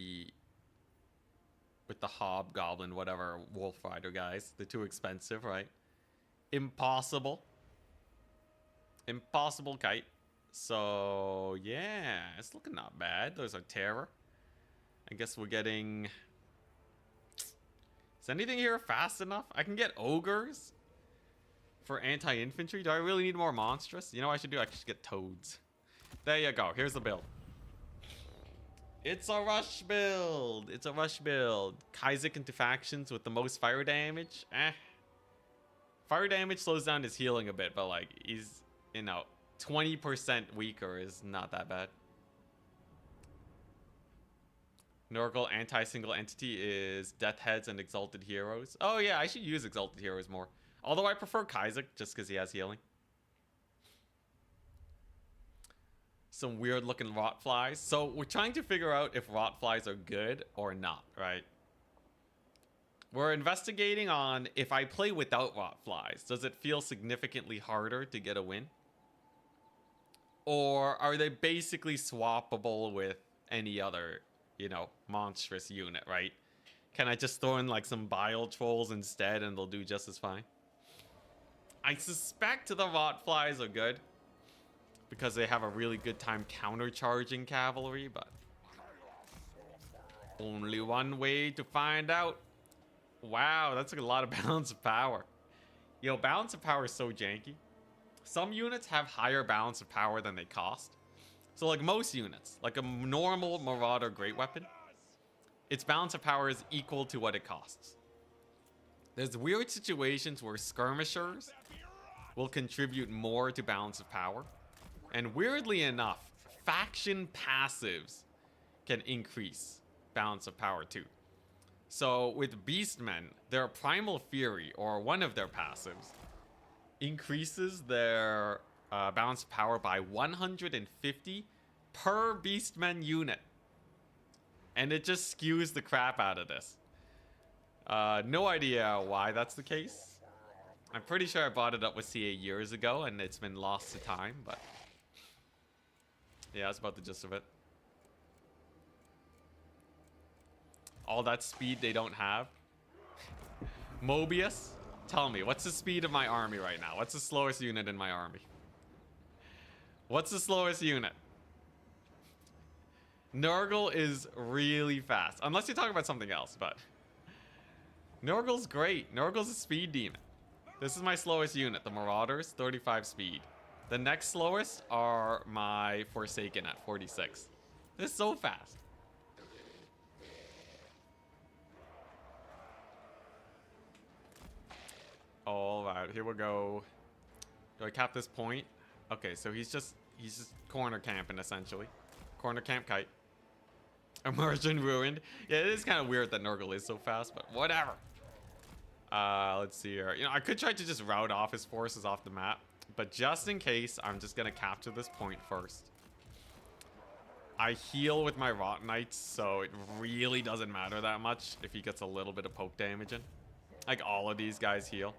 Hobgoblin, whatever, Wolf Rider guys. They're too expensive, right? Impossible. Impossible kite. So, yeah, it's looking not bad. There's our Terror. I guess we're getting... Is anything here fast enough? I can get Ogres for anti-infantry. Do I really need more Monstrous? You know what I should do? I should get Toads. There you go. Here's the build. It's a rush build. It's a rush build. Kaizek into factions with the most fire damage. Fire damage slows down his healing a bit, but like he's, you know, 20% weaker is not that bad. Nurgle anti-single entity is Death Heads and Exalted Heroes. Oh yeah, I should use Exalted Heroes more. Although I prefer Kaizek just because he has healing. Some weird looking rot flies. So we're trying to figure out if rot flies are good or not, right? We're investigating on if I play without rot flies, does it feel significantly harder to get a win? Or are they basically swappable with any other, you know, monstrous unit, right? Can I just throw in like some bile trolls instead and they'll do just as fine? I suspect the rot flies are good, because they have a really good time countercharging cavalry, but only one way to find out. Wow, that's a lot of balance of power. Yo, balance of power is so janky. Some units have higher balance of power than they cost. So like most units, like a normal Marauder Great Weapon, its balance of power is equal to what it costs. There's weird situations where skirmishers will contribute more to balance of power. And weirdly enough, faction passives can increase balance of power too. So with Beastmen, their Primal Fury, or one of their passives, increases their balance of power by 150 per Beastmen unit. And it just skews the crap out of this. No idea why that's the case. I'm pretty sure I brought it up with CA years ago and it's been lost to time, but... yeah, that's about the gist of it. All that speed they don't have. Mobius, tell me, what's the speed of my army right now? What's the slowest unit in my army? What's the slowest unit? Nurgle is really fast. Unless you're talking about something else, but... Nurgle's great. Nurgle's a speed demon. This is my slowest unit, the Marauders, 35 speed. The next slowest are my Forsaken at 46. This is so fast. All right, here we go. Do I cap this point? Okay, so he's just corner camping essentially. Corner camp kite. Immersion ruined. Yeah, it is kind of weird that Nurgle is so fast, but whatever. Let's see here. You know, I could try to just route off his forces off the map, but just in case, I'm just gonna capture this point first. I heal with my Rot Knights, so it really doesn't matter that much if he gets a little bit of poke damage in. Like, all of these guys heal.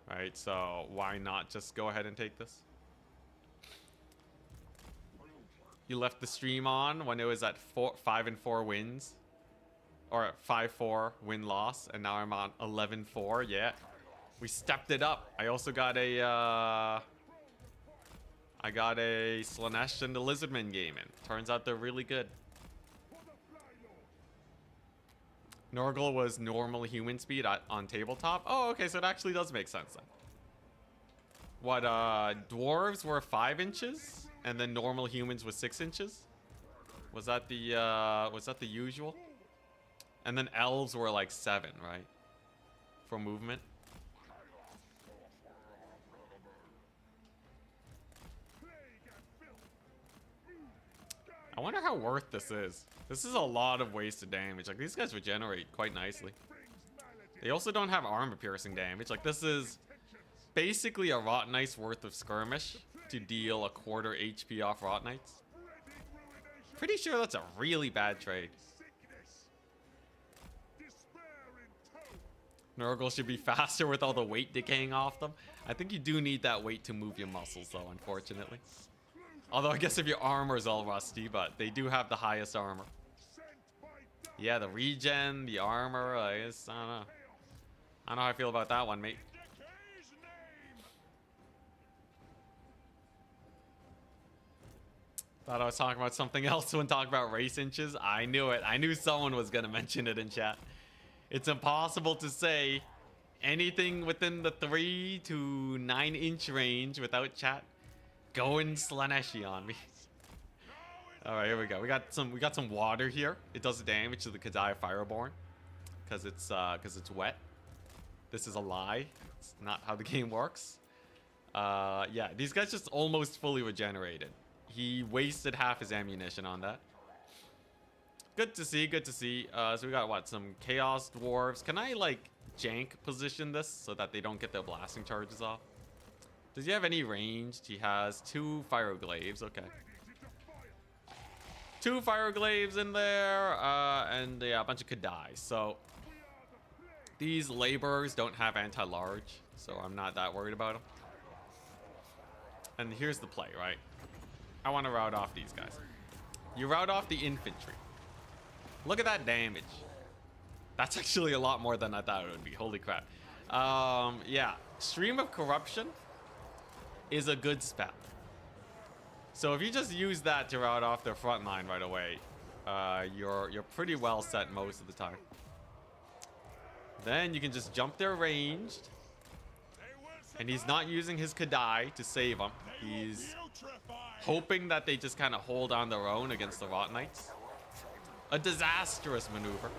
Right, so why not just go ahead and take this? You left the stream on when it was at 5-4 wins. Or 5-4 win-loss, and now I'm on 11-4. Yeah, we stepped it up. I also got a I got a Slanesh and the Lizardman game in. Turns out they're really good. Nurgle was normal human speed on tabletop. Oh, okay, so it actually does make sense then. What, dwarves were 5 inches, and then normal humans was 6 inches? Was that the usual? And then elves were like 7, right? For movement. I wonder how worth this is. This is a lot of wasted damage. Like, these guys regenerate quite nicely. They also don't have armor piercing damage. Like, this is basically a Rot Knight's worth of skirmish to deal a quarter HP off Rot Knights. Pretty sure that's a really bad trade. Nurgle should be faster with all the weight decaying off them. I think you do need that weight to move your muscles, though, unfortunately. Although I guess if your armor is all rusty, but they do have the highest armor. Yeah, the regen, the armor, I don't know. I don't know how I feel about that one, mate. Thought I was talking about something else when talking about race inches. I knew it. I knew someone was going to mention it in chat. It's impossible to say anything within the 3 to 9 inch range without chat going Slaneshi on me. All right, here we go. We got some water here. It does damage to the Kadai Fireborn because it's wet. This is a lie. It's not how the game works. Yeah, these guys just almost fully regenerated. He wasted half his ammunition on that. Good to see, good to see. So we got what, some Chaos Dwarfs. Can I like jank position this so that they don't get their blasting charges off? Does he have any ranged? He has 2 Fire Glaives, okay. 2 Fire Glaives in there, and yeah, a bunch of Kadai. So these laborers don't have anti-large, so I'm not that worried about them. And here's the play, right? I want to route off these guys. You route off the infantry. Look at that damage. That's actually a lot more than I thought it would be. Holy crap. Yeah, Stream of Corruption is a good spell. So if you just use that to route off their front line right away, you're pretty well set most of the time. Then you can just jump their ranged, and he's not using his Kadai to save him. He's hoping that they just kind of hold on their own against the Rot Knights. A disastrous maneuver,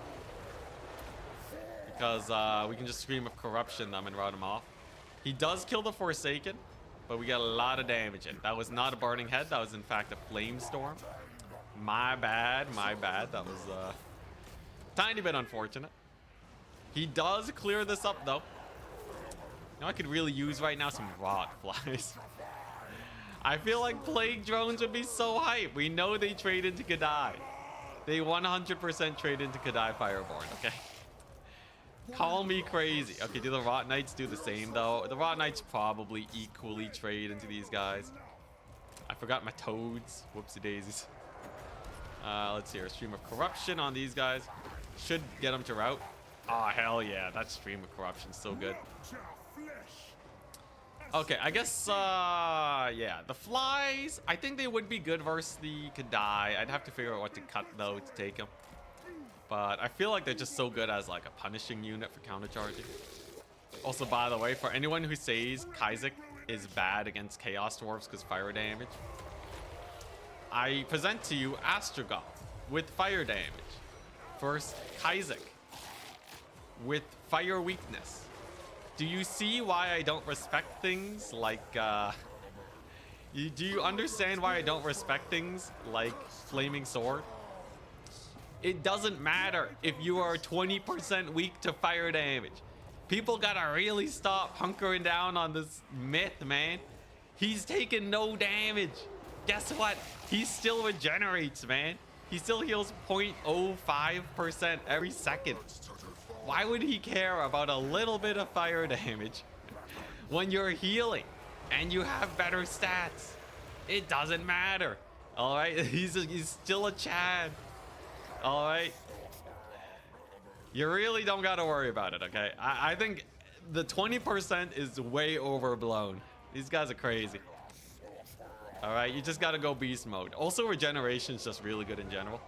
because we can just Stream of Corruption them and rout them off. He does kill the Forsaken, but we got a lot of damage in. That was not a Burning Head. That was in fact a Flame Storm. My bad, my bad. That was tiny bit unfortunate. He does clear this up though. Now I could really use right now some Rot Flies. I feel like Plague Drones would be so hype. We know they trade into Kadai. They 100% trade into Kadai Fireborn, okay? Call me crazy. Okay, do the Rot Knights do the same, though? The Rot Knights probably equally trade into these guys. I forgot my toads. Whoopsie daisies. Let's see here. Stream of Corruption on these guys. Should get them to rout. Oh, hell yeah. That Stream of Corruption is so good. Okay, I guess, yeah. The flies, I think they would be good versus the Kadai. I'd have to figure out what to cut, though, to take them. But I feel like they're just so good as, like, a punishing unit for countercharging. Also, by the way, for anyone who says Kaizek is bad against Chaos Dwarfs because fire damage, I present to you Astrogoth with fire damage. First, Kaizek with fire weakness. Do you see why I don't respect things like, do you understand why I don't respect things like Flaming Sword? It doesn't matter if you are 20% weak to fire damage. People gotta really stop hunkering down on this myth, man. He's taking no damage. Guess what? He still regenerates, man. He still heals 0.05% every second. Why would he care about a little bit of fire damage when you're healing and you have better stats? It doesn't matter. All right, he's still a Chad. All right. You really don't got to worry about it, okay? I think the 20% is way overblown. These guys are crazy. All right, you just got to go beast mode. Also, regeneration is just really good in general.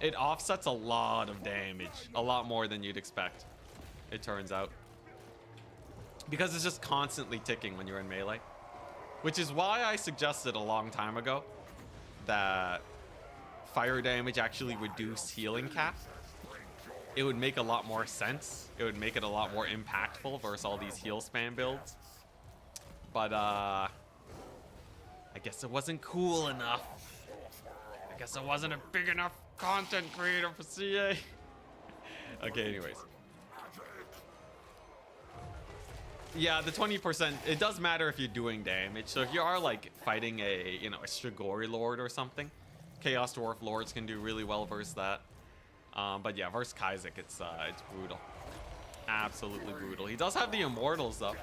It offsets a lot of damage, a lot more than you'd expect, it turns out. Because it's just constantly ticking when you're in melee. Which is why I suggested a long time ago that fire damage actually reduced healing cap. It would make a lot more sense. It would make it a lot more impactful versus all these heal spam builds. But I guess it wasn't cool enough. I guess I wasn't a big enough content creator for CA. Okay, anyways. Yeah, the 20%, it does matter if you're doing damage. So if you are like fighting a, you know, a Strigoi Lord or something, Chaos Dwarf Lords can do really well versus that. But yeah, versus Kaizek, it's brutal. Absolutely brutal. He does have the Immortals though.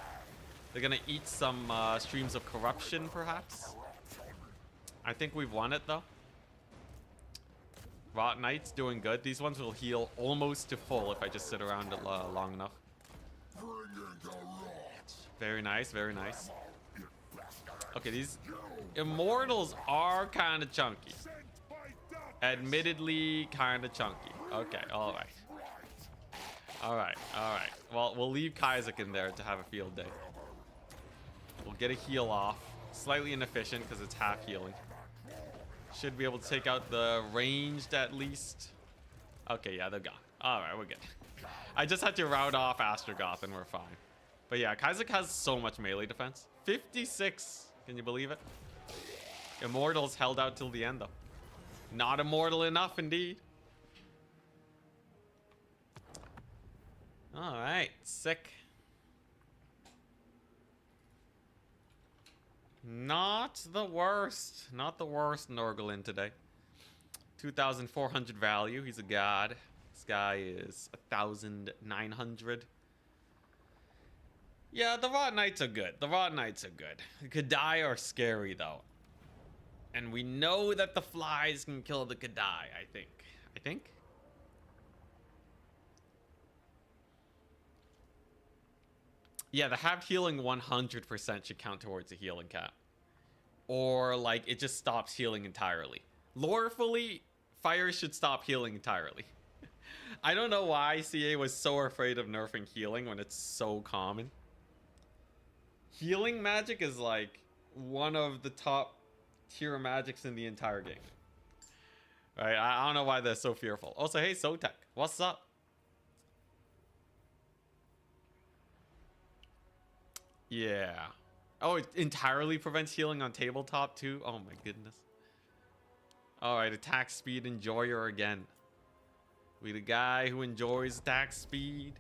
They're gonna eat some streams of corruption, perhaps. I think we've won it though. Rot Knight's doing good. These ones will heal almost to full if I just sit around it long enough. Very nice, very nice. Okay, these Immortals are kind of chunky. Admittedly, kind of chunky. Okay, all right. All right, all right. Well, we'll leave Kaizek in there to have a field day. We'll get a heal off. Slightly inefficient because it's half healing. Should be able to take out the ranged at least. Okay, yeah, they're gone. All right, we're good. I just had to route off Astrogoth and we're fine. But yeah, Kaizek has so much melee defense. 56. Can you believe it? Immortals held out till the end though. Not immortal enough indeed. All right, sick. Not the worst. Not the worst Nurgle in today. 2,400 value. He's a god. This guy is 1,900. Yeah, the Rot Knights are good. The Rot Knights are good. The Kadai are scary though. And we know that the flies can kill the Kadai, I think. Yeah, the half healing 100% should count towards a healing cap. Or, like, it just stops healing entirely. Lorefully, fire should stop healing entirely. I don't know why CA was so afraid of nerfing healing when it's so common. Healing magic is, like, one of the top tier magics in the entire game. Right? I don't know why they're so fearful. Also, hey, Sotek, what's up? Yeah. Oh, it entirely prevents healing on tabletop too? Oh my goodness. Alright, attack speed enjoyer again. We the guy who enjoys attack speed.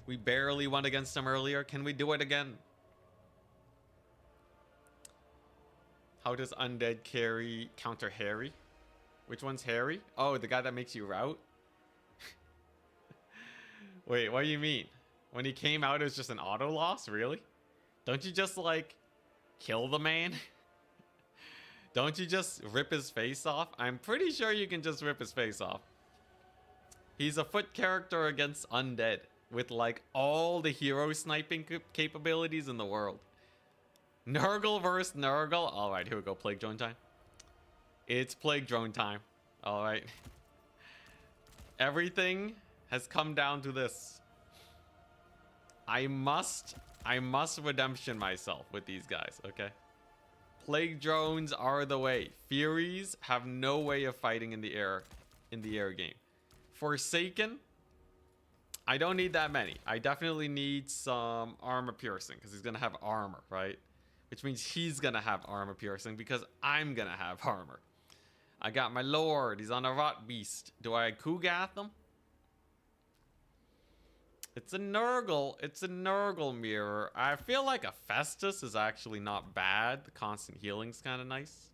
We barely won against him earlier. Can we do it again? How does undead carry counter Harry? Which one's Harry? Oh, the guy that makes you route? Wait, what do you mean? When he came out, it was just an auto loss? Really? Don't you just, like, kill the man? Don't you just rip his face off? I'm pretty sure you can just rip his face off. He's a foot character against undead with, like, all the hero sniping capabilities in the world. Nurgle versus Nurgle. All right, here we go. Plague Drone time. It's Plague Drone time. All right. Everything has come down to this. I must redemption myself with these guys, okay? Plague drones are the way. Furies have no way of fighting in the air game. Forsaken, I don't need that many. I definitely need some armor piercing because he's gonna have armor, right? Which means he's gonna have armor piercing because I'm gonna have armor. I got my lord. He's on a rot beast. Do I Kugath him? It's a Nurgle. It's a Nurgle mirror. I feel like a Festus is actually not bad. The constant healing's kind of nice.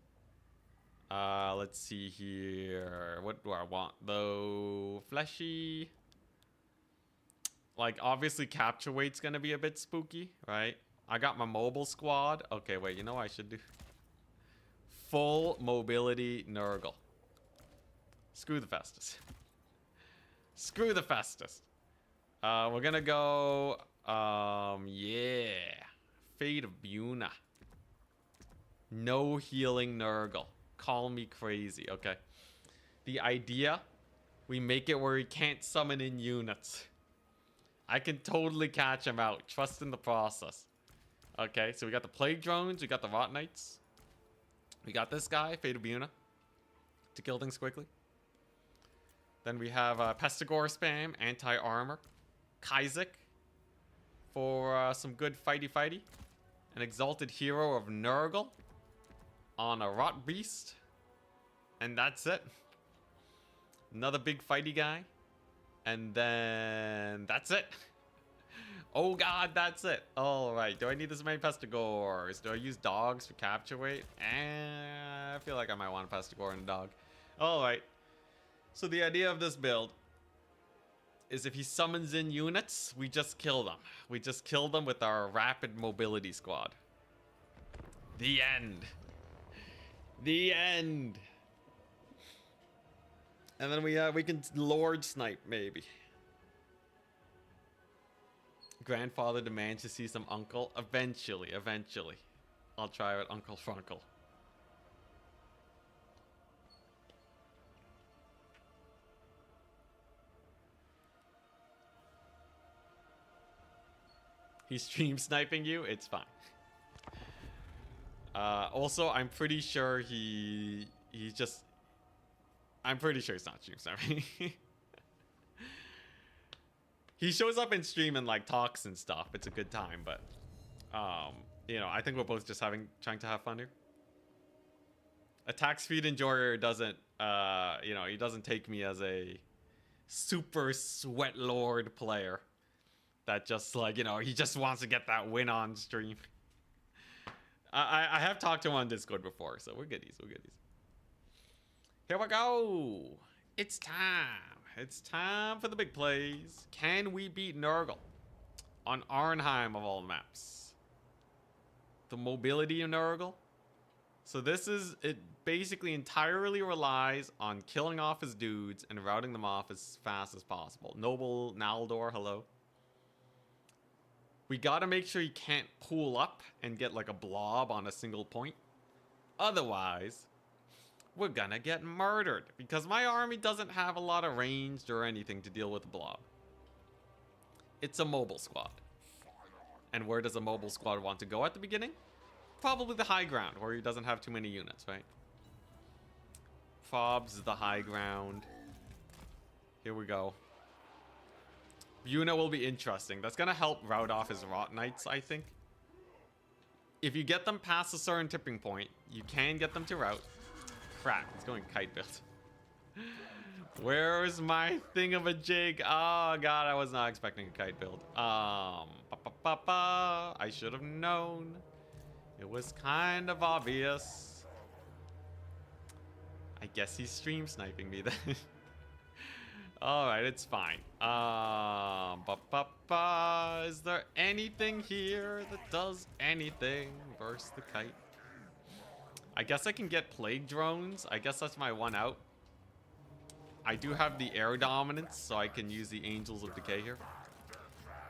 Let's see here. What do I want though? Fleshy. Like obviously capture weight's gonna be a bit spooky, right? I got my mobile squad. Okay, wait, you know what I should do? Full mobility Nurgle. Screw the Festus. Screw the Festus. We're gonna go, yeah. Fate of Buna. No healing Nurgle. Call me crazy, okay. The idea, we make it where he can't summon in units. I can totally catch him out. Trust in the process. Okay, so we got the Plague Drones, we got the Rot Knights. We got this guy, Fate of Buna, to kill things quickly. Then we have Pestigore spam, anti-armor. Kaizek for some good fighty. An Exalted Hero of Nurgle on a Rot Beast. And that's it. Another big fighty guy. And then that's it. Oh god, that's it. Alright, do I need this many Pestigores? Do I use dogs for capture weight? I feel like I might want a Pestigore and a dog. Alright. So the idea of this build is if he summons in units, we just kill them. We just kill them with our rapid mobility squad. The end. The end. And then we can Lord Snipe, maybe. Grandfather demands to see some uncle. Eventually. I'll try with Uncle Frunkle. He's stream sniping you? It's fine. Also, I'm pretty sure he's just... I'm pretty sure he's not stream sniping. He shows up in stream and like talks and stuff. It's a good time, but you know, I think we're both just trying to have fun here. Attack speed enjoyer doesn't you know, he doesn't take me as a super sweat lord player that just like, you know, he just wants to get that win on stream. I have talked to him on Discord before, so we're goodies. Here we go. It's time. It's time for the big plays. Can we beat Nurgle on Arnheim of all maps? The mobility of Nurgle. So this is, it basically entirely relies on killing off his dudes and routing them off as fast as possible. Noble Naldor, hello. We gotta make sure he can't pull up and get like a blob on a single point. Otherwise, we're gonna get murdered because my army doesn't have a lot of range or anything to deal with the blob. It's a mobile squad. And where does a mobile squad want to go at the beginning? Probably the high ground where he doesn't have too many units, right? Fob's the high ground. Here we go. Buna will be interesting. That's gonna help rout off his Rot Knights, I think. If you get them past a certain tipping point, you can get them to rout. Crap, it's going kite build. Where is my thing of a jig? Oh god, I was not expecting a kite build. I should have known. It was kind of obvious. I guess he's stream sniping me then. Alright, it's fine. Is there anything here that does anything versus the kite? I guess I can get Plague Drones. I guess that's my one out. I do have the air dominance, so I can use the Angels of Decay here.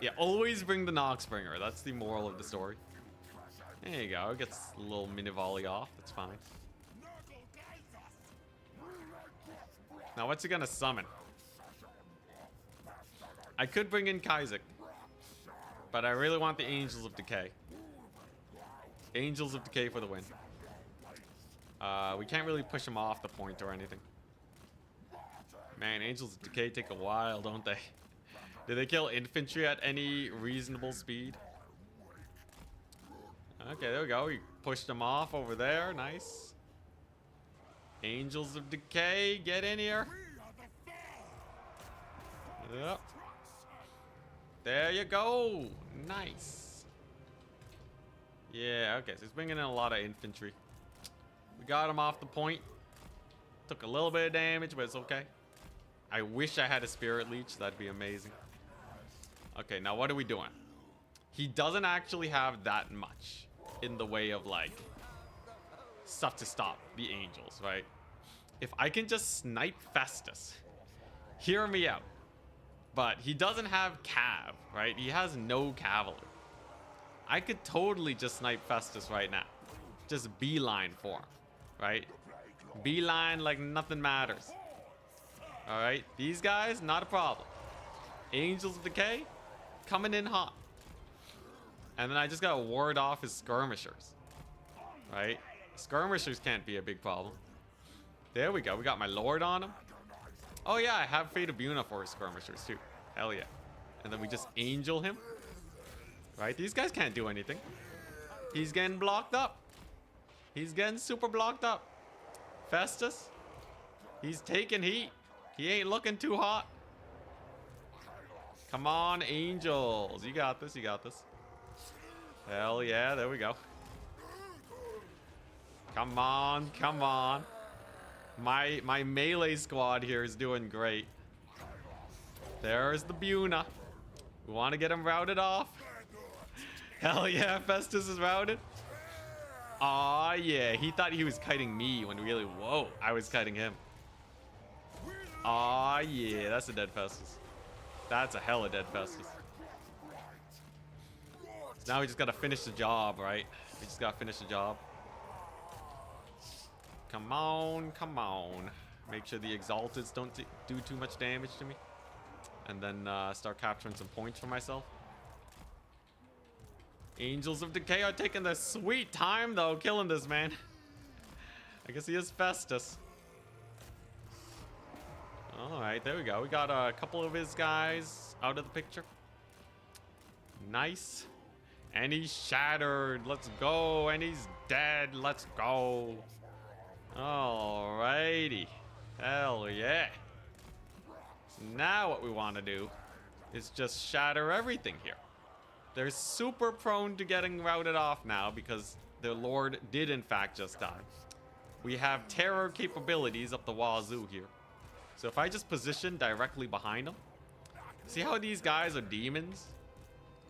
Yeah, always bring the Noxbringer. That's the moral of the story. There you go. It gets a little mini volley off. That's fine. Now, what's he gonna summon? I could bring in Kaizek, but I really want the Angels of Decay. Angels of Decay for the win. We can't really push him off the point or anything. Man, Angels of Decay take a while, don't they? Do they kill infantry at any reasonable speed? Okay, there we go. We pushed him off over there. Nice. Angels of Decay, get in here. Yep. There you go. Nice. Yeah, okay, so he's bringing in a lot of infantry. We got him off the point. Took a little bit of damage, but it's okay. I wish I had a Spirit Leech. That'd be amazing. Okay, now what are we doing? He doesn't actually have that much in the way of, like, stuff to stop the angels, right? If I can just snipe Festus, hear me out. But he doesn't have cav, right? He has no cavalry. I could totally just snipe Festus right now. Just beeline for him, right? Beeline like nothing matters. All right, these guys, not a problem. Angels of Decay, coming in hot. And then I just gotta ward off his skirmishers, right? Skirmishers can't be a big problem. There we go. We got my lord on him. Oh yeah, I have Fate of Buna for his skirmishers too. Hell yeah. And then we just angel him. Right? These guys can't do anything. He's getting blocked up. He's getting super blocked up. Festus, he's taking heat. He ain't looking too hot. Come on, angels. You got this. You got this. Hell yeah. There we go. Come on. Come on. My melee squad here is doing great. There's the Buna. We want to get him routed off. Hell yeah, Festus is routed. Aw, yeah. He thought he was kiting me when really, whoa, I was kiting him. Aw, yeah. That's a dead Festus. That's a hella dead Festus. So now we just got to finish the job, right? We just got to finish the job. Come on, come on. Make sure the Exalteds don't do too much damage to me. And then start capturing some points for myself. Angels of Decay are taking their sweet time, though, killing this man. I guess he is Festus. Alright, there we go. We got a couple of his guys out of the picture. Nice. And he's shattered. Let's go. And he's dead. Let's go. Alrighty. Hell yeah. So now what we want to do is just shatter everything here. They're super prone to getting routed off now because their lord did in fact just die. We have terror capabilities up the wazoo here. So if I just position directly behind them. See how these guys are demons?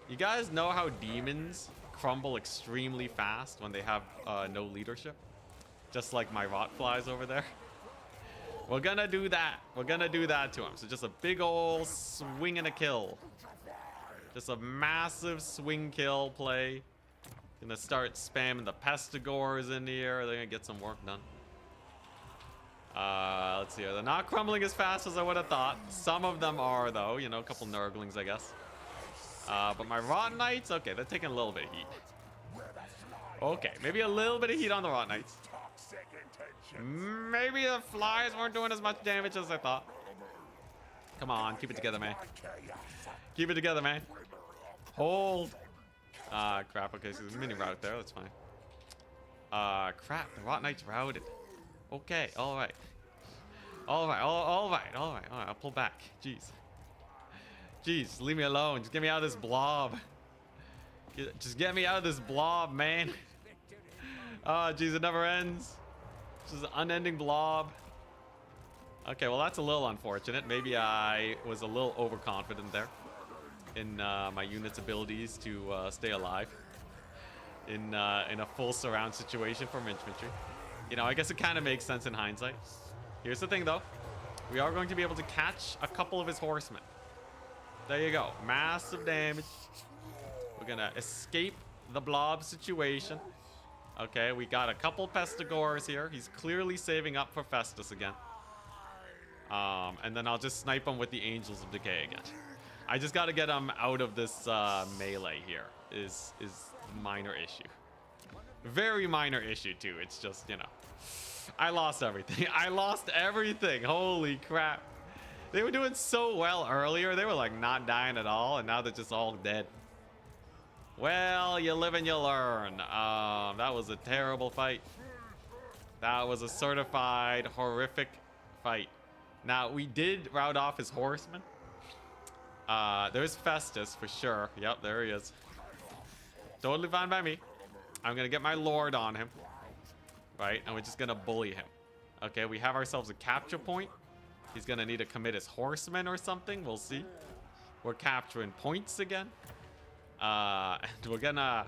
You guys know how demons crumble extremely fast when they have no leadership? Just like my rot flies over there. We're gonna do that. We're gonna do that to him. So just a big ol' swing and a kill. Just a massive swing kill play. Gonna start spamming the Pestigores in here. They're gonna get some work done. Let's see here. They're not crumbling as fast as I would have thought. Some of them are, though. You know, a couple Nurglings, I guess. But my Rot Knights, okay, they're taking a little bit of heat. Okay, maybe a little bit of heat on the Rot Knights. Maybe the flies weren't doing as much damage as I thought. Come on, keep it together, man. Keep it together, man. Hold. Crap. Okay, so there's a mini route there. That's fine. Crap. The Rot Knight's routed. Okay, alright. Alright. I'll pull back. Jeez. Jeez, leave me alone. Just get me out of this blob. Just get me out of this blob, man. Oh, jeez, it never ends. This is an unending blob. Okay, well, that's a little unfortunate. Maybe I was a little overconfident there in my unit's abilities to stay alive in a full surround situation from infantry. You know, I guess it kind of makes sense in hindsight. Here's the thing, though. We are going to be able to catch a couple of his horsemen. There you go. Massive damage. We're going to escape the blob situation. Okay, we got a couple Pestigores here. He's clearly saving up for Festus again. And then I'll just snipe him with the Angels of Decay again. I just got to get him out of this melee here. Is minor issue. Very minor issue, too. It's just, you know. I lost everything. I lost everything. Holy crap. They were doing so well earlier. They were, like, not dying at all. And now they're just all dead. Well, you live and you learn. That was a terrible fight. That was a certified horrific fight. Now, we did rout off his horseman. There's Festus for sure. Yep, there he is. Totally fine by me. I'm gonna get my lord on him. Right, and we're just gonna bully him. Okay, we have ourselves a capture point. He's gonna need to commit his horsemen or something. We'll see. We're capturing points again. And we're gonna...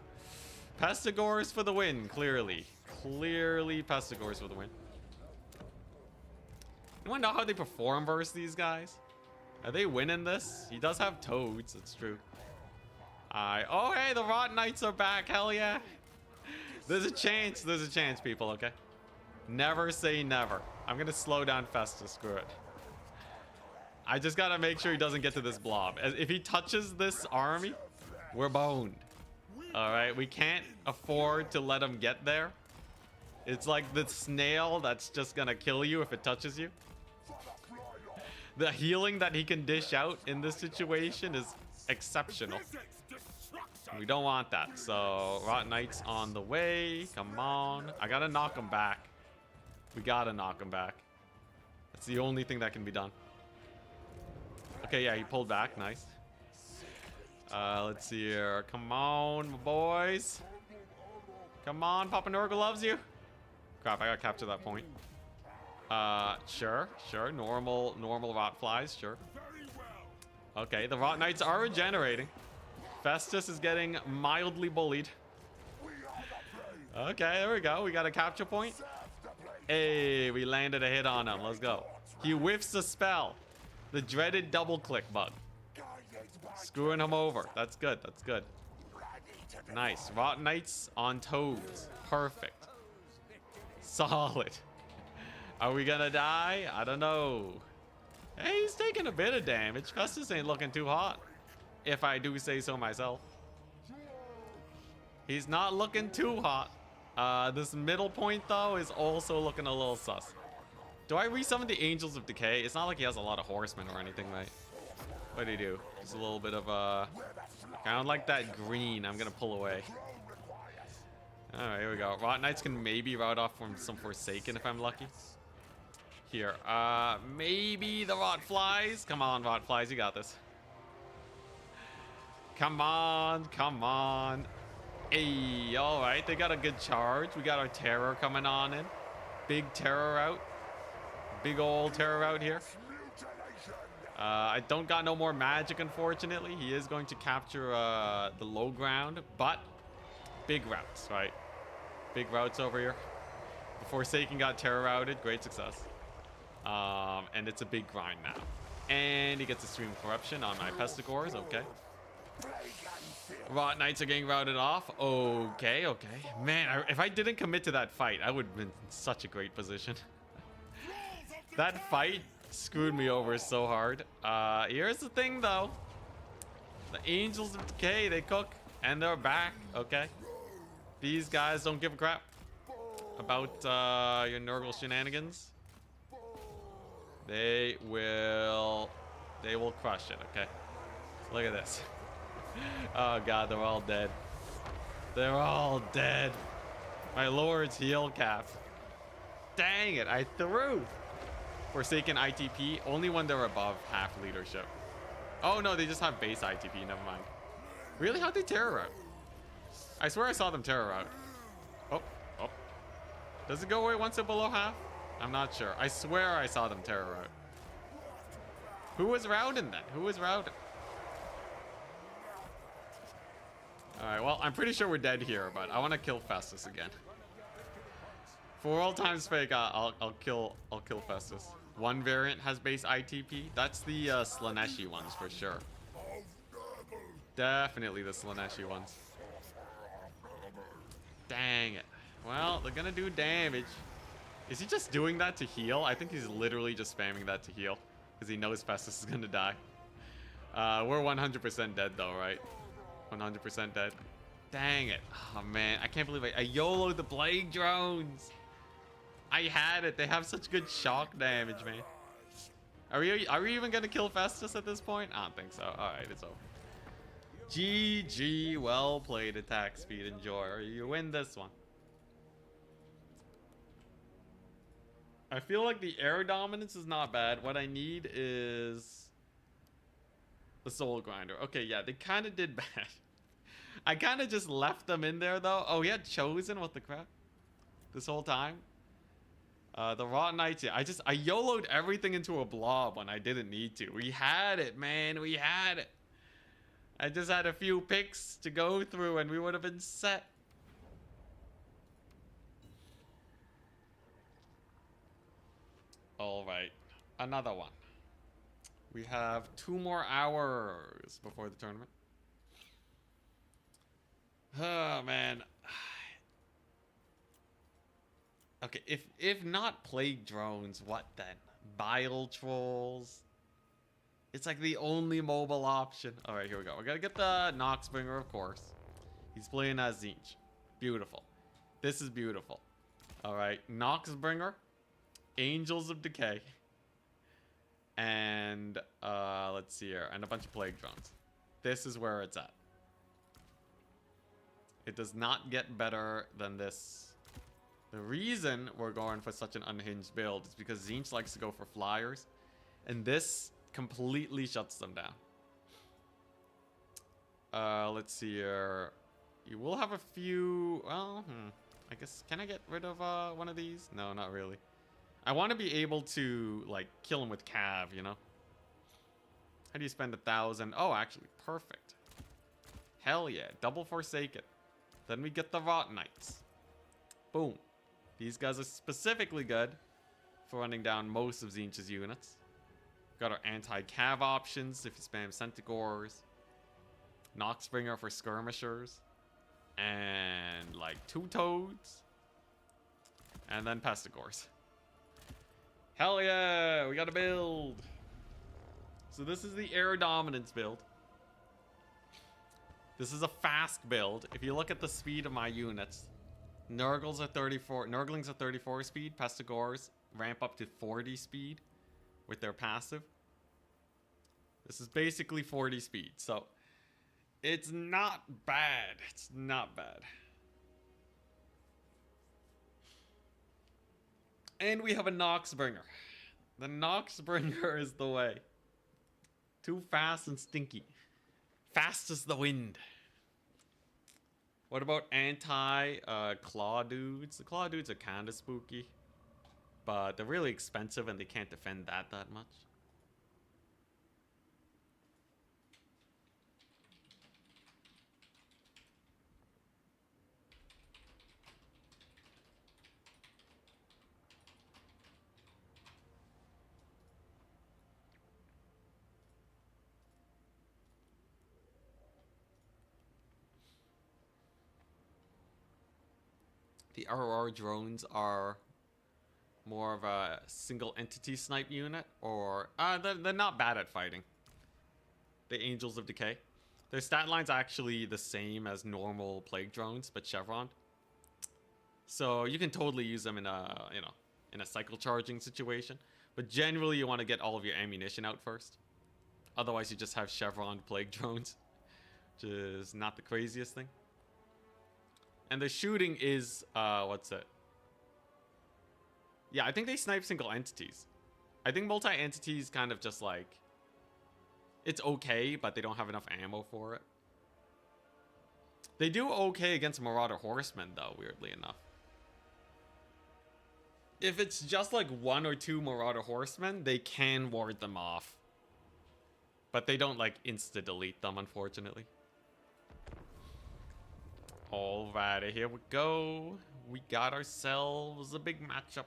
Pestigores for the win, clearly. Clearly Pestigores for the win. Anyone know how they perform versus these guys? Are they winning this? He does have toads, it's true. Oh, hey, the Rot Knights are back. Hell yeah. There's a chance, people, okay? Never say never. I'm gonna slow down Festus, screw it. I just gotta make sure he doesn't get to this blob. If he touches this army, we're boned. Alright, we can't afford to let him get there. It's like the snail that's just gonna kill you if it touches you. The healing that he can dish out in this situation is exceptional. We don't want that. So, Rot Knights on the way. Come on. I gotta knock him back. We gotta knock him back. That's the only thing that can be done. Okay, yeah, he pulled back. Nice. Let's see here. Come on, my boys. Come on, Papa Nurgle loves you. Crap, I gotta capture that point. Sure. Normal rot flies, sure. Okay, the Rot Knights are regenerating. Festus is getting mildly bullied. Okay, there we go. We got a capture point. Hey, we landed a hit on him. Let's go. He whiffs the spell. The dreaded double click bug. Screwing him over. That's good. That's good. Nice. Rot Knights on toads. Perfect. Solid. Are we gonna die? I don't know. Hey, he's taking a bit of damage. Festus ain't looking too hot, if I do say so myself. He's not looking too hot. This middle point, though, is also looking a little sus. Do I resummon the Angels of Decay? It's not like he has a lot of horsemen or anything, right? What do he do? Just a little bit of, kind of like that green. I'm gonna pull away. Alright, here we go. Rot Knights can maybe rout off from some Forsaken if I'm lucky. Here, maybe the Rot Flies. Come on, Rot Flies, you got this. Come on, come on. Hey, alright, they got a good charge. We got our Terror coming on in. Big Terror out. Big old Terror out here. I don't got no more magic, unfortunately. He is going to capture the low ground, but big routes, right? Big routes over here. The Forsaken got Terror routed. Great success. And it's a big grind now. And he gets a Stream of Corruption on my Pestigores. Okay. Rot Knights are getting routed off. Okay. Man, if I didn't commit to that fight, I would have been in such a great position. That fight screwed me over so hard. Here's the thing, though. The Angels of Decay, they cook. And they're back. Okay. These guys don't give a crap about your Nurgle shenanigans. They will crush it, okay? Look at this. Oh god, they're all dead. They're all dead. My lord's heal cap. Dang it, I threw. Forsaken ITP, only when they're above half leadership. Oh no, they just have base ITP, never mind. Really? How'd they terror out? I swear I saw them terror out. Oh. Does it go away once they're below half? I'm not sure. I swear I saw them terror out. Who was routing then? Who was routing? Alright, well, I'm pretty sure we're dead here, but I want to kill Festus again. For all time's sake, I'll kill Festus. One variant has base ITP. That's the Slaneshi ones for sure. Definitely the Slaneshi ones. Dang it. Well, they're gonna do damage. Is he just doing that to heal? I think he's literally just spamming that to heal. Because he knows Festus is gonna die. We're 100% dead though, right? 100% dead. Dang it. Oh man, I can't believe I YOLO'd the Plague Drones. I had it. They have such good shock damage, man. Are we even gonna kill Festus at this point? I don't think so. Alright, it's over. GG, well played, attack speed, enjoy. You win this one. I feel like the air dominance is not bad. What I need is the soul grinder. Okay, yeah, they kind of did bad. I kind of just left them in there though. Oh, he had chosen. What the crap? This whole time. The Rotten Knights. Yeah, I YOLO'd everything into a blob when I didn't need to. We had it, man. We had it. I just had a few picks to go through and we would have been set. All right, another one. We have 2 more hours before the tournament. Oh man. Okay, if not plague drones, what then? Bile trolls. It's like the only mobile option. All right, here we go. We gotta get the Noxbringer, of course. He's playing as Tzeentch. Beautiful. This is beautiful. All right, Noxbringer, Angels of Decay, and let's see here, and a bunch of plague drones. This is where it's at. It does not get better than this. The reason we're going for such an unhinged build is because Tzeentch likes to go for flyers, and this completely shuts them down. Let's see here. You will have a few. Well, I guess, can I get rid of one of these? No, not really. I want to be able to like kill him with Cav, you know. How do you spend 1,000? Oh, actually, perfect. Hell yeah, double Forsaken. Then we get the Rotten Knights. Boom. These guys are specifically good for running down most of Tzeentch's units. Got our anti-cav options if you spam Centigores. Noxbringer for skirmishers. And like 2 toads. And then Pestigores. Hell yeah, we got a build. So this is the air dominance build. This is a fast build. If you look at the speed of my units, Nurgles are 34, Nurglings are 34 speed, Pestigores ramp up to 40 speed with their passive. This is basically 40 speed, so it's not bad. It's not bad. And we have a Noxbringer. The Noxbringer is the way. Too fast and stinky. Fast as the wind. What about anti-claw dudes? The claw dudes are kind of spooky, but they're really expensive and they can't defend that much. The RR drones are more of a single entity snipe unit, or they're not bad at fighting. The Angels of Decay. Their stat line's actually the same as normal plague drones, but chevroned. So you can totally use them in a, you know, in a cycle charging situation. But generally you want to get all of your ammunition out first. Otherwise you just have chevroned plague drones, which is not the craziest thing. And the shooting is, what's it? Yeah, I think they snipe single entities. I think multi-entities kind of just like, it's okay, but they don't have enough ammo for it. They do okay against Marauder Horsemen, though, weirdly enough. If it's just like 1 or 2 Marauder Horsemen, they can ward them off. But they don't like insta-delete them, unfortunately. Alrighty, here we go. We got ourselves a big matchup.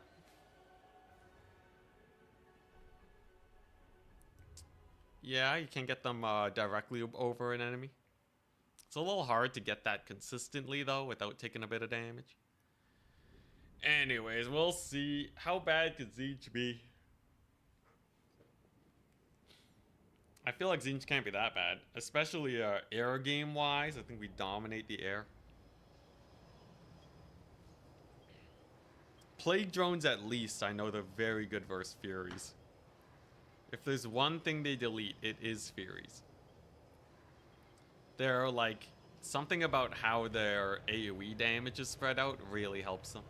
Yeah, you can get them directly over an enemy. It's a little hard to get that consistently, though, without taking a bit of damage. Anyways, we'll see. How bad could Tzeentch be? I feel like Tzeentch can't be that bad. Especially air game-wise. I think we dominate the air. Plague drones, at least, I know they're very good versus Furies. If there's one thing they delete, it is Furies. They're like, something about how their AoE damage is spread out really helps them.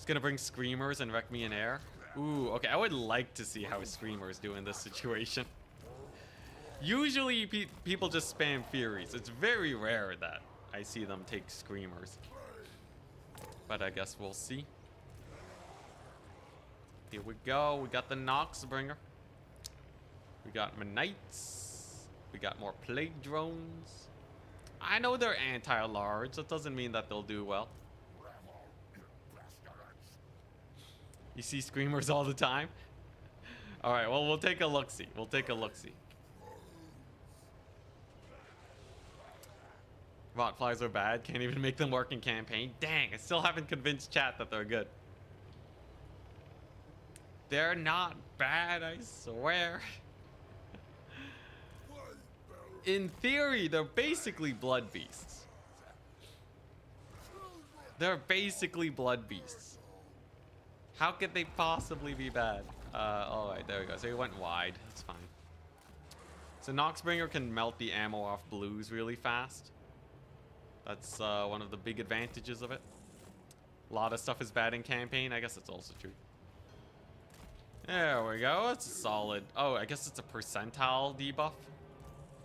It's gonna bring Screamers and wreck me in air. Ooh, okay, I would like to see how Screamers do in this situation. Usually people just spam Furies. It's very rare that I see them take Screamers. But I guess we'll see. Here we go. We got the Noxbringer. We got Knights. We got more Plague Drones. I know they're anti-large. That doesn't mean that they'll do well. You see Screamers all the time? Alright, well, we'll take a look-see. We'll take a look-see. Rotflies are bad. Can't even make them work in campaign. Dang, I still haven't convinced chat that they're good. They're not bad, I swear. In theory, they're basically blood beasts. They're basically blood beasts. How could they possibly be bad? Alright, there we go. So he went wide. That's fine. So Noxbringer can melt the ammo off blues really fast. That's one of the big advantages of it. A lot of stuff is bad in campaign. I guess that's also true. There we go. It's solid. Oh, I guess it's a percentile debuff.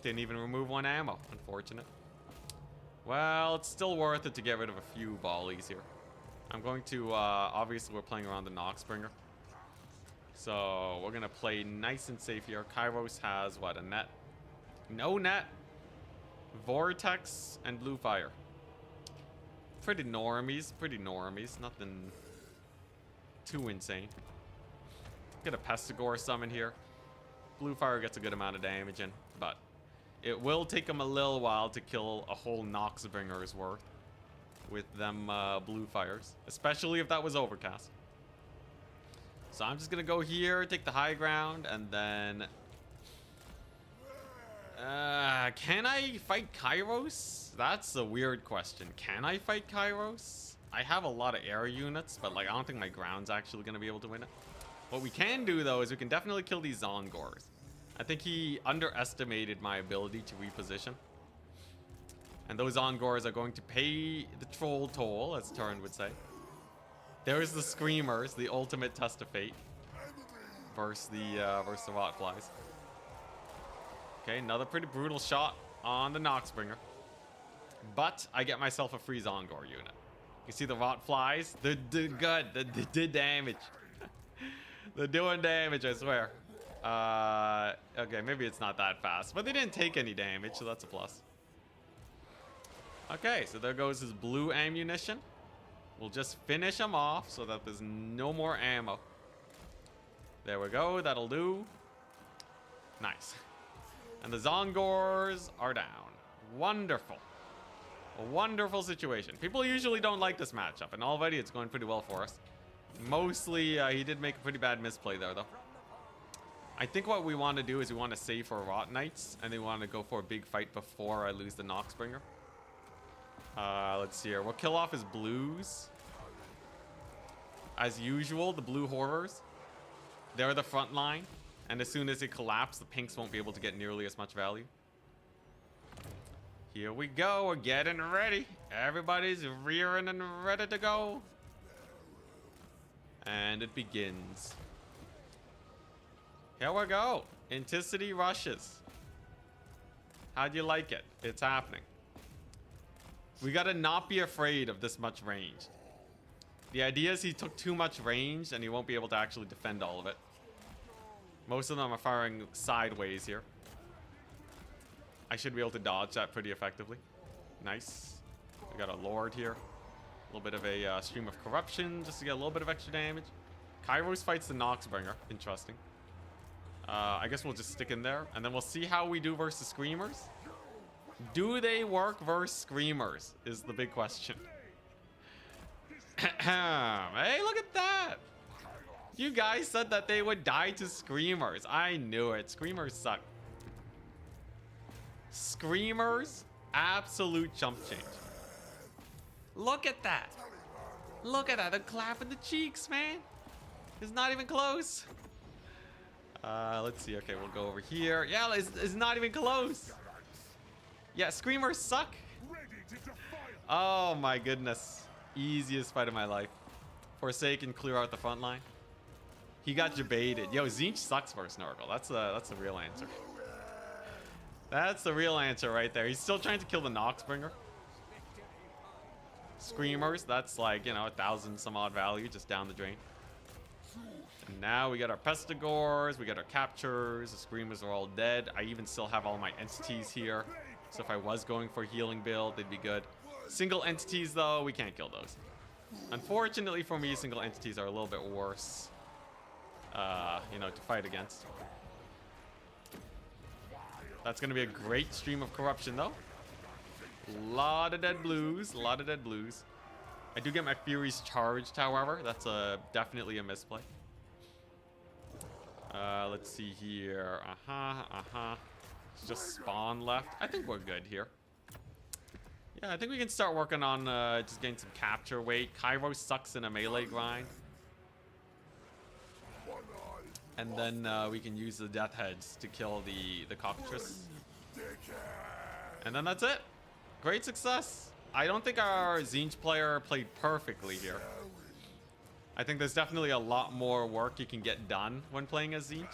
Didn't even remove one ammo. Unfortunate. Well, it's still worth it to get rid of a few volleys here. I'm going to, obviously we're playing around the Noxbringer. So we're going to play nice and safe here. Kairos has, what, a net? No net. Vortex and Blue Fire. Pretty normies. Pretty normies. Nothing too insane. Get a Pestigore summon here. Blue Fire gets a good amount of damage in, but it will take him a little while to kill a whole Noxbringer's worth with them Blue Fires, especially if that was Overcast. So I'm just gonna go here, take the high ground, and then can I fight Kairos? That's a weird question. Can I fight Kairos? I have a lot of air units, but like I don't think my ground's actually gonna be able to win it. What we can do though is we can definitely kill these Zongors. I think he underestimated my ability to reposition. And those Zongors are going to pay the troll toll, as Turin would say. There's the Screamers, the ultimate test of fate. Versus the Rotflies. Okay, another pretty brutal shot on the Noxbringer. But I get myself a free Zongor unit. You see the Rotflies? They're good. They did damage. They're doing damage, I swear. Okay, maybe it's not that fast. But they didn't take any damage, so that's a plus. Okay, so there goes his blue ammunition. We'll just finish him off so that there's no more ammo. There we go. That'll do. Nice. And the Zongors are down. Wonderful. A wonderful situation. People usually don't like this matchup, and already it's going pretty well for us. Mostly, he did make a pretty bad misplay there, though. I think what we want to do is we want to save for Rot Knights, and they want to go for a big fight before I lose the Noxbringer. Let's see here. We'll kill off his blues. As usual, the blue horrors. They're the front line. And as soon as it collapses, the pinks won't be able to get nearly as much value. Here we go. We're getting ready. Everybody's rearing and ready to go. And it begins. Here we go. Intensity rushes. How'd you like it? It's happening. We gotta not be afraid of this much range. The idea is he took too much range and he won't be able to actually defend all of it. Most of them are firing sideways here. I should be able to dodge that pretty effectively. Nice. We got a Lord here. A little bit of a stream of corruption just to get a little bit of extra damage. Kairos fights the Noxbringer. Interesting. I guess we'll just stick in there and then we'll see how we do versus Screamers. Do they work versus Screamers is the big question. Hey, look at that. You guys said that they would die to Screamers. I knew it. Screamers suck. Screamers, absolute chump change. Look at that. Look at that. They're clapping the cheeks, man. It's not even close. Let's see. Okay, we'll go over here. Yeah, it's not even close. Yeah, Screamers suck. Oh my goodness. Easiest fight of my life. Forsaken clear out the front line. He got debated. Yo, Tzeentch sucks versus Nurgle. That's the real answer. That's the real answer right there. He's still trying to kill the Noxbringer. Screamers, that's like, you know, 1,000 some odd value just down the drain. And now we got our Pestigores, we got our captures, the Screamers are all dead. I even still have all my entities here. So if I was going for a healing build, they'd be good. Single entities though, we can't kill those. Unfortunately for me, single entities are a little bit worse, you know, to fight against. That's going to be a great stream of corruption though. A lot of dead blues, a lot of dead blues. I do get my Furies charged, however. That's definitely a misplay. Let's see here. It's just spawn left. I think we're good here. Yeah, I think we can start working on just getting some capture weight. Cairo sucks in a melee grind. And then we can use the death heads to kill the cockatrice. And then that's it. Great success. I don't think our Tzeentch player played perfectly here. I think there's definitely a lot more work you can get done when playing as Tzeentch.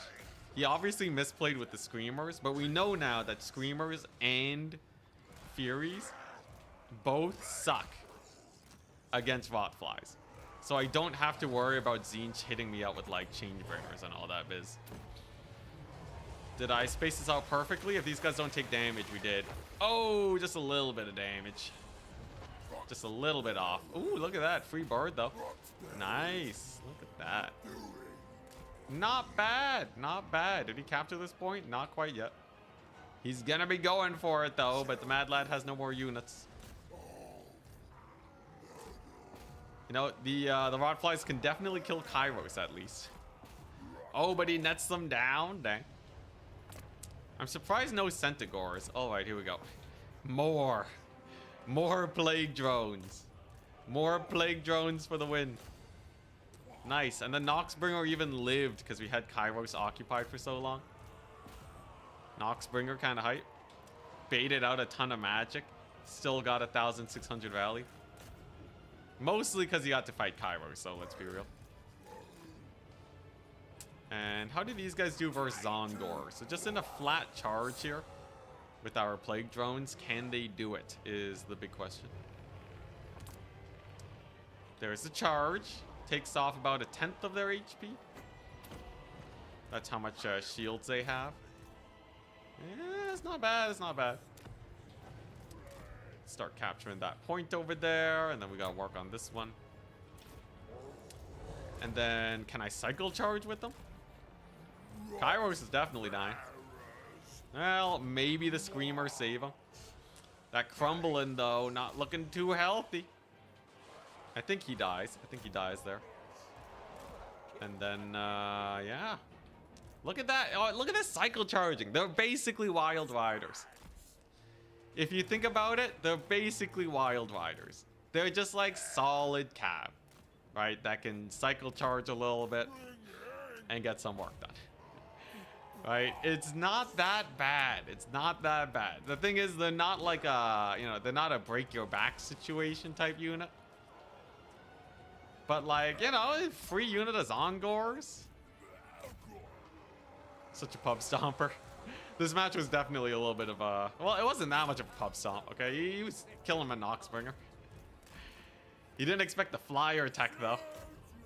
He obviously misplayed with the Screamers, but we know now that Screamers and Furies both suck against Rotflies. So I don't have to worry about Tzeentch hitting me out with like Changebringers and all that biz. Did I space this out perfectly? If these guys don't take damage, we did. Oh, just a little bit of damage. Just a little bit off. Ooh, look at that. Free bird, though. Nice. Look at that. Not bad. Not bad. Did he capture this point? Not quite yet. He's gonna be going for it, though, but the Mad Lad has no more units. You know, the Rotflies can definitely kill Kairos, at least. Oh, but he nets them down. Dang. I'm surprised no Centaurs. All right, here we go. More plague drones. More plague drones for the win. Nice. And the Noxbringer even lived because we had Kairos occupied for so long. Noxbringer kind of hype. Baited out a ton of magic. Still got 1,600 value. Mostly because he got to fight Kairos, so let's be real. And how do these guys do versus Zongor? So just in a flat charge here with our plague drones, can they do it is the big question. There's the charge. Takes off about 1/10 of their HP. That's how much shields they have. Yeah, it's not bad. It's not bad. Start capturing that point over there, and then we gotta work on this one. And then, can I cycle charge with them? Kairos is definitely dying. Well, maybe the Screamer save him. That Crumbling, though, not looking too healthy. I think he dies. I think he dies there. And then, yeah. Look at that. Oh, look at this cycle charging. They're basically Wild Riders. If you think about it, they're basically Wild Riders. They're just like solid cab, right? That can cycle charge a little bit and get some work done. Right? It's not that bad. It's not that bad. The thing is, they're not like a, you know, they're not a break your back situation type unit. But like, you know, free unit of Zongors. Such a pub stomper. This match was definitely a little bit of a, well, it wasn't that much of a pub stomp, okay? He was killing a Noxbringer. He didn't expect the flyer attack though.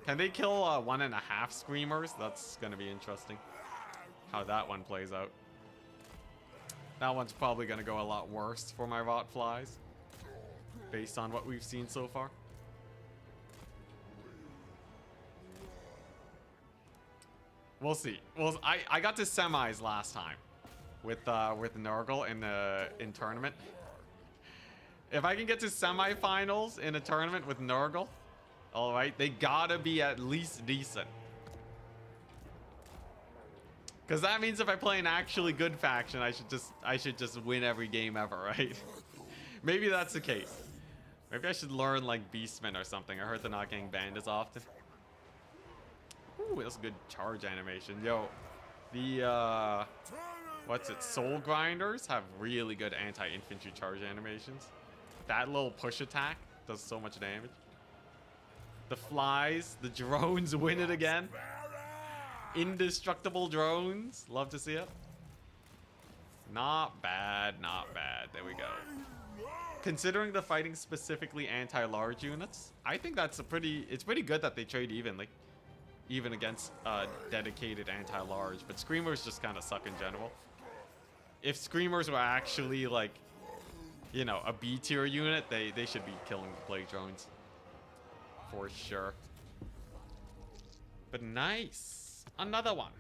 Can they kill 1.5 Screamers? That's gonna be interesting. How that one plays out. That one's probably gonna go a lot worse for my Rotflies, based on what we've seen so far. We'll see. Well, I got to semis last time with Nurgle in tournament. If I can get to semifinals in a tournament with Nurgle, all right, they gotta be at least decent. Because that means if I play an actually good faction, I should just win every game ever, right? Maybe that's the case. Maybe I should learn like Beastmen or something. I heard they're not getting banned as often. Ooh, that's a good charge animation. Yo, the what's it? Soul Grinders have really good anti-infantry charge animations. That little push attack does so much damage. The flies, the drones win it again. Indestructible drones. Love to see it. Not bad, not bad. There we go. Considering the fighting specifically anti-large units, I think that's it's pretty good that they trade evenly. Even against dedicated anti-large. But Screamers just kind of suck in general. If Screamers were actually like, you know, a B tier unit, they should be killing the Plague Drones. For sure. But nice. Another one.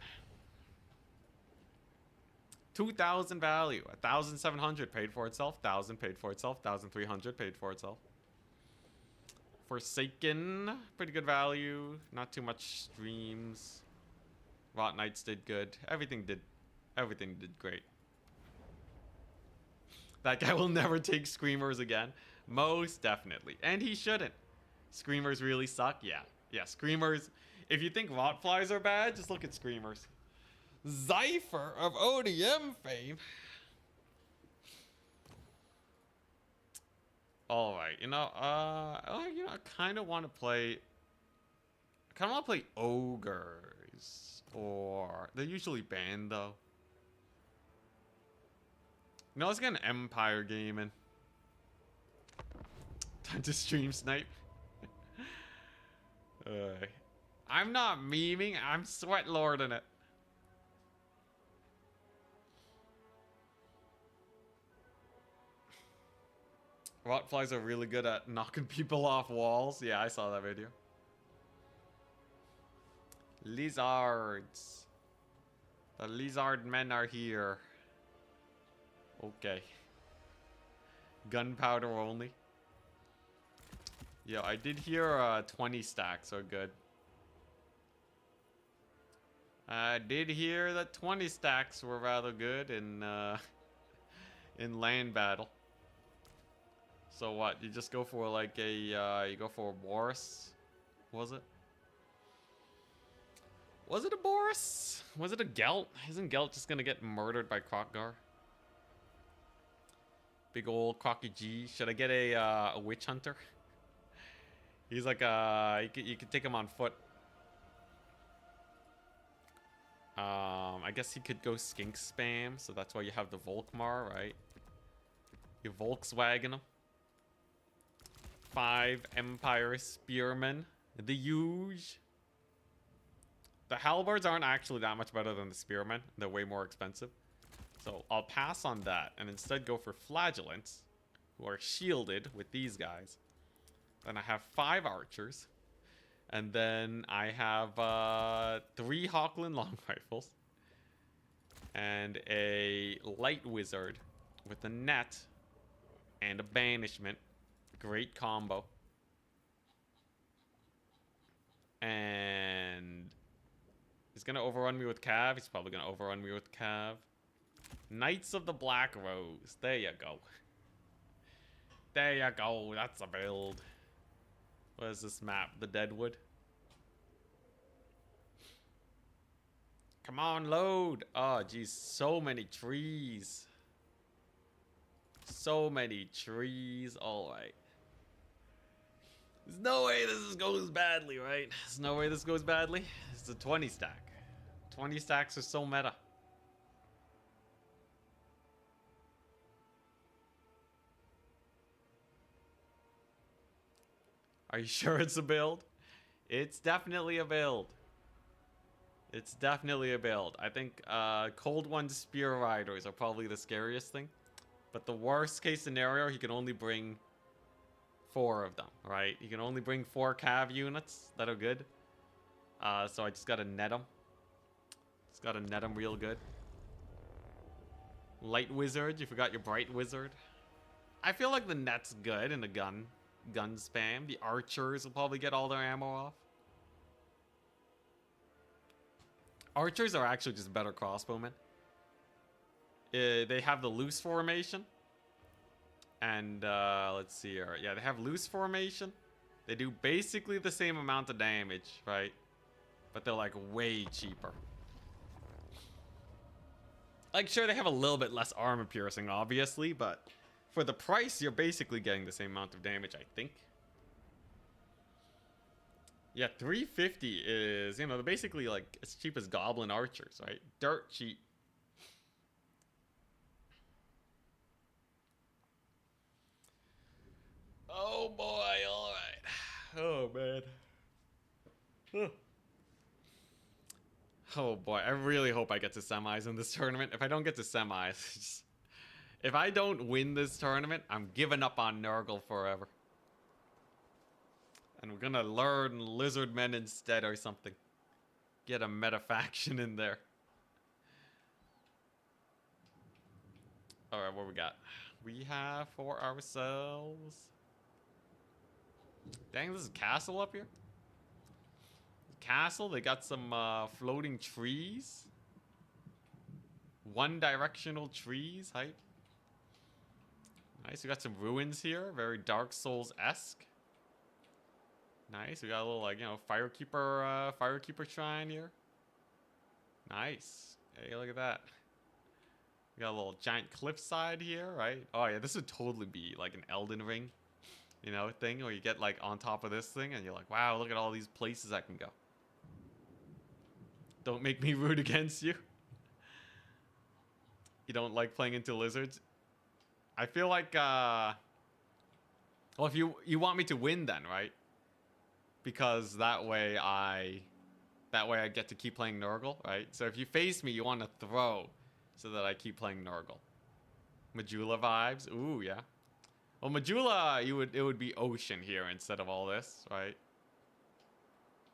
2,000 value. 1,700 paid for itself. 1,000 paid for itself. 1,300 paid for itself. Forsaken. Pretty good value. Not too much streams. Rot Knights did good. Everything did great. That guy will never take Screamers again. Most definitely. And he shouldn't. Screamers really suck. Yeah. Yeah, Screamers. If you think Rotflies are bad, just look at Screamers. Zypher of ODM fame. All right, you know, I kind of want to play. I kind of want to play ogres, or they're usually banned though. You know, let's get an Empire game in. Time to stream snipe. I'm not memeing. I'm sweat lording it. Rotflies are really good at knocking people off walls. Yeah, I saw that video. Lizards. The lizard men are here. Okay. Gunpowder only. Yeah, I did hear 20 stacks are good. I did hear that 20 stacks were rather good in land battle. So what? You just go for like a, you go for a Boris? Was it? Was it a Boris? Was it a Gelt? Isn't Gelt just gonna get murdered by Krokgar? Big old Crocky G. Should I get a Witch Hunter? He's like you could take him on foot. I guess he could go skink spam, so that's why you have the Volkmar, right? You Volkswagen him. 5 Empire Spearmen. The huge. The Halberds aren't actually that much better than the Spearmen. They're way more expensive. So I'll pass on that and instead go for Flagellants, who are shielded with these guys. Then I have 5 Archers. And then I have 3 Hawkland Long Rifles. And a Light Wizard with a Net and a Banishment. Great combo. And he's going to overrun me with Cav. He's probably going to overrun me with Cav. Knights of the Black Rose. There you go. There you go. That's a build. What is this map? The Deadwood? Come on, load. Oh, geez. So many trees. So many trees. All right. There's no way this goes badly, right? There's no way this goes badly. It's a 20 stack. 20 stacks are so meta. Are you sure it's a build? It's definitely a build. It's definitely a build. I think Cold One Spear Riders are probably the scariest thing. But the worst case scenario, he can only bring 4 of them, right? You can only bring 4 Cav units that are good. So I just gotta net them. Just gotta net them real good. Light Wizard, you forgot your Bright Wizard. I feel like the net's good in the gun spam. The Archers will probably get all their ammo off. Archers are actually just better crossbowmen. They have the loose formation. And let's see here. Yeah, they have loose formation. They do basically the same amount of damage, right? But they're like way cheaper. Like, sure, they have a little bit less armor piercing, obviously, but for the price, you're basically getting the same amount of damage, I think. Yeah, 350 is, you know, basically like as cheap as goblin archers, right? Dirt cheap. Oh boy, all right. Oh man. Huh. Oh boy, I really hope I get to semis in this tournament. If I don't get to semis, just, if I don't win this tournament, I'm giving up on Nurgle forever. And we're gonna learn Lizardmen instead or something. Get a meta faction in there. Alright, what we got? We have for ourselves. Dang, this is a castle up here? Castle, they got some floating trees. One directional trees, hype. Nice, we got some ruins here, very Dark Souls-esque. Nice, we got a little, like, you know, Firekeeper shrine here. Nice. Hey, look at that. We got a little giant cliffside here, right? Oh yeah, this would totally be like an Elden Ring, you know, thing where you get like on top of this thing and you're like, wow, look at all these places I can go. Don't make me root against you. You don't like playing into lizards? I feel like, well, if you want me to win then, right? Because that way I get to keep playing Nurgle, right? So if you face me, you want to throw so that I keep playing Nurgle. Majula vibes, ooh, yeah. Well, Majula, it would be ocean here instead of all this, right?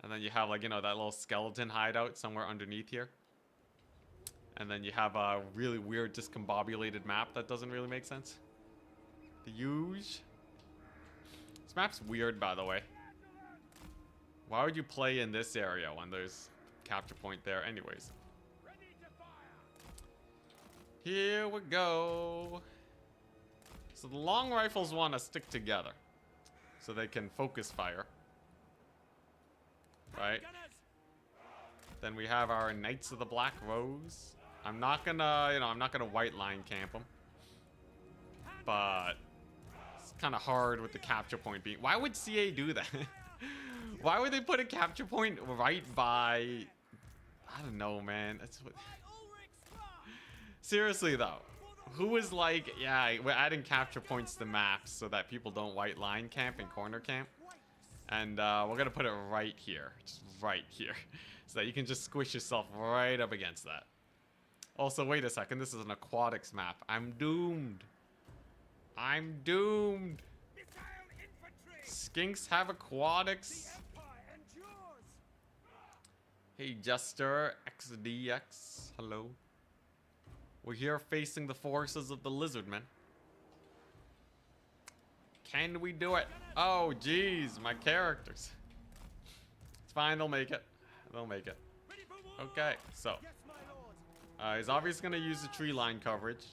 And then you have, like, you know, that little skeleton hideout somewhere underneath here. And then you have a really weird discombobulated map that doesn't really make sense. The huge. This map's weird, by the way. Why would you play in this area when there's capture point there anyways? Here we go. So the long rifles want to stick together so they can focus fire. Right? Then we have our Knights of the Black Rose. I'm not gonna, you know, I'm not gonna white line camp them. But it's kind of hard with the capture point being. Why would CA do that? Why would they put a capture point right by? I don't know, man. That's what. Seriously though, who was like, yeah, we're adding capture points to maps so that people don't white line camp and corner camp, and we're gonna put it right here, just right here, so that you can just squish yourself right up against that. Also, wait a second, this is an aquatics map. I'm doomed. I'm doomed. Skinks have aquatics. Hey, Jester XDX. Hello. We're here facing the forces of the Lizardmen. Can we do it? Oh, jeez, my characters. It's fine, they'll make it. They'll make it. Okay, so. He's obviously going to use the tree line coverage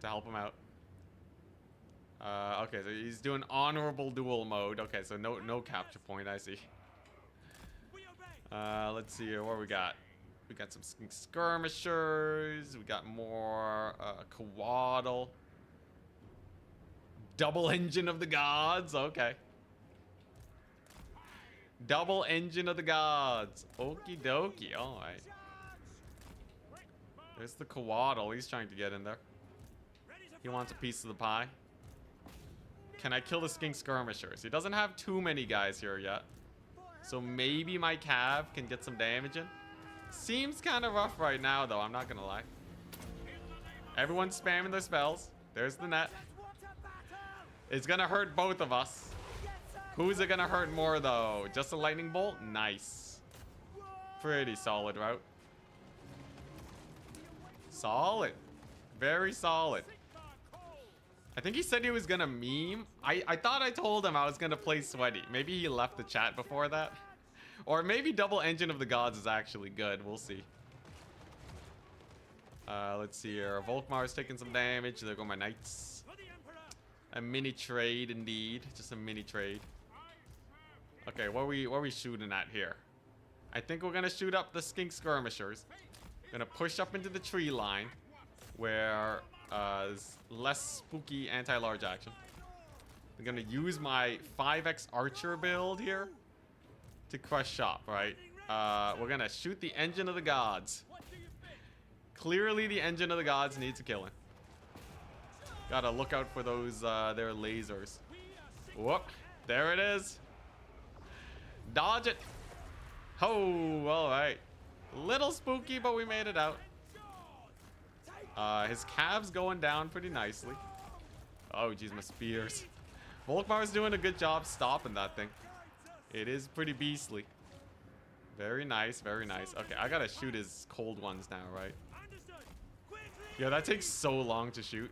to help him out. Okay, so he's doing honorable duel mode. Okay, so no capture point, I see. Let's see here, what we got? We got some skirmishers. We got more Kawaddle. Double engine of the gods. Okay. Double engine of the gods. Okie dokie. All right. There's the Kawaddle. He's trying to get in there. He wants a piece of the pie. Can I kill the skink skirmishers? He doesn't have too many guys here yet. So maybe my cav can get some damage in. Seems kind of rough right now, though. I'm not gonna lie. Everyone's spamming their spells. There's the net. It's gonna hurt both of us. Who's it gonna hurt more, though? Just a lightning bolt? Nice. Pretty solid route. Solid. Very solid. I think he said he was gonna meme. I thought I told him I was gonna play sweaty. Maybe he left the chat before that. Or maybe double engine of the gods is actually good. We'll see. Let's see here. Volkmar's taking some damage. There go my knights. A mini trade indeed. Just a mini trade. Okay, what are we shooting at here? I think we're gonna shoot up the skink skirmishers. Gonna push up into the tree line where there's less spooky anti-large action. I'm gonna use my 5x archer build here to crush shop, right? We're gonna shoot the engine of the gods. Clearly, the engine of the gods needs a killing. Gotta look out for those their lasers. Whoop! There it is. Dodge it. Oh, all right. Little spooky, but we made it out. His calves going down pretty nicely. Oh, geez, my spears. Volkmar's doing a good job stopping that thing. It is pretty beastly. Very nice, very nice. Okay, I gotta shoot his cold ones now, right? Yeah, that takes so long to shoot.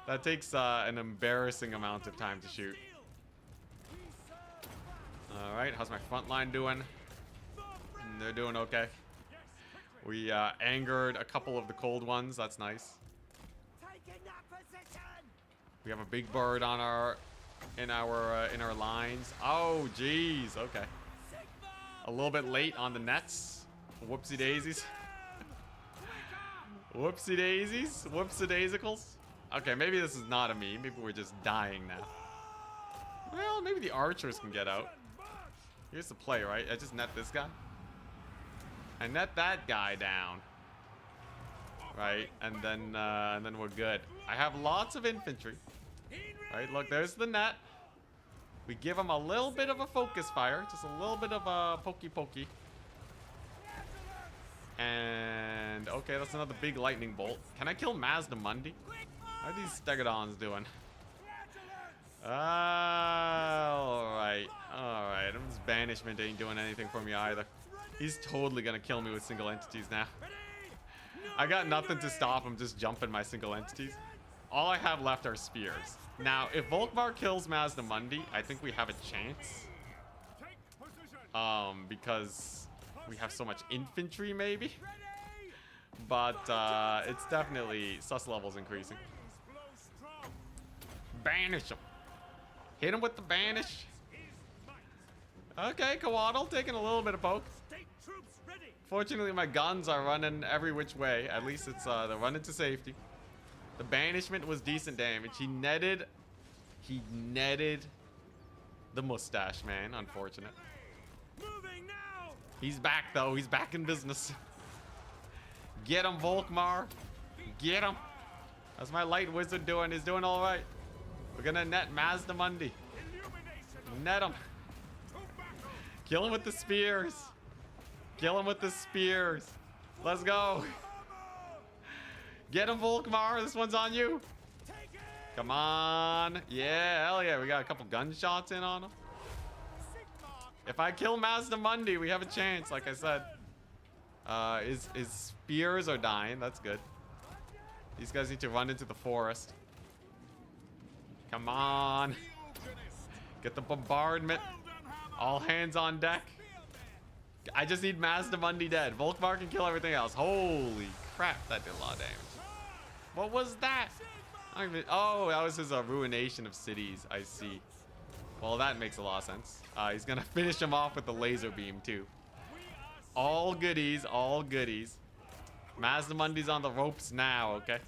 That takes an embarrassing amount of time to shoot. Alright, how's my front line doing? They're doing okay. We angered a couple of the cold ones. That's nice. We have a big bird on in our lines. Oh, jeez. Okay. A little bit late on the nets. Whoopsie daisies. Whoopsie daisies. Whoopsie daisicles. Okay, maybe this is not a meme. Maybe we're just dying now. Well, maybe the archers can get out. Here's the play, right? I just net this guy. I net that guy down. Right, and then we're good. I have lots of infantry. Right, look, there's the net. We give him a little bit of a focus fire, just a little bit of a pokey. And okay, that's another big lightning bolt. Can I kill Mazdamundi? How are these Stegodons doing? Alright. This banishment ain't doing anything for me either. He's totally gonna kill me with single entities now. I got nothing to stop him just jumping my single entities. All I have left are spears. Now, if Volkmar kills Mazdamundi, I think we have a chance. Because we have so much infantry, maybe. But it's definitely sus levels increasing. Banish him. Hit him with the banish. Okay, Coatl taking a little bit of poke. Fortunately, my guns are running every which way. At least it's they're running to safety. The banishment was decent damage. He netted the mustache, man. Unfortunate. He's back though. He's back in business. Get him, Volkmar. Get him. How's my light wizard doing? He's doing all right. We're gonna net Mazdamundi. Net him. Kill him with the spears. Kill him with the spears. Let's go. Get him, Volkmar. This one's on you. Come on. Yeah, hell yeah. We got a couple gunshots in on him. If I kill Mazdamundi, we have a chance, like I said. His spears are dying. That's good. These guys need to run into the forest. Come on. Get the bombardment. All hands on deck. I just need Mazdamundi dead. Volkmar can kill everything else. Holy crap, that did a lot of damage. What was that? Oh, that was his ruination of cities. I see. Well, that makes a lot of sense. He's gonna finish him off with the laser beam too. All goodies, all goodies. Mazdamundi's on the ropes now, okay?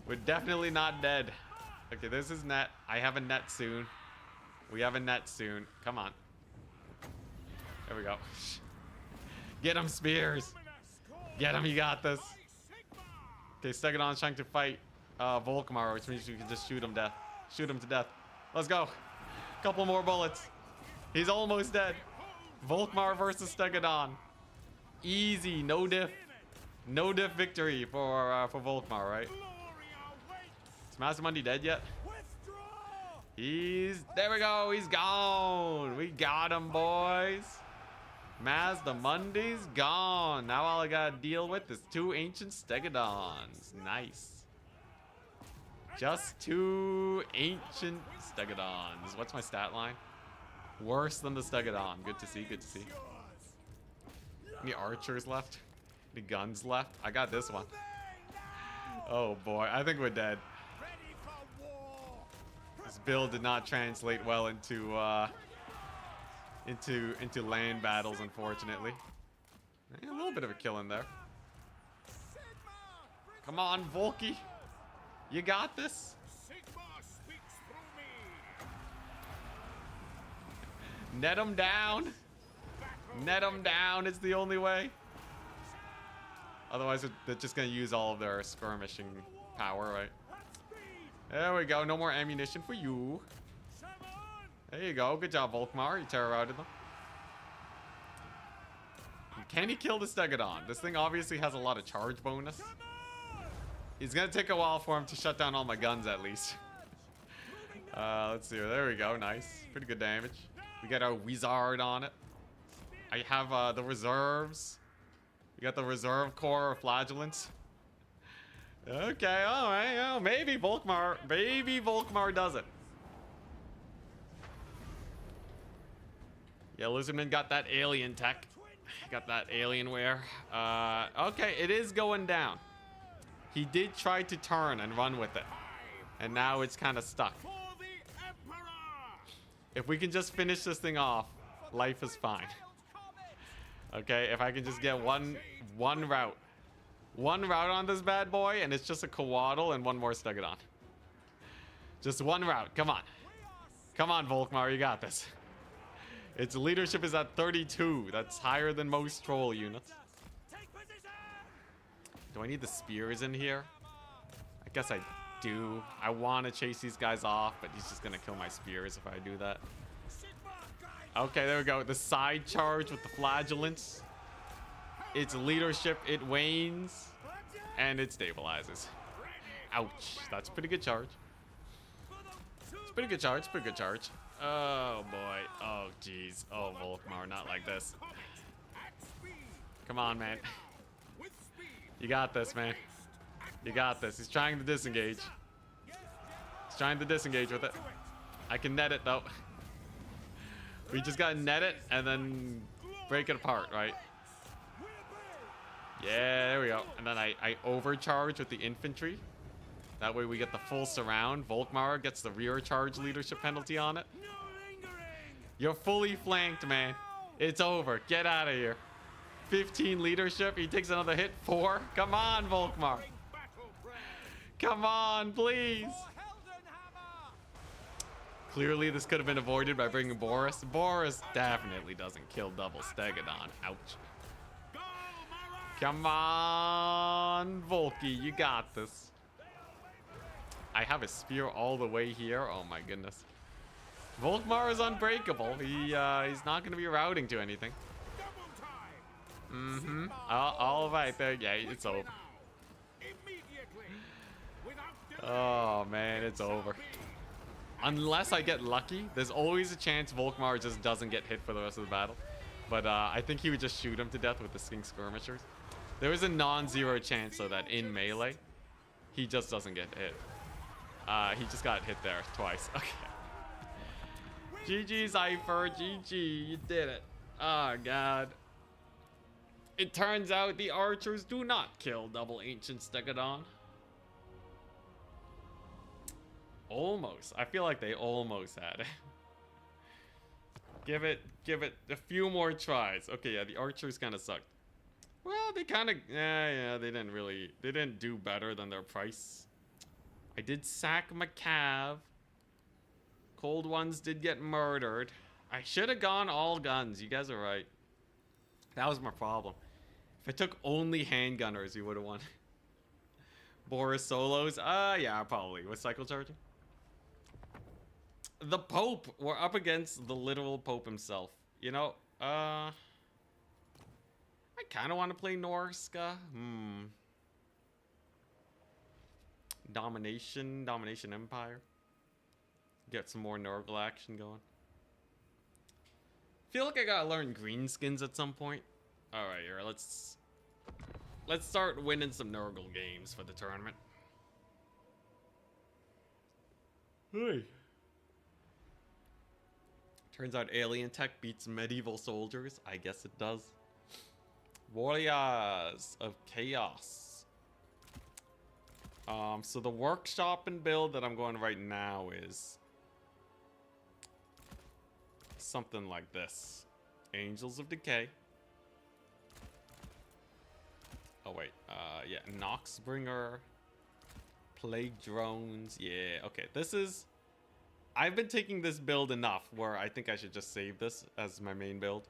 We're definitely not dead. Okay, this is net. I have a net soon. We have a net soon. Come on. There we go. Get him, spears. Get him, you got this. Okay, Stegodon's trying to fight Volkmar, which means you can just shoot him to death. Let's go. Couple more bullets. He's almost dead. Volkmar versus Stegodon. Easy, no diff. No diff victory for Volkmar, right? Is Mazdamundi dead yet? There we go. He's gone. We got him, boys. Mazdamundi's gone. Now all I gotta deal with is 2 ancient Stegodons. Nice. Just 2 ancient Stegodons. What's my stat line? Worse than the Stegodon. Good to see. Good to see. Any archers left? Any guns left? I got this one. Oh boy, I think we're dead. This build did not translate well into land battles, unfortunately. A little bit of a kill in there. Come on, Volky. You got this. Net them down. Net them down is the only way. Otherwise, they're just going to use all of their skirmishing power, right? There we go. No more ammunition for you. There you go. Good job, Volkmar. You terrorized them. Can he kill the Stegodon? This thing obviously has a lot of charge bonus. It's going to take a while for him to shut down all my guns, at least. Let's see. There we go. Nice. Pretty good damage. We got our Wizard on it. I have the reserves. We got the reserve core of Flagellants. Okay, all right. Oh, maybe Volkmar does it. Yeah, Lizardman got that alien tech. Got that Alienware. Okay, it is going down. He did try to turn and run with it. And now it's kind of stuck. If we can just finish this thing off, life is fine. Okay, if I can just get one route. One route on this bad boy, and it's just a Coatl and one more Stegodon. Just one route. Come on. Come on, Volkmar, you got this. Its leadership is at 32. That's higher than most troll units. Do I need the spears in here? I guess I do. I want to chase these guys off, but he's just going to kill my spears if I do that. Okay, there we go. The side charge with the Flagellants. Its leadership, it wanes, and it stabilizes. Ouch. That's a pretty good charge. It's pretty good charge. Pretty good charge. Oh, boy. Oh, jeez. Oh, Volkmar, not like this. Come on, man. You got this, man. You got this. He's trying to disengage. He's trying to disengage with it. I can net it, though. We just gotta net it and then break it apart, right? Yeah, there we go. And then I overcharge with the infantry. That way we get the full surround. Volkmar gets the rear charge leadership penalty on it. You're fully flanked, man. It's over. Get out of here. 15 leadership. He takes another hit. 4. Come on, Volkmar. Come on, please. Clearly, this could have been avoided by bringing Boris. Boris definitely doesn't kill double Stegodon. Ouch. Come on, Volky. You got this. I have a spear all the way here. Oh, my goodness. Volkmar is unbreakable. He's not going to be routing to anything. Mm-hmm. All right there. Yeah, it's over. Oh, man, it's over. Unless I get lucky, there's always a chance Volkmar just doesn't get hit for the rest of the battle. But I think he would just shoot him to death with the Skink Skirmishers. There is a non-zero chance, though, that in melee, he just doesn't get hit. He just got hit there twice. Okay. GG, Cypher. GG. You did it. Oh, God. It turns out the archers do not kill double Ancient Stegodon. Almost. I feel like they almost had it. Give it a few more tries. Okay, yeah, the archers kind of sucked. Well, they kind of, yeah, they didn't do better than their price. I did sack Macav. Cold Ones did get murdered. I should have gone all guns. You guys are right. That was my problem. If I took only handgunners, you would have won. Boris solos? Yeah, probably. With cycle charging? The Pope. We're up against the literal Pope himself. You know, I kind of want to play Norska. Domination Empire. Get some more Nurgle action going. Feel like I gotta learn greenskins at some point. All right, here, let's start winning some Nurgle games for the tournament. Hey. Turns out alien tech beats medieval soldiers. I guess it does. Warriors of Chaos. So the workshop and build that I'm going right now is something like this. Angels of Decay. Oh wait, yeah, Noxbringer. Plague drones. Yeah, okay, this is I've been taking this build enough where I think I should just save this as my main build.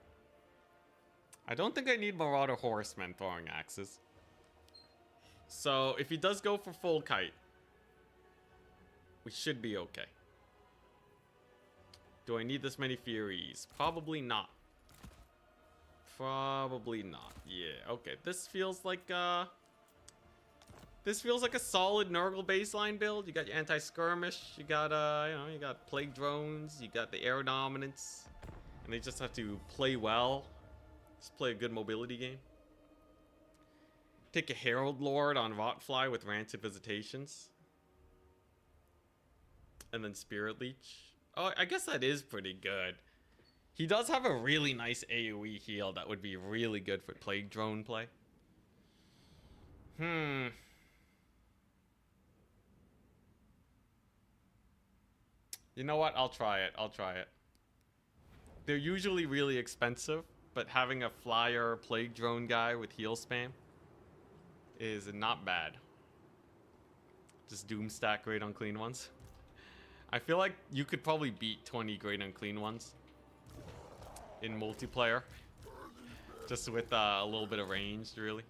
I don't think I need Marauder Horsemen throwing axes. So if he does go for full kite, we should be okay. Do I need this many Furies? Probably not. Probably not. Yeah, okay. This feels like a solid Nurgle baseline build. You got your anti-skirmish, you got you got plague drones, you got the air dominance, and they just have to play well. Just play a good mobility game. Take a Herald Lord on Rotfly with Rancid Visitations. And then Spirit Leech. Oh, I guess that is pretty good. He does have a really nice AoE heal that would be really good for Plague Drone play. You know what? I'll try it. I'll try it. They're usually really expensive, but having a flyer Plague Drone guy with heal spam is not bad. Just doom stack great on clean ones. I feel like you could probably beat 20 great on clean ones in multiplayer. Just with a little bit of range, really.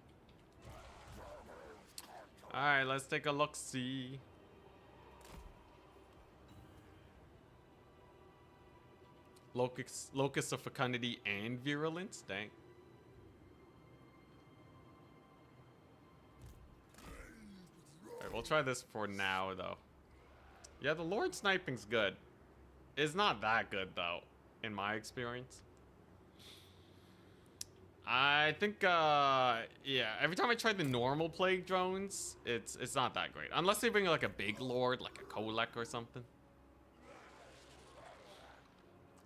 Alright, let's take a look-see. Locus of Fecundity and Virulence? Dang. Alright, we'll try this for now, though. Yeah, the Lord sniping's good. It's not that good, though, in my experience. I think, yeah, every time I try the normal Plague Drones, it's not that great. Unless they bring, like, a big Lord, like a Kolek or something.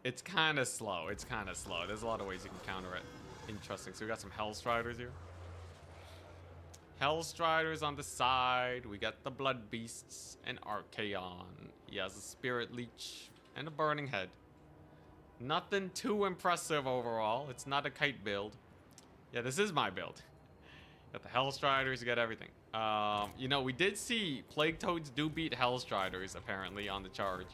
It's kind of slow. It's kind of slow. There's a lot of ways you can counter it. Interesting. So we got some Hellstriders here. Hellstriders on the side. We got the Blood Beasts and Archaon. He has a Spirit Leech and a Burning Head. Nothing too impressive overall. It's not a kite build. Yeah, this is my build. Got the Hellstriders. You got everything. You know, we did see Plague Toads do beat Hellstriders apparently on the charge.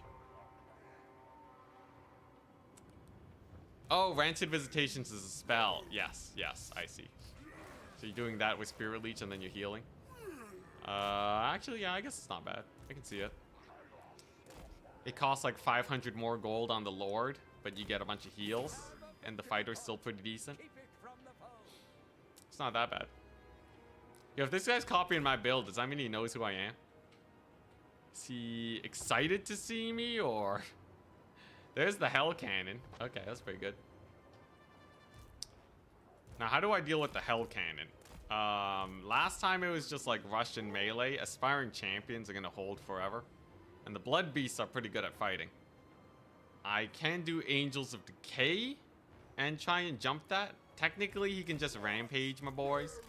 Oh, Rancid Visitations is a spell. Yes, yes, I see. So you're doing that with Spirit Leech and then you're healing. Actually, yeah, I guess it's not bad. I can see it. It costs like 500 more gold on the Lord, but you get a bunch of heals, and the fighter's still pretty decent. It's not that bad. Yo, if this guy's copying my build, does that mean he knows who I am? Is he excited to see me, or... There's the Hell Cannon. Okay, that's pretty good. Now, how do I deal with the Hell Cannon? Last time it was just like rush and melee. Aspiring Champions are going to hold forever. And the Blood Beasts are pretty good at fighting. I can do Angels of Decay and try and jump that. Technically, he can just Rampage, my boys.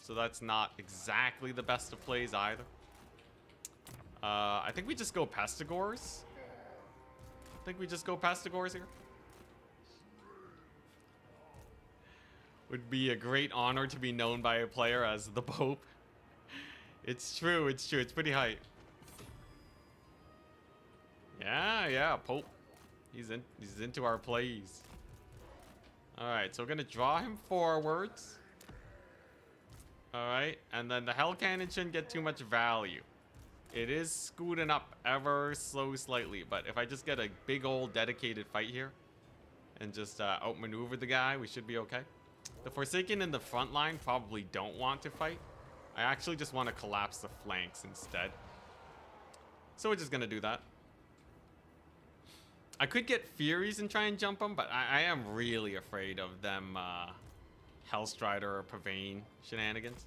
So that's not exactly the best of plays either. I think we just go Pestigors. Here. Would be a great honor to be known by a player as the Pope. It's true, it's true. It's pretty hype. Yeah, Pope. He's into our plays. Alright, so we're gonna draw him forwards. Alright, and then the Hell Cannon shouldn't get too much value. It is scooting up ever so slightly, but if I just get a big old dedicated fight here and just outmaneuver the guy, we should be okay. The Forsaken in the front line probably don't want to fight. I actually just want to collapse the flanks instead. So we're just going to do that. I could get Furies and try and jump them, but I am really afraid of them Hellstrider or Pavane shenanigans.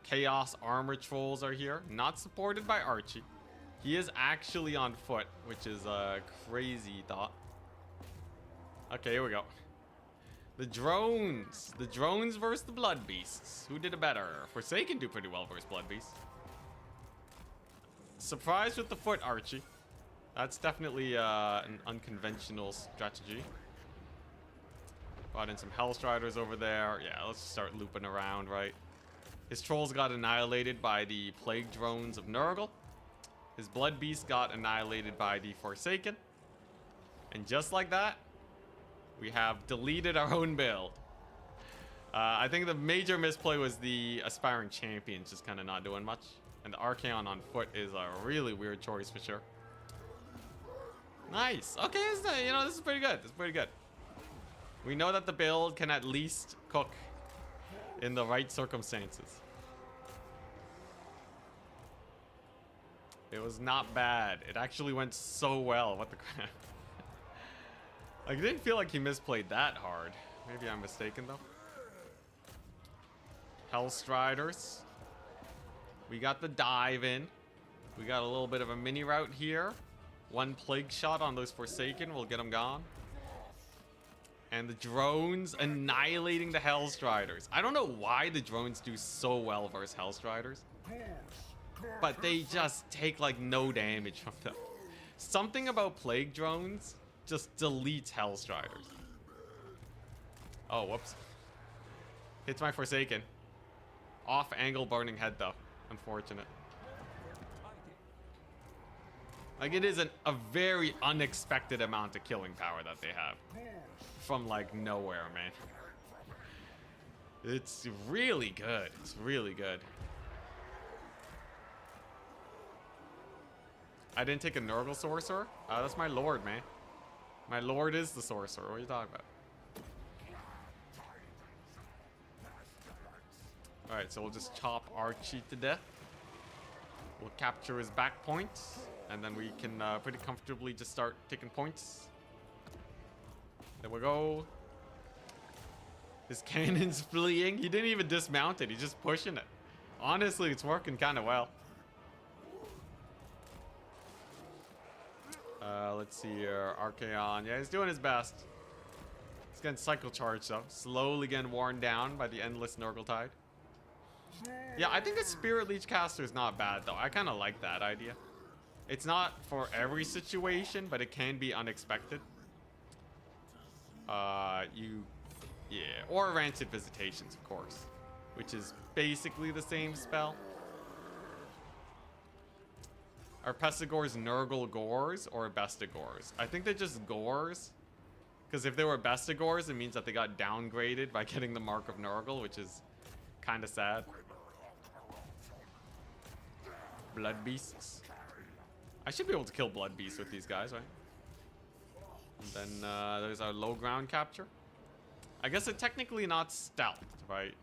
Chaos Armor Trolls are here, not supported by Archie. He is actually on foot, which is a crazy thought. Okay, here we go. The drones. The drones versus the Blood Beasts. Who did it better? Forsaken do pretty well versus Blood Beasts. Surprised with the foot, Archie. That's definitely an unconventional strategy. Brought in some Hellstriders over there. Yeah, let's just start looping around, right? His trolls got annihilated by the Plague Drones of Nurgle. His Blood Beast got annihilated by the Forsaken. And just like that, we have deleted our own build. I think the major misplay was the Aspiring Champions just kind of not doing much. And the Archaon on foot is a really weird choice for sure. Nice. Okay, you know, this is pretty good. This is pretty good. We know that the build can at least cook in the right circumstances. It was not bad. It actually went so well. What the crap? Like, I didn't feel like he misplayed that hard. Maybe I'm mistaken, though. Hellstriders. We got the dive in. We got a little bit of a mini route here. One plague shot on those Forsaken will get them gone. And the drones annihilating the Hellstriders. I don't know why the drones do so well versus Hellstriders. But they just take like no damage from them. Something about plague drones just deletes Hellstriders. Oh, whoops. Hits my Forsaken. Off angle burning head though. Unfortunate. Like, it is a very unexpected amount of killing power that they have. From like nowhere, man. It's really good. It's really good. I didn't take a Nurgle Sorcerer? That's my Lord, man. My Lord is the Sorcerer. What are you talking about? Alright, so we'll just chop Archie to death. We'll capture his back points. And then we can pretty comfortably just start taking points. There we go. His cannon's fleeing. He didn't even dismount it. He's just pushing it. Honestly, it's working kind of well. Let's see here. Archaon. Yeah, he's doing his best. He's getting cycle charged though. Slowly getting worn down by the endless Nurgle Tide. Yeah, I think a Spirit Leech caster is not bad though. I kind of like that idea. It's not for every situation, but it can be unexpected. Yeah, or Rancid Visitations, of course, which is basically the same spell. Are Pestigors Nurgle Gores or Bestigors? I think they're just Gores. Because if they were Bestigors, it means that they got downgraded by getting the Mark of Nurgle, which is kind of sad. Blood Beasts. I should be able to kill Blood Beasts with these guys, right? And then there's our low ground capture. I guess they're technically not stealth, right?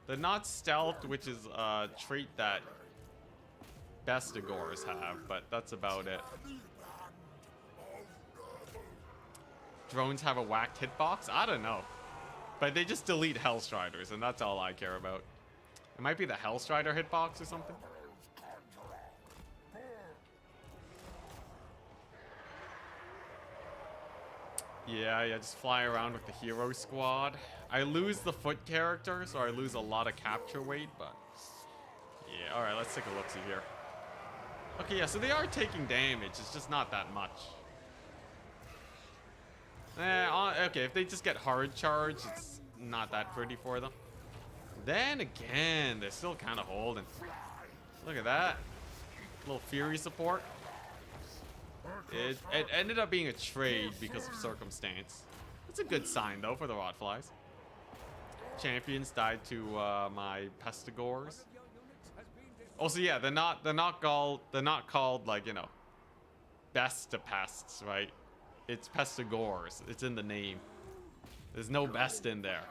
They're not stealth, which is a trait that Bestigors have, but that's about it. Drones have a whacked hitbox? I don't know. But they just delete Hellstriders, and that's all I care about. It might be the Hellstrider hitbox or something. Yeah, just fly around with the hero squad. I lose the foot character, so I lose a lot of capture weight, but... yeah, alright, let's take a look-see here. Okay, yeah, so they are taking damage. It's just not that much. Okay, if they just get hard charge, it's not that pretty for them. Then again, they're still kind of holding. Look at that. Little Fury support. It ended up being a trade because of circumstance. It's a good sign though for the Rotflies. Champions died to my Pestigors. Also, yeah, they're not called like, you know, best to pests, right? It's Pestigors. It's in the name. There's no best in there.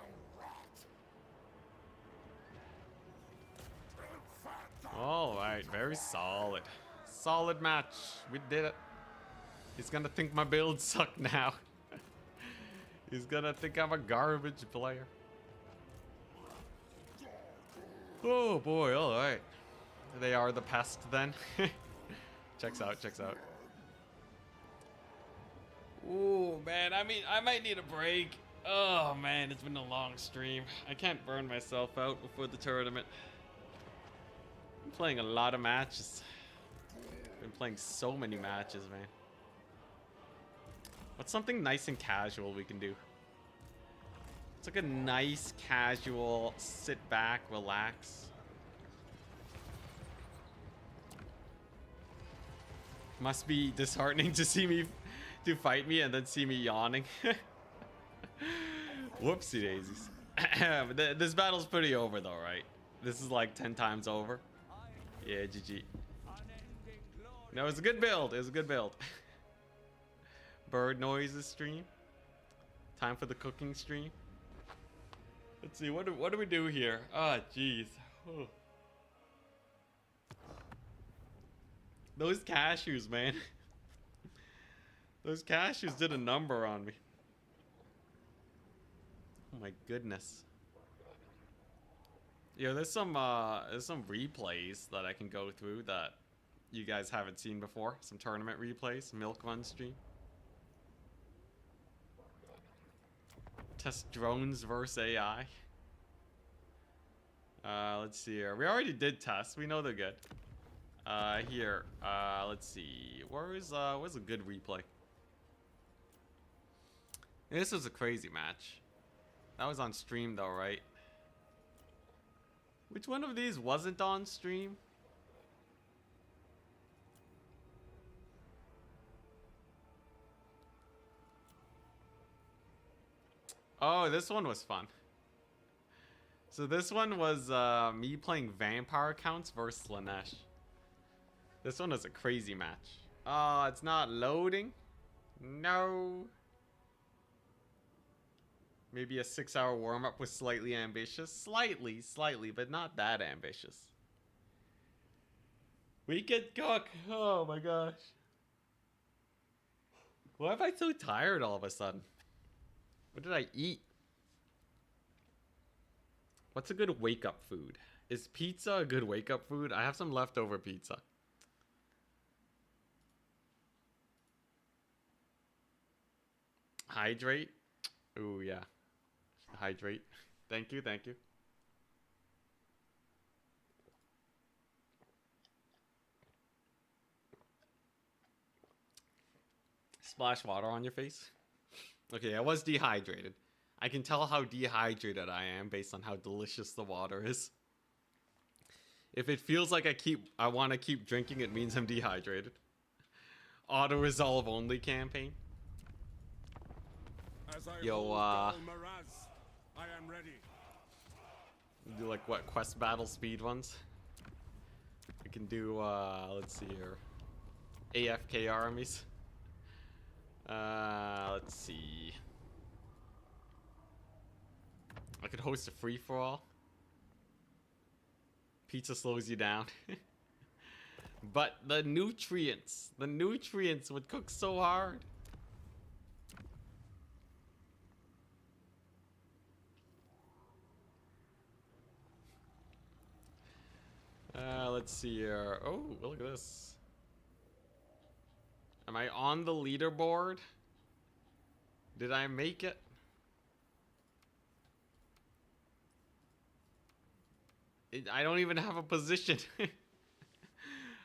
All right, very solid. Solid match. We did it. He's gonna think my build sucked now. He's gonna think I'm a garbage player. Oh boy, alright. They are the pest then. Checks out, checks out. Ooh, man, I mean, I might need a break. Oh man, it's been a long stream. I can't burn myself out before the tournament. I'm playing a lot of matches. Been playing so many matches, man. What's something nice and casual we can do? It's like a nice, casual, sit back, relax. Must be disheartening to see me, to fight me and then see me yawning. Whoopsie daisies. But this battle's pretty over though, right? This is like 10 times over. Yeah, GG. No, it was a good build. It was a good build. Bird noises stream. Time for the cooking stream. Let's see, what do we do here? Ah, jeez. Oh. Those cashews, man. Those cashews did a number on me. Oh my goodness. Yeah, there's some replays that I can go through that you guys haven't seen before. Some tournament replays, milk run stream. Test drones versus AI. Let's see here. We already did tests. We know they're good. Here. Let's see. Where's a good replay? This was a crazy match. That was on stream though, right? Which one of these wasn't on stream? Oh, this one was fun. So this one was me playing vampire accounts versus Lanesh. This one was a crazy match. Oh, it's not loading? No. Maybe a 6-hour warm-up was slightly ambitious. Slightly, but not that ambitious. We could cook. Oh my gosh. Why am I so tired all of a sudden? What did I eat? What's a good wake-up food? Is pizza a good wake-up food? I have some leftover pizza. Hydrate? Ooh, yeah. Hydrate. Thank you, thank you. Splash water on your face. Okay, I was dehydrated. I can tell how dehydrated I am based on how delicious the water is. If it feels like I want to keep drinking, it means I'm dehydrated. Auto resolve only campaign. Yo, I am ready. Do like what, quest battle speed ones? We can do let's see here. AFK armies. Let's see. I could host a free-for-all. Pizza slows you down. But the nutrients would cook so hard. Let's see here. Oh, look at this. Am I on the leaderboard? Did I make it? I don't even have a position.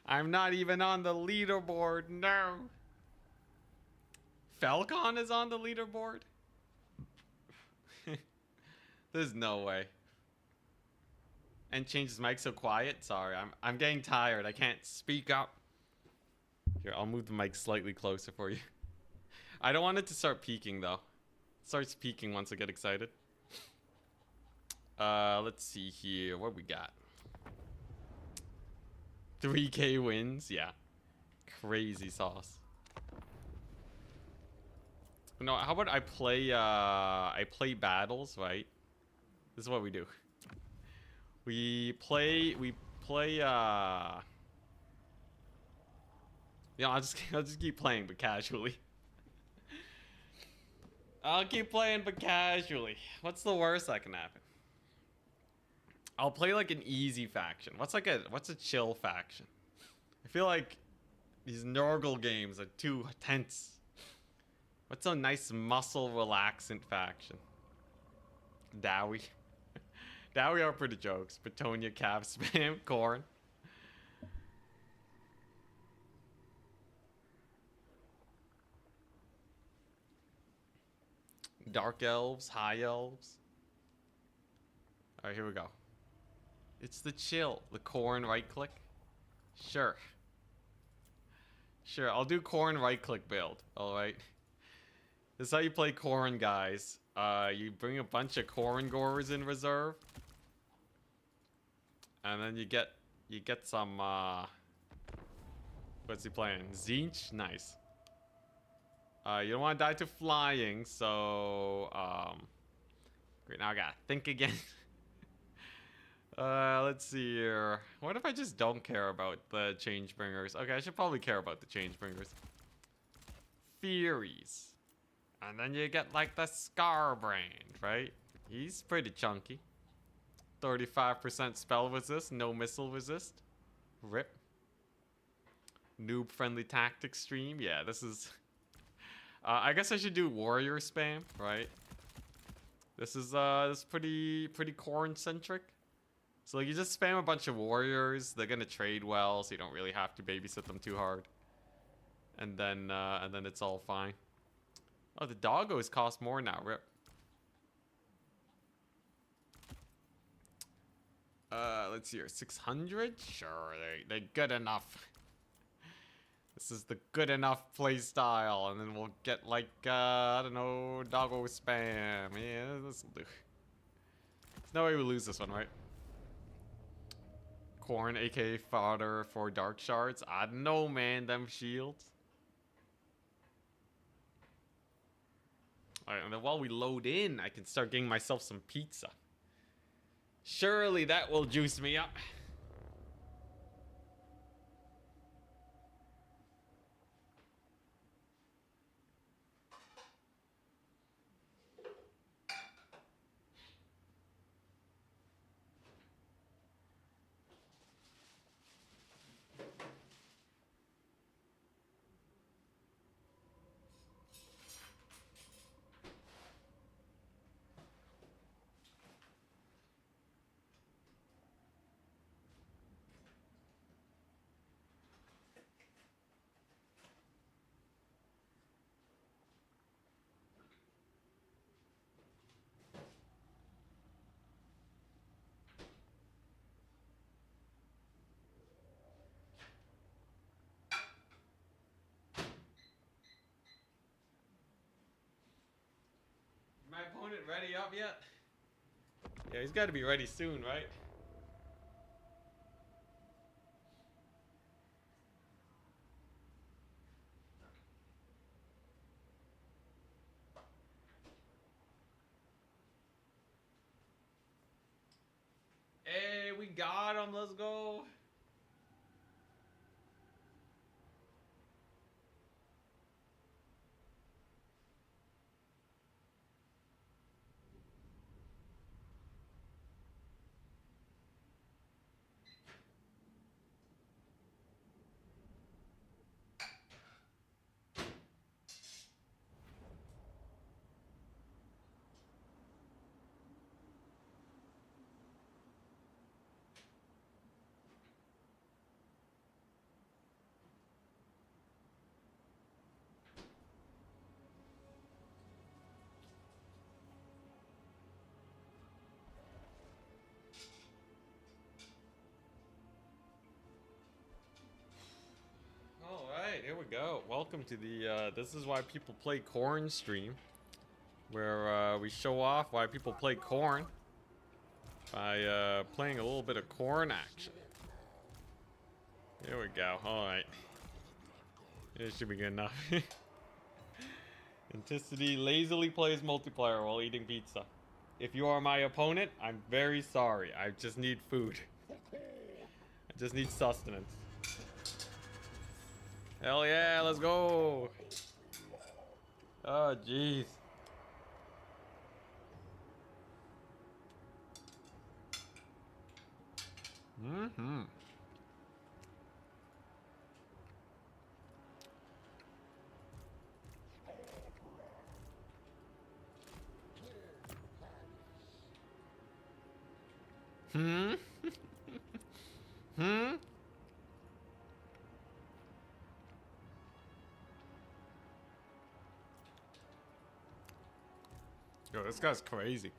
I'm not even on the leaderboard. No. Falcon is on the leaderboard? There's no way. And change his mic so quiet. Sorry, I'm getting tired. I can't speak up. Here, I'll move the mic slightly closer for you. I don't want it to start peaking though. It starts peaking once I get excited. Let's see here. What we got? 3K wins. Yeah. Crazy sauce. No, how about I play battles, right? This is what we do. We play yeah, I'll just keep playing but casually. I'll keep playing but casually. What's the worst that can happen? I'll play like an easy faction. What's a chill faction? I feel like these Nurgle games are too tense. What's a nice muscle relaxant faction? Dowie. Dowie are pretty jokes. Petonia, Cav Spam, Corn. Dark Elves, High Elves. Alright, here we go. It's the chill. The Corn right click. Sure. Sure, I'll do Corn right-click build. Alright. This is how you play Corn, guys. You bring a bunch of Corn Gorers in reserve. And then you get some, what's he playing? Zinch? Nice. You don't want to die to flying, so, great, now I gotta think again. Let's see here. What if I just don't care about the Changebringers? Okay, I should probably care about the Changebringers. Furies. And then you get, like, the Scarbrand, right? He's pretty chunky. 35% spell resist, no missile resist. Rip. Noob friendly tactics stream. Yeah, this is... I guess I should do warrior spam, right? This is pretty Corn centric. So like, you just spam a bunch of warriors. They're gonna trade well, so you don't really have to babysit them too hard. And then it's all fine. Oh, the doggos cost more now. Rip. Let's see here. 600? Sure, they're good enough. This is the good enough play style, and then we'll get like I don't know, doggo spam. Yeah, this will do. There's no way we lose this one, right? Corn, aka fodder for dark shards. I don't know, man. Them shields. Alright, and then while we load in, I can start getting myself some pizza. Surely that will juice me up. My opponent ready up yet? Yeah, he's got to be ready soon, right? Hey, we got him. Let's go. Alright, here we go. Welcome to the, this is why people play Corn stream. Where, we show off why people play Corn. By, playing a little bit of Corn action. Here we go. Alright. This should be good enough. Anticity lazily plays multiplayer while eating pizza. If you are my opponent, I'm very sorry. I just need food. I just need sustenance. Hell yeah, let's go. Oh, jeez. Mm-hmm. Hmm? Hmm? Yo, this guy's crazy.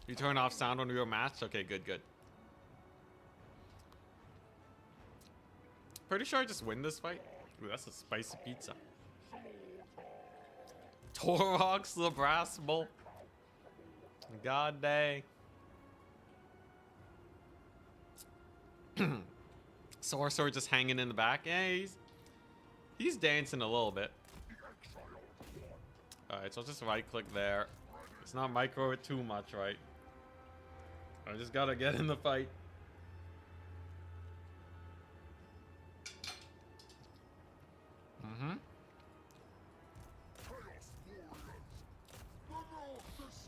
He's turn off sound when we were matched? Okay, good, good. Pretty sure I just win this fight. Ooh, that's a spicy pizza. Torox the brass bull. God dang. Sorcerer just hanging in the back. Yeah, he's dancing a little bit. Alright, so I'll just right click there. Let's not micro it too much, right? I just gotta get in the fight. Mm-hmm. Chaos Warriors. The North decides.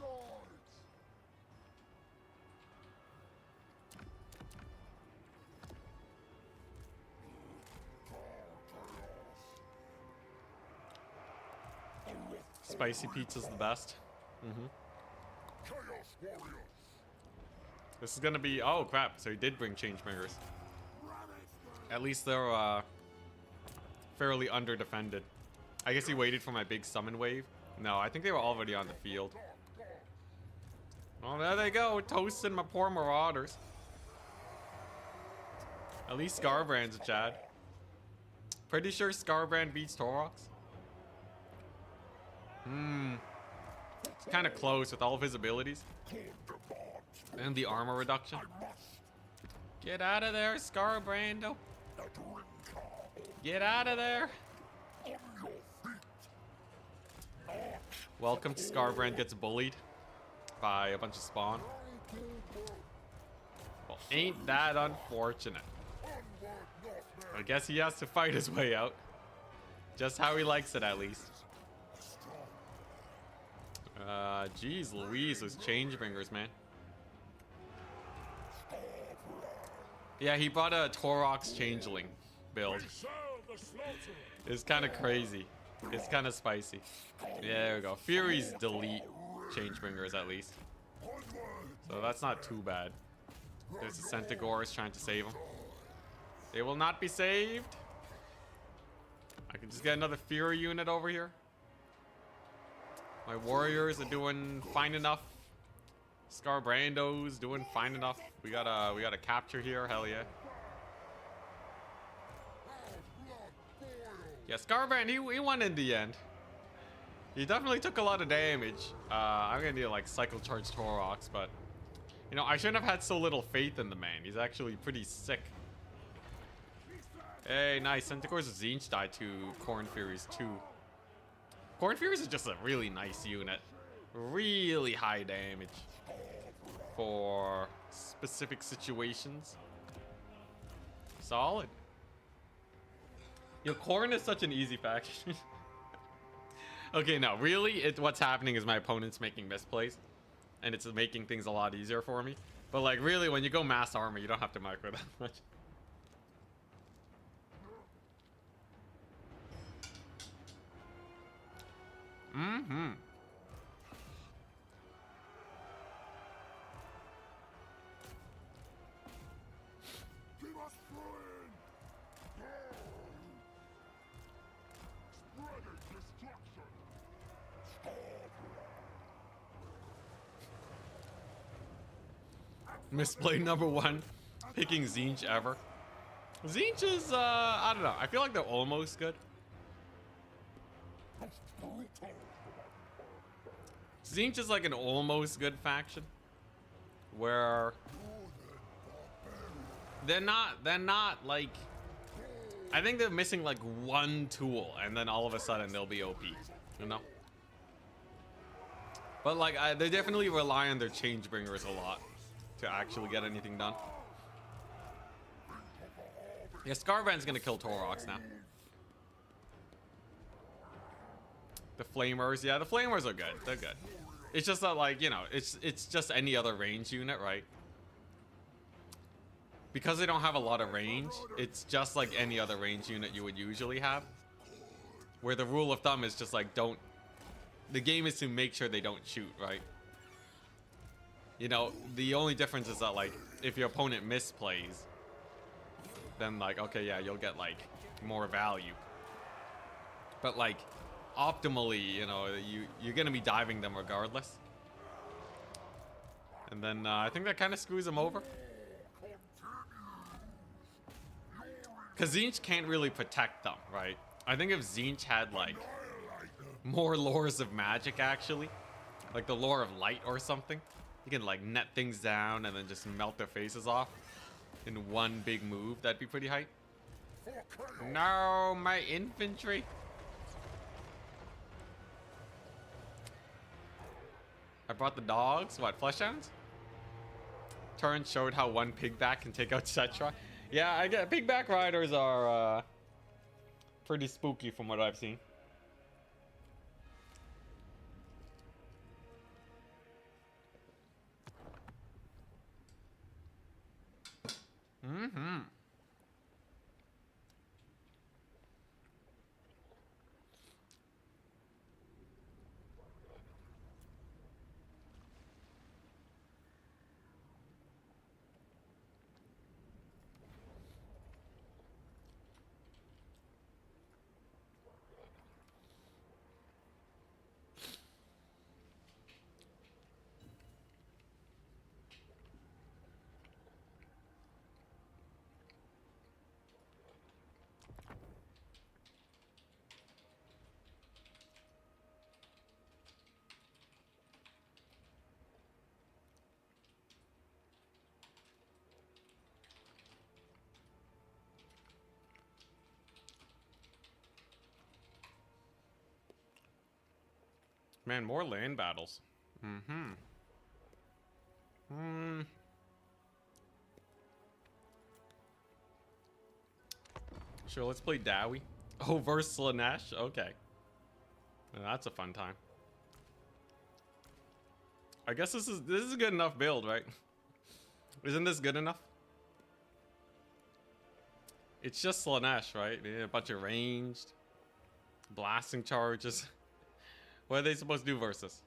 Spicy pizza's the best. Mm-hmm. Chaos Warriors. This is gonna be... Oh, crap. So he did bring Changebringers. At least they're, fairly under-defended. I guess he waited for my big summon wave. No, I think they were already on the field. Oh, there they go. Toasting my poor Marauders. At least Scarbrand's a Chad. Pretty sure Scarbrand beats Torox. It's kind of close with all of his abilities. And the armor reduction. Get out of there, Scarbrando. Get out of there. Welcome to Scarbrand gets bullied by a bunch of spawn. Well, ain't that unfortunate. I guess he has to fight his way out. Just how he likes it, at least. Jeez Louise, those Changebringers, man. Yeah, he bought a Torox Changeling build. It's kind of crazy. It's kind of spicy. Yeah, there we go. Furies delete Changebringers, at least. So that's not too bad. There's the Centaurs trying to save him. They will not be saved. I can just get another Fury unit over here. My warriors are doing fine enough. Scarbrando's doing fine enough. We got a capture here. Hell yeah. Yeah, Scarbrand, he won in the end. He definitely took a lot of damage. I'm gonna need to like cycle charge Torox, but you know, I shouldn't have had so little faith in the man. He's actually pretty sick. Hey, nice. Centaur's Zinch died to Corn Furies too. Corn Furies is just a really nice unit. Really high damage for specific situations. Solid. Yo, Corn is such an easy faction. Okay, no, really, what's happening is my opponent's making misplays, and it's making things a lot easier for me. But like, really, when you go mass armor, you don't have to micro that much. Mm-hmm. Keep us flying. Spreading destruction. Misplay number one. Picking Zinch ever. Zinch is, I don't know. I feel like they're almost good. Zinch is like an almost good faction. Where they're not like, I think they're missing like one tool and then all of a sudden they'll be OP, you know? But like, they definitely rely on their Changebringers a lot to actually get anything done. Yeah, Scarbrand's gonna kill Torox now. The Flamers, yeah, the Flamers are good. They're good. It's just that, like, you know, it's just any other range unit, right? Because they don't have a lot of range, it's just like any other range unit you would usually have. Where the rule of thumb is just like, the game is to make sure they don't shoot, right? You know, the only difference is that, like, if your opponent misplays, then, like, okay, yeah, you'll get, like, more value. But, like, optimally, you know, you're gonna be diving them regardless. And then I think that kind of screws him over. Because Tzeentch can't really protect them, right? I think if Tzeentch had, like, more lores of magic, actually, like the lore of light or something, he can, like, net things down and then just melt their faces off in one big move. That'd be pretty hype. No, my infantry. I brought the dogs. What, Fleshhounds? Turin showed how one pigback can take out Cetra. Yeah, I get pigback riders are pretty spooky from what I've seen. Mm-hmm. Man, more land battles. Mm-hmm. Sure, let's play Dowie. Oh, versus Slanesh? Okay. Well, that's a fun time. I guess this is a good enough build, right? Isn't this good enough? It's just Slanesh, right? A bunch of ranged blasting charges. What are they supposed to do versus?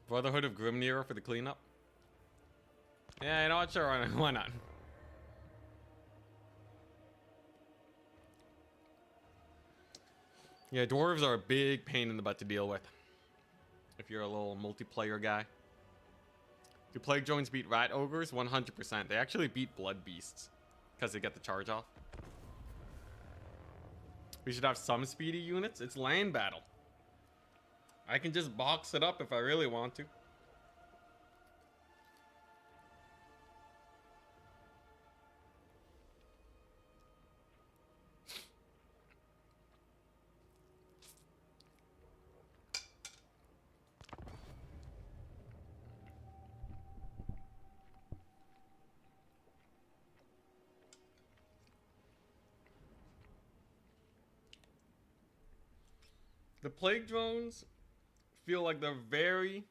Brotherhood of Grimnir for the cleanup? Yeah, you know what? Sure, why not? Yeah, dwarves are a big pain in the butt to deal with. If you're a little multiplayer guy. Do plague drones beat rat ogres? 100%. They actually beat blood beasts because they get the charge off. We should have some speedy units. It's land battle. I can just box it up if I really want to. The plague drones feel like they're very...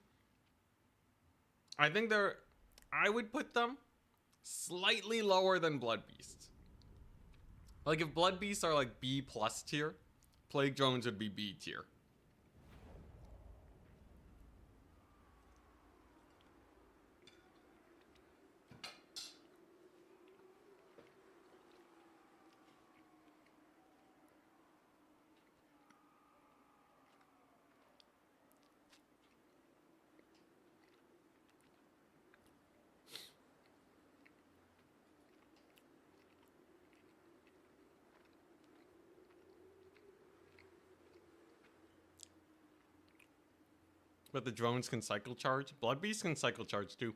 I think they're... I would put them slightly lower than blood beasts. Like if blood beasts are like B+ tier, plague drones would be B tier. But the drones can cycle charge. Blood beasts can cycle charge too.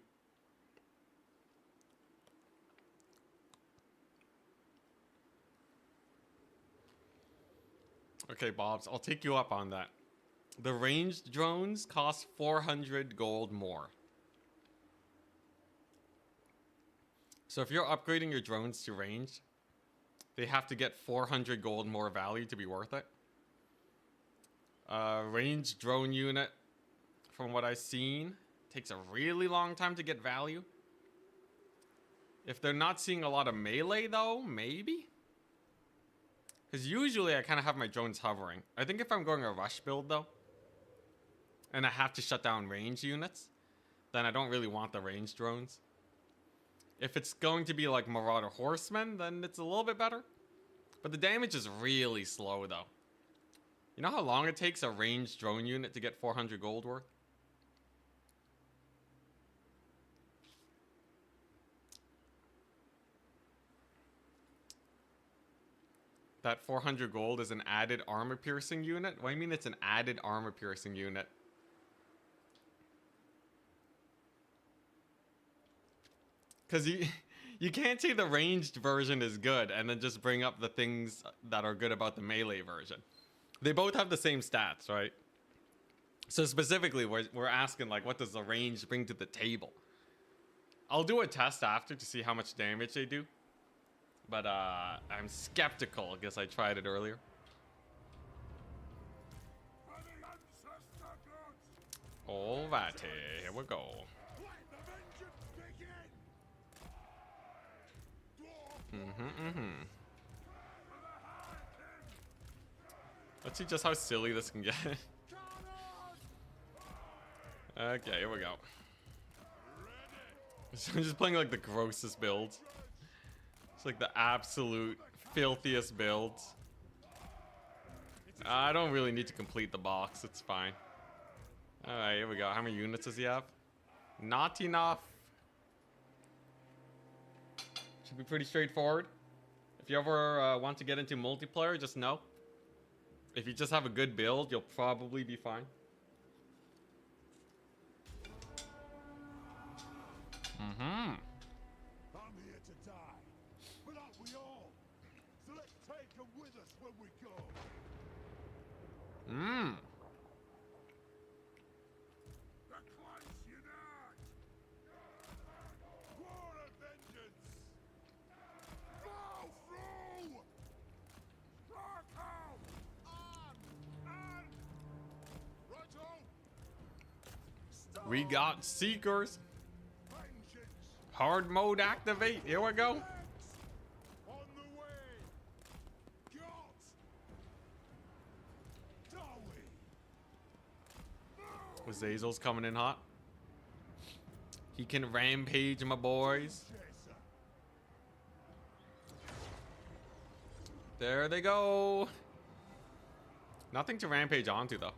Okay, Bobs, I'll take you up on that. The ranged drones cost 400 gold more. So if you're upgrading your drones to ranged, they have to get 400 gold more value to be worth it. Ranged drone unit, from what I've seen, takes a really long time to get value. If they're not seeing a lot of melee though, maybe? Because usually I kind of have my drones hovering. I think if I'm going a rush build though, and I have to shut down range units, then I don't really want the ranged drones. If it's going to be like Marauder Horsemen, then it's a little bit better. But the damage is really slow though. You know how long it takes a ranged drone unit to get 400 gold worth? that 400 gold is an added armor piercing unit? What do you mean it's an added armor piercing unit? Because you can't say the ranged version is good and then just bring up the things that are good about the melee version. They both have the same stats, right? So specifically, we're asking, like, what does the range bring to the table? I'll do a test after to see how much damage they do. But I'm skeptical because I tried it earlier. Alrighty, here we go. Let's see just how silly this can get. Okay, here we go. So I'm just playing like the grossest builds. It's like the absolute filthiest builds. I don't really need to complete the box. It's fine. Alright, here we go. How many units does he have? Not enough. Should be pretty straightforward. If you ever want to get into multiplayer, just know. If you just have a good build, you'll probably be fine. I'm here to die, but aren't we all? So let's take them with us when we go. The Christ unite! War of vengeance! Bow through! Rock out! On! Righto! We got Seekers. Vengeance! Hard mode activate. Here we go. On the way! Got! Dowie! Azazel's coming in hot. He can rampage, my boys. Chaser! There they go. Nothing to rampage onto though.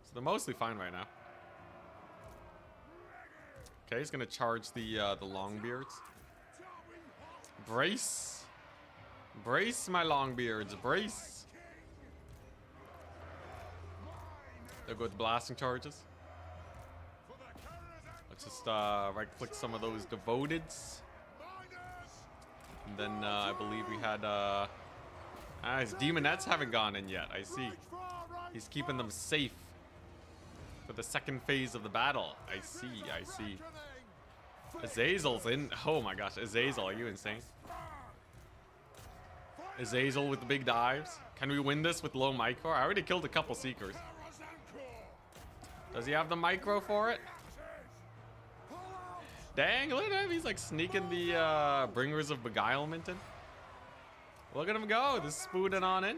So they're mostly fine right now. Okay, he's gonna charge the Longbeards. Brace. Brace, my Longbeards. Brace. They'll go with blasting charges. Let's just right-click some of those devoteds. And then I believe we had his demonettes haven't gone in yet. I see. He's keeping them safe for the second phase of the battle. I see. I see. Azazel's in. Oh my gosh, Azazel, are you insane? Azazel with the big dives. Can we win this with low micro? I already killed a couple Seekers. Does he have the micro for it? Dang, look at him. He's like sneaking the Bringers of Beguilement in. Look at him go. This is spooning on in.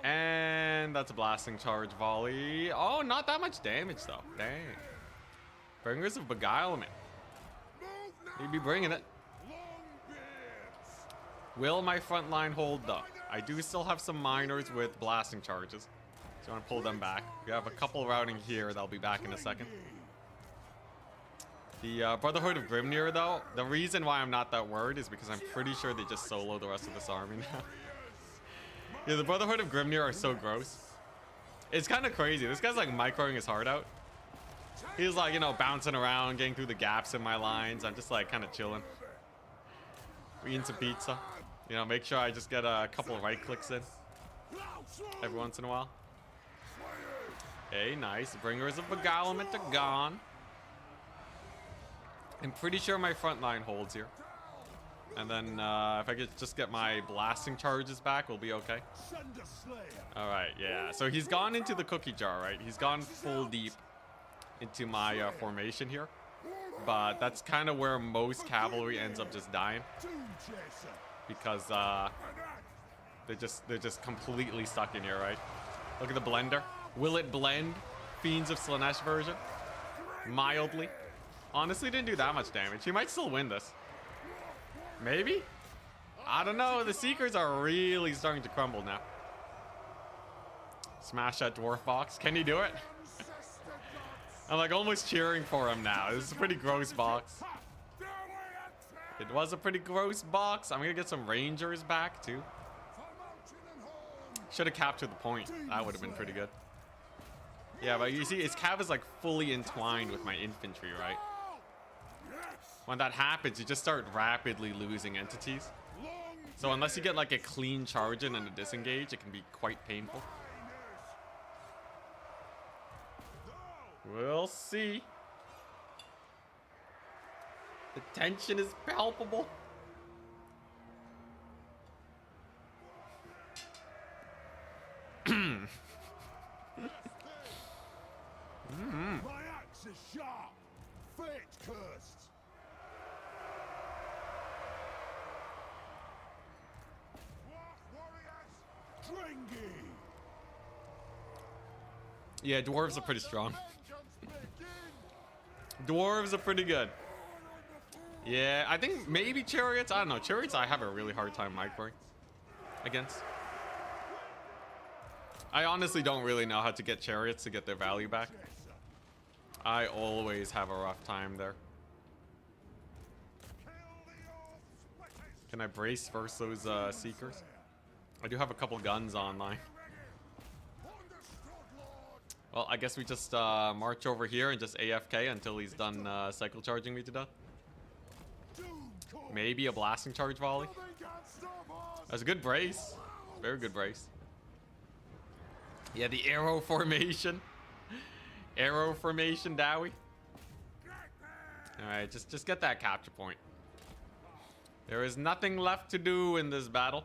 And that's a blasting charge volley. Oh, not that much damage though. Dang. Bringers of Beguilement. He'd be bringing it. Will my front line hold though? I do still have some miners with blasting charges. So I want to pull them back. We have a couple routing here. They'll be back in a second. The Brotherhood of Grimnir though, the reason why I'm not that worried is because I'm pretty sure they just solo the rest of this army now. Yeah, the Brotherhood of Grimnir are so gross. It's kind of crazy. This guy's like microing his heart out. He's like, you know, bouncing around, getting through the gaps in my lines. I'm just like kind of chilling. Eating some pizza. You know, make sure I just get a couple of right clicks in every once in a while. Okay, nice. Bringers of Beguilement are gone. I'm pretty sure my front line holds here. And then if I could just get my blasting charges back, we'll be okay. All right, yeah. So he's gone into the cookie jar, right? He's gone full deep into my formation here. But that's kind of where most cavalry ends up just dying. Because they're just completely stuck in here, right? Look at the blender. Will it blend? Fiends of Slanesh version? Mildly. Honestly, didn't do that much damage. He might still win this. Maybe? I don't know. The Seekers are really starting to crumble now. Smash that dwarf box. Can he do it? I'm like almost cheering for him now. This is a pretty gross box. It was a pretty gross box. I'm gonna get some rangers back too. Should have captured the point. That would have been pretty good. Yeah, but you see, his cav is like fully entwined with my infantry, right? When that happens, you just start rapidly losing entities. So unless you get like a clean charge in and a disengage, it can be quite painful. We'll see. The tension is palpable. My axe is sharp. Fate cursed. Warriors, Dringy. Yeah, dwarves are pretty strong. Dwarves are pretty good. Yeah, I think maybe chariots. I don't know. Chariots I have a really hard time microing against. I honestly don't really know how to get chariots to get their value back. I always have a rough time there. Can I brace versus those seekers? I do have a couple guns online. Well, I guess we just march over here and just AFK until he's done cycle charging me to death. Maybe a blasting charge volley. That's a good brace. Very good brace. Yeah, the arrow formation. Arrow formation, Dowie. Alright, just get that capture point. There is nothing left to do in this battle.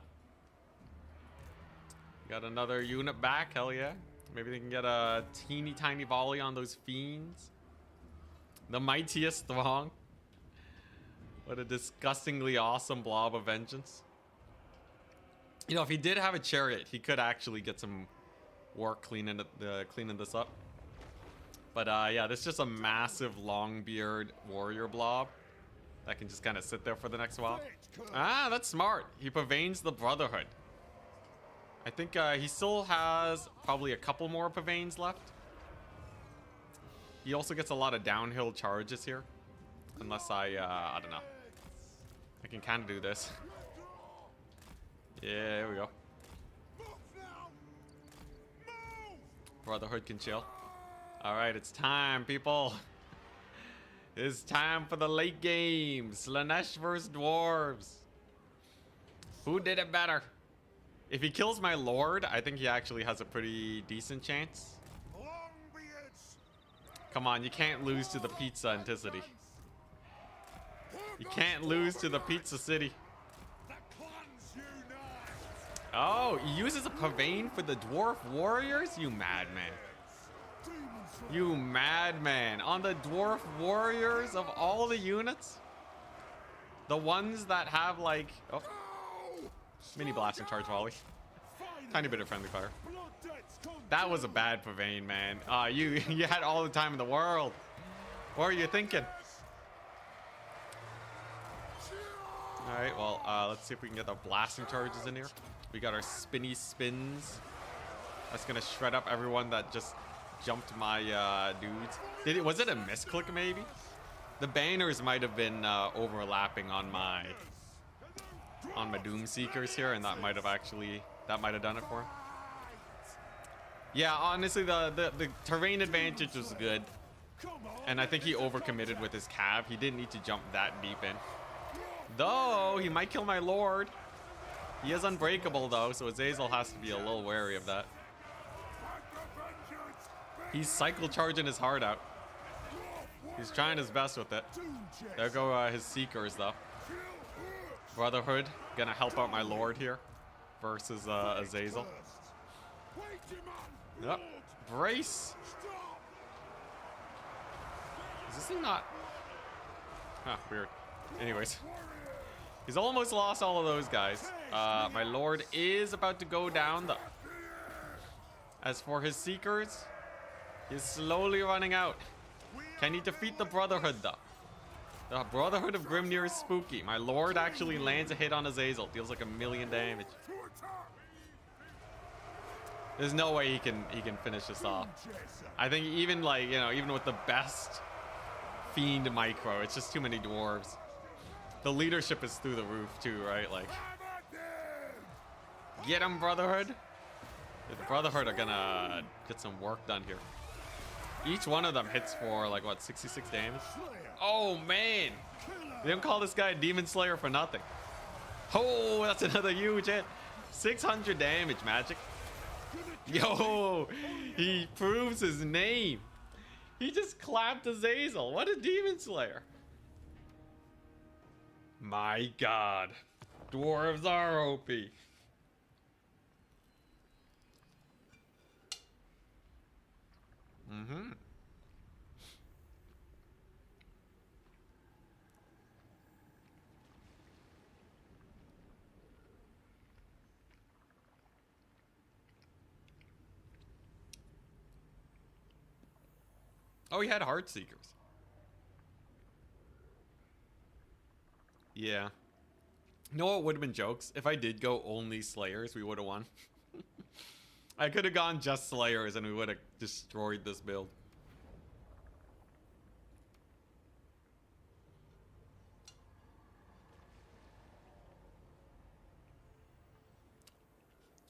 Got another unit back, hell yeah. Maybe they can get a teeny tiny volley on those fiends. The mightiest throng. What a disgustingly awesome blob of vengeance. You know, if he did have a chariot, he could actually get some work cleaning this up. But yeah, this is just a massive long-beard warrior blob that can just kind of sit there for the next while. Ah, that's smart. He pavanes the Brotherhood. I think he still has probably a couple more pavanes left. He also gets a lot of downhill charges here. Unless I don't know. I can kind of do this. Yeah, there we go. Brotherhood can chill. Alright, it's time, people. It's time for the late game. Slanesh versus Dwarves. Who did it better? If he kills my lord, I think he actually has a pretty decent chance. Come on, you can't lose to the pizza entity. You can't lose to the pizza city. Oh, he uses a pavane for the dwarf warriors? You madman. You madman. On the dwarf warriors of all the units? The ones that have like... Oh. Mini blasting charge volley. Tiny bit of friendly fire. That was a bad pavane, man. You had all the time in the world. What are you thinking? Alright, well, let's see if we can get the blasting charges in here. We got our spinny spins. That's gonna shred up everyone that just jumped my dudes. Was it a misclick maybe? The banners might have been overlapping on my Doom Seekers here, and that might have done it for him. Yeah, honestly, the terrain advantage was good, and I think he overcommitted with his cav. He didn't need to jump that deep in. Though he might kill my lord. He is unbreakable though, so Azazel has to be a little wary of that. He's cycle charging his heart out. He's trying his best with it. There go his seekers though. Brotherhood gonna help out my lord here versus Azazel. Yep. Brace. Is this thing not? Huh, weird. Anyways. He's almost lost all of those guys. My lord is about to go down though. As for his seekers, he's slowly running out. Can he defeat the Brotherhood though? The Brotherhood of Grimnir is spooky. My lord actually lands a hit on Azazel. Deals like 1,000,000 damage. There's no way he can finish this off. I think even like, you know, even with the best fiend micro, it's just too many dwarves. The leadership is through the roof too, right? Like, get him, Brotherhood. The Brotherhood are gonna get some work done here. Each one of them hits for like what, 66 damage? Oh man! They don't call this guy a Demon Slayer for nothing. Oh, that's another huge hit. 600 damage, Magic. Yo, he proves his name. He just clapped Azazel. What a Demon Slayer. My god. Dwarves are OP. Mm-hmm. Oh, he had Heart Seekers. Yeah. You know what would have been jokes? If I did go only Slayers, we would have won. I could have gone just Slayers and we would have destroyed this build.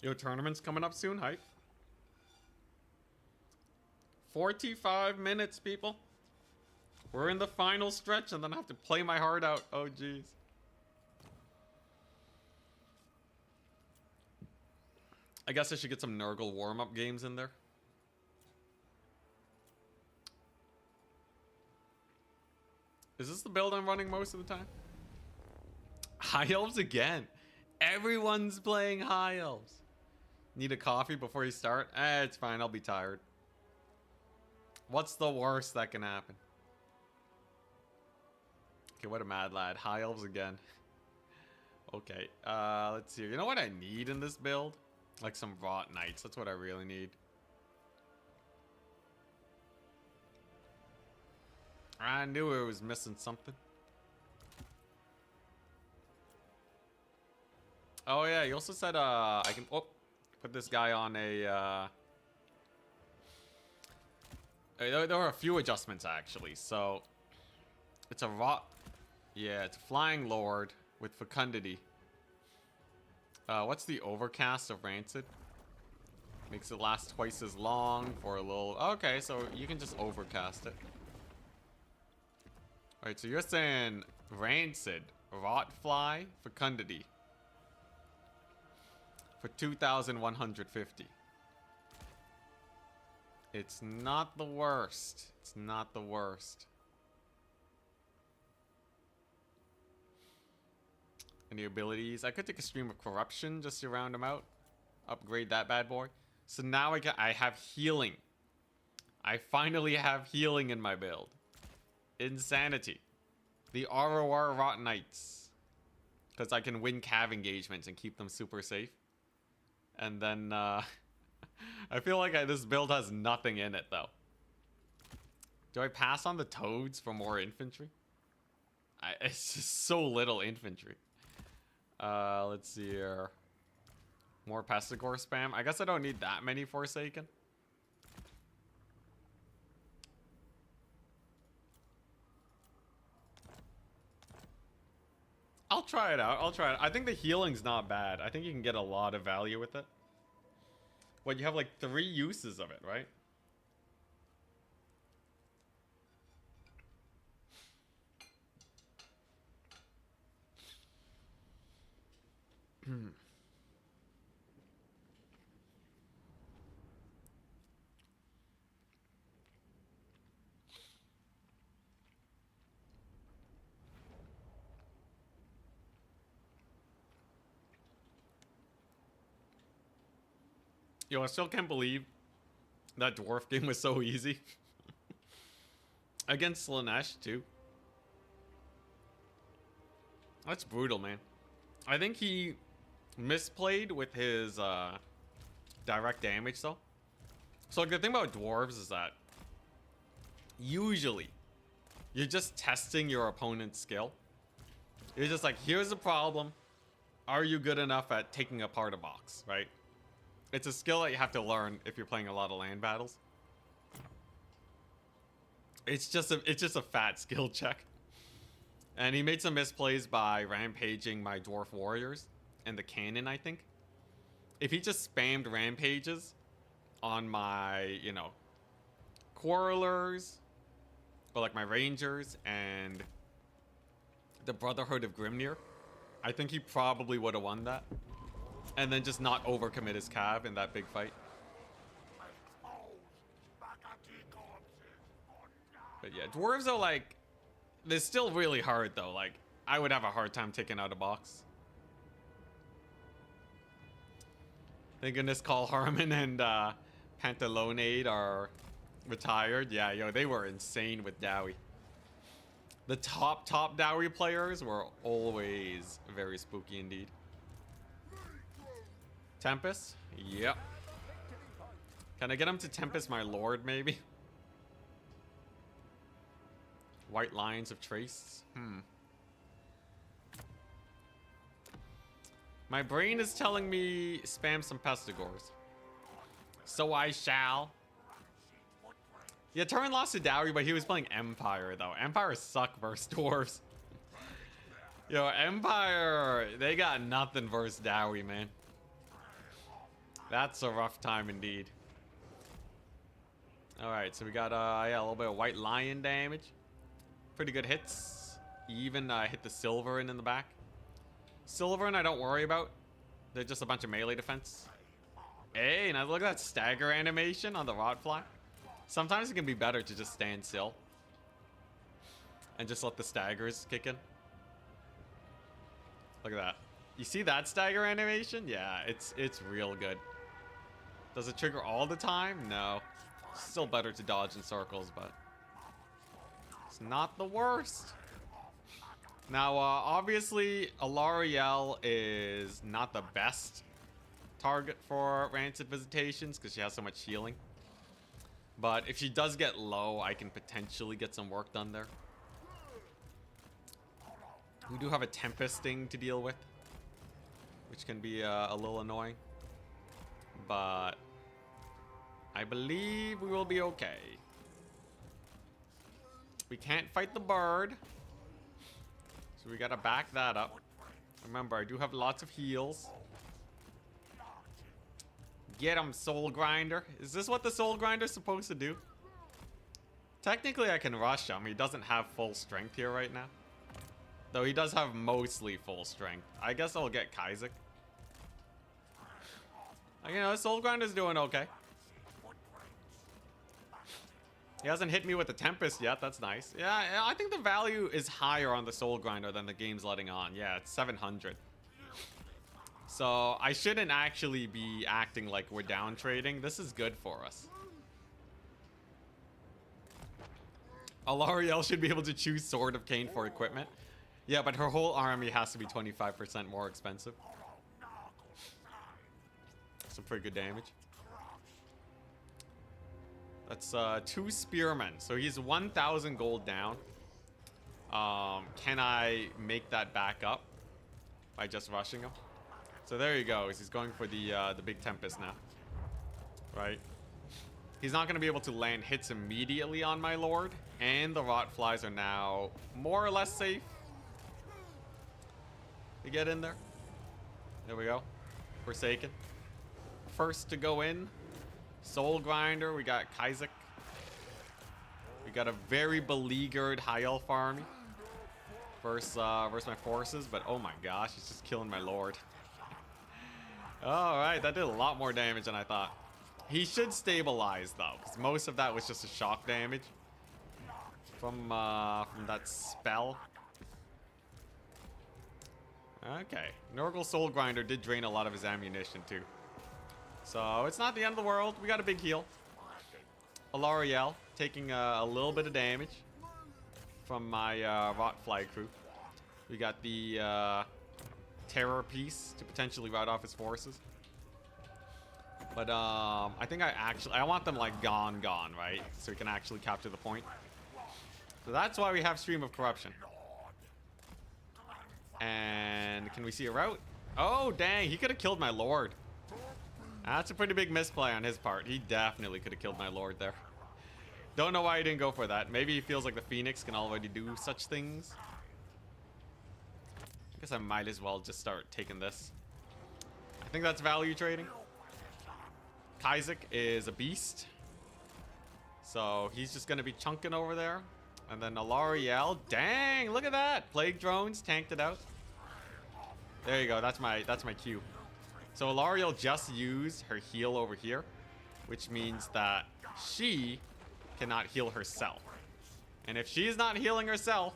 Yo, tournament's coming up soon, hype. 45 minutes, people. We're in the final stretch and then I have to play my heart out. Oh, jeez. I guess I should get some Nurgle warm-up games in there. Is this the build I'm running most of the time? High Elves again. Everyone's playing High Elves. Need a coffee before you start? It's fine, I'll be tired. What's the worst that can happen? Okay, what a mad lad. High Elves again. Okay, let's see. You know what I need in this build? Like some Rot Knights. That's what I really need. I knew it was missing something. Oh yeah, you also said I can put this guy on a there were a few adjustments actually. So it's a it's a Flying Lord with Fecundity. What's the overcast of Rancid? Makes it last twice as long for a little... Okay, so you can just overcast it. Alright, so you're saying Rancid, Rotfly, Fecundity. For 2,150. It's not the worst. It's not the worst. Any abilities? I could take a Stream of Corruption just to round them out. Upgrade that bad boy. So now I have healing. I finally have healing in my build. Insanity. The ROR Rot Knights. Because I can win cav engagements and keep them super safe. And then, I feel like this build has nothing in it, though. Do I pass on the Toads for more infantry? It's just so little infantry. Let's see here. More Pestigore spam. I guess I don't need that many Forsaken. I'll try it out. I'll try it. I think the healing's not bad. I think you can get a lot of value with it. What, you have like 3 uses of it, right? Yo, I still can't believe that dwarf game was so easy. Against Slanesh, too. That's brutal, man. I think he misplayed with his direct damage, though. So, like, the thing about dwarves is that usually you're just testing your opponent's skill. You're just like, here's the problem. Are you good enough at taking apart a box, right? It's a skill that you have to learn if you're playing a lot of land battles. It's just a fat skill check. And he made some misplays by rampaging my dwarf warriors and the cannon, I think. if he just spammed rampages on my, you know, quarrelers, or like my rangers and the Brotherhood of Grimnir, I think he probably would have won that. And then just not overcommit his cav in that big fight. But yeah, dwarves are like, they're still really hard though. Like, I would have a hard time taking out a box. Thank goodness Call Harmon and Pantalonade are retired. Yeah, yo, they were insane with Dowie. The top Dowie players were always very spooky indeed. Tempest? Yep. Can I get him to Tempest my lord, maybe? White Lions of Trace? My brain is telling me spam some Pestigors. So I shall. Yeah, Turin lost to Dowie, but he was playing Empire, though. Empire suck versus dwarves. Yo, Empire, they got nothing versus Dowie, man. That's a rough time indeed. Alright, so we got yeah, a little bit of White Lion damage. Pretty good hits. Even hit the Silverin in the back. Silverin I don't worry about. They're just a bunch of melee defense. Hey, now look at that stagger animation on the Rotfly. Sometimes it can be better to just stand still and just let the staggers kick in. Look at that. You see that stagger animation? Yeah, it's real good. Does it trigger all the time? No. Still better to dodge in circles, but it's not the worst. Now, obviously, Alarielle is not the best target for Rancid Visitations because she has so much healing. But if she does get low, I can potentially get some work done there. We do have a Tempesting to deal with, which can be a little annoying. But I believe we will be okay. We can't fight the bird, so we gotta back that up. Remember, I do have lots of heals. Get him, Soul Grinder. Is this what the Soul Grinder's supposed to do? Technically, I can rush him. He doesn't have full strength here right now. Though he does have mostly full strength. I guess I'll get Kaizek. You know, Soul Grinder's doing okay. He hasn't hit me with the Tempest yet. That's nice. Yeah, I think the value is higher on the Soul Grinder than the game's letting on. Yeah, it's 700. So I shouldn't actually be acting like we're down trading. This is good for us. Alarielle should be able to choose Sword of Cain for equipment. Yeah, but her whole army has to be 25% more expensive. Some pretty good damage. That's 2 spearmen. So he's 1,000 gold down. Can I make that back up by just rushing him? So there he goes. He's going for the big Tempest now. Right? He's not going to be able to land hits immediately on my lord. And the Rotflies are now more or less safe to get in there. There we go. Forsaken. First to go in. Soul Grinder. We got Kaizek. We got a very beleaguered High Elf army versus my forces. But oh my gosh, he's just killing my lord. Alright, that did a lot more damage than I thought. He should stabilize though, because most of that was just a shock damage from that spell. Okay, Nurgle Soul Grinder did drain a lot of his ammunition too. So it's not the end of the world. We got a big heal. Alarielle taking a little bit of damage from my Rotfly crew. We got the Terror piece to potentially rout off his forces. But I think I want them like gone, right? So we can actually capture the point. So that's why we have Stream of Corruption. And can we see a route? Oh, dang, he could have killed my lord. That's a pretty big misplay on his part. He definitely could have killed my lord there. Don't know why he didn't go for that. Maybe he feels like the Phoenix can already do such things. I guess I might as well just start taking this. I think that's value trading. Kaizek is a beast. So he's just going to be chunking over there. And then Alariel. Dang, look at that. Plague drones tanked it out. There you go. That's my cue. So Alariel just used her heal over here, which means that she cannot heal herself. And if she's not healing herself,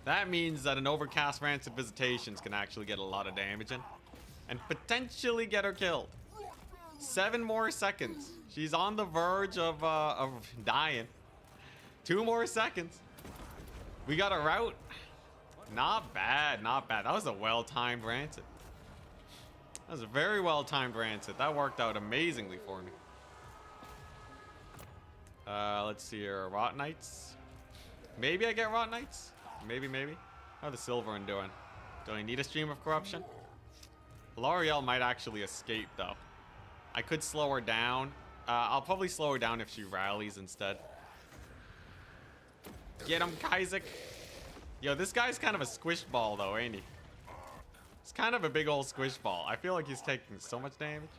that means that an Overcast Rancid Visitations can actually get a lot of damage in and potentially get her killed. 7 more seconds. She's on the verge of dying. 2 more seconds. We got a route. Not bad, not bad. That was a well-timed Rancid. That was a very well-timed Rancid. That worked out amazingly for me. Let's see here. Rot Knights. Maybe I get Rot Knights. Maybe. How the Silverin doing? Do I need a Stream of Corruption? L'Oreal might actually escape, though. I could slow her down. I'll probably slow her down if she rallies instead. Get him, Kaizek. Yo, this guy's kind of a squish ball, though, ain't he? He's kind of a big old squish ball. I feel like he's taking so much damage.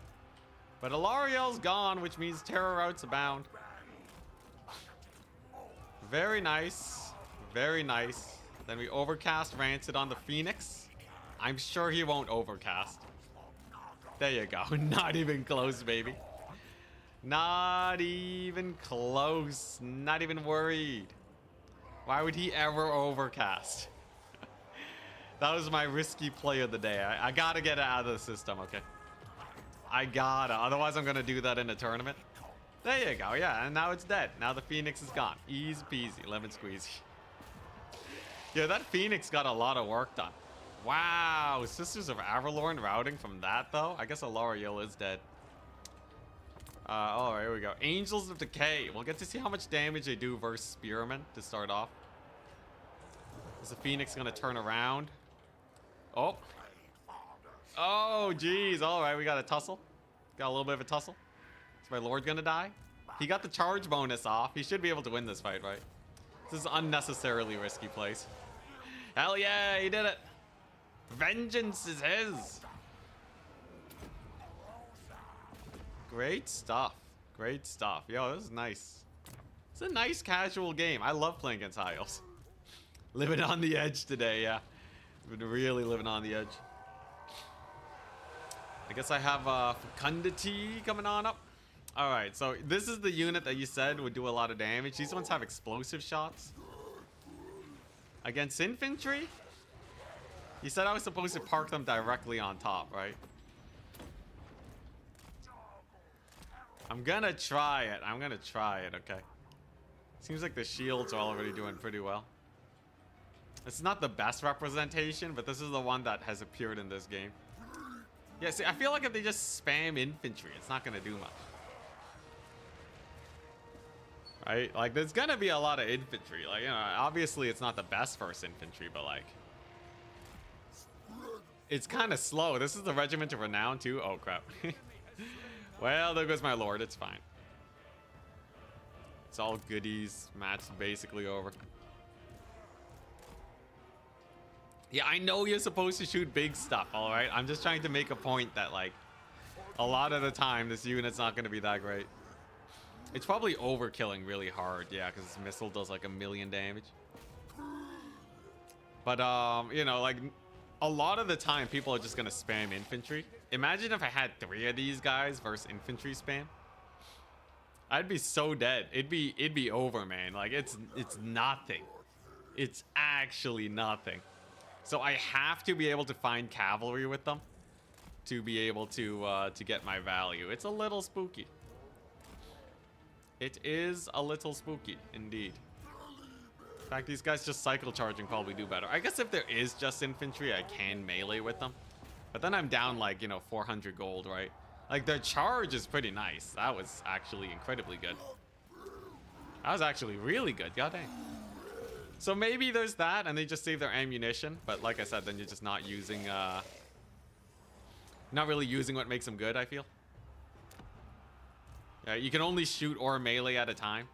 But Alariel's gone, which means terror routes abound. Very nice. Very nice. Then we overcast Rancid on the Phoenix. I'm sure he won't overcast. There you go. Not even close, baby. Not even close. Not even worried. Why would he ever overcast? That was my risky play of the day. I gotta get it out of the system, okay? I gotta. Otherwise, I'm gonna do that in a tournament. There you go. Yeah, and now it's dead. Now the Phoenix is gone. Easy peasy. Lemon squeezy. Yeah, that Phoenix got a lot of work done. Wow. Sisters of Avalorn routing from that, though? I guess Alariel is dead. Oh, here we go. Angels of Decay. We'll get to see how much damage they do versus Spearmen to start off. Is the Phoenix going to turn around? Oh. Oh, geez. All right, we got a tussle. Got a little bit of a tussle. Is my Lord going to die? He got the charge bonus off. He should be able to win this fight, right? This is unnecessarily risky place. Hell yeah, he did it. Vengeance is his. Great stuff. Great stuff. Yo, this is nice. It's a nice casual game. I love playing against high elves. Living on the edge today, yeah. Been really living on the edge. I guess I have Fecundity coming on up. Alright, so this is the unit that you said would do a lot of damage. These ones have explosive shots. Against infantry? You said I was supposed to park them directly on top, right? I'm gonna try it. I'm gonna try it, okay. Seems like the shields are already doing pretty well. It's not the best representation, but this is the one that has appeared in this game. Yeah, see, I feel like if they just spam infantry, it's not gonna do much. Right? Like, there's gonna be a lot of infantry. Like, you know, obviously it's not the best first infantry, but like... It's kind of slow. This is the Regiment of Renown, too. Oh, crap. Well, there goes my Lord. It's fine. It's all goodies. Match basically over. Yeah, I know you're supposed to shoot big stuff, all right? I'm just trying to make a point that, like, a lot of the time, this unit's not going to be that great. It's probably overkilling really hard, yeah, because this missile does, like, 1,000,000 damage. But, you know, like... A lot of the time, people are just gonna spam infantry. Imagine if I had 3 of these guys versus infantry spam. I'd be so dead. It'd be over, man. Like it's nothing. It's actually nothing. So I have to be able to find cavalry with them to be able to get my value. It's a little spooky. It is a little spooky, indeed. In fact, these guys just cycle charging probably do better. I guess if there is just infantry, I can melee with them. But then I'm down like, you know, 400 gold, right? Like their charge is pretty nice. That was actually incredibly good. That was actually really good. God dang. So maybe there's that and they just save their ammunition. But like I said, then you're just not using, not really using what makes them good, I feel. Yeah, you can only shoot or melee at a time.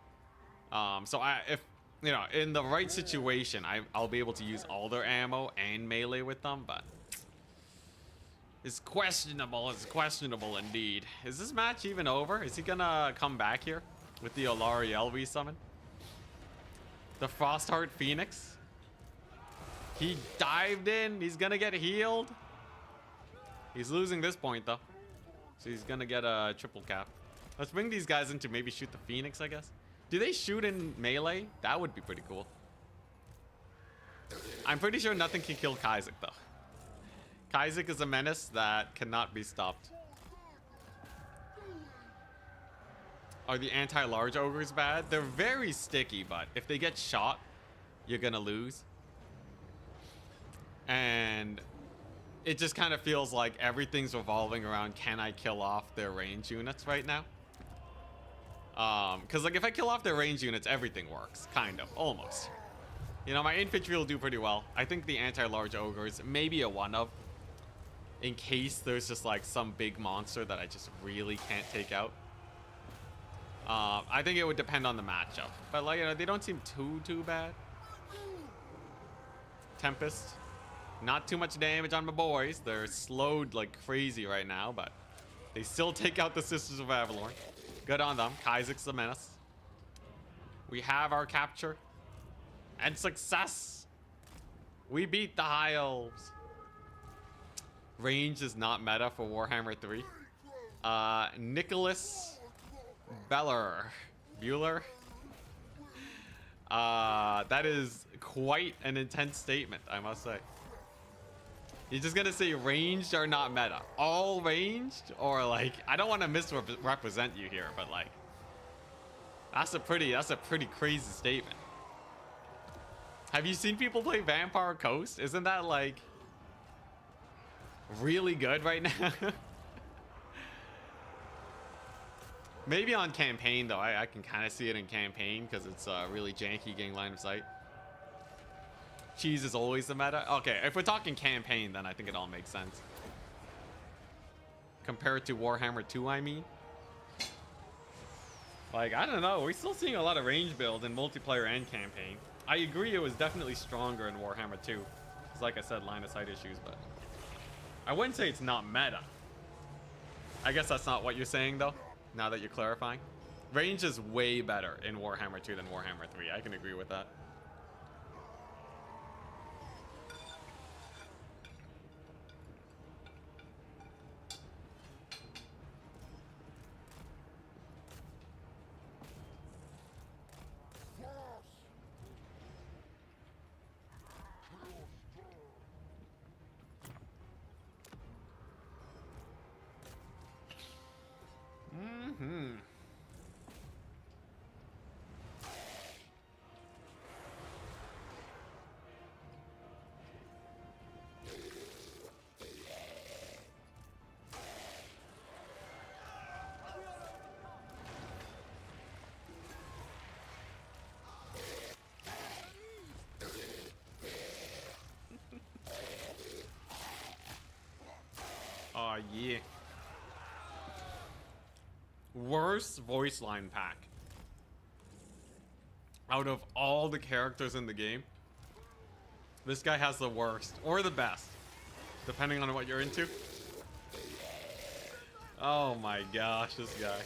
So if you know, in the right situation, I'll be able to use all their ammo and melee with them, but is questionable. It's questionable indeed. Is this match even over? Is he gonna come back here with the Olariel resummon? The Frostheart Phoenix? He dived in. He's gonna get healed. He's losing this point though, so he's gonna get a triple cap. Let's bring these guys in to maybe shoot the Phoenix, I guess. Do they shoot in melee? That would be pretty cool. I'm pretty sure nothing can kill Kaizek though. Kaizek is a menace that cannot be stopped. Are the anti-large ogres bad? They're very sticky, but if they get shot, you're gonna lose. And it just kind of feels like everything's revolving around, can I kill off their range units right now? Because like if I kill off their range units, everything works, kind of, almost. You know, my infantry will do pretty well. I think the anti-large ogres, maybe a one of, in case there's just like some big monster that I just really can't take out. I think it would depend on the matchup, but like, you know, they don't seem too bad. Tempest, not too much damage on my boys. They're slowed like crazy right now, but they still take out the Sisters of Avalorn. Good on them. Kaizek's the menace. We have our capture and success. We beat the High Elves. Range is not meta for Warhammer 3. Nicholas Bueller. That is quite an intense statement, I must say. You're just gonna say ranged or not meta? All ranged? Or like, I don't want to misrepresent you here, but like, that's a pretty crazy statement. Have you seen people play Vampire Coast? Isn't that like really good right now? Maybe on campaign though. I can kind of see it in campaign because it's really janky getting line of sight. Cheese is always the meta. Okay, if we're talking campaign, then I think it all makes sense. Compared to Warhammer 2, I mean. Like, I don't know. We're still seeing a lot of range build in multiplayer and campaign. I agree it was definitely stronger in Warhammer 2. Because like I said, line of sight issues, but I wouldn't say it's not meta. I guess that's not what you're saying though, now that you're clarifying. Range is way better in Warhammer 2 than Warhammer 3. I can agree with that. Oh yeah. Worst voice line pack out of all the characters in the game. This guy has the worst or the best, depending on what you're into. Oh my gosh, this guy.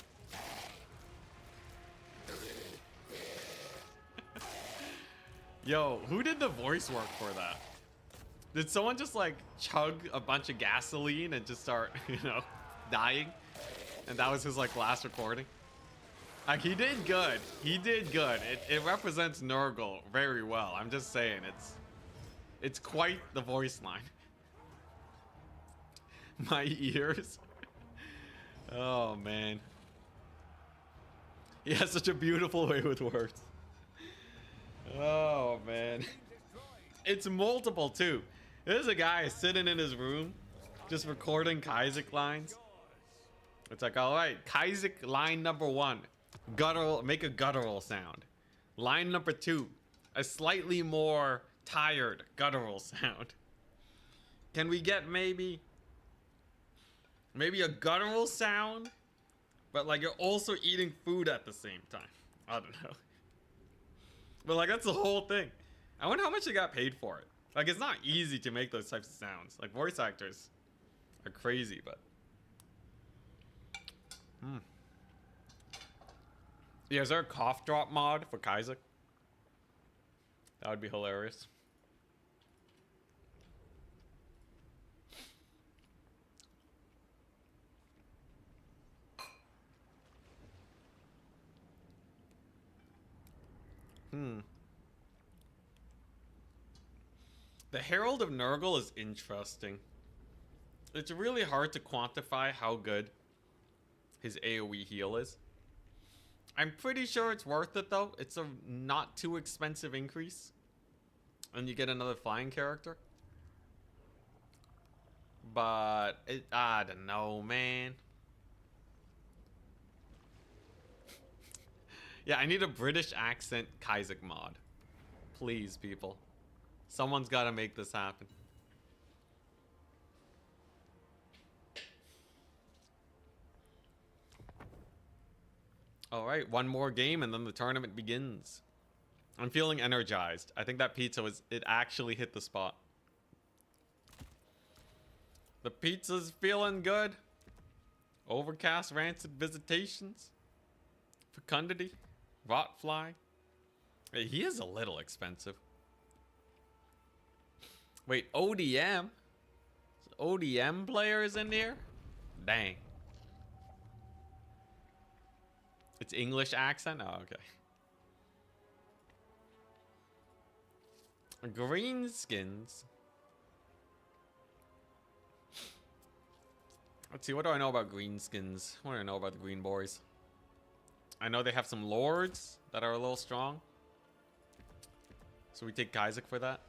Yo, who did the voice work for that? Did someone just like chug a bunch of gasoline and just start, you know, dying? And that was his like last recording? Like, he did good. He did good. It represents Nurgle very well. I'm just saying, it's quite the voice line. My ears. Oh man. He has such a beautiful way with words. Oh man. It's multiple too. There's a guy sitting in his room just recording Kaizek lines. It's like, all right, Kaizek line number 1, guttural, make a guttural sound. Line number 2, a slightly more tired guttural sound. Can we get maybe a guttural sound, but like you're also eating food at the same time? I don't know. But like, that's the whole thing. I wonder how much they got paid for it. Like, it's not easy to make those types of sounds. Like, voice actors are crazy, but yeah, is there a cough drop mod for Kaiser? That would be hilarious. The Herald of Nurgle is interesting. It's really hard to quantify how good his AoE heal is. I'm pretty sure it's worth it though. It's a not too expensive increase. And you get another flying character. But I don't know, man. Yeah, I need a British accent Kaizak mod. Please, people. Someone's got to make this happen. Alright, one more game and then the tournament begins. I'm feeling energized. I think that pizza it actually hit the spot. The pizza's feeling good. Overcast, rancid visitations. Fecundity. Rotfly. Hey, he is a little expensive. Wait, ODM? ODM players in here? Dang. It's English accent? Oh, okay. Greenskins. Let's see, what do I know about greenskins? What do I know about the green boys? I know they have some lords that are a little strong. So we take Kaizak for that.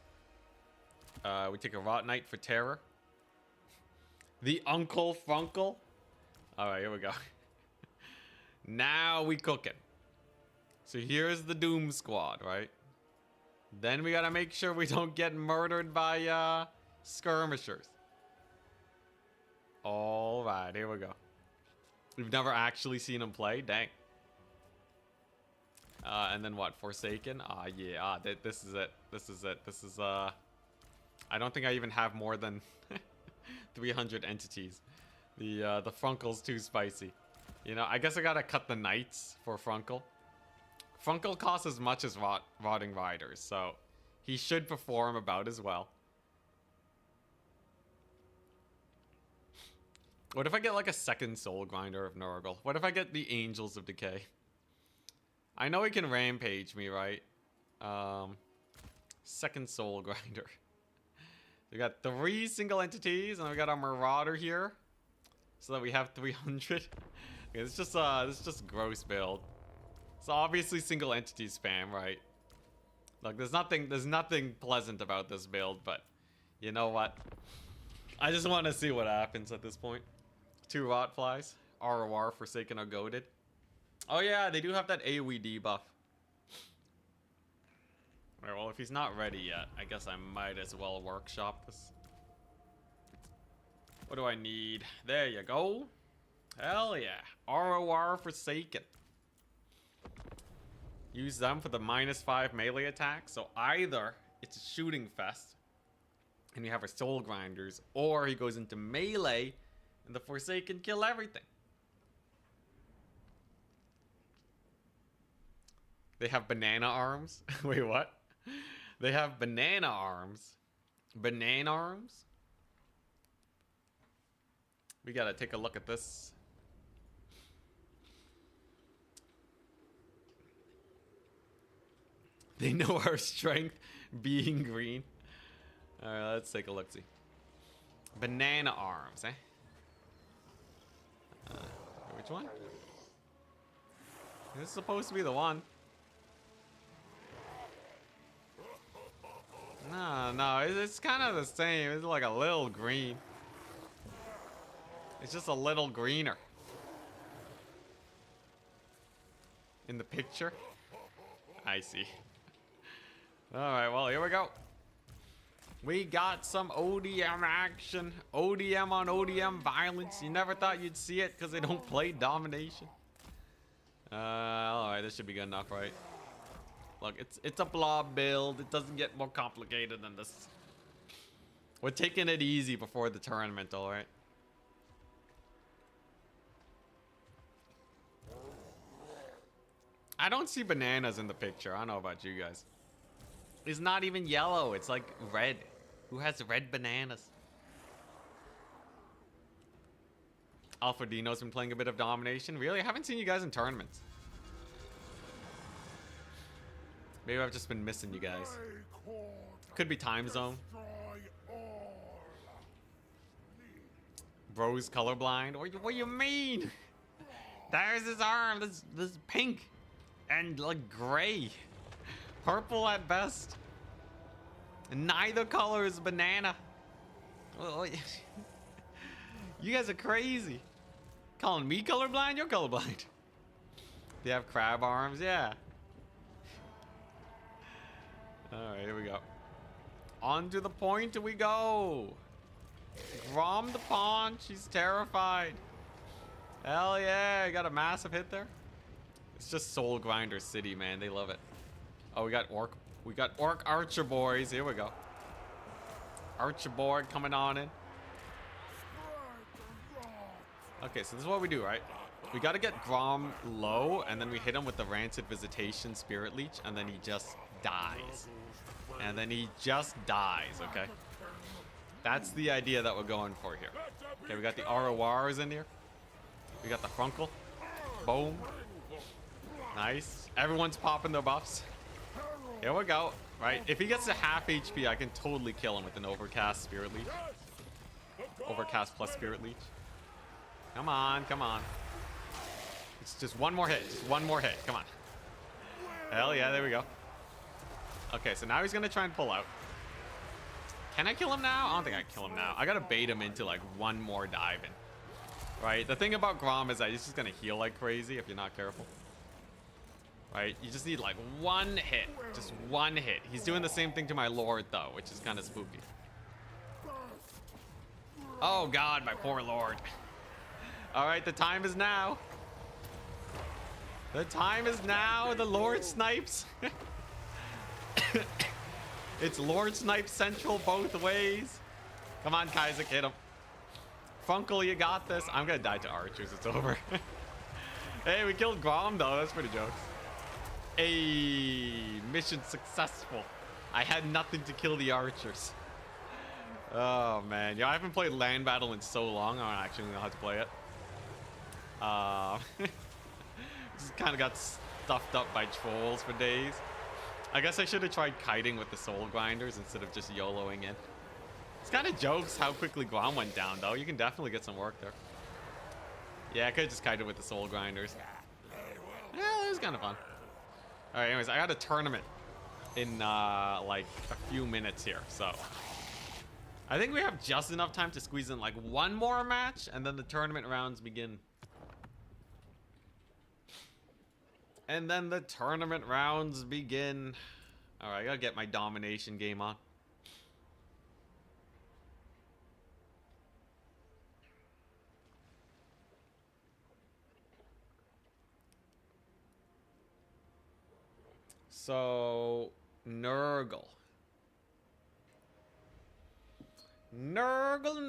We take a Rot Knight for terror. The Uncle Funkle. Alright, here we go. Now we cooking. So here's the Doom Squad, right? Then we gotta make sure we don't get murdered by skirmishers. Alright, here we go. We've never actually seen him play. Dang. And then what? Forsaken? Yeah. This is it. This is it. This is, I don't think I even have more than 300 entities. The Frunkle's too spicy. You know, I guess I gotta cut the knights for Frunkle. Frunkle costs as much as Rotting Riders, so he should perform about as well. What if I get like a second Soul Grinder of Nurgle? What if I get the Angels of Decay? I know he can rampage me, right? Second Soul Grinder. We got 3 single entities, and we got our Marauder here, so that we have 300. Okay, this is just gross build. It's obviously single entity spam, right? Look, there's nothing pleasant about this build, but you know what? I just want to see what happens at this point. 2 Rotflies, ROR Forsaken or Goated. Oh yeah, they do have that AoE debuff. Alright, well, if he's not ready yet, I guess I might as well workshop this. What do I need? There you go. Hell yeah. ROR Forsaken. Use them for the -5 melee attack. So either it's a shooting fest and you have our Soul Grinders, or he goes into melee and the Forsaken kill everything. They have banana arms. Wait, what? They have banana arms. Banana arms? We gotta take a look at this. They know our strength being green. Alright, let's take a look-see. Banana arms, eh? Which one? This is supposed to be the one. No, it's kind of the same. It's like a little green. It's just a little greener. In the picture? I see. Alright, well, here we go. We got some ODM action. ODM on ODM violence. You never thought you'd see it because they don't play domination. Alright, this should be good enough, right? Look, it's a blob build. It doesn't get more complicated than this. We're taking it easy before the tournament, alright? I don't see bananas in the picture. I don't know about you guys. It's not even yellow. It's like red. Who has red bananas? Alfredino's been playing a bit of domination. Really? I haven't seen you guys in tournaments. Maybe I've just been missing you guys. Could be time zone. Bro's colorblind. What do you mean? There's his arm. This is pink. And like gray. Purple at best. And neither color is banana. You guys are crazy. Calling me colorblind? You're colorblind. They have crab arms? Yeah. Alright, here we go. On to the point we go. Grom the pawn. She's terrified. Hell yeah. I got a massive hit there. It's just Soul Grinder City, man. They love it. Oh, we got Orc. We got Orc Archer boys. Here we go. Archer board coming on in. Okay, so this is what we do, right? We got to get Grom low, and then we hit him with the Rancid Visitation Spirit Leech, and then he just dies. And then he just dies, okay? That's the idea that we're going for here. Okay, we got the RORs in here. We got the Frunkle. Boom. Nice. Everyone's popping their buffs. Here we go. Right? If he gets to half HP, I can totally kill him with an Overcast Spirit Leech. Overcast plus Spirit Leech. Come on, come on. It's just one more hit. Just one more hit. Come on. Hell yeah, there we go. Okay, so now he's going to try and pull out. Can I kill him now? I don't think I can kill him now. I got to bait him into like one more dive in. Right? The thing about Grom is that he's just going to heal like crazy if you're not careful. Right? You just need like one hit. Just one hit. He's doing the same thing to my Lord though, which is kind of spooky. Oh god, my poor Lord. Alright, the time is now. The time is now. The Lord snipes. It's Lord Snipe Central both ways. Come on, Kaiser, hit him. Funkle, you got this. I'm gonna die to archers. It's over. Hey, we killed Grom though. That's pretty jokes. Hey, mission successful. I had nothing to kill the archers. Oh man, yeah, I haven't played land battle in so long. I don't actually know how to play it. Just kind of got stuffed up by trolls for days. I guess I should have tried kiting with the soul grinders instead of just YOLOing in. It's kind of jokes how quickly Guam went down though. You can definitely get some work there. Yeah, I could have just kited with the soul grinders. Yeah, that was kind of fun. All right, anyways, I got a tournament in like a few minutes here, so I think we have just enough time to squeeze in like one more match, and then the tournament rounds begin. And then the tournament rounds begin. All right, I gotta get my domination game on. So, Nurgle. Nurgle.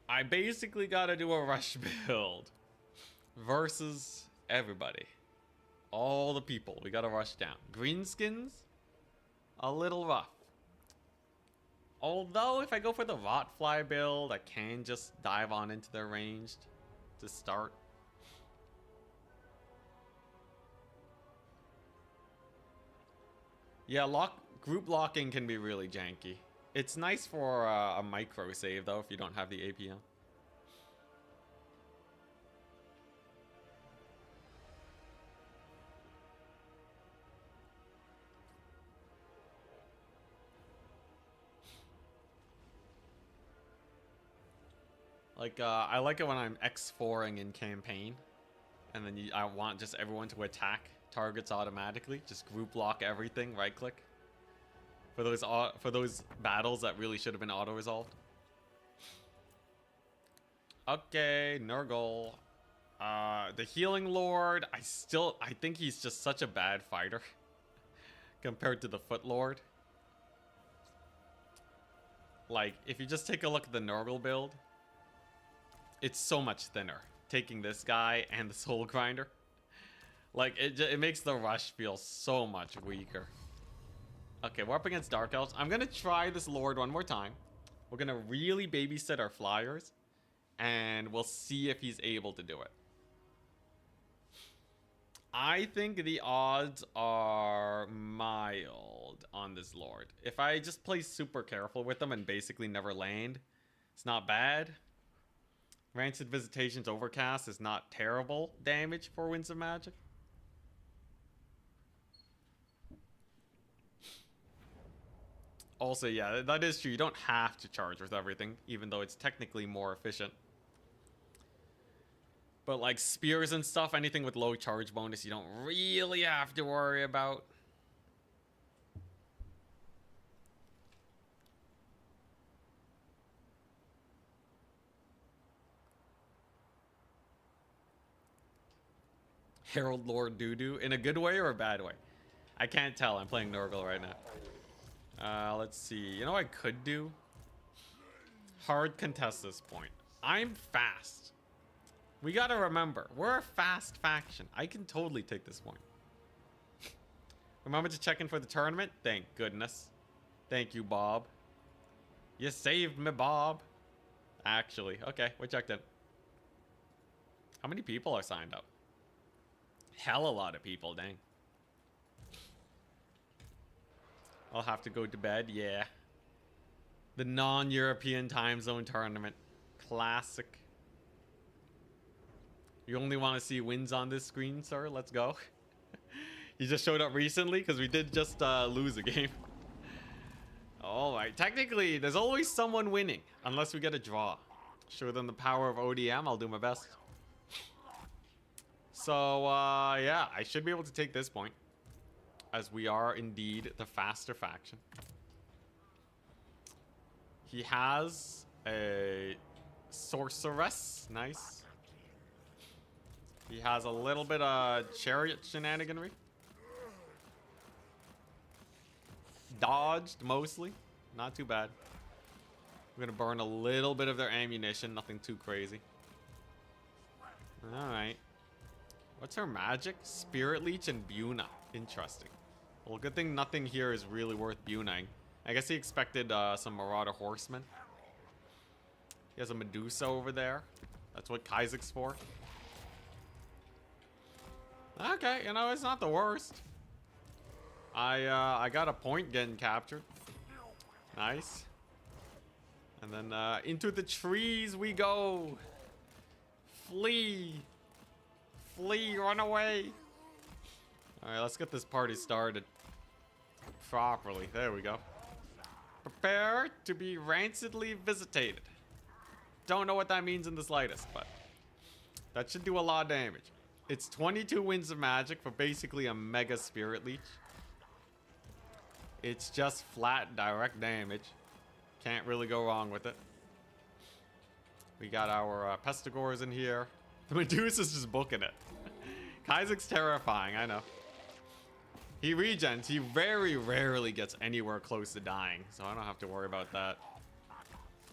I basically gotta do a rush build versus everybody. All the people. We gotta rush down. Greenskins, a little rough. Although, if I go for the Rotfly build, I can just dive on into their ranged to start. Yeah, group locking can be really janky. It's nice for a micro save though if you don't have the APM. Like I like it when I'm X4ing in campaign, and then I want just everyone to attack targets automatically. Just group lock everything, right click. For those battles that really should have been auto resolved. Okay, Nurgle. The Healing Lord, I think he's just such a bad fighter compared to the Foot Lord. Like, if you just take a look at the Nurgle build, it's so much thinner. taking this guy and the soul grinder. Like, it makes the rush feel so much weaker. Okay, we're up against Dark Elves. I'm gonna try this Lord one more time. We're gonna really babysit our flyers, and we'll see if he's able to do it. I think the odds are mild on this Lord. If I just play super careful with them and basically never land, it's not bad. Rancid Visitation's Overcast is not terrible damage for Winds of Magic. Also, yeah, that is true. You don't have to charge with everything, even though it's technically more efficient. But like spears and stuff, anything with low charge bonus, you don't really have to worry about. Herald Lord Doodoo, in a good way or a bad way? I can't tell. I'm playing Nurgle right now. Let's see. You know what I could do? Hard contest this point. I'm fast. We gotta remember, we're a fast faction. I can totally take this point. Remember to check in for the tournament? Thank goodness. Thank you, Bob. You saved me, Bob. Actually, okay, we checked in. How many people are signed up? Hell, a lot of people, dang. I'll have to go to bed, yeah. The non-European time zone tournament. Classic. You only want to see wins on this screen, sir? Let's go. You just showed up recently? Because we did just lose a game. Alright, technically, there's always someone winning. Unless we get a draw. Show them the power of ODM, I'll do my best. So, yeah, I should be able to take this point. As we are indeed the faster faction. He has a sorceress. Nice. He has a little bit of chariot shenaniganry. Dodged mostly. Not too bad. We're gonna burn a little bit of their ammunition. Nothing too crazy. Alright. What's her magic? Spirit Leech and Buna. Interesting. Well, good thing nothing here is really worth Buning. I guess he expected some Marauder Horsemen. He has a Medusa over there. That's what Kaizak's for. Okay, you know, it's not the worst. I got a point getting captured. Nice. And then into the trees we go. Flee. Flee, run away. Alright, let's get this party started. Properly. There we go. Prepare to be rancidly visitated. Don't know what that means in the slightest, but that should do a lot of damage. It's 22 Winds of Magic for basically a Mega Spirit Leech. It's just flat direct damage. Can't really go wrong with it. We got our Pestigores in here. The Medusa's just booking it. Kaizak's terrifying, I know. He regens. He very rarely gets anywhere close to dying, so I don't have to worry about that.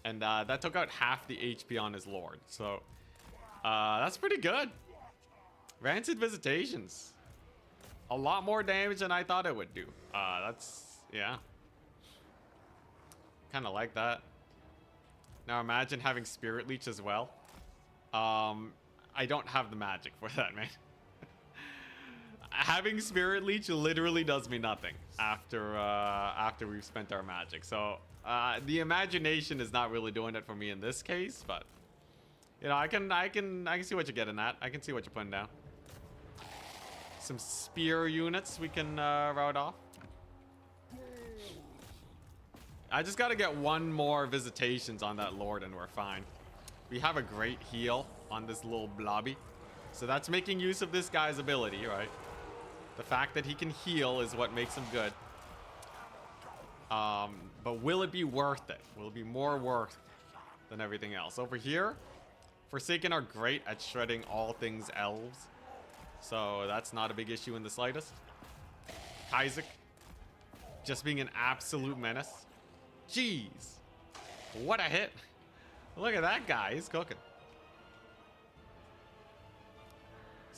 And that took out half the HP on his Lord, so that's pretty good. Rancid Visitations. A lot more damage than I thought it would do. That's, yeah. Kind of like that. Now imagine having Spirit Leech as well. I don't have the magic for that, man. Having Spirit Leech literally does me nothing after we've spent our magic. So the imagination is not really doing it for me in this case, but you know, I can see what you're getting at. I can see what you're putting down. Some spear units we can route off. I just gotta get one more visitations on that Lord and we're fine. We have a great heal on this little blobby. So that's making use of this guy's ability, right? The fact that he can heal is what makes him good. But will it be worth it? Will it be more worth than everything else? Over here, Forsaken are great at shredding all things elves. So that's not a big issue in the slightest. Kaizak, just being an absolute menace. Jeez. What a hit. Look at that guy. He's cooking.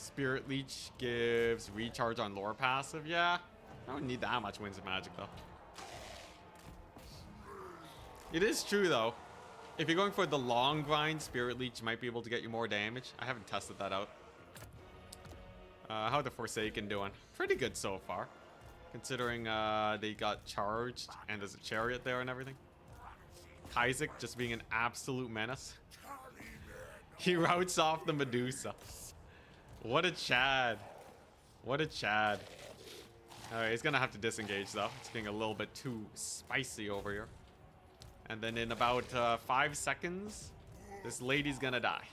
Spirit Leech gives recharge on lore passive. Yeah, I don't need that much Winds of Magic though. It is true though. If you're going for the long grind, Spirit Leech might be able to get you more damage. I haven't tested that out. How are the Forsaken doing? Pretty good so far. Considering they got charged and there's a chariot there and everything. Isaac just being an absolute menace. He routes off the Medusa. What a Chad. What a Chad. Alright, he's gonna have to disengage though. It's getting a little bit too spicy over here. And then in about 5 seconds, this lady's gonna die.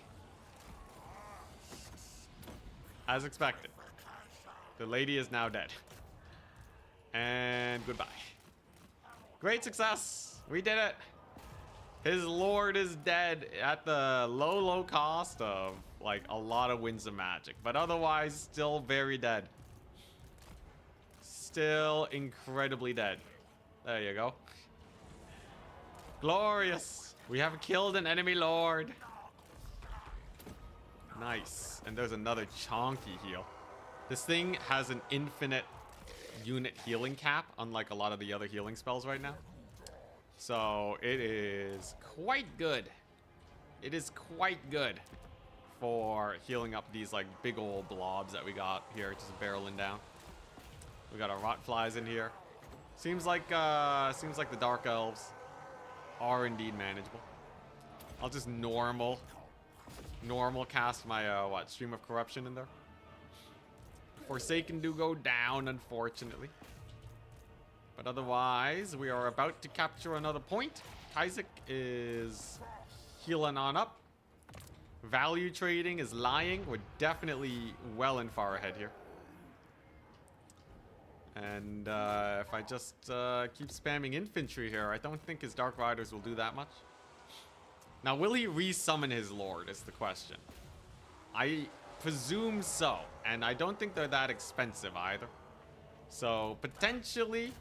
As expected. The lady is now dead. And goodbye. Great success. We did it. His lord is dead at the low cost of like a lot of Winds of Magic. But otherwise, still very dead. Still incredibly dead. There you go. Glorious. We have killed an enemy lord. Nice. And there's another chonky heal. This thing has an infinite unit healing cap, unlike a lot of the other healing spells right now. So it is quite good. It is quite good for healing up these like big old blobs that we got here, just barreling down. We got our rot flies in here. Seems like the dark elves are indeed manageable. I'll just normal cast my Stream of Corruption in there. Forsaken do go down, unfortunately. But otherwise, we are about to capture another point. Isaac is healing on up. Value trading is lying. We're definitely well and far ahead here. And if I just keep spamming infantry here, I don't think his Dark Riders will do that much. Now, will he resummon his Lord is the question. I presume so. And I don't think they're that expensive either. So, potentially,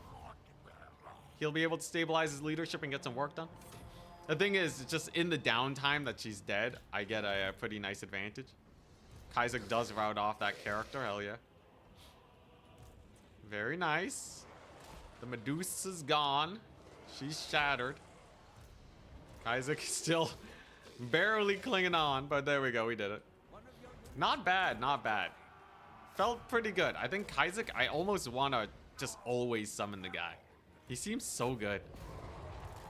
he'll be able to stabilize his leadership and get some work done. The thing is, just in the downtime that she's dead, I get a pretty nice advantage. Isaac does route off that character, hell yeah. Very nice. The Medusa's gone. She's shattered. Isaac is still barely clinging on, but there we go, we did it. Not bad, not bad. Felt pretty good. I think Isaac, I almost want to just always summon the guy. He seems so good.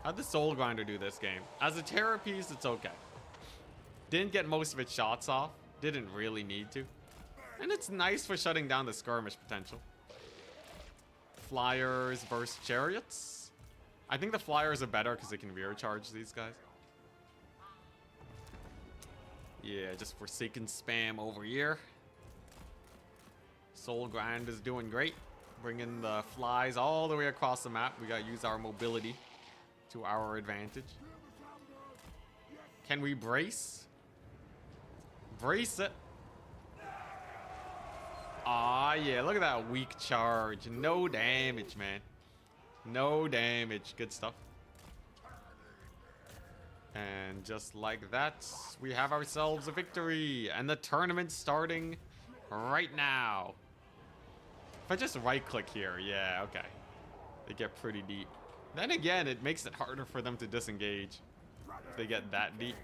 How'd the Soul Grinder do this game? As a terror piece, it's okay. Didn't get most of its shots off. Didn't really need to. And it's nice for shutting down the skirmish potential. Flyers versus chariots. I think the flyers are better because they can rear charge these guys. Yeah, just Forsaken spam over here. Soul Grind is doing great. Bringing the flies all the way across the map. We gotta use our mobility to our advantage. Can we brace? Brace it. Aw, yeah, look at that weak charge. No damage, man. No damage. Good stuff. And just like that, we have ourselves a victory. And the tournament's starting right now. If I just right-click here, yeah, okay. They get pretty deep. Then again, it makes it harder for them to disengage if they get that deep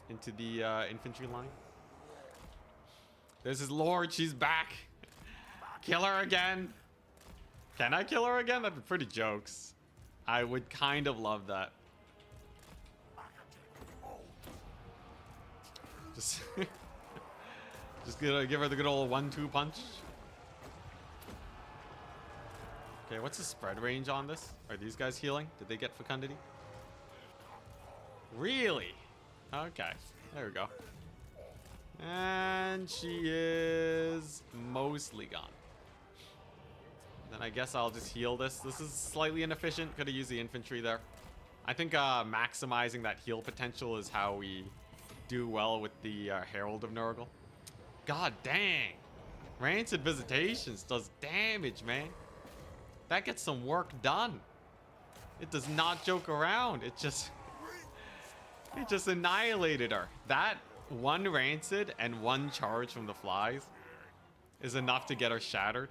into the infantry line. There's his lord. She's back. Kill her again. Can I kill her again? That'd be pretty jokes. I would kind of love that. Just, just gonna give her the good old 1-2 punch. Okay, what's the spread range on this? Are these guys healing? Did they get fecundity? Really? Okay, there we go. And she is mostly gone. Then I guess I'll just heal this. This is slightly inefficient. Could have used the infantry there. I think maximizing that heal potential is how we do well with the Herald of Nurgle. God dang. Rancid Visitations does damage, man. That gets some work done. It does not joke around. It just annihilated her. That one Rancid and one charge from the flies is enough to get her shattered.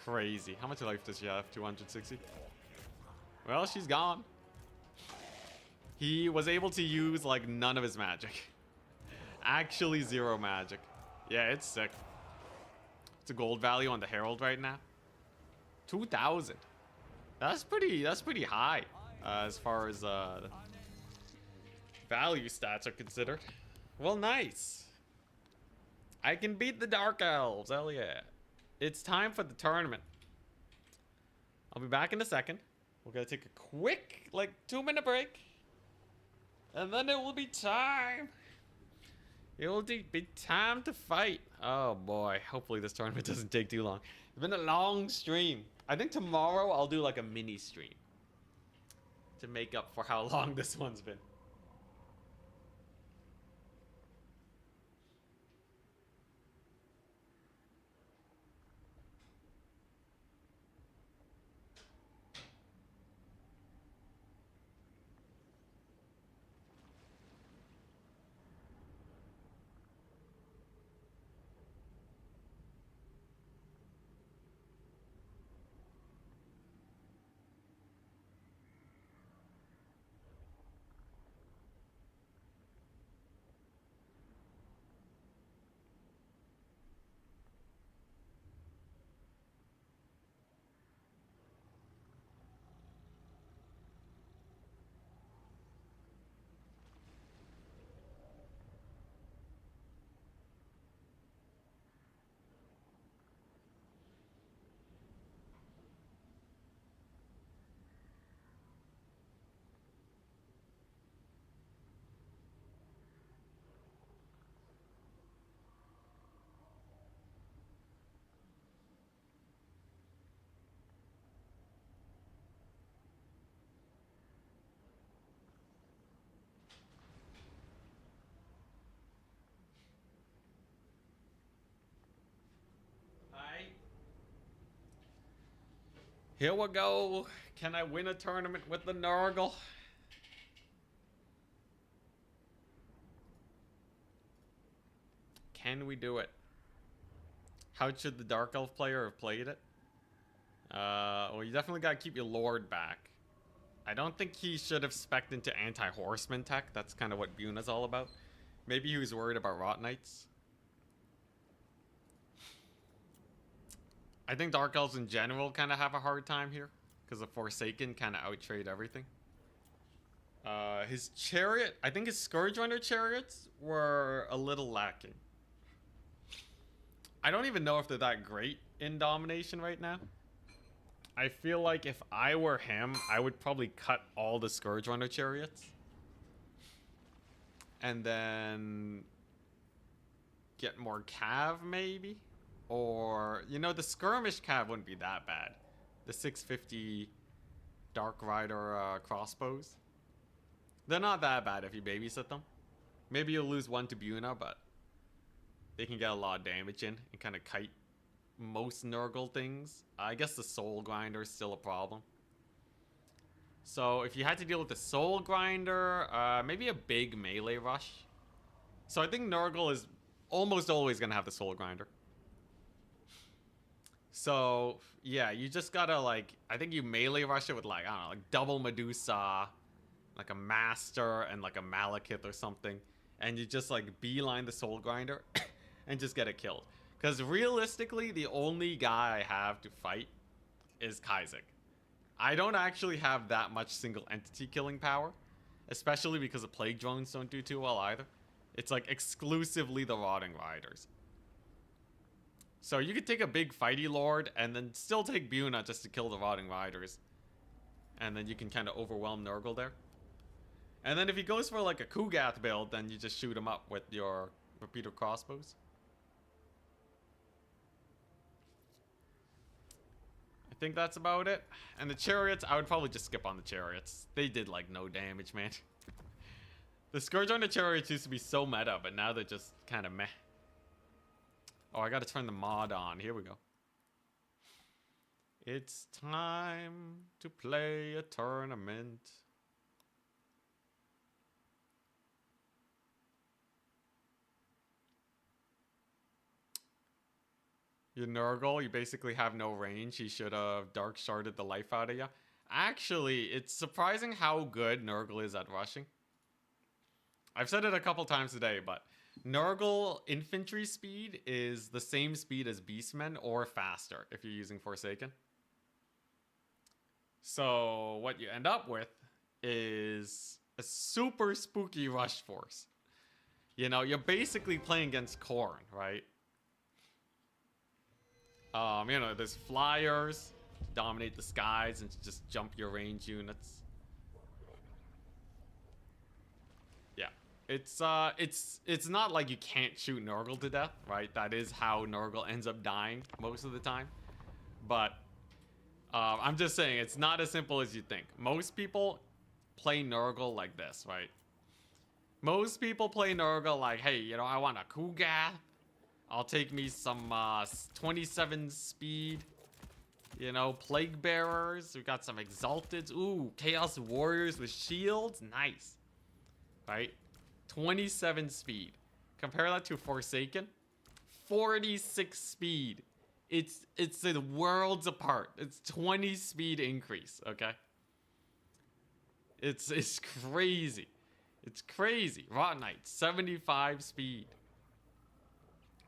Crazy. How much life does she have? 260? Well, she's gone. He was able to use, like, none of his magic. Actually, 0 magic. Yeah, it's sick. It's a gold value on the Herald right now. 2,000. That's pretty high as far as value stats are considered. Well, nice. I can beat the Dark Elves. Hell yeah. It's time for the tournament. I'll be back in a second. We're gonna take a quick, like, 2-minute break. And then it will be time. It will be time to fight. Oh boy. Hopefully this tournament doesn't take too long. It's been a long stream. I think tomorrow I'll do like a mini stream to make up for how long this one's been. Here we go. Can I win a tournament with the Nurgle? Can we do it? How should the Dark Elf player have played it? Well, you definitely gotta keep your Lord back. I don't think he should have spec'd into anti-horseman tech. That's kind of what Buna's all about. Maybe he was worried about Rot Knights. I think Dark Elves in general kind of have a hard time here, because the Forsaken kind of outtrade everything. His chariot, I think his Scourge Runner chariots were a little lacking. I don't even know if they're that great in domination right now. I feel like if I were him, I would probably cut all the Scourge Runner chariots. And then get more Cav, maybe? Or, you know, the Skirmish Cav wouldn't be that bad. The 650 Dark Rider crossbows. They're not that bad if you babysit them. Maybe you'll lose one to Buna, but they can get a lot of damage in and kind of kite most Nurgle things. I guess the Soul Grinder is still a problem. So if you had to deal with the Soul Grinder, maybe a big melee rush. So I think Nurgle is almost always going to have the Soul Grinder. So, yeah, you just gotta, like, I think you melee rush it with, like, I don't know, like double Medusa, like a Master, and like a Malekith or something. And you just, like, beeline the Soul Grinder and just get it killed. Because realistically, the only guy I have to fight is Kaizek. I don't actually have that much single entity killing power. Especially because the Plague Drones don't do too well either. It's, like, exclusively the Rotting Riders. So you could take a big fighty lord and then still take Buna just to kill the Rotting Riders. And then you can kind of overwhelm Nurgle there. And then if he goes for like a Kugath build, then you just shoot him up with your repeater crossbows. I think that's about it. And the chariots, I would probably just skip on the chariots. They did like no damage, man. The Scourge on the chariots used to be so meta, but now they're just kind of meh. Oh, I gotta turn the mod on. Here we go. It's time to play a tournament. Your Nurgle, you basically have no range. He should have Dark Sharded the life out of you. Actually, it's surprising how good Nurgle is at rushing. I've said it a couple times today, but Nurgle infantry speed is the same speed as Beastmen or faster if you're using Forsaken. So what you end up with is a super spooky rush force. You know, you're basically playing against Khorne, right? You know, there's flyers to dominate the skies and just jump your range units. Yeah. It's not like you can't shoot Nurgle to death, right? That is how Nurgle ends up dying most of the time. But I'm just saying, it's not as simple as you think. Most people play Nurgle like this, right? Most people play Nurgle like, hey, you know, I want a Kugath. I'll take me some 27 speed. You know, Plague Bearers. We got some Exalteds. Ooh, Chaos Warriors with shields. Nice. Right? 27 speed. Compare that to Forsaken. 46 speed. It's the worlds apart. It's 20 speed increase, okay? It's crazy. It's crazy. Rot Knight, 75 speed.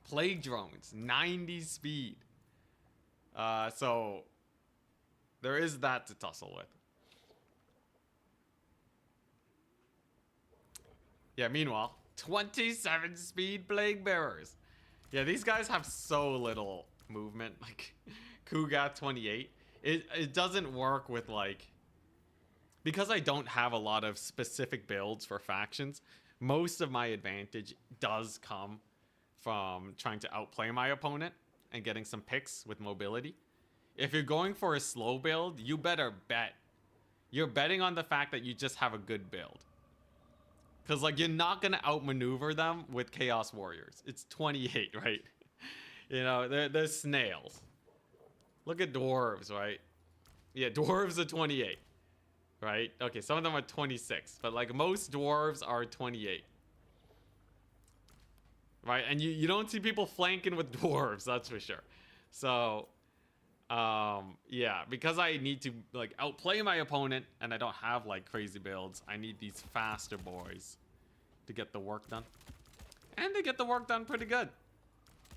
Plague Drones, 90 speed. So there is that to tussle with. Yeah, meanwhile, 27 speed Plague Bearers. Yeah, these guys have so little movement. Like, Kugat 28. It doesn't work with, like... Because I don't have a lot of specific builds for factions, most of my advantage does come from trying to outplay my opponent and getting some picks with mobility. If you're going for a slow build, you better bet. You're betting on the fact that you just have a good build. Because, like, you're not going to outmaneuver them with Chaos Warriors. It's 28, right? You know, they're snails. Look at Dwarves, right? Yeah, Dwarves are 28. Right? Okay, some of them are 26. But, like, most Dwarves are 28. Right? And you don't see people flanking with Dwarves, that's for sure. So, yeah. Because I need to, like, outplay my opponent and I don't have, like, crazy builds, I need these faster boys to get the work done. And they get the work done pretty good.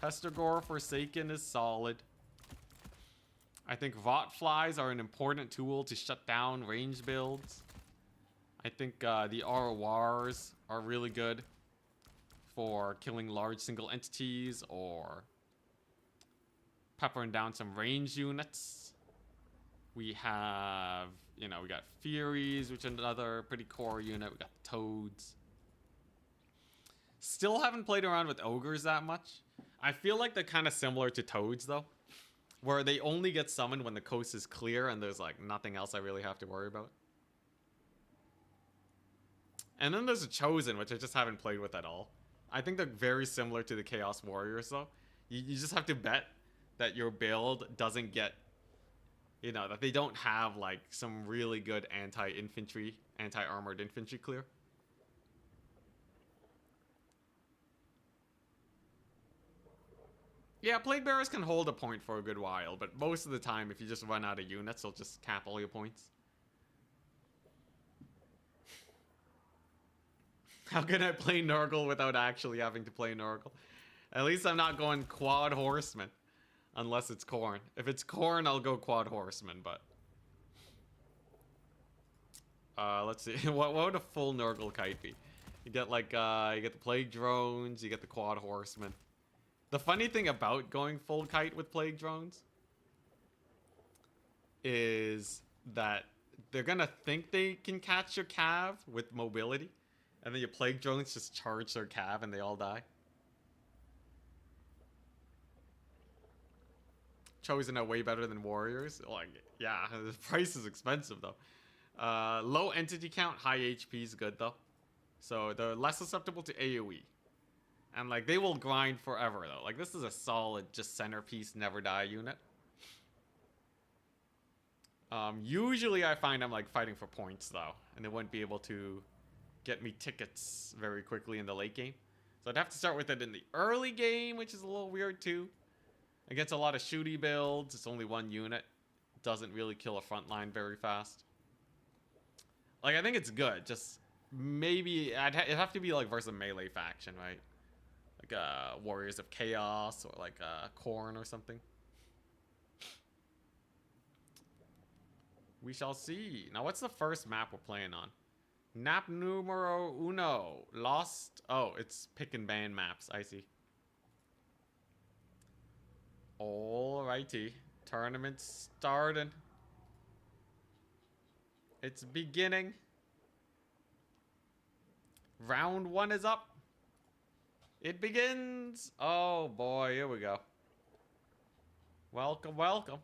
Pestergore Forsaken is solid. I think Vought Flies are an important tool to shut down range builds. I think the RORs are really good for killing large single entities or peppering down some range units. We have, you know, we got Furies, which is another pretty core unit. We got Toads. Still haven't played around with Ogres that much. I feel like they're kind of similar to Toads, though. Where they only get summoned when the coast is clear and there's, like, nothing else I really have to worry about. And then there's a Chosen, which I just haven't played with at all. I think they're very similar to the Chaos Warriors, though. You just have to bet that your build doesn't get... You know, that they don't have, like, some really good anti-infantry, anti-armored infantry clear. Yeah, Plague Bearers can hold a point for a good while, but most of the time, if you just run out of units, they'll just cap all your points. How can I play Nurgle without actually having to play Nurgle? At least I'm not going Quad Horseman. Unless it's Khorne. If it's Khorne, I'll go Quad Horseman, but... let's see. What would a full Nurgle kite be? You get, like, you get the Plague Drones, you get the Quad Horseman. The funny thing about going full kite with Plague Drones is that they're gonna think they can catch your cav with mobility, and then your Plague Drones just charge their cav and they all die. Chosen are way better than Warriors. Like, yeah, the price is expensive though. Low entity count, high HP is good though. So they're less susceptible to AoE. And, like, they will grind forever, though. Like, this is a solid, just centerpiece, never die unit. Usually I find I'm, like, fighting for points, though. And they wouldn't be able to get me tickets very quickly in the late game. So I'd have to start with it in the early game, which is a little weird, too. Against a lot of shooty builds, it's only one unit. Doesn't really kill a front line very fast. Like, I think it's good. Just maybe it'd have to be like versus a melee faction, right? Like Warriors of Chaos or like Khorne or something. We shall see. Now, what's the first map we're playing on? Map numero uno. Lost. Oh, it's pick and ban maps. I see. Alrighty. Tournament starting. It's beginning. Round 1 is up. It begins. Oh boy, here we go. Welcome, welcome.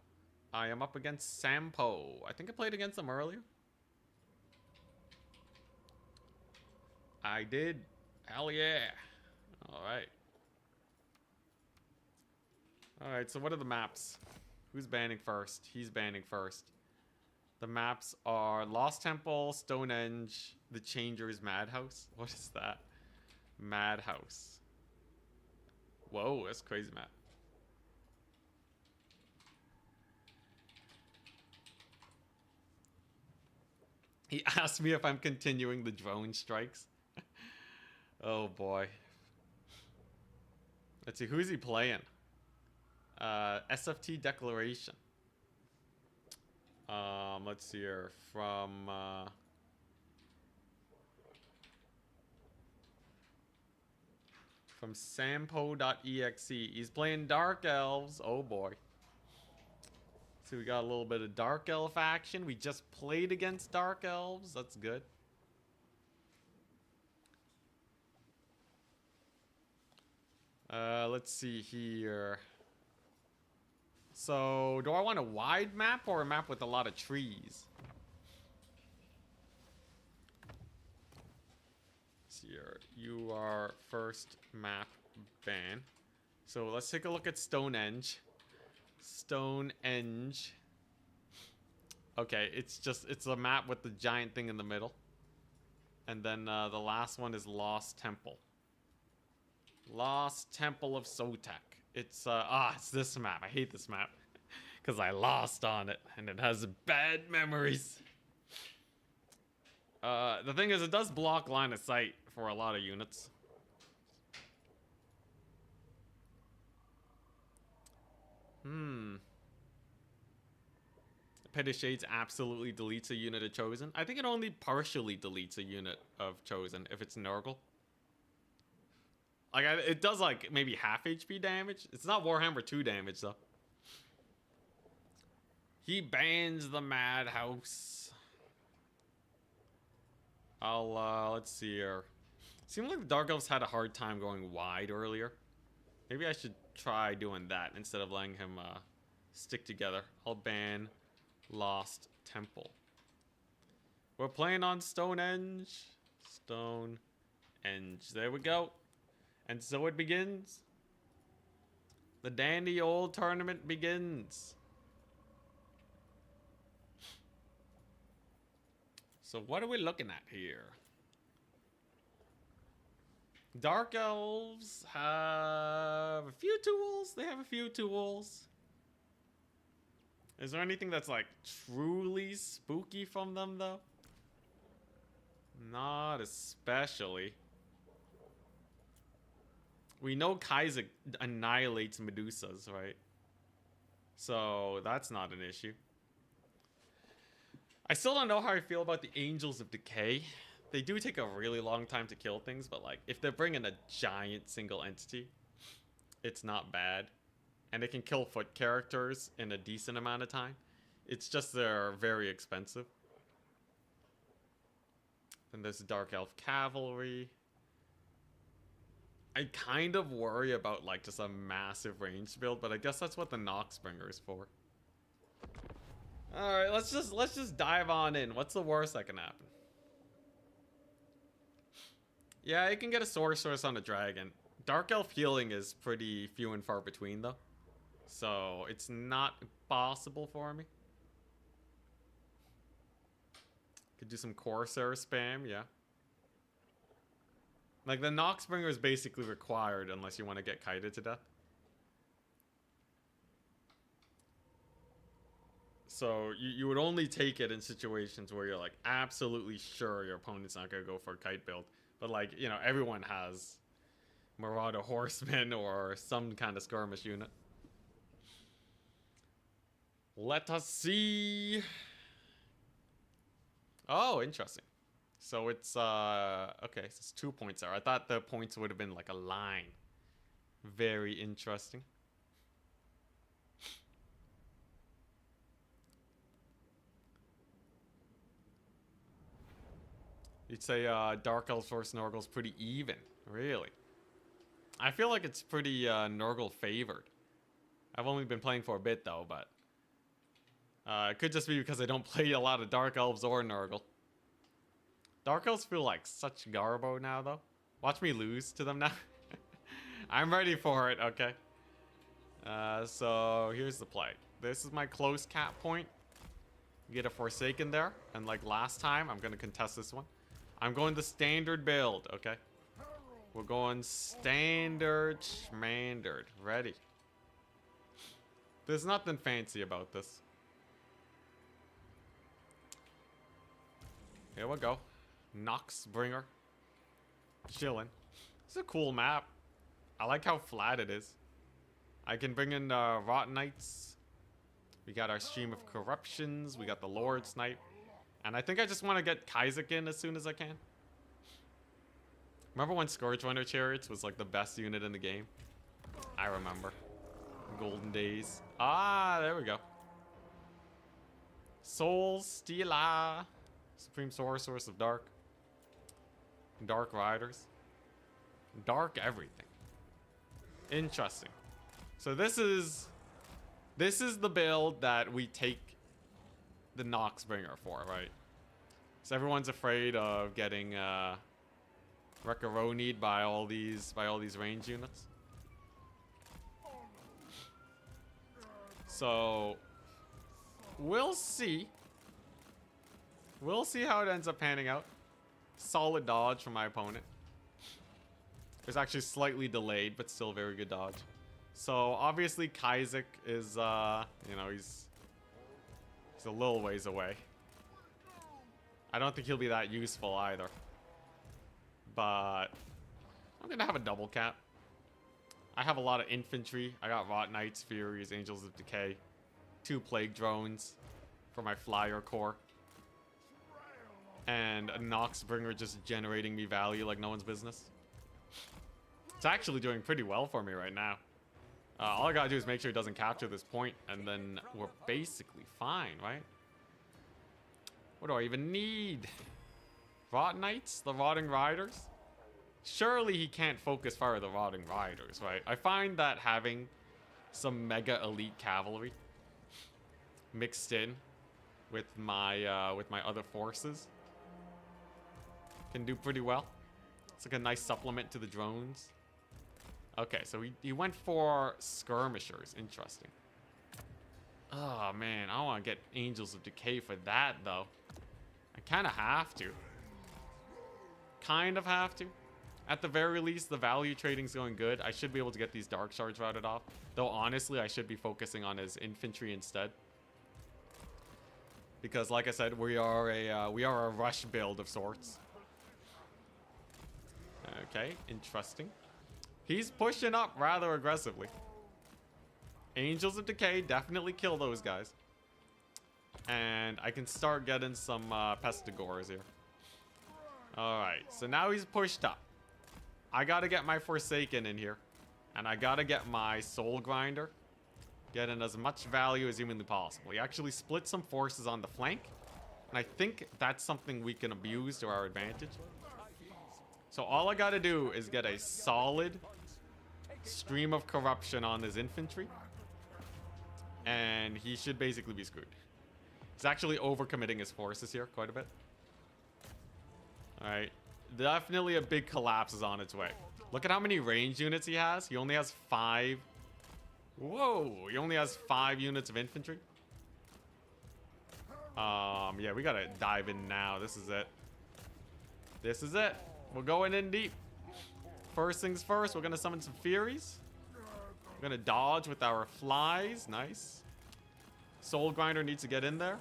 I am up against Sampo. I think I played against them earlier. I did. Hell yeah. Alright. Alright, so what are the maps? Who's banning first? He's banning first. The maps are Lost Temple, Stonehenge, The Changer's Madhouse. What is that? Madhouse. Whoa, that's a crazy map. He asked me if I'm continuing the drone strikes. Oh boy. Let's see, who's he playing? SFT Declaration. Let's see here. From sampo.exe. He's playing Dark Elves. Oh boy. So we got a little bit of Dark Elf action. We just played against Dark Elves. That's good. Let's see here. So, do I want a wide map or a map with a lot of trees? Let's see here. You are first map ban. So let's take a look at Stonehenge. Stonehenge. Okay, it's a map with the giant thing in the middle. And then the last one is Lost Temple. Lost Temple of Sotek. It's this map. I hate this map. Because I lost on it. And it has bad memories. The thing is, it does block line of sight for a lot of units. Pit of Shades absolutely deletes a unit of Chosen. I think it only partially deletes a unit of Chosen if it's Nurgle. Like, it does like maybe half HP damage. It's not Warhammer 2 damage though. He bans the Madhouse. Let's see here. Seemed like the Dark Elves had a hard time going wide earlier. Maybe I should try doing that instead of letting him stick together. I'll ban Lost Temple. We're playing on Stonehenge. Stonehenge. There we go. And so it begins. The dandy old tournament begins. So what are we looking at here? Dark Elves have a few tools. They have a few tools. Is there anything that's like truly spooky from them though? Not especially. We know Kaiser annihilates Medusas, right? So that's not an issue. I still don't know how I feel about the Angels of Decay. They do take a really long time to kill things, but like if they're bringing a giant single entity, it's not bad. And they can kill foot characters in a decent amount of time. It's just they're very expensive. Then there's Dark Elf Cavalry. I kind of worry about like just a massive range build, but I guess that's what the Noxbringer is for. Alright, let's just dive on in. What's the worst that can happen? Yeah, you can get a sorceress on a dragon. Dark Elf healing is pretty few and far between though. So it's not possible for me. Could do some Corsair spam, yeah. Like the Noxbringer is basically required unless you want to get kited to death. So you would only take it in situations where you're like absolutely sure your opponent's not gonna go for a kite build. But like, you know, everyone has Marauder Horsemen or some kind of skirmish unit. Let us see. Oh, interesting. So it's okay, so it's 2 points there. I thought the points would have been like a line. Very interesting. You'd say Dark Elves versus Nurgle's pretty even. Really? I feel like it's pretty Nurgle favored. I've only been playing for a bit though, but it could just be because I don't play a lot of Dark Elves or Nurgle. Dark Elves feel like such garbo now though. Watch me lose to them now. I'm ready for it, okay. So here's the play. This is my close cap point. Get a Forsaken there, and like last time, I'm gonna contest this one. I'm going the standard build, okay? We're going standard schmandard. Ready. There's nothing fancy about this. Here we go. Noxbringer. Chillin'. It's a cool map. I like how flat it is. I can bring in Rotten Knights. We got our Stream of Corruptions. We got the Lord Snipe. And I think I just want to get Kaizek in as soon as I can. Remember when Scourge Runner Chariots was like the best unit in the game? I remember. Golden days. Ah, there we go. Soul Stealer. Supreme Sorceress of Dark. Dark Riders. Dark everything. Interesting. So this is the build that we take the Noxbringer for, right? So everyone's afraid of getting Wreck-A-Ronied by all these range units. So we'll see. We'll see how it ends up panning out. Solid dodge from my opponent. It's actually slightly delayed, but still very good dodge. So obviously Kaizek is, you know, he's a little ways away. I don't think he'll be that useful either. But I'm gonna have a double cap. I have a lot of infantry. I got Rot Knights, Furies, Angels of Decay, 2 Plague Drones for my Flyer Corps, and a Noxbringer just generating me value like no one's business. It's actually doing pretty well for me right now. All I gotta do is make sure he doesn't capture this point, and then we're basically fine, right? What do I even need? Rot Knights? The Rotting Riders? Surely he can't focus fire the Rotting Riders, right? I find that having some mega elite cavalry mixed in with my other forces can do pretty well. It's like a nice supplement to the drones. Okay, so he went for skirmishers. Interesting. Oh man, I want to get Angels of Decay for that though. I kind of have to. Kind of have to. At the very least, the value trading's going good. I should be able to get these Dark Shards routed off. Though honestly, I should be focusing on his infantry instead. Because like I said, we are a rush build of sorts. Okay, interesting. He's pushing up rather aggressively. Angels of Decay definitely kill those guys. And I can start getting some Pestigores here. Alright, so now he's pushed up. I gotta get my Forsaken in here. And I gotta get my Soul Grinder. Get in as much value as humanly possible. He actually split some forces on the flank. And I think that's something we can abuse to our advantage. So all I gotta do is get a solid Stream of Corruption on his infantry. And he should basically be screwed. He's actually overcommitting his forces here quite a bit. Alright. Definitely a big collapse is on its way. Look at how many range units he has. He only has 5. Whoa. He only has 5 units of infantry. Yeah, we gotta dive in now. This is it. This is it. We're going in deep. First things first, we're gonna summon some Furies. We're gonna dodge with our flies. Nice. Soul Grinder needs to get in there.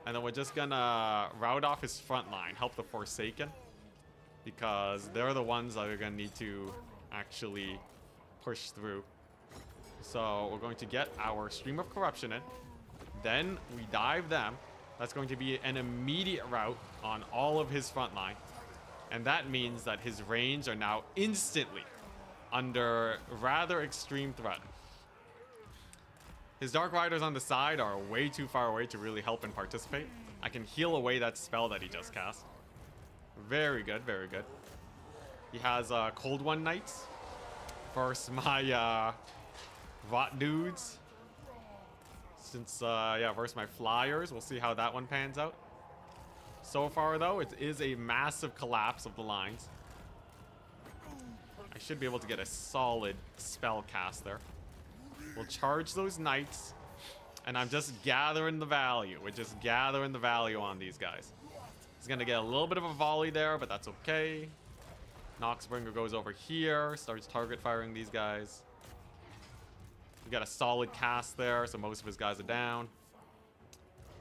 And then we're just gonna route off his front line, help the Forsaken. Because they're the ones that are gonna need to actually push through. So we're going to get our Stream of Corruption in. Then we dive them. That's going to be an immediate rout on all of his front line. And that means that his range are now instantly under rather extreme threat. His Dark Riders on the side are way too far away to really help and participate. I can heal away that spell that he just cast. Very good, very good. He has Cold One Knights versus my Rot Dudes. Since, yeah, versus my Flyers. We'll see how that one pans out. So far, though, it is a massive collapse of the lines. I should be able to get a solid spell cast there. We'll charge those knights, and I'm just gathering the value. We're just gathering the value on these guys. He's gonna get a little bit of a volley there, but that's okay. Noxbringer goes over here, starts target firing these guys. We got a solid cast there, so most of his guys are down.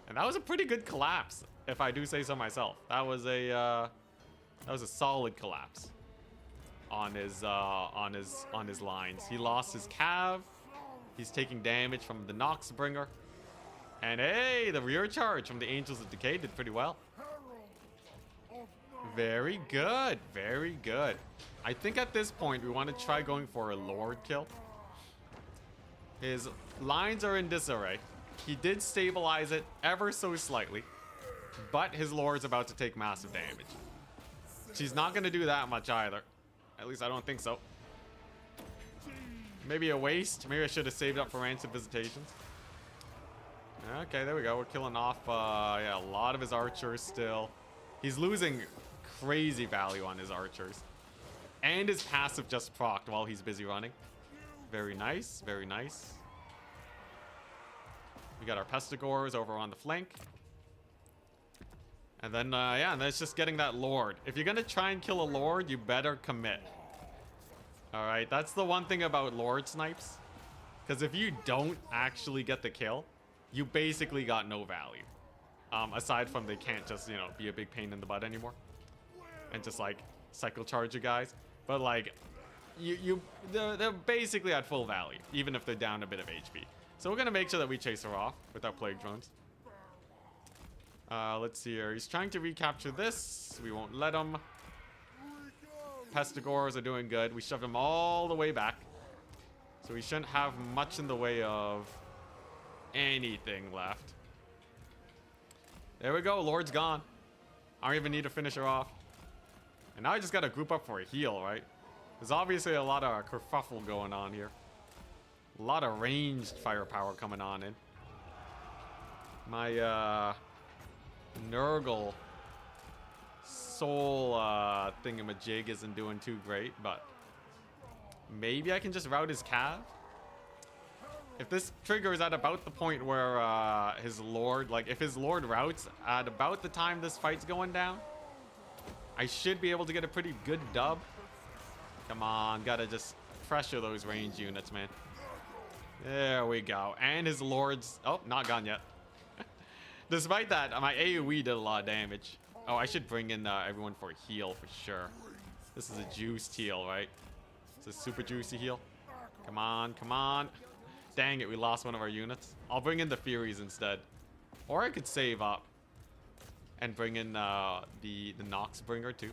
And that was a pretty good collapse, if I do say so myself. That was a solid collapse on his lines. He lost his Cav. He's taking damage from the Noxbringer. And hey, the rear charge from the Angels of Decay did pretty well. Very good. Very good. I think at this point, we want to try going for a Lord kill. His lines are in disarray. He did stabilize it ever so slightly. But his Lord's about to take massive damage. She's not going to do that much either. At least I don't think so. Maybe a waste. Maybe I should have saved up for Rancid Visitations. Okay, there we go. We're killing off, yeah, a lot of his archers still. He's losing crazy value on his archers. And his passive just procced while he's busy running. Very nice, very nice. We got our Pestigores over on the flank. And then, yeah, and then it's just getting that Lord. If you're gonna try and kill a Lord, you better commit. Alright, that's the one thing about Lord snipes. Because if you don't actually get the kill, you basically got no value. Aside from they can't just, you know, be a big pain in the butt anymore. And just, like, cycle charge you guys. But, like, they're basically at full value, even if they're down a bit of HP. So we're going to make sure that we chase her off with our Plague Drones. Let's see here. He's trying to recapture this. We won't let him. Pestigores are doing good. We shoved him all the way back. So we shouldn't have much in the way of anything left. There we go. Lord's gone. I don't even need to finish her off. And now I just got to group up for a heal, right? There's obviously a lot of kerfuffle going on here. A lot of ranged firepower coming on in. My, Nurgle soul thingamajig isn't doing too great, but maybe I can just route his Cav. If this triggers at about the point where his Lord, like if his Lord routes at about the time this fight's going down, I should be able to get a pretty good dub. Come on, gotta just pressure those range units, man. There we go. And his Lord's, oh, not gone yet. Despite that, my AoE did a lot of damage. Oh, I should bring in everyone for a heal for sure. This is a juiced heal, right? It's a super juicy heal. Come on, come on. Dang it, we lost one of our units. I'll bring in the Furies instead. Or I could save up and bring in the Noxbringer too.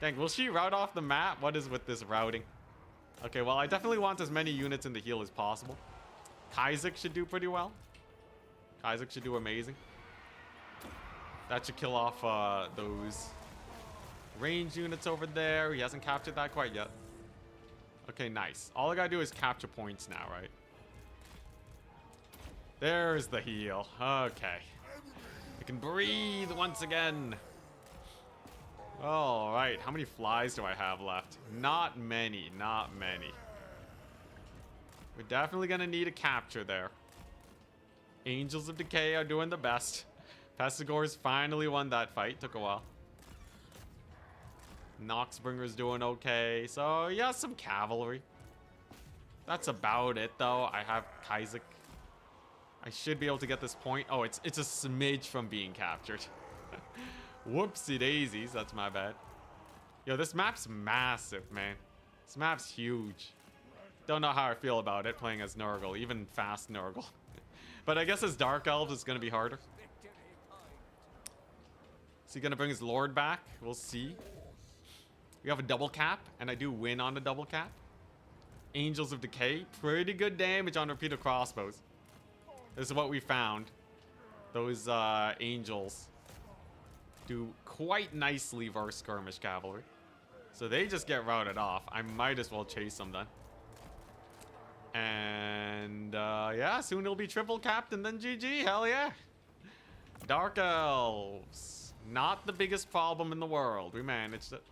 Dang, will she route off the map? What is with this routing? Okay, well, I definitely want as many units in the heal as possible. Kaizek should do pretty well. Kaizek should do amazing. That should kill off those range units over there. He hasn't captured that quite yet. Okay, nice. All I gotta do is capture points now, right? There's the heal. Okay. I can breathe once again. All right. How many flies do I have left? Not many. Not many. We're definitely gonna need a capture there. Angels of Decay are doing the best. Pestigores finally won that fight. Took a while. Noxbringer's doing okay. So, yeah, some cavalry. That's about it, though. I have Kaizek. I should be able to get this point. Oh, it's a smidge from being captured. Whoopsie daisies, that's my bad. Yo, this map's massive, man. This map's huge. Don't know how I feel about it playing as Nurgle, even fast Nurgle. But I guess as Dark Elves, it's gonna be harder. Is he gonna bring his Lord back? We'll see. We have a double cap, and I do win on the double cap. Angels of Decay, pretty good damage on repeater crossbows. This is what we found. Those angels do quite nicely versus skirmish cavalry. So they just get routed off. I might as well chase them then. And yeah, soon it'll be triple capped and then GG. Hell yeah. Dark Elves. Not the biggest problem in the world. We managed it.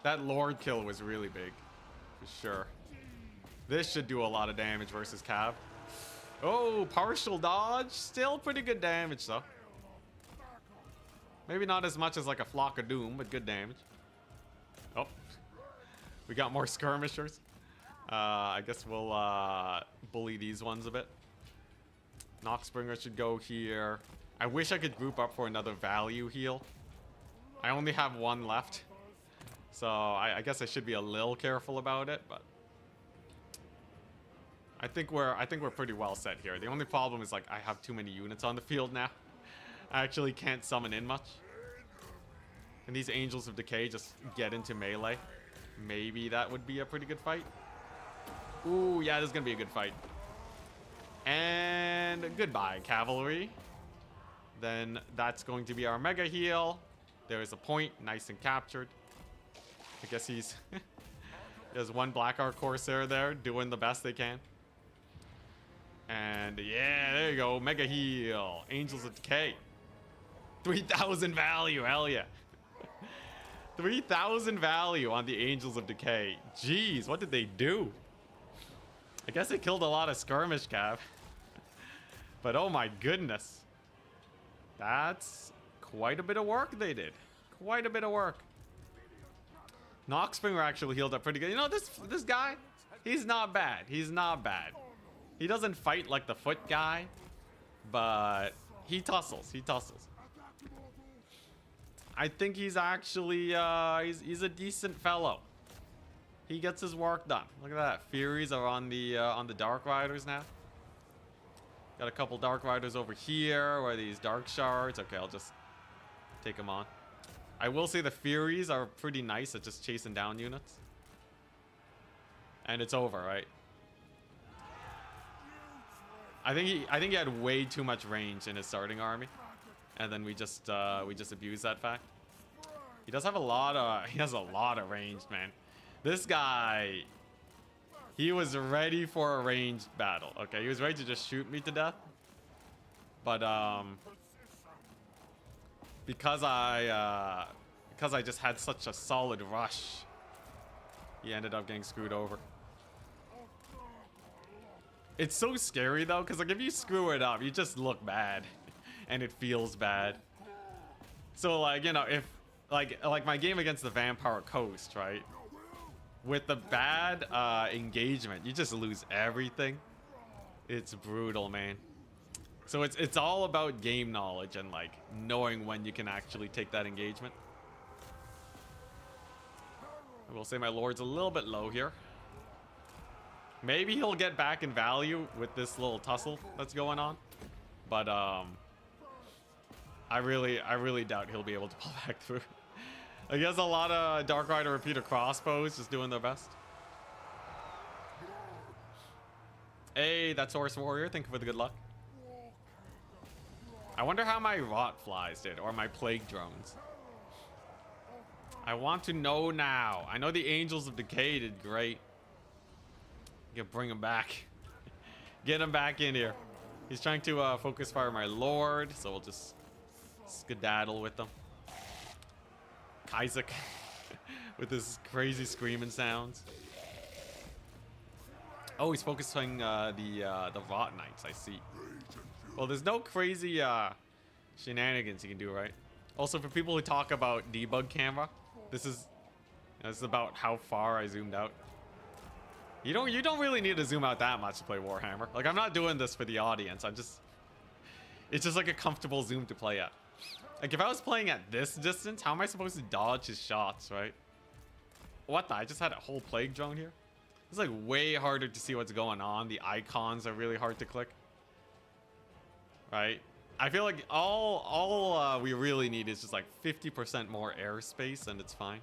That Lord kill was really big. For sure. This should do a lot of damage versus Cav. Oh, partial dodge. Still pretty good damage, though. Maybe not as much as like a Flock of Doom, but good damage. Oh. We got more skirmishers. I guess we'll bully these ones a bit. Noxbringer should go here. I wish I could group up for another value heal. I only have one left. So I guess I should be a little careful about it, but I think we're pretty well set here. The only problem is like I have too many units on the field now. I actually can't summon in much. And these Angels of Decay just get into melee. Maybe that would be a pretty good fight. Ooh, yeah, this is gonna be a good fight. And goodbye, cavalry. Then that's going to be our mega heal. There is a point, nice and captured. I guess he's there's one Blackheart Corsair there doing the best they can. And yeah, there you go. Mega heal. Angels of Decay. 3,000 value. Hell yeah. 3,000 value on the Angels of Decay. Jeez, what did they do? I guess they killed a lot of skirmish cav. But oh my goodness. That's quite a bit of work they did. Quite a bit of work. Noxbringer actually healed up pretty good. You know, this guy, he's not bad. He's not bad. He doesn't fight like the foot guy, but he tussles. He tussles. I think he's actually he's a decent fellow. He gets his work done. Look at that. Furies are on the Dark Riders now. Got a couple Dark Riders over here. Where are these Dark Shards? Okay, I'll just take them on. I will say the Furies are pretty nice at just chasing down units. And it's over, right? I think he had way too much range in his starting army. And then we just abused that fact. He does have a lot of range, man. This guy, he was ready for a ranged battle. Okay, he was ready to just shoot me to death. But because I just had such a solid rush, he ended up getting screwed over. It's so scary though, because like if you screw it up, you just look bad, and it feels bad. So like, you know, if like my game against the Vampire Coast, right? With the bad engagement, you just lose everything. It's brutal, man. So it's all about game knowledge and like knowing when you can actually take that engagement. I will say my Lord's a little bit low here. Maybe he'll get back in value with this little tussle that's going on, but I really doubt he'll be able to pull back through. I guess a lot of Dark Rider repeater crossbows just doing their best. Hey, that's Horse Warrior. Thank you for the good luck. I wonder how my Rot Flies did, or my Plague Drones. I want to know now. I know the Angels of Decay did great. You can bring him back. Get him back in here. He's trying to focus fire my Lord, so we'll just skedaddle with them. Isaac with his crazy screaming sounds. Oh, he's focusing the Rot Knights, I see. Well, there's no crazy shenanigans you can do, right? Also, for people who talk about debug camera, this is about how far I zoomed out. You don't really need to zoom out that much to play Warhammer. Like, I'm not doing this for the audience. It's just like a comfortable zoom to play at. Like, if I was playing at this distance, how am I supposed to dodge his shots, right? What the? I just had a whole plague drone here. It's like way harder to see what's going on. The icons are really hard to click. Right? I feel like all we really need is just like 50% more airspace and it's fine.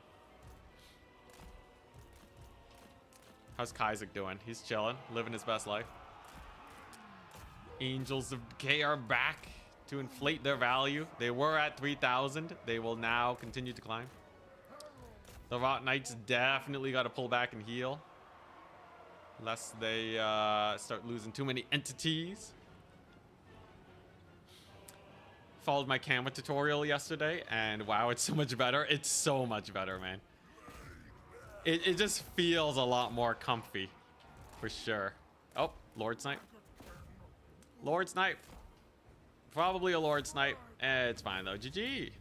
How's Kaiser doing? He's chilling, living his best life. Angels of Decay are back to inflate their value. They were at 3,000. They will now continue to climb. The Rot Knights definitely got to pull back and heal. Lest they start losing too many entities. Followed my camera tutorial yesterday, and wow, it's so much better. It's so much better, man. It just feels a lot more comfy, for sure. Oh, Lord Snipe. Lord Snipe. Probably a Lord Snipe. It's fine, though. GG.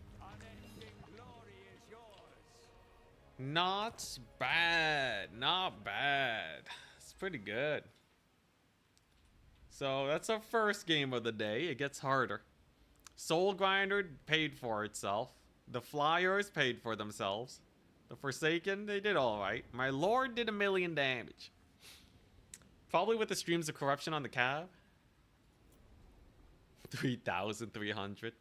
Not bad. Not bad. It's pretty good. So that's our first game of the day. It gets harder. Soul Grinder paid for itself. The Flyers paid for themselves. The Forsaken, they did alright. My Lord did 1 million damage. Probably with the Streams of Corruption on the cab. 3,300.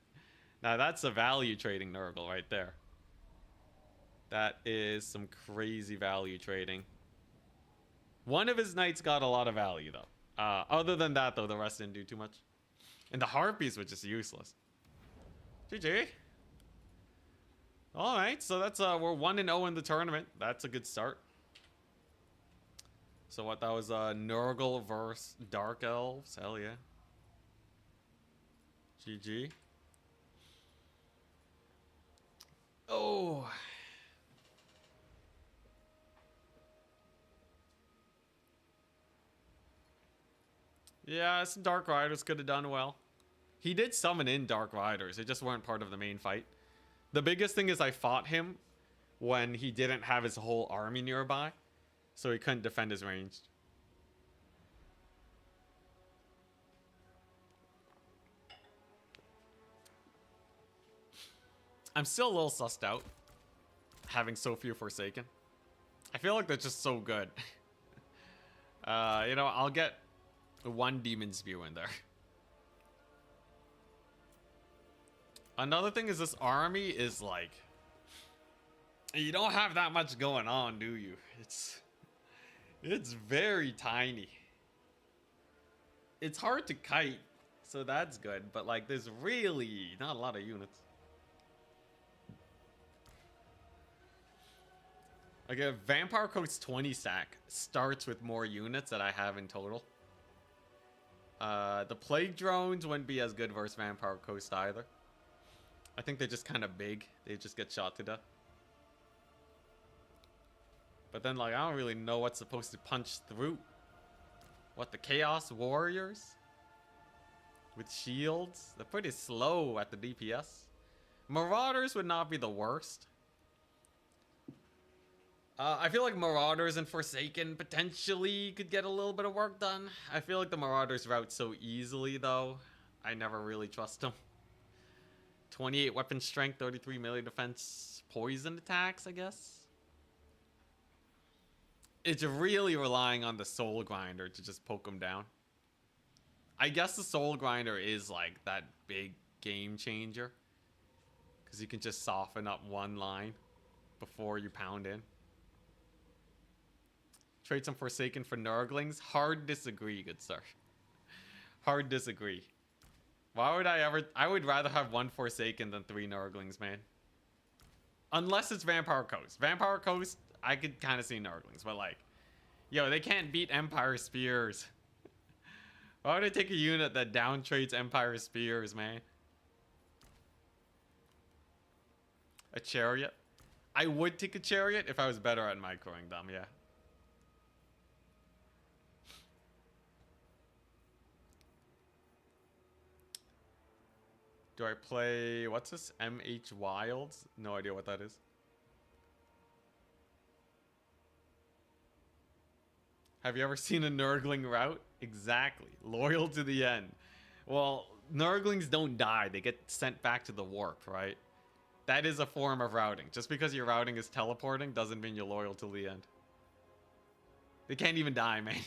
Now that's a value trading Nurgle right there. That is some crazy value trading. One of his knights got a lot of value though. Other than that though, the rest didn't do too much. And the Harpies were just useless. GG. Alright, so that's we're 1-0 in the tournament. That's a good start. So what, that was Nurgle versus Dark Elves. Hell yeah. GG. Oh. Yeah, some Dark Riders could have done well. He did summon in Dark Riders. They just weren't part of the main fight. The biggest thing is I fought him when he didn't have his whole army nearby. So he couldn't defend his ranged. I'm still a little sussed out. Having so few Forsaken. I feel like they're just so good. You know, I'll get one Demon's View in there. Another thing is this army is like... You don't have that much going on, do you? It's very tiny. It's hard to kite, so that's good. But like, there's really not a lot of units. Like a Vampire Coast 20 stack starts with more units that I have in total. The Plague Drones wouldn't be as good versus Vampire Coast either. I think they're just kind of big. They just get shot to death. But then, like, I don't really know what's supposed to punch through. What, the Chaos Warriors? With shields? They're pretty slow at the DPS. Marauders would not be the worst. I feel like Marauders and Forsaken potentially could get a little bit of work done. I feel like the Marauders route so easily, though. I never really trust them. 28 weapon strength, 33 melee defense, poison attacks, I guess. It's really relying on the Soul Grinder to just poke them down. I guess the Soul Grinder is like that big game changer. Because you can just soften up one line before you pound in. Trade some Forsaken for Nurglings. Hard disagree, good sir. Hard disagree. Why would I would rather have 1 Forsaken than 3 Nurglings, man. Unless it's Vampire Coast. Vampire Coast, I could kind of see Nurglings, but like, yo, they can't beat Empire Spears. Why would I take a unit that down trades Empire Spears, man? A Chariot? I would take a Chariot if I was better at microing them, yeah. Do I play, what's this? MH Wilds? No idea what that is. Have you ever seen a Nurgling route? Exactly. Loyal to the end. Well, Nurglings don't die. They get sent back to the warp, right? That is a form of routing. Just because your routing is teleporting doesn't mean you're loyal till the end. They can't even die, man.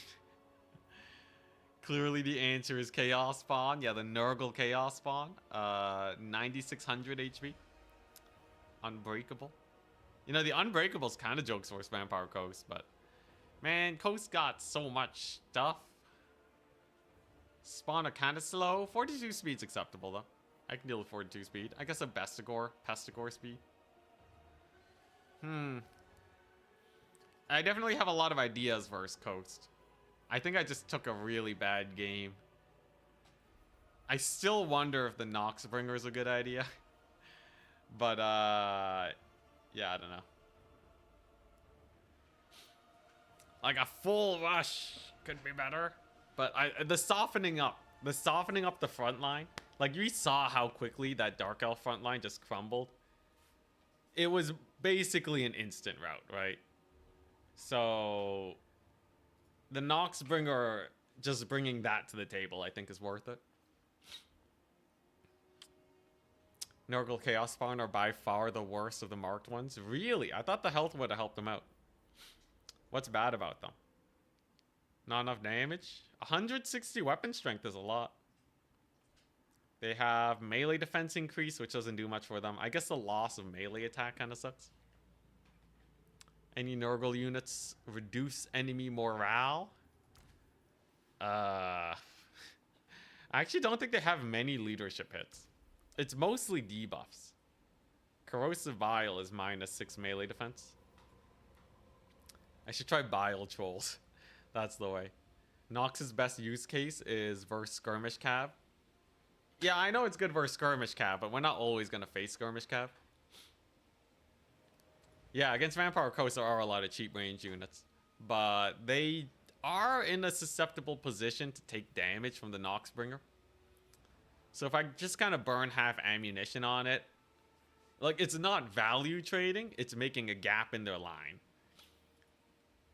Clearly the answer is Chaos Spawn. Yeah, the Nurgle Chaos Spawn. 9600 HP. Unbreakable. You know, the Unbreakable's kind of jokes for Vampire Coast, but... Man, Coast got so much stuff. Spawner kind of slow. 42 speed's acceptable, though. I can deal with 42 speed. I guess a Pestigore speed. I definitely have a lot of ideas versus Coast. I think I just took a really bad game. I still wonder if the Noxbringer is a good idea. But, yeah, I don't know. Like a full rush could be better. But the softening up the front line. Like, you saw how quickly that Dark Elf front line just crumbled. It was basically an instant rout, right? So, the Noxbringer just bringing that to the table, I think, is worth it. Nurgle Chaos Spawn are by far the worst of the marked ones. Really? I thought the health would have helped them out. What's bad about them? Not enough damage? 160 weapon strength is a lot. They have melee defense increase, which doesn't do much for them. I guess the loss of melee attack kind of sucks. Any Nurgle units reduce enemy morale? I actually don't think they have many leadership hits. It's mostly debuffs. Corrosive Bile is -6 melee defense. I should try Bile Trolls. That's the way. Nox's best use case is versus Skirmish Cav. Yeah, I know it's good versus Skirmish Cav, but we're not always going to face Skirmish Cav. Yeah, against Vampire Coast there are a lot of cheap range units. But they are in a susceptible position to take damage from the Noxbringer. So if I just kind of burn half ammunition on it, like, it's not value trading, it's making a gap in their line.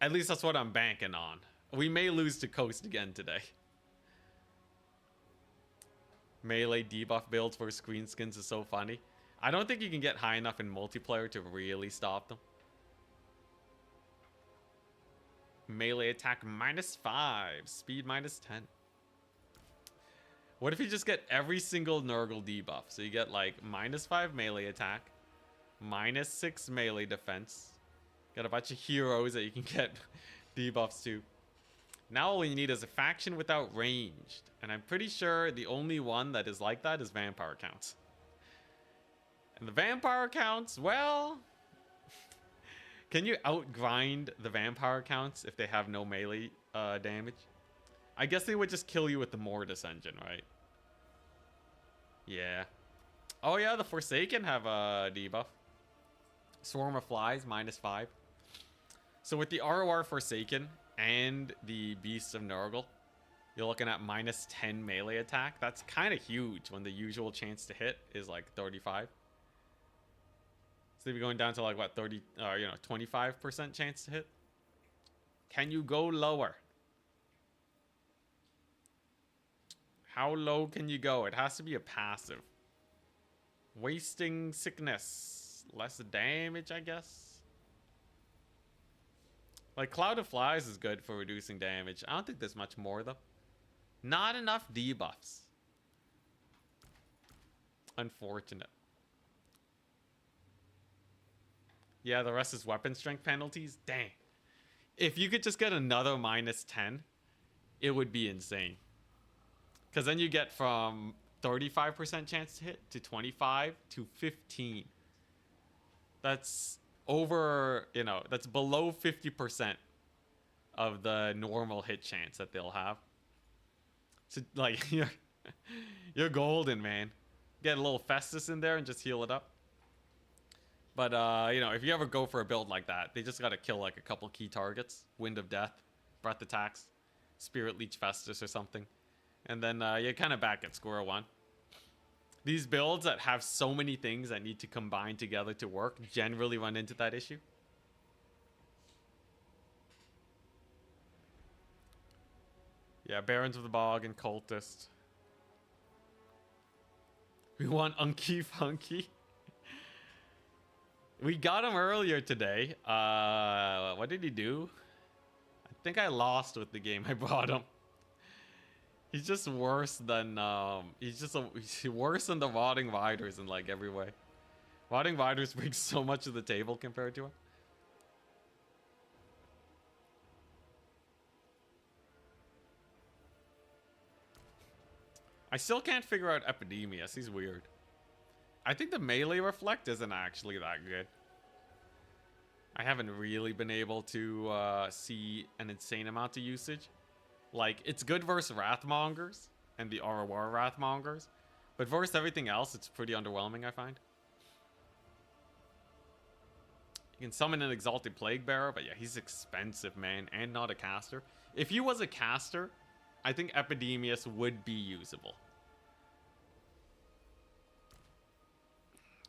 At least that's what I'm banking on. We may lose to Coast again today. Melee debuff builds for screen skins is so funny. I don't think you can get high enough in multiplayer to really stop them. Melee attack -5, speed -10. What if you just get every single Nurgle debuff? So you get like -5 melee attack, -6 melee defense. Got a bunch of heroes that you can get debuffs to. Now all you need is a faction without ranged. And I'm pretty sure the only one that is like that is Vampire Counts. And the Vampire Counts, well... Can you outgrind the Vampire Counts if they have no melee damage? I guess they would just kill you with the Mortis engine, right? Yeah. Oh yeah, the Forsaken have a debuff. Swarm of Flies, -5. So with the ROR Forsaken and the Beast of Nurgle, you're looking at -10 melee attack. That's kind of huge when the usual chance to hit is like 35. So they'd be going down to like what, 30, 25% chance to hit. Can you go lower? How low can you go? It has to be a passive. Wasting Sickness. Less damage, I guess. Like, Cloud of Flies is good for reducing damage. I don't think there's much more, though. Not enough debuffs. Unfortunate. Yeah, the rest is weapon strength penalties. Dang. If you could just get another -10, it would be insane. Because then you get from 35% chance to hit to 25 to 15. That's over, that's below 50% of the normal hit chance that they'll have. So, like, you're golden, man. Get a little Festus in there and just heal it up. But, if you ever go for a build like that, they just got to kill, like, a couple key targets. Wind of Death, Breath Attacks, Spirit Leech Festus or something. And then you're kind of back at square one. These builds that have so many things that need to combine together to work generally run into that issue. Yeah, Barons of the Bog and Cultist. We want Unky Funky. We got him earlier today. What did he do? I think I lost with the game I brought him. He's just worse than he's worse than the Rotting Riders in like every way. Rotting Riders bring so much to the table compared to him. I still can't figure out Epidemius. He's weird. I think the melee reflect isn't actually that good. I haven't really been able to see an insane amount of usage. Like, it's good versus Wrathmongers and the Aurora Wrathmongers. But versus everything else, it's pretty underwhelming, I find. You can summon an Exalted Plague Bearer, but yeah, he's expensive, man, and not a caster. If he was a caster, I think Epidemius would be usable.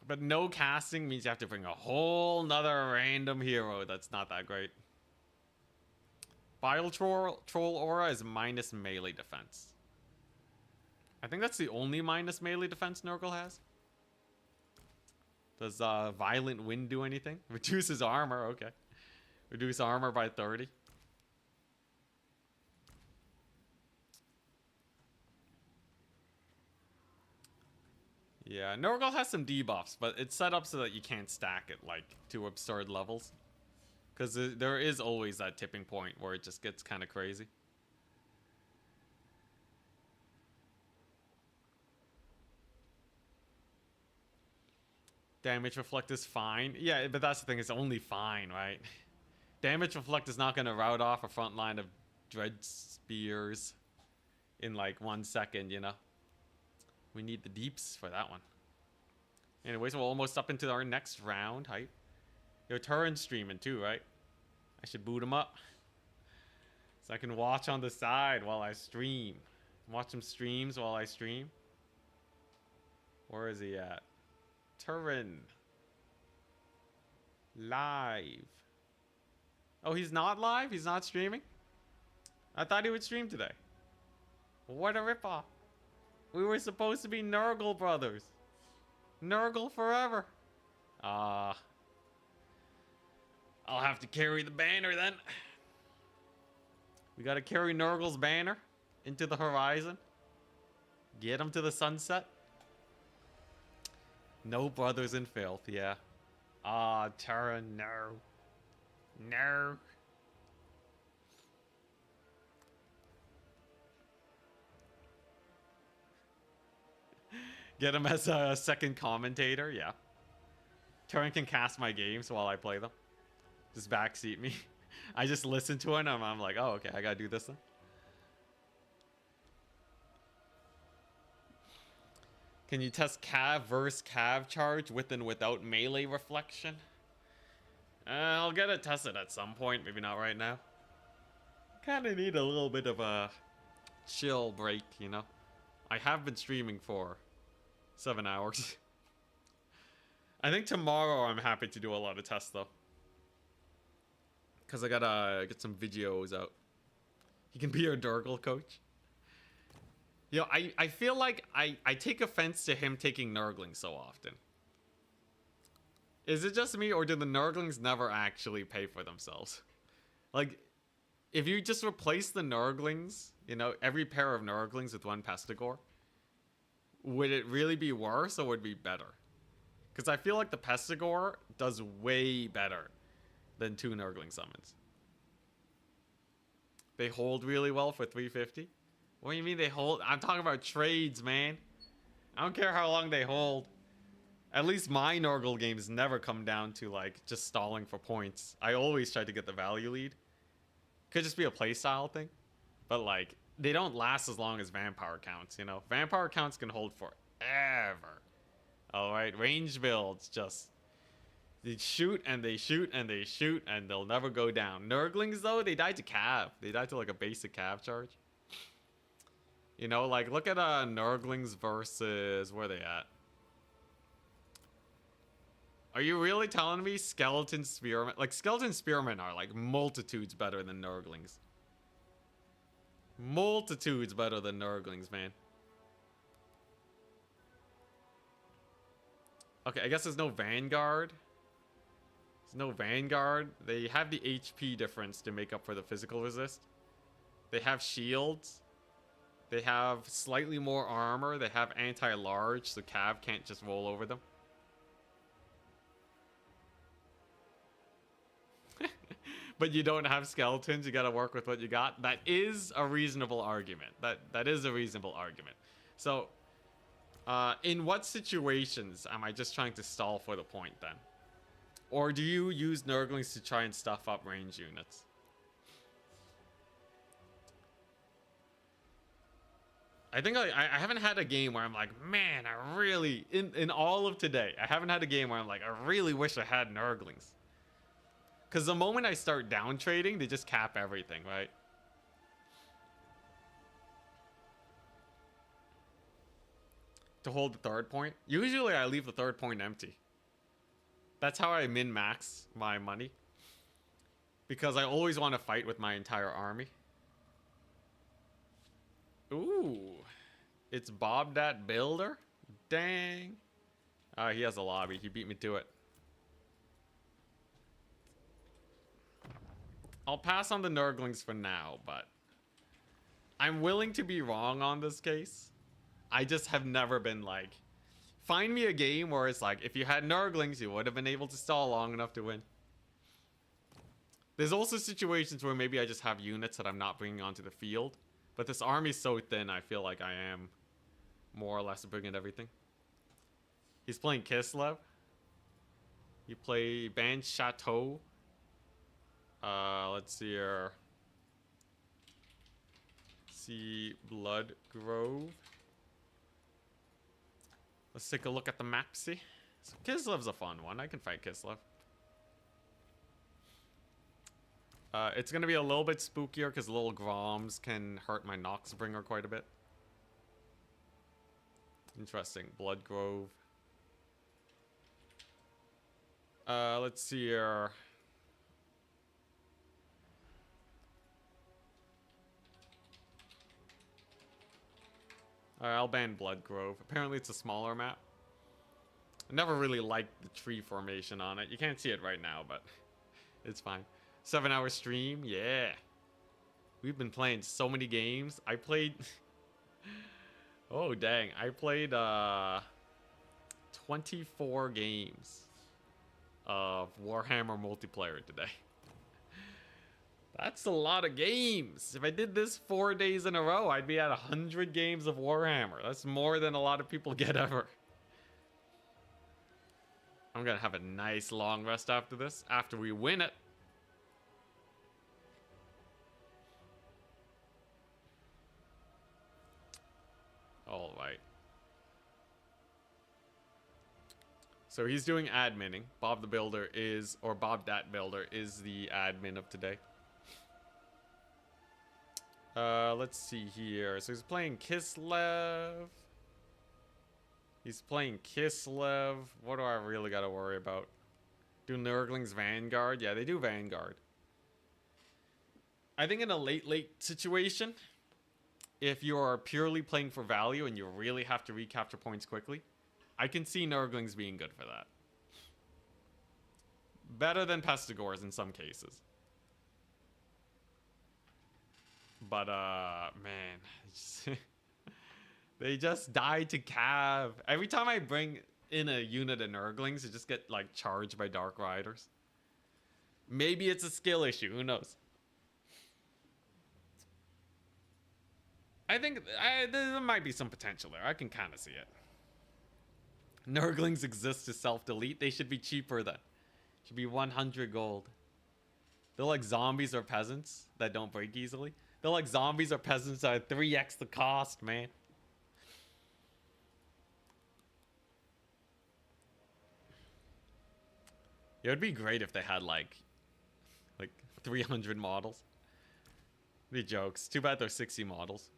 But no casting means you have to bring a whole nother random hero that's not that great. Vile Troll Aura is minus melee defense. I think that's the only minus melee defense Nurgle has. Does Violent Wind do anything? Reduces armor, okay. Reduce armor by 30. Yeah, Nurgle has some debuffs, but it's set up so that you can't stack it, like, to absurd levels. Because there is always that tipping point where it just gets kind of crazy. Damage Reflect is fine. Yeah, but that's the thing, it's only fine, right? Damage Reflect is not going to rout off a front line of Dread Spears in, like, 1 second, you know? We need the deeps for that one. Anyways, we're almost up into our next round. Hype. Yo, Turin streaming too, right? I should boot him up. So I can watch on the side while I stream. Watch some streams while I stream. Where is he at? Turin. Live. Oh, he's not live? He's not streaming? I thought he would stream today. What a ripoff. We were supposed to be Nurgle brothers. Nurgle forever. I'll have to carry the banner then. We gotta carry Nurgle's banner into the horizon. Get him to the sunset. No brothers in filth, yeah. Tara, no. No. Get him as a second commentator, yeah. Turin can cast my games while I play them. Just backseat me. I just listen to it and I'm like, oh, okay, I gotta do this then. Can you test Cav versus Cav charge with and without melee reflection? I'll get it tested at some point, maybe not right now. Kinda need a little bit of a chill break, you know? I have been streaming for 7 hours. I think tomorrow I'm happy to do a lot of tests though. Because I gotta get some videos out. He can be your Nurgle coach. You know, I feel like I take offense to him taking Nurglings so often. Is it just me, or do the Nurglings never actually pay for themselves? Like, if you just replace the Nurglings, you know, every pair of Nurglings with one Pestigore, would it really be worse or would it be better? Because I feel like the Pestigore does way better than 2 Nurgling summons. They hold really well for 350. What do you mean they hold? I'm talking about trades, man. I don't care how long they hold. At least my Nurgle games never come down to like just stalling for points. I always try to get the value lead. Could just be a playstyle thing. But like, they don't last as long as Vampire counts, you know? Vampire counts can hold forever. Alright, range builds just... They shoot and they shoot and they shoot and they'll never go down. Nurglings though, they die to Cav. They die to like a basic Cav charge. You know, like look at Nurglings versus... Where are they at? Are you really telling me Skeleton Spearmen? Like, Skeleton Spearmen are like multitudes better than Nurglings. Multitudes better than Nurglings, man. Okay, I guess there's no Vanguard. There's no Vanguard. They have the HP difference to make up for the physical resist. They have shields. They have slightly more armor. They have anti-large, so Cav can't just roll over them. But you don't have skeletons. You gotta work with what you got. That is a reasonable argument. That is a reasonable argument. So, in what situations am I just trying to stall for the point then? Or do you use Nurglings to try and stuff up range units? I think I haven't had a game where I'm like, man, I really, in all of today, I haven't had a game where I'm like, I really wish I had Nurglings. Because the moment I start down trading, they just cap everything, right? To hold the third point. Usually I leave the third point empty. That's how I min-max my money. Because I always want to fight with my entire army. Ooh. It's Bob that Builder? Dang. He has a lobby. He beat me to it. I'll pass on the Nurglings for now, but I'm willing to be wrong on this case. I just have never been like, find me a game where it's like, if you had Nurglings, you would have been able to stall long enough to win. There's also situations where maybe I just have units that I'm not bringing onto the field, but this army's so thin, I feel like I am more or less bringing everything. He's playing Kislev. You play Ban Chateau. Let's see here. See Blood Grove. Let's take a look at the map, see? So Kislev's a fun one. I can fight Kislev. It's going to be a little bit spookier because little Groms can hurt my Noxbringer quite a bit. Interesting. Blood Grove. Let's see here. I'll ban Blood Grove. Apparently it's a smaller map. I never really liked the tree formation on it. You can't see it right now, but it's fine. 7-hour stream, yeah. We've been playing so many games. I played... oh, dang. I played 24 games of Warhammer multiplayer today. That's a lot of games. If I did this 4 days in a row, I'd be at 100 games of Warhammer. That's more than a lot of people get ever. I'm gonna have a nice long rest after this, after we win it. All right. So he's doing adminning. Bob the Builder is, or Bob that Builder is the admin of today. Let's see here. So he's playing Kislev. He's playing Kislev. What do I really gotta worry about? Do Nurglings Vanguard? Yeah, they do Vanguard. I think in a late situation, if you're purely playing for value and you really have to recapture points quickly, I can see Nurglings being good for that. Better than Pestigors in some cases. But, man. They just die to Cav. Every time I bring in a unit of Nurglings, they just get, like, charged by Dark Riders. Maybe it's a skill issue. Who knows? I think there might be some potential there. I can kind of see it. Nurglings exist to self-delete. They should be cheaper then. Should be 100 gold. They're like zombies or peasants that don't break easily. They're like zombies or peasants that are 3x the cost, man. It would be great if they had like 300 models. The jokes. Too bad they're 60 models.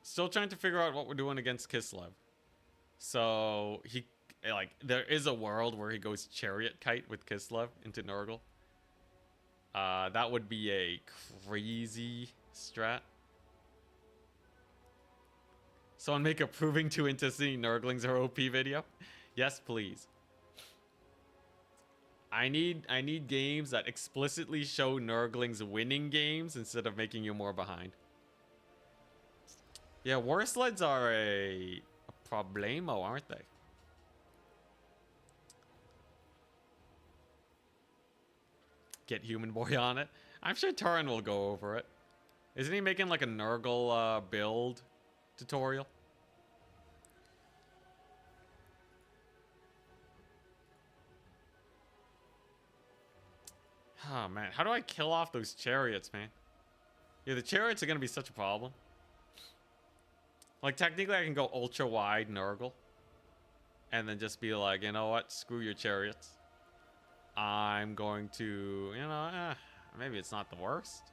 Still trying to figure out what we're doing against Kislev. So he there is a world where he goes chariot kite with Kislev into Nurgle. That would be a crazy strat. Someone make a proving to intensity Nurglings are OP video. Yes, please. I need games that explicitly show Nurglings winning games instead of making you more behind. Yeah, war sleds are a problemo, aren't they? Get Human Boy on it. I'm sure Turin will go over it. Isn't he making like a Nurgle build tutorial? Oh man, how do I kill off those chariots, man? Yeah, the chariots are gonna be such a problem. Like, technically I can go ultra wide Nurgle. And then just be like, you know what? Screw your chariots. I'm going to, you know, maybe it's not the worst.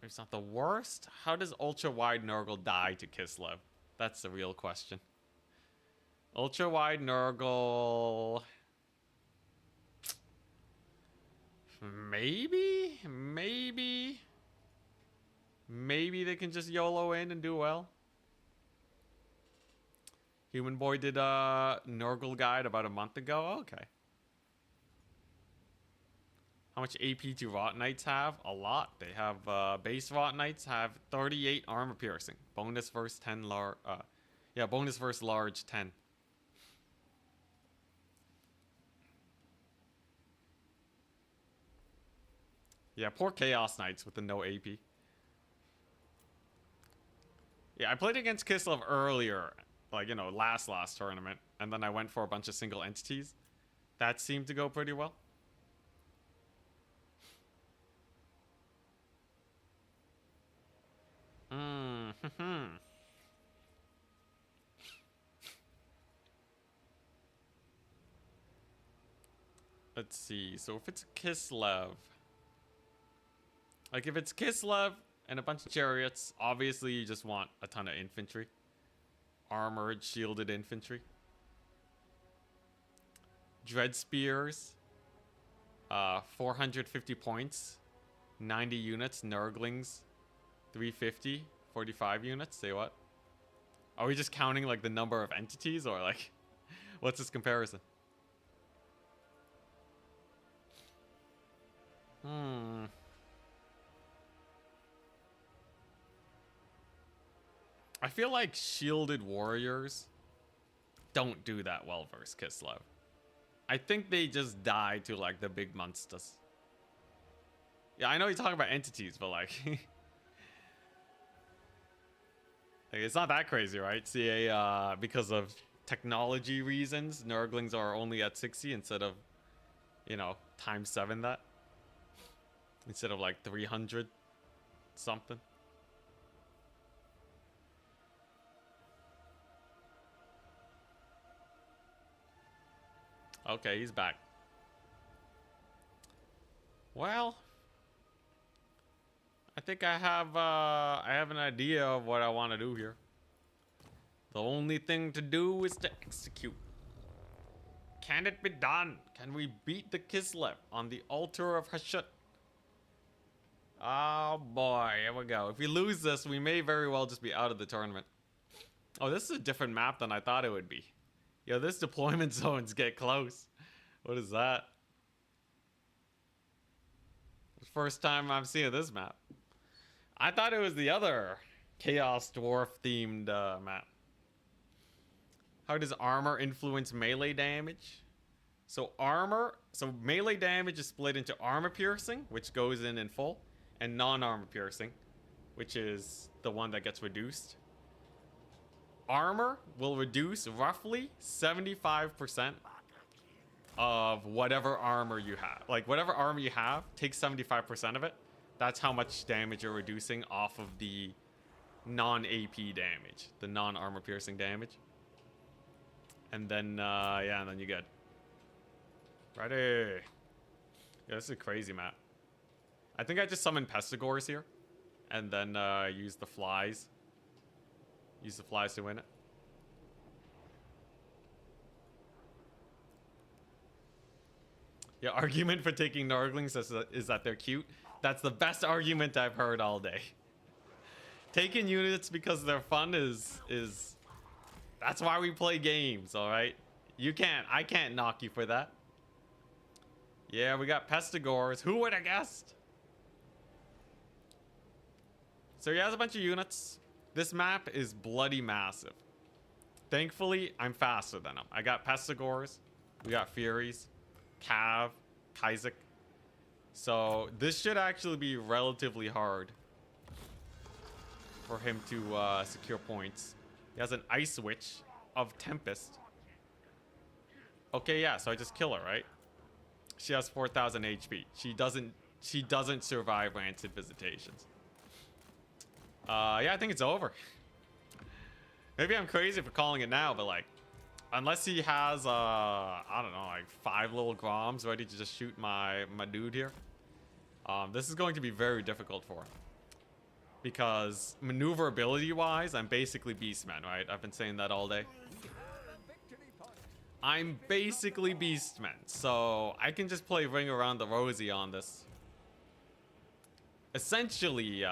Maybe it's not the worst. How does ultra wide Nurgle die to Kislev? That's the real question. Ultra wide Nurgle. Maybe they can just YOLO in and do well. Human Boy did a Nurgle guide about a month ago. Okay. How much AP do Rot Knights have? A lot. They have base Rot Knights have 38 armor piercing. Bonus versus 10 large. Yeah, bonus versus large 10. Yeah, poor Chaos Knights with the no AP. Yeah, I played against Kislev earlier, like, you know, last tournament, and then I went for a bunch of single entities. That seemed to go pretty well. Let's see. So if it's Kislev, like if it's Kislev and a bunch of chariots, obviously you just want a ton of infantry. Armored, shielded infantry. Dread Spears. 450 points. 90 units. Nurglings. 350. 45 units. Say what? Are we just counting like the number of entities or like what's this comparison? I feel like shielded warriors don't do that well versus Kislev. I think they just die to like the big monsters. Yeah, I know you're talking about entities, but like, like it's not that crazy, right? CA, because of technology reasons, Nurglings are only at 60 instead of, you know, times 7 that. Instead of like 300 something. Okay, he's back. Well, I think I have an idea of what I want to do here. The only thing to do is to execute. Can it be done? Can we beat the Kislev on the altar of Hashut? Oh boy, here we go. If we lose this, we may very well just be out of the tournament. Oh, this is a different map than I thought it would be. Yo, this deployment zones get close. What is that? First time I'm seeing this map. I thought it was the other Chaos Dwarf themed map. How does armor influence melee damage? So melee damage is split into armor piercing, which goes in full, and non-armor piercing, which is the one that gets reduced. Armor will reduce roughly 75% of whatever armor you have. Like, whatever armor you have, take 75% of it. That's how much damage you're reducing off of the non-AP damage. The non-armor piercing damage. And then, yeah, and then you're good. Ready. Yeah, this is a crazy map. I think I just summoned Pestigors here. And then, use the flies. Use the flies to win it. Your argument for taking Nurglings is that they're cute. That's the best argument I've heard all day. Taking units because they're fun is that's why we play games, all right? I can't knock you for that. Yeah, we got Pestigores. Who would have guessed? So he has a bunch of units. This map is bloody massive. Thankfully, I'm faster than him. I got Pestigores. We got Furies. Cav. Kaizik. So this should actually be relatively hard for him to secure points. He has an Ice Witch of Tempest. Okay, yeah, so I just kill her, right? She has 4,000 HP. She doesn't survive Rancid Visitations. Yeah, I think it's over. Maybe I'm crazy for calling it now, but like, unless he has, I don't know, like 5 little Groms ready to just shoot my dude here, this is going to be very difficult for him. Because maneuverability-wise, I'm basically Beastman, right? I've been saying that all day. I'm basically Beastman, so I can just play Ring Around the Rosie on this. Essentially,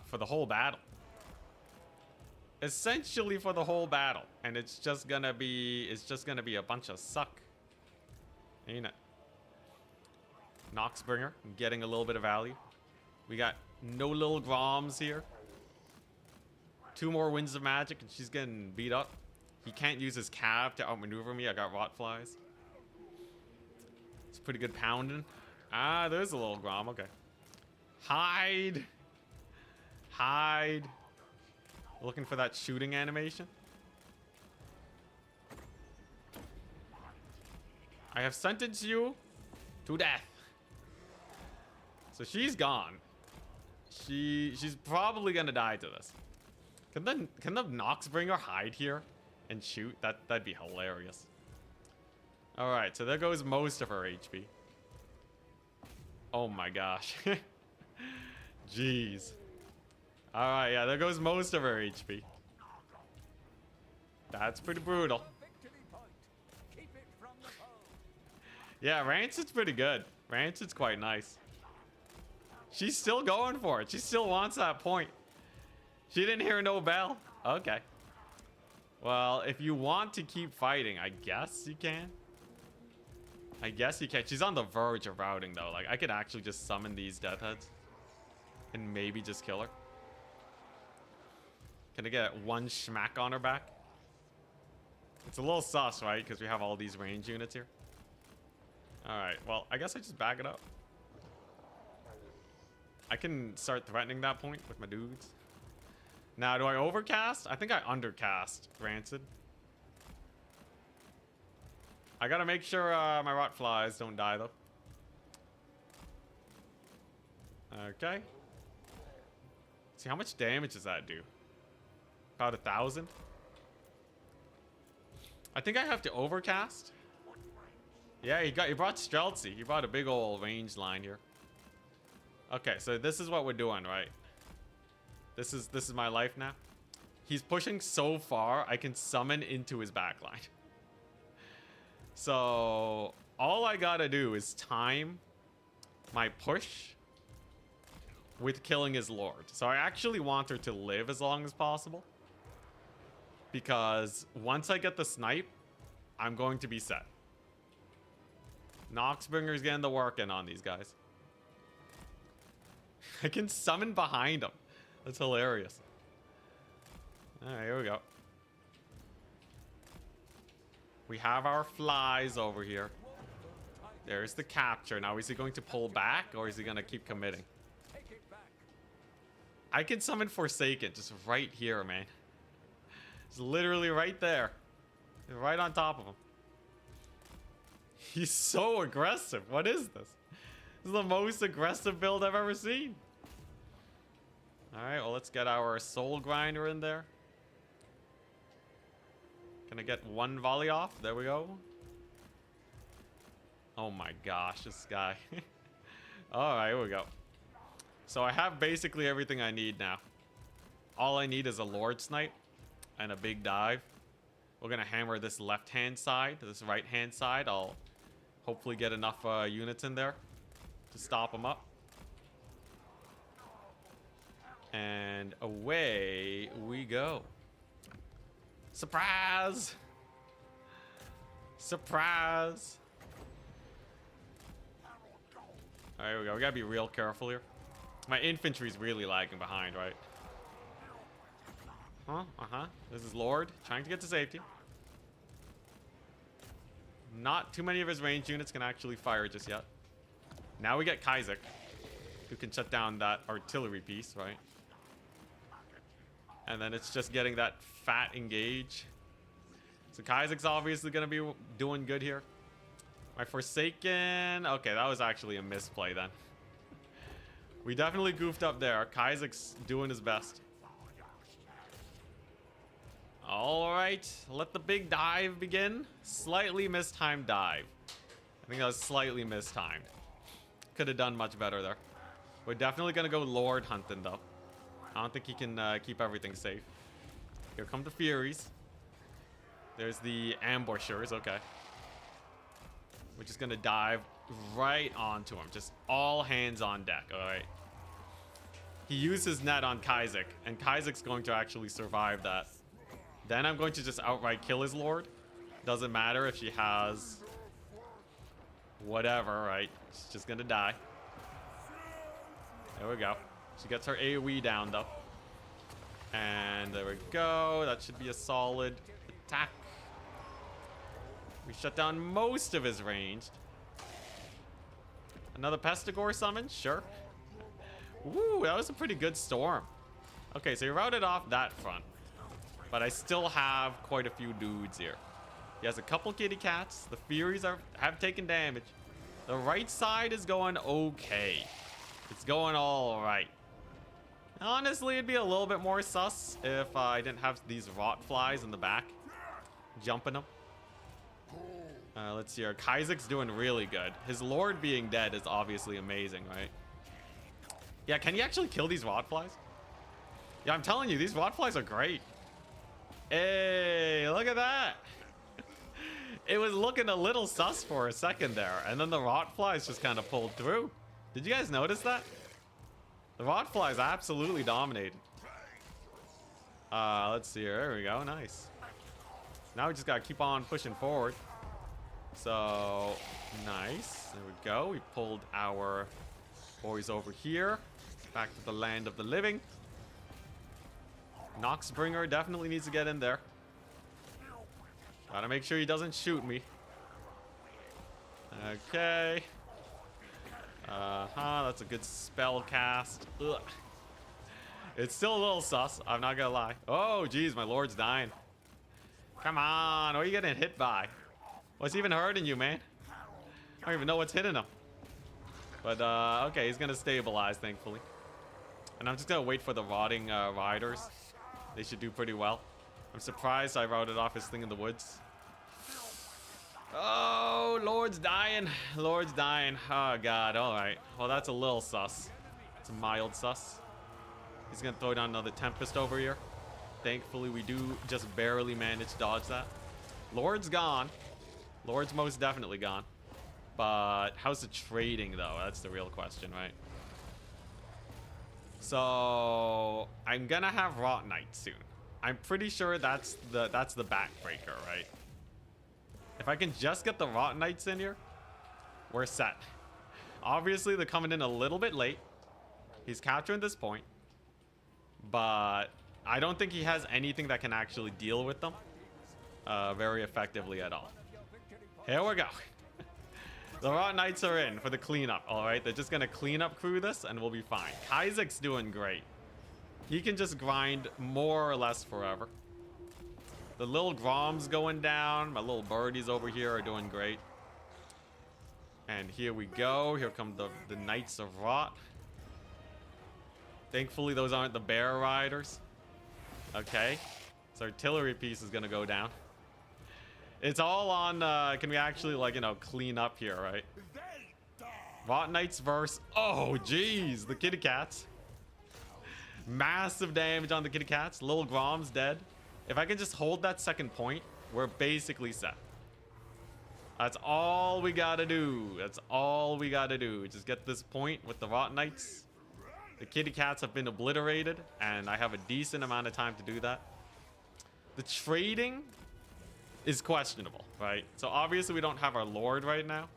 for the whole battle. Essentially for the whole battle. And it's just gonna be a bunch of suck. Ain't it? Noxbringer, getting a little bit of value. We got no little Groms here. 2 more Winds of Magic and she's getting beat up. He can't use his Cav to outmaneuver me. I got Rotflies. It's pretty good pounding. Ah, there's a little Grom. Okay. Hide. Hide. Looking for that shooting animation. I have sentenced you to death. So she's gone. She's probably gonna die to this. Can the Noxbringer hide here and shoot? That'd be hilarious. All right, so there goes most of her HP. Oh my gosh. Jeez. All right, yeah, there goes most of her HP. That's pretty brutal. Yeah, Rancid's pretty good. Rancid's quite nice. She's still going for it. She still wants that point. She didn't hear no bell. Okay. Well, if you want to keep fighting, I guess you can. I guess you can. She's on the verge of routing, though. Like, I could actually just summon these Death Heads and maybe just kill her. Can I get 1 schmack on her back? It's a little sus, right? Because we have all these range units here. Alright, well, I guess I just back it up. I can start threatening that point with my dudes. Now, do I overcast? I think I undercast Rancid. I gotta make sure my Rotflies don't die, though. Okay. See, how much damage does that do? About 1,000? I think I have to overcast. Yeah, he brought Streltsy. He brought a big old range line here. Okay, so this is what we're doing, right? This is my life now. He's pushing so far, I can summon into his backline. So all I gotta do is time my push with killing his lord. So I actually want her to live as long as possible. Because once I get the snipe, I'm going to be set. Noxbringer's getting the work in on these guys. I can summon behind him. That's hilarious. Alright, here we go. We have our flies over here. There's the capture. Now, is he going to pull back or is he going to keep committing? I can summon Forsaken just right here, man. It's literally right there. Right on top of him. He's so aggressive. What is this? This is the most aggressive build I've ever seen. Alright, well, let's get our Soul Grinder in there. Can I get 1 volley off? There we go. Oh my gosh, this guy. Alright, here we go. So I have basically everything I need now. All I need is a Lord Snipe and a big dive. We're gonna hammer this left-hand side, this right-hand side. I'll Hopefully get enough units in there to stop them up. And away we go. Surprise! Surprise! All right, here we go. We gotta be real careful here. My infantry's really lagging behind, right? This is Lord trying to get to safety. Not too many of his ranged units can actually fire just yet. Now we get Kaizek, who can shut down that artillery piece, right? And then it's just getting that fat engage. So Kaizek's obviously going to be doing good here. My Forsaken... Okay, that was actually a misplay then. We definitely goofed up there. Kaizek's doing his best. Alright, let the big dive begin. Slightly mistimed dive. I think that was slightly mistimed. Could have done much better there. We're definitely going to go Lord hunting though. I don't think he can keep everything safe. Here come the Furies. There's the ambushers, okay. We're just going to dive right onto him. Just all hands on deck, alright. He used his net on Kaizek, and Kaizek's going to actually survive that. Then I'm going to just outright kill his Lord. Doesn't matter if she has whatever, right? She's just gonna die. There we go. She gets her AoE down though. And there we go. That should be a solid attack. We shut down most of his ranged. Another Pestigore summon? Sure. Woo, that was a pretty good storm. Okay, so he routed off that front. But I still have quite a few dudes here. He has a couple kitty cats. The Furies have taken damage. The right side is going okay. It's going all right. Honestly, it'd be a little bit more sus if I didn't have these rot flies in the back jumping them. Let's see here. Kaizek's doing really good. His Lord being dead is obviously amazing, right? Yeah, can you actually kill these rot flies? Yeah, I'm telling you, these rot flies are great. Hey, look at that. It was looking a little sus for a second there, and then the rot flies just kind of pulled through. Did you guys notice that? The rot flies absolutely dominated. Let's see here. There we go. Nice. Now we just gotta keep on pushing forward. So, nice. There we go. We pulled our boys over here. Back to the land of the living. Noxbringer definitely needs to get in there. Gotta make sure he doesn't shoot me. Okay. That's a good spell cast. Ugh. It's still a little sus, I'm not gonna lie. Oh, geez, my Lord's dying. Come on, what are you getting hit by? What's even hurting you, man? I don't even know what's hitting him. But, okay, he's gonna stabilize, thankfully. And I'm just gonna wait for the rotting riders. They should do pretty well. I'm surprised I routed off his thing in the woods. Oh, Lord's dying. Lord's dying. Oh, God. All right. Well, that's a little sus. It's a mild sus. He's going to throw down another Tempest over here. Thankfully, we do just barely manage to dodge that. Lord's gone. Lord's most definitely gone. But how's the trading, though? That's the real question, right? So I'm gonna have Rot Knight soon. I'm pretty sure that's the backbreaker, right? If I can just get the Rot Knights in here, we're set. Obviously, they're coming in a little bit late. He's capturing this point, but I don't think he has anything that can actually deal with them very effectively at all. Here we go. The Rot Knights are in for the cleanup, alright? They're just gonna clean up crew this and we'll be fine. Kaizek's doing great. He can just grind more or less forever. The little Grom's going down. My little birdies over here are doing great. And here we go. Here come the Knights of Rot. Thankfully, those aren't the bear riders. Okay. This artillery piece is gonna go down. It's all on, can we actually, like, you know, clean up here, right? Rot Knights verse. Oh, jeez. The kitty cats. Massive damage on the kitty cats. Little Grom's dead. If I can just hold that second point, we're basically set. That's all we gotta do. That's all we gotta do. Just get this point with the Rot Knights. The kitty cats have been obliterated, and I have a decent amount of time to do that. The trading is questionable, right? So obviously we don't have our Lord right now.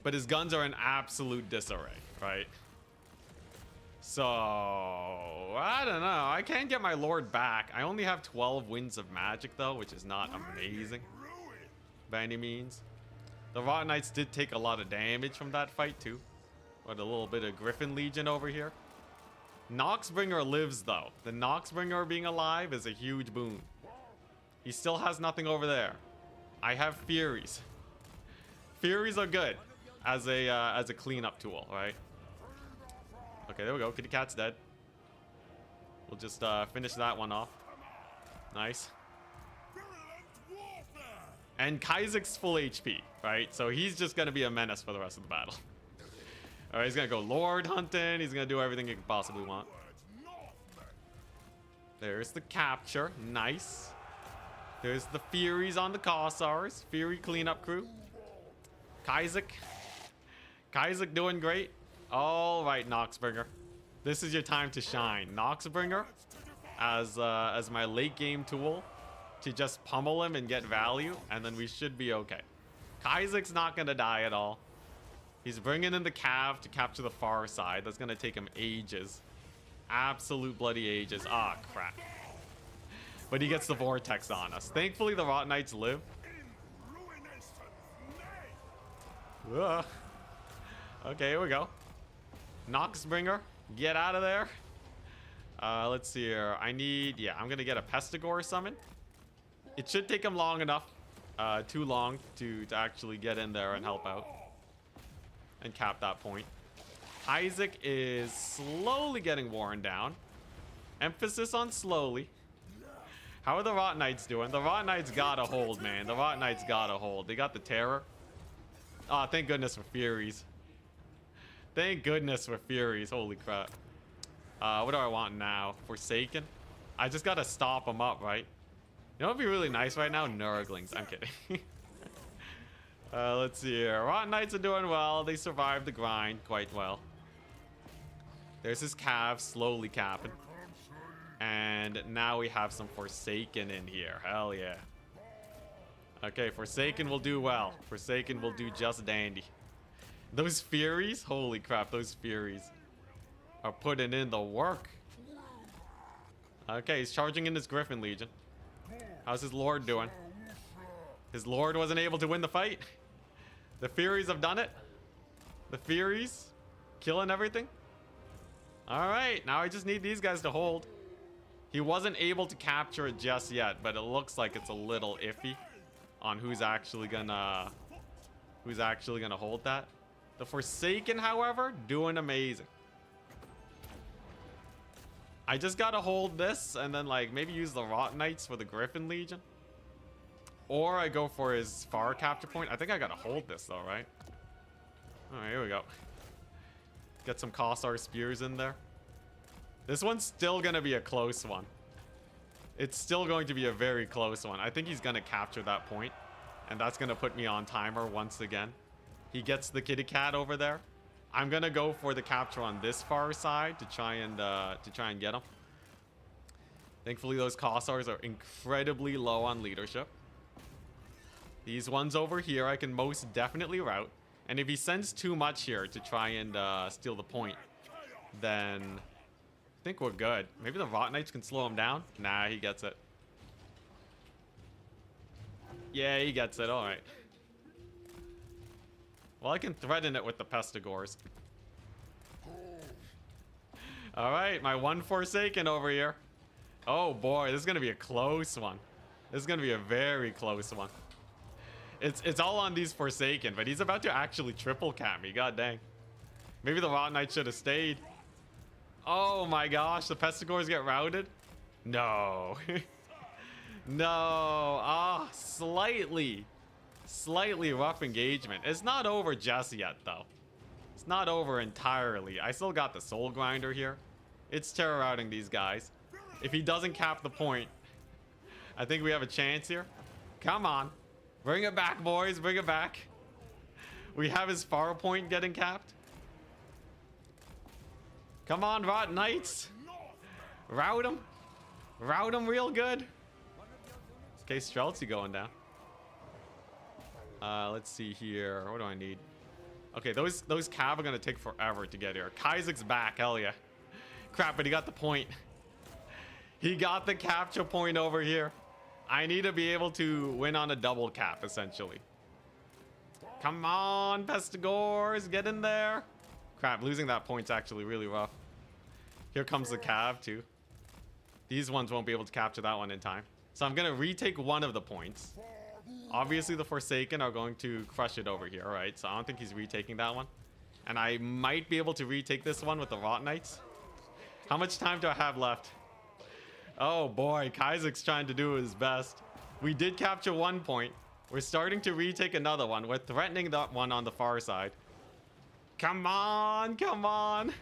But his guns are in absolute disarray, right? So, I don't know. I can't get my Lord back. I only have 12 winds of magic, though, which is not amazing by any means. The Rot Knights did take a lot of damage from that fight, too. With a little bit of Griffin Legion over here. Noxbringer lives, though. The Noxbringer being alive is a huge boon. He still has nothing over there. I have Furies. Furies are good as a cleanup tool, right? Okay, there we go. Kitty cat's dead. We'll just finish that one off. Nice. And Kaizek's full HP, right? So he's just going to be a menace for the rest of the battle. All right, he's going to go Lord hunting. He's going to do everything he could possibly want. There's the capture. Nice. There's the Furies on the Kossars. Fury cleanup crew. Kaizek. Kaizek doing great. All right, Noxbringer. This is your time to shine. Noxbringer as my late game tool to just pummel him and get value, and then we should be okay. Kaizek's not going to die at all. He's bringing in the Cav to capture the far side. That's going to take him ages. Absolute bloody ages. Ah, crap. But he gets the Vortex on us. Thankfully, the Rot Knights live. Ugh. Okay, here we go. Noxbringer, get out of there. Let's see here. I'm gonna get a Pestigore summon. It should take him long enough, too long to actually get in there and help out and cap that point. Isaac is slowly getting worn down. Emphasis on slowly. How are the Rot Knights doing? The Rot Knights got a hold, man. The Rot Knights got a hold. They got the Terror. Oh, thank goodness for Furies. Thank goodness for Furies. Holy crap. What do I want now? Forsaken? I just gotta stop them up, right? You know what would be really nice right now? Nurglings. I'm kidding. Let's see here. Rot Knights are doing well. They survived the grind quite well. There's his Cav slowly capping. And now we have some Forsaken in here. Hell yeah. Okay, Forsaken will do well. Forsaken will do just dandy. Those Furies, holy crap, those Furies are putting in the work. Okay, he's charging in his Griffin Legion. How's his Lord doing? His Lord wasn't able to win the fight. The Furies have done it. The Furies killing everything. All right, now I just need these guys to hold. He wasn't able to capture it just yet, but it looks like it's a little iffy on who's actually gonna hold that. The Forsaken, however, doing amazing. I just gotta hold this and then like maybe use the Rot Knights for the Griffin Legion. Or I go for his far capture point. I think I gotta hold this though, right? Alright, here we go. Get some Kossar Spears in there. This one's still gonna be a close one. It's still going to be a very close one. I think he's gonna capture that point, and that's gonna put me on timer once again. He gets the kitty cat over there. I'm gonna go for the capture on this far side to try and get him. Thankfully, those Kossars are incredibly low on leadership. These ones over here, I can most definitely route. And if he sends too much here to try and steal the point, then I think we're good. Maybe the Rot Knights can slow him down. Nah, he gets it. Yeah, he gets it. All right. Well, I can threaten it with the Pestigores. All right, my one Forsaken over here. Oh boy, this is gonna be a close one. This is gonna be a very close one. It's all on these Forsaken, but he's about to actually triple cap me. God dang. Maybe the Rot Knight should have stayed. Oh my gosh, the Pestigores get routed? No. No. Ah, slightly rough engagement. It's not over just yet, though. It's not over entirely. I still got the Soul Grinder here. It's terror routing these guys. If he doesn't cap the point, I think we have a chance here. Come on. Bring it back, boys. Bring it back. We have his far point getting capped. Come on, Rot Knights. Rout him. Rout him real good. Okay, Streltsy going down. Let's see here. What do I need? Okay, those cav are gonna take forever to get here. Kaisek's back, hell yeah. Crap, but he got the point. He got the capture point over here. I need to be able to win on a double cap, essentially. Come on, Pestigors, get in there. Crap, losing that point's actually really rough. Here comes the cav, too. These ones won't be able to capture that one in time. So I'm gonna retake one of the points. Obviously, the Forsaken are going to crush it over here, right? So I don't think he's retaking that one. And I might be able to retake this one with the Rot Knights. How much time do I have left? Oh boy, Kaisek's trying to do his best. We did capture one point. We're starting to retake another one. We're threatening that one on the far side. Come on, come on.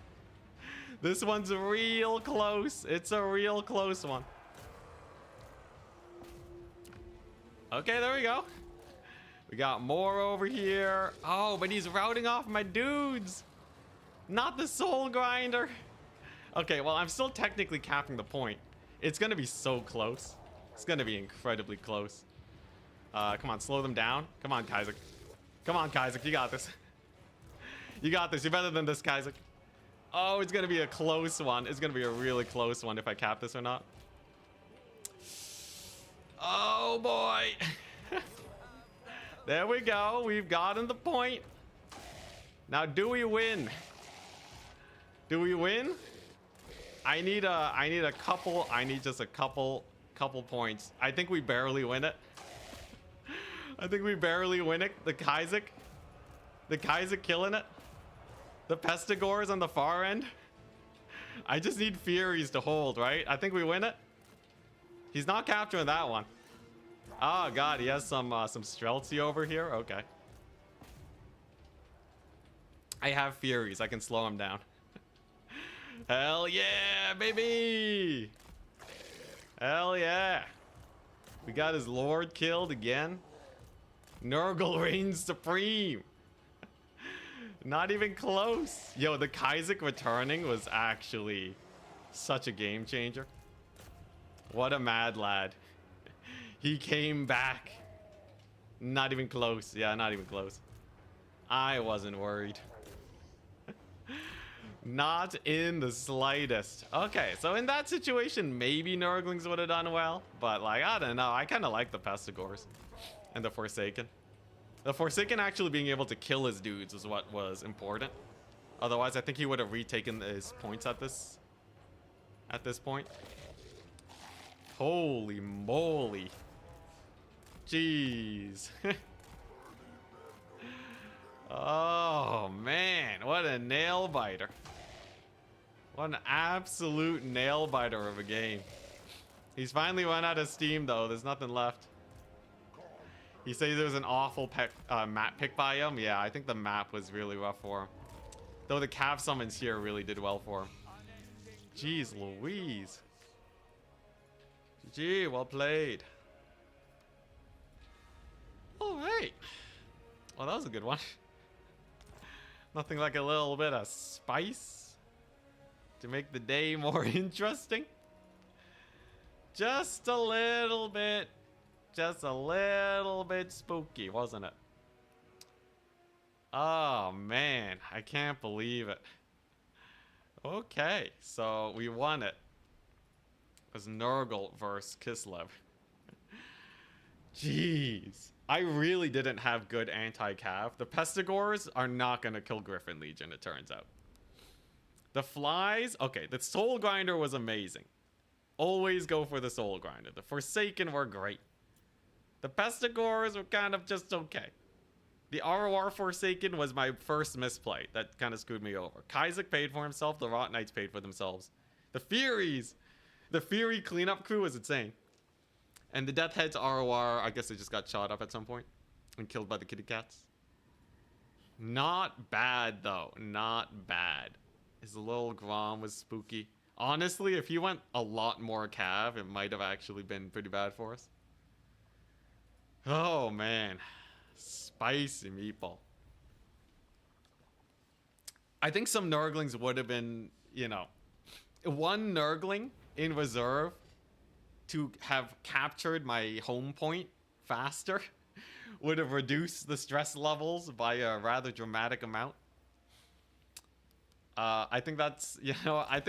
This one's real close. It's a real close one. Okay, there we go. We got more over here. Oh, but he's routing off my dudes. Not the soul grinder. Okay, well, I'm still technically capping the point. It's going to be so close. It's going to be incredibly close. Come on, slow them down. Come on, Kaisek. Come on, Kaisek. You got this. You got this. You're better than this, Kaisek. Oh, it's going to be a close one. It's going to be a really close one if I cap this or not. Oh, boy. There we go. We've gotten the point. Now, do we win? Do we win? I need just a couple points. I think we barely win it. I think we barely win it. The Kaisek killing it. The Pestigors on the far end. I just need Furies to hold, right? I think we win it. He's not capturing that one. Oh god, he has some Streltsy over here. Okay. I have Furies. I can slow him down. Hell yeah, baby! Hell yeah! We got his Lord killed again. Nurgle reigns supreme. Not even close. Yo, the Kaisek returning was actually such a game changer. What a mad lad. He came back. Not even close. Yeah, not even close. I wasn't worried. Not in the slightest. Okay, so in that situation, maybe Nurglings would have done well. But, like, I don't know. I kind of like the Pestigors and the Forsaken. The Forsaken actually being able to kill his dudes is what was important. Otherwise, I think he would have retaken his points at this point. Holy moly. Jeez. Oh, man. What a nail biter. What an absolute nail biter of a game. He's finally run out of steam, though. There's nothing left. He says there was an awful map pick by him. Yeah, I think the map was really rough for him. Though the cav summons here really did well for him. Jeez Louise. GG, well played. Alright. Well, that was a good one. Nothing like a little bit of spice to make the day more interesting. Just a little bit. Just a little bit spooky, wasn't it? Oh, man. I can't believe it. Okay, so we won it. It was Nurgle versus Kislev. Jeez. I really didn't have good anti-cav. The Pestigors are not going to kill Griffin Legion, it turns out. The Flies... Okay, the Soul Grinder was amazing. Always go for the Soul Grinder. The Forsaken were great. The Pestigors were kind of just okay. The ROR Forsaken was my first misplay. That kind of screwed me over. Kaisek paid for himself. The Rot Knights paid for themselves. The Furies. The Fury cleanup crew was insane. And the Death Heads ROR, I guess they just got shot up at some point and killed by the kitty cats. Not bad, though. Not bad. His little Grom was spooky. Honestly, if he went a lot more cav, it might have actually been pretty bad for us. Oh, man. Spicy meatball. I think some Nurglings would have been, you know, one Nurgling in reserve to have captured my home point faster would have reduced the stress levels by a rather dramatic amount. I think that's, you know, I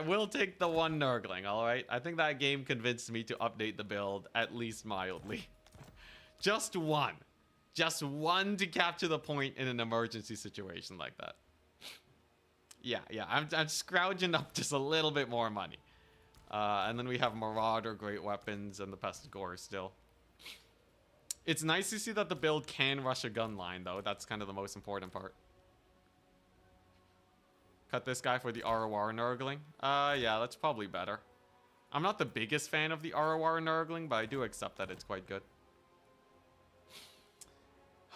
will take the one Nurgling, alright? I think that game convinced me to update the build at least mildly. Just one. Just one to capture the point in an emergency situation like that. Yeah, I'm scrounging up just a little bit more money. And then we have Marauder, Great Weapons, and the Pestigore still. It's nice to see that the build can rush a gun line, though. That's kind of the most important part. Cut this guy for the ROR Nurgling. Yeah, that's probably better. I'm not the biggest fan of the ROR Nurgling, but I do accept that it's quite good.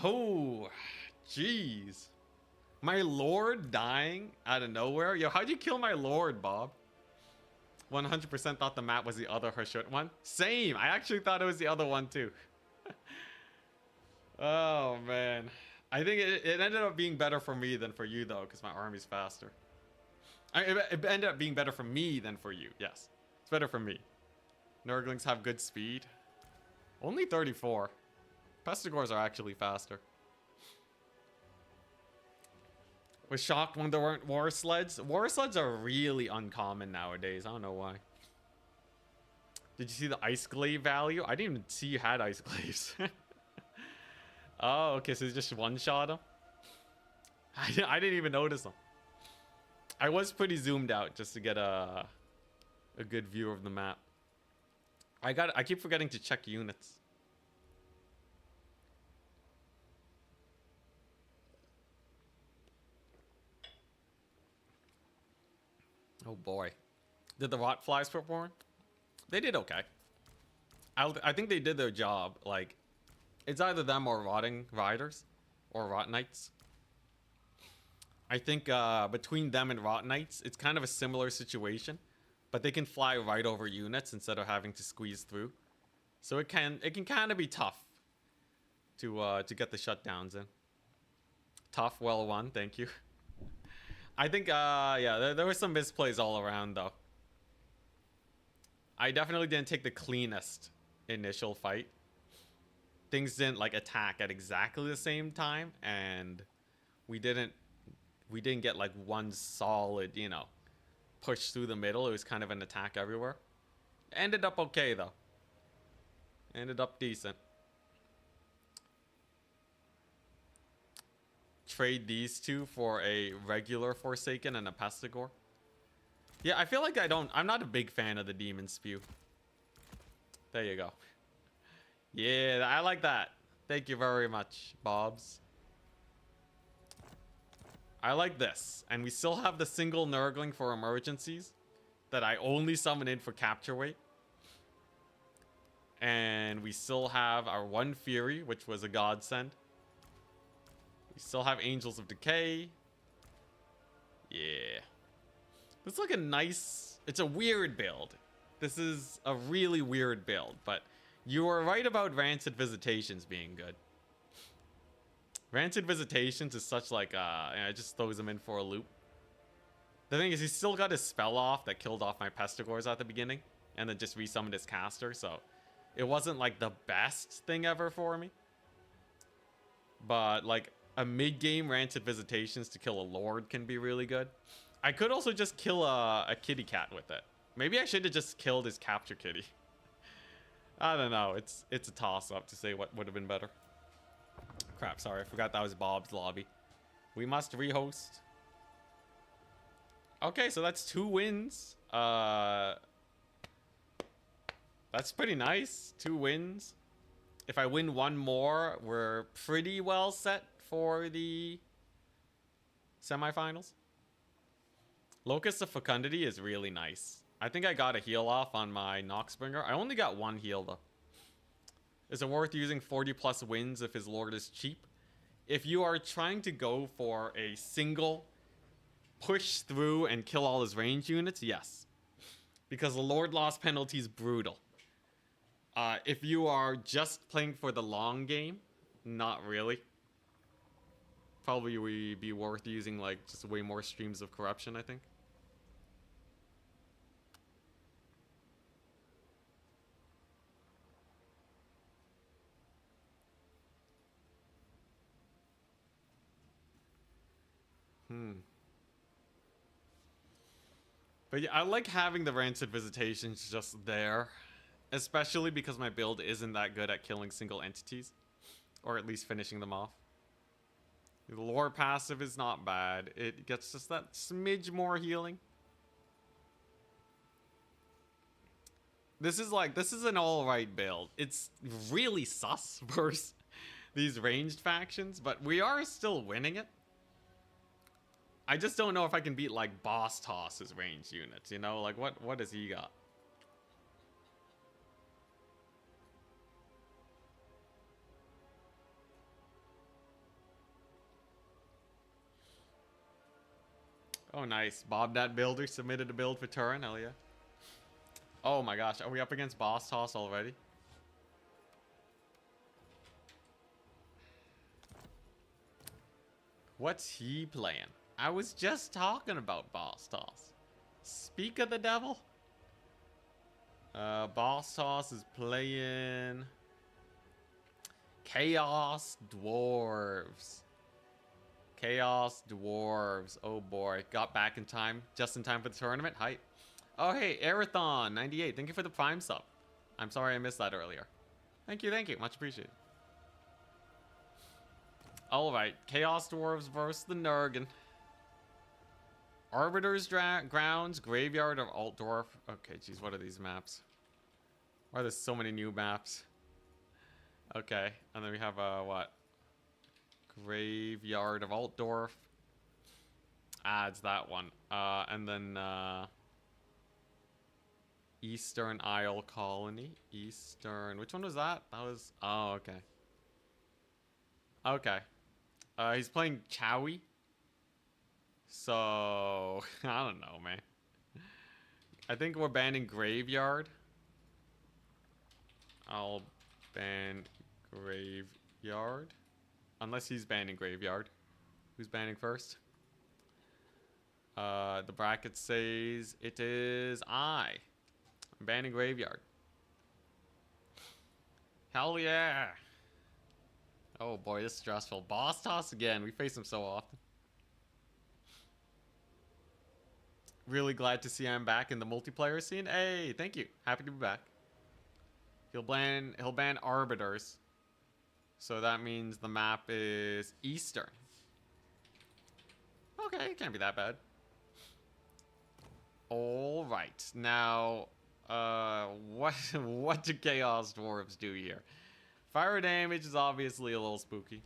Oh, jeez. My lord dying out of nowhere? Yo, how'd you kill my lord, Bob? 100% thought the map was the other Hashut one. Same. I actually thought it was the other one, too. Oh, man. I think it ended up being better for me than for you, though, because my army's faster. It ended up being better for me than for you. Yes. It's better for me. Nurglings have good speed. Only 34. Pestigores are actually faster. Was shocked when there weren't war sleds. War sleds are really uncommon nowadays. I don't know why. Did you see the ice glaive value? I didn't even see you had ice glaives. Oh, okay. So just one-shot them? I didn't even notice them. I was pretty zoomed out just to get a good view of the map. I keep forgetting to check units. Oh boy. Did the rot flies perform? They did okay. I think they did their job. Like, it's either them or rotting riders or rot knights. I think between them and rot knights, it's kind of a similar situation, but they can fly right over units instead of having to squeeze through. So it can kind of be tough to get the shutdowns in. Tough, well won, thank you. I think, yeah, there were some misplays all around, though. I definitely didn't take the cleanest initial fight. Things didn't, like, attack at exactly the same time, and we didn't get, like, one solid, you know, push through the middle. It was kind of an attack everywhere. Ended up okay, though. Ended up decent. Trade these two for a regular Forsaken and a Pestigore. Yeah, I feel like I'm not a big fan of the Demon Spew. There you go. Yeah, I like that. Thank you very much, Bobs. I like this. And we still have the single Nurgling for emergencies that I only summon in for capture weight. And we still have our one Fury, which was a godsend. We still have Angels of Decay. Yeah. It's like a nice... It's a weird build. This is a really weird build, but you were right about Rancid Visitations being good. Rancid Visitations is such like, it just throws him in for a loop. The thing is, he still got his spell off that killed off my Pestigores at the beginning, and then just resummoned his caster, so it wasn't like the best thing ever for me. But like a mid-game Rancid Visitations to kill a Lord can be really good. I could also just kill a kitty cat with it. Maybe I should have just killed his capture kitty. I don't know. It's a toss-up to say what would have been better. Crap, sorry. I forgot that was Bob's lobby. We must rehost. Okay, so that's 2 wins. That's pretty nice. 2 wins. If I win 1 more, we're pretty well set for the semifinals. Locust of Fecundity is really nice. I think I got a heal off on my Noxbringer. I only got 1 heal, though. Is it worth using 40 plus wins if his Lord is cheap? If you are trying to go for a single push through and kill all his range units, yes. Because the Lord loss penalty is brutal. If you are just playing for the long game, not really. Probably would be worth using like just way more streams of corruption, I think. But yeah, I like having the rancid visitations just there. Especially because my build isn't that good at killing single entities. Or at least finishing them off. The lore passive is not bad. It gets just that smidge more healing. This is an alright build. It's really sus versus these ranged factions, but we are still winning it. I just don't know if I can beat like Boss Toss's ranged units, you know? Like what does he got? Oh nice. Bob that builder submitted a build for Turin, hell yeah. Oh my gosh, are we up against Boss Toss already? What's he playing? I was just talking about Boss Toss. Speak of the devil. Boss Toss is playing Chaos Dwarfs. Chaos Dwarves. Oh boy. Got back in time. Just in time for the tournament. Hype. Oh hey, Arathon98. Thank you for the Prime sub. I'm sorry I missed that earlier. Thank you, thank you. Much appreciated. Alright. Chaos Dwarves versus the Nurgle. Arbiter's Grounds. Graveyard of Altdorf. Okay, geez. What are these maps? Why are there so many new maps? Okay. And then we have, what? Graveyard of Altdorf. Ah, it's that one. And then Eastern Isle Colony. Eastern. Which one was that? That was. Oh, okay. Okay. He's playing Chowie. So I don't know, man. I think we're banning Graveyard. I'll ban Graveyard. Unless he's banning Graveyard. Who's banning first? The bracket says it is I. I'm banning Graveyard. Hell yeah. Oh boy, this is stressful. Boss Toss again. We face him so often. Really glad to see I'm back in the multiplayer scene. Hey, thank you. Happy to be back. He'll ban Arbiters. So that means the map is Eastern. Okay, it can't be that bad. All right, now, what do Chaos Dwarves do here? Fire damage is obviously a little spooky.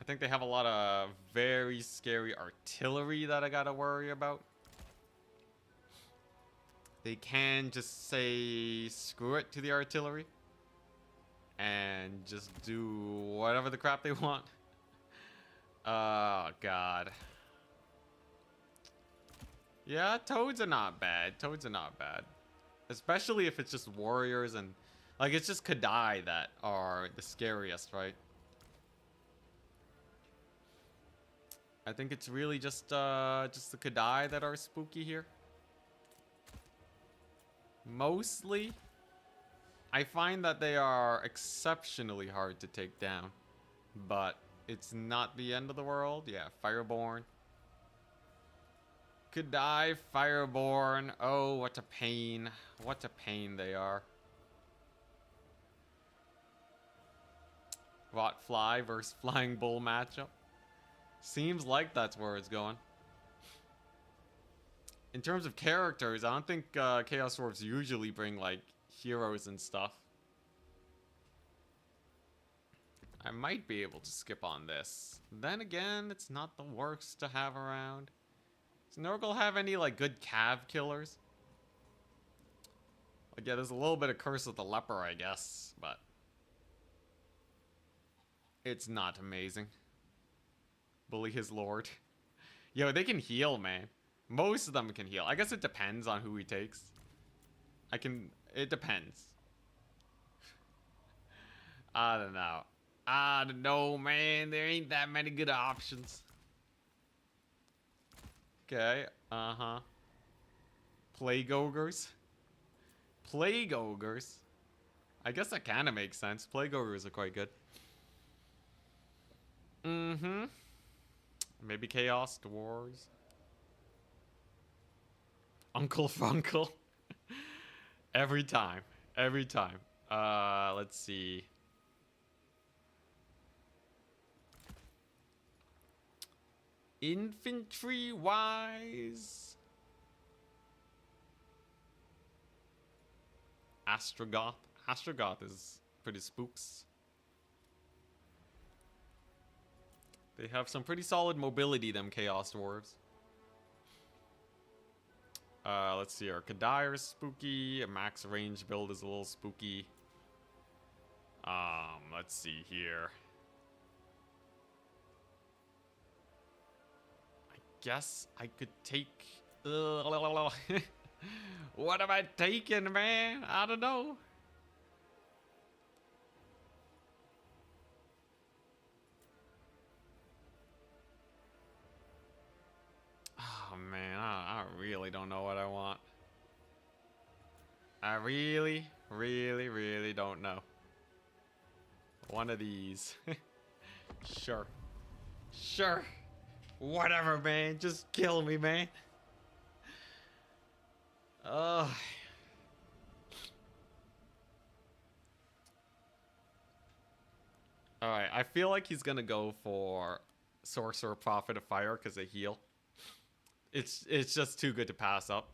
I think they have a lot of very scary artillery that I gotta worry about. They can just say screw it to the artillery and just do whatever the crap they want. Oh, God. Yeah, toads are not bad. Toads are not bad. Especially if it's just warriors and... Like, it's just Kadai that are the scariest, right? I think it's really just the Kadai that are spooky here. Mostly, I find that they are exceptionally hard to take down. But it's not the end of the world. Yeah, Fireborn. Kadai, Fireborn. Oh, what a pain. What a pain they are. Rotfly versus Flying Bull matchup. Seems like that's where it's going. In terms of characters, I don't think Chaos Dwarfs usually bring, like, heroes and stuff. I might be able to skip on this. Then again, it's not the worst to have around. Does Nurgle have any, like, good cav killers? Like, yeah, there's a little bit of Curse of the Leper, I guess, but... it's not amazing. Bully his lord. Yo, they can heal, man. Most of them can heal. I guess it depends on who he takes. It depends. I don't know. I don't know, man. There ain't that many good options. Okay. Uh-huh. Plague ogres. Plague ogres. I guess that kind of makes sense. Plague ogres are quite good. Mm-hmm. Maybe Chaos Dwarfs. Uncle Funkle. Every time. Every time. Let's see. Infantry-wise... Astrogoth. Astrogoth is pretty spooks. They have some pretty solid mobility, them Chaos Dwarves. Let's see. Our Kadir is spooky. A max range build is a little spooky. Let's see here. I guess I could take... What am I taking, man? I don't know. Oh, man. I really don't know what I want. I really, really, really don't know. One of these. Sure. Sure. Whatever, man. Just kill me, man. Ugh. Alright, I feel like he's gonna go for Sorcerer Prophet of Fire because they heal. It's just too good to pass up.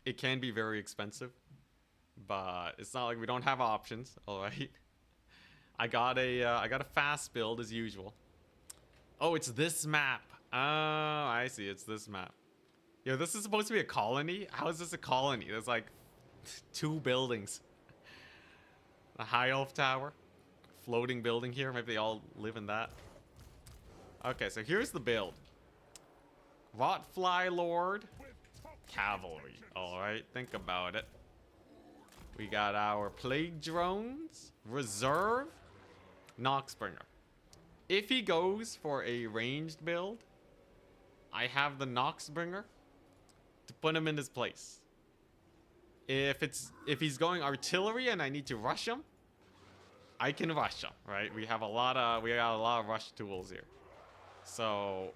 It can be very expensive, but it's not like we don't have options. Alright. I got a fast build as usual. Oh, it's this map. Oh, I see. It's this map. Yo, this is supposed to be a colony? How is this a colony? There's like 2 buildings. A high elf tower. Floating building here. Maybe they all live in that. Okay, so here's the build. Rotfly Lord. Cavalry. Alright, think about it. We got our Plague Drones. Reserve. Noxbringer. If he goes for a ranged build, I have the Noxbringer to put him in his place. If he's going artillery and I need to rush him, I can rush him, right? We got a lot of rush tools here. So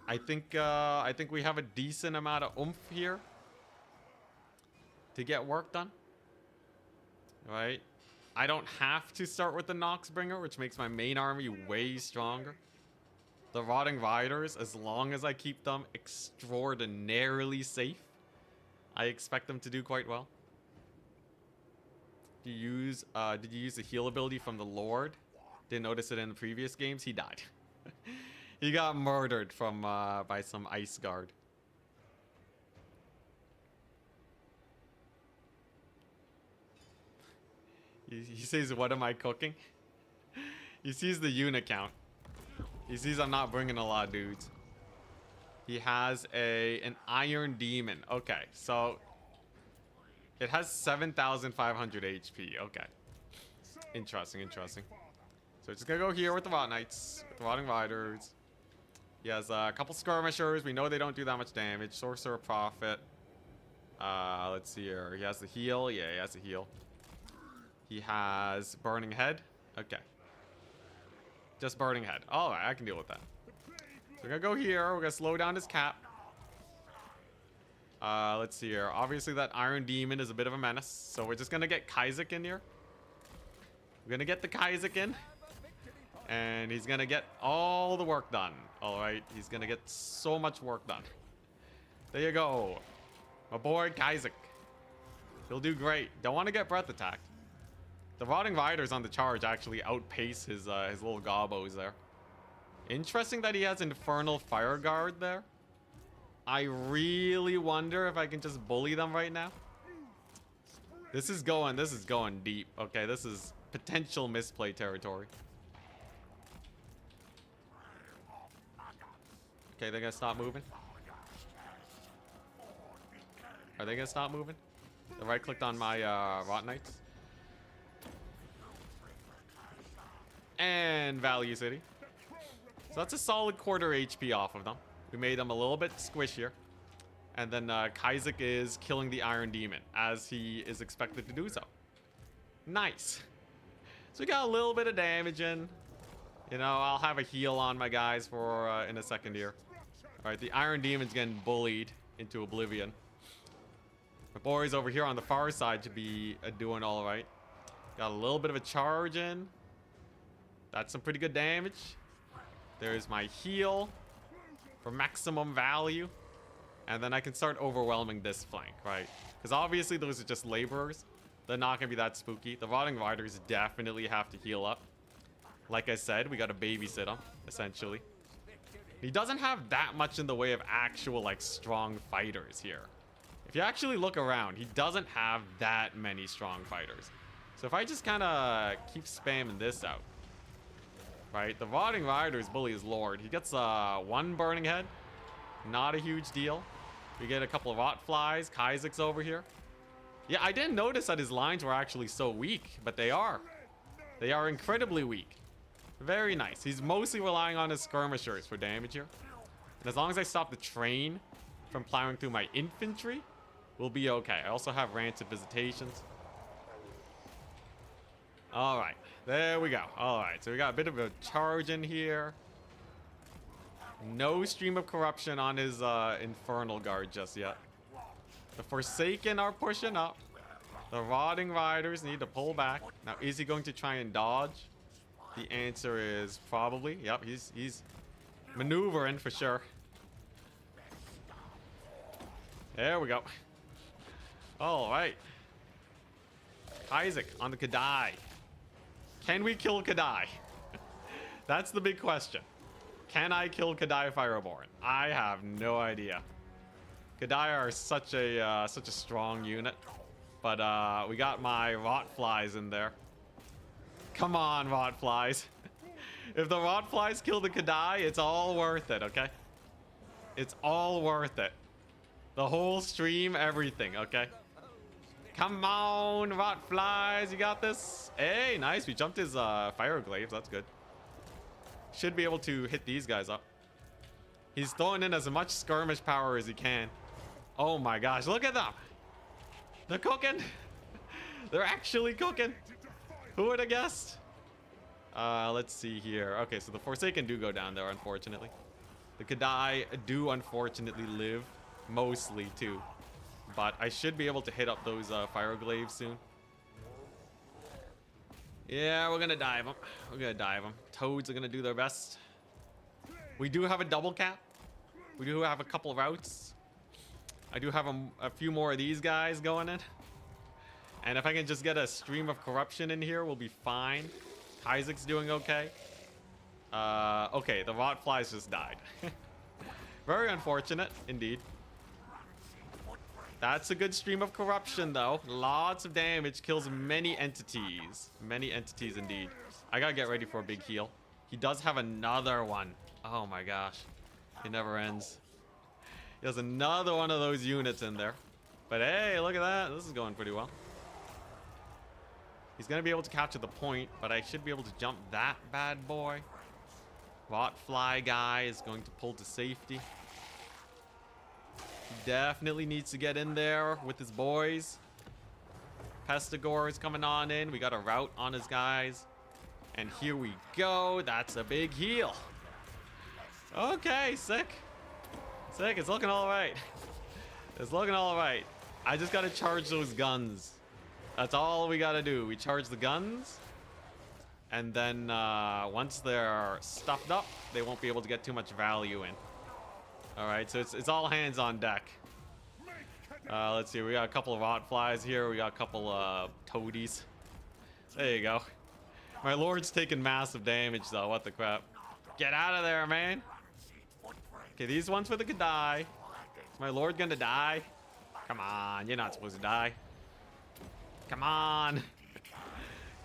I think we have a decent amount of oomph here to get work done. Right? I don't have to start with the Noxbringer, which makes my main army way stronger. The Rotting Riders, as long as I keep them extraordinarily safe, I expect them to do quite well. Did you use the heal ability from the Lord? Didn't notice it in the previous games. He died. He got murdered from by some ice guard. He says, "What am I cooking?" He sees the unit count. He sees I'm not bringing a lot of dudes. He has an Iron Demon. Okay, so it has 7,500 HP. Okay, interesting. So it's gonna go here with the Rot Knights, with the Rotting Riders. He has a couple skirmishers. We know they don't do that much damage. Sorcerer Prophet. Let's see here. He has the heal. Yeah, he has the heal. He has Burning Head. Okay. Just Burning Head. Alright, I can deal with that. So we're gonna go here. We're gonna slow down his cap. Let's see here. Obviously, that Iron Demon is a bit of a menace. So we're just gonna get Kaizek in here. We're gonna get the Kaizek in. And he's gonna get all the work done. Alright, he's gonna get so much work done. There you go. My boy Kaizek. He'll do great. Don't want to get breath attacked. The Rotting Riders on the charge actually outpace his little gobos there. Interesting that he has Infernal Fire Guard there. I really wonder if I can just bully them right now. This is going deep. Okay, this is potential misplay territory. Okay, they're gonna stop moving. Are they gonna stop moving? I right-clicked on my Rot Knights. and Value City. So that's a solid quarter HP off of them. We made them a little bit squishier. And then Kaizek is killing the Iron Demon, as he is expected to do so. Nice. So we got a little bit of damage in. You know, I'll have a heal on my guys for in a second here. Alright, the Iron Demon's getting bullied into oblivion. My boys over here on the far side should be doing alright. Got a little bit of a charge in. That's some pretty good damage. There's my heal for maximum value. And then I can start overwhelming this flank, right? Because obviously those are just laborers. They're not going to be that spooky. The Rotting Riders definitely have to heal up. Like I said, we got to babysit him, essentially. He doesn't have that much in the way of actual, like, strong fighters here. If you actually look around, he doesn't have that many strong fighters. So if I just kind of keep spamming this out, right? The Rotting Riders bully his lord. He gets one burning head. Not a huge deal. We get a couple of rot flies. Kaizek's over here. Yeah, I didn't notice that his lines were actually so weak, but they are. They are incredibly weak. Very nice. He's mostly relying on his skirmishers for damage here. And as long as I stop the train from plowing through my infantry, we'll be okay. I also have rancid visitations. All right, there we go. All right, so we got a bit of a charge in here. No stream of corruption on his infernal guard just yet. The Forsaken are pushing up. The Rotting Riders need to pull back. Now, is he going to try and dodge? The answer is probably. Yep, he's maneuvering for sure. There we go. All right. Kaizek on the Kadai. Can we kill Kadai? That's the big question. Can I kill Kadai Fireborn? I have no idea. Kadai are such a strong unit, but we got my rot flies in there. Come on, rot flies. If the rot flies kill the Kadai, it's all worth it, okay? It's all worth it. The whole stream, everything, okay? Come on, rot flies, you got this. Hey, nice. We jumped his fire glaives. That's good. Should be able to hit these guys up. He's throwing in as much skirmish power as he can. Oh my gosh, look at them. They're cooking. They're actually cooking. Who would have guessed? Let's see here. Okay, so the Forsaken do go down there, unfortunately. The Kadai do unfortunately live, mostly too. But I should be able to hit up those fire glaives soon. Yeah, we're gonna dive them. We're gonna dive them. Toads are gonna do their best. We do have a double cap. We do have a couple of routes. I do have a few more of these guys going in. And if I can just get a stream of corruption in here, we'll be fine. Isaac's doing okay. Okay, the rot flies just died. Very unfortunate, indeed. That's a good stream of corruption, though. Lots of damage, kills many entities. Many entities, indeed. I gotta get ready for a big heal. He does have another one. Oh my gosh. It never ends. He has another one of those units in there. But hey, look at that. This is going pretty well. He's gonna be able to capture the point, but I should be able to jump that bad boy. Rotfly guy is going to pull to safety. He definitely needs to get in there with his boys. Pestigore is coming on in. We got a route on his guys. And here we go. That's a big heal. Okay, sick. Sick. It's looking all right. It's looking all right. I just got to charge those guns. That's all we got to do. We charge the guns. And then once they're stuffed up, they won't be able to get too much value in. All right, so it's all hands on deck. Let's see. We got a couple of rot flies here. We got a couple of toadies. There you go. My lord's taking massive damage, though. What the crap? Get out of there, man. Okay, these ones for the Kadai. Is my lord gonna die? Come on, you're not supposed to die. Come on.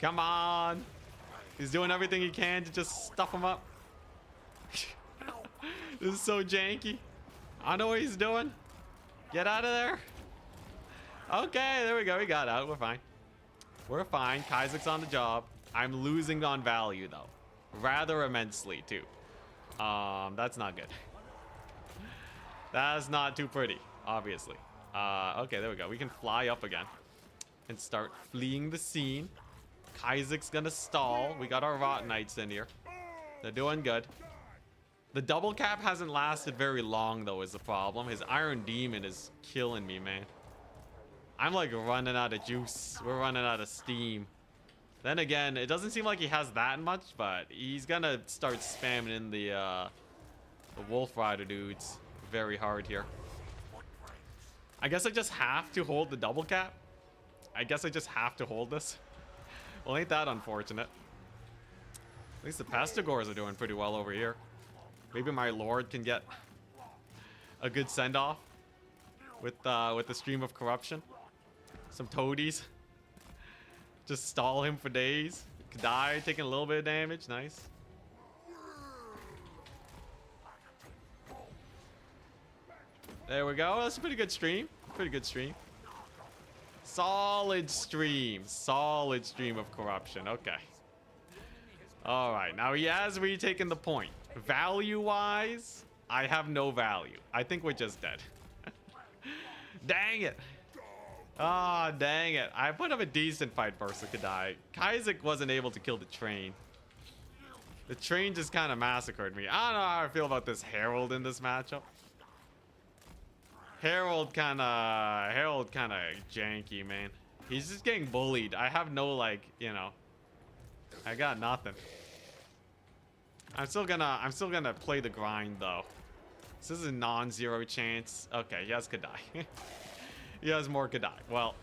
Come on. He's doing everything he can to just stuff him up. This is so janky. I know what he's doing. Get out of there. Okay, there we go. We got out. We're fine. We're fine. Kaizek's on the job. I'm losing on value, though. rather immensely too. That's not good. That's not too pretty, obviously. Okay, there we go. We can fly up again and start fleeing the scene. Isaac's gonna stall. We got our Rot Knights in here. They're doing good. The double cap hasn't lasted very long, though, is the problem. His Iron Demon is killing me, man. I'm like running out of juice. We're running out of steam. Then again, it doesn't seem like he has that much, but he's gonna start spamming in the Wolf Rider dudes very hard here. I guess I just have to hold the double cap. I guess I just have to hold this. Well, ain't that unfortunate. At least the Pestigores are doing pretty well over here. Maybe my Lord can get a good send-off with the Stream of Corruption. Some toadies. Just stall him for days. Die, taking a little bit of damage. Nice. There we go. That's a pretty good stream. Pretty good stream. Solid stream. Solid stream of corruption. Okay. Alright. Now he has retaken the point. Value-wise, I have no value. I think we're just dead. Dang it. Ah, oh, dang it. I put up a decent fight versus Kadai. Isaac wasn't able to kill the train. The train just kind of massacred me. I don't know how I feel about this Herald in this matchup. Herald kind of janky, man. He's just getting bullied. I have no, like, you know, I got nothing. I'm still gonna play the grind though. This is a non-zero chance. Okay, he has Kadai. He has more Kadai. Well,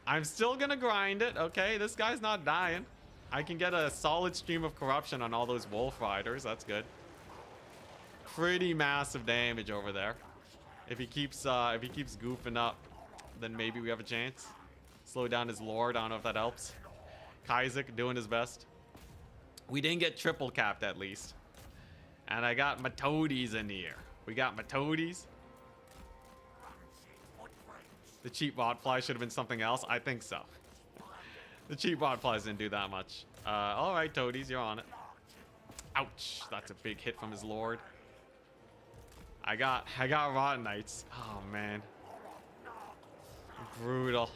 I'm still gonna grind it. Okay, this guy's not dying. I can get a solid stream of corruption on all those Wolf Riders. That's good. Pretty massive damage over there. If he keeps goofing up, then maybe we have a chance. Slow down his Lord. I don't know if that helps. Isaac doing his best. We didn't get triple capped at least. And I got my toadies in here. We got my toadies. The cheap botfly should have been something else. I think so. The cheap botflies didn't do that much. All right, toadies, you're on it. Ouch! That's a big hit from his Lord. I got Rotten Knights. Oh man, brutal.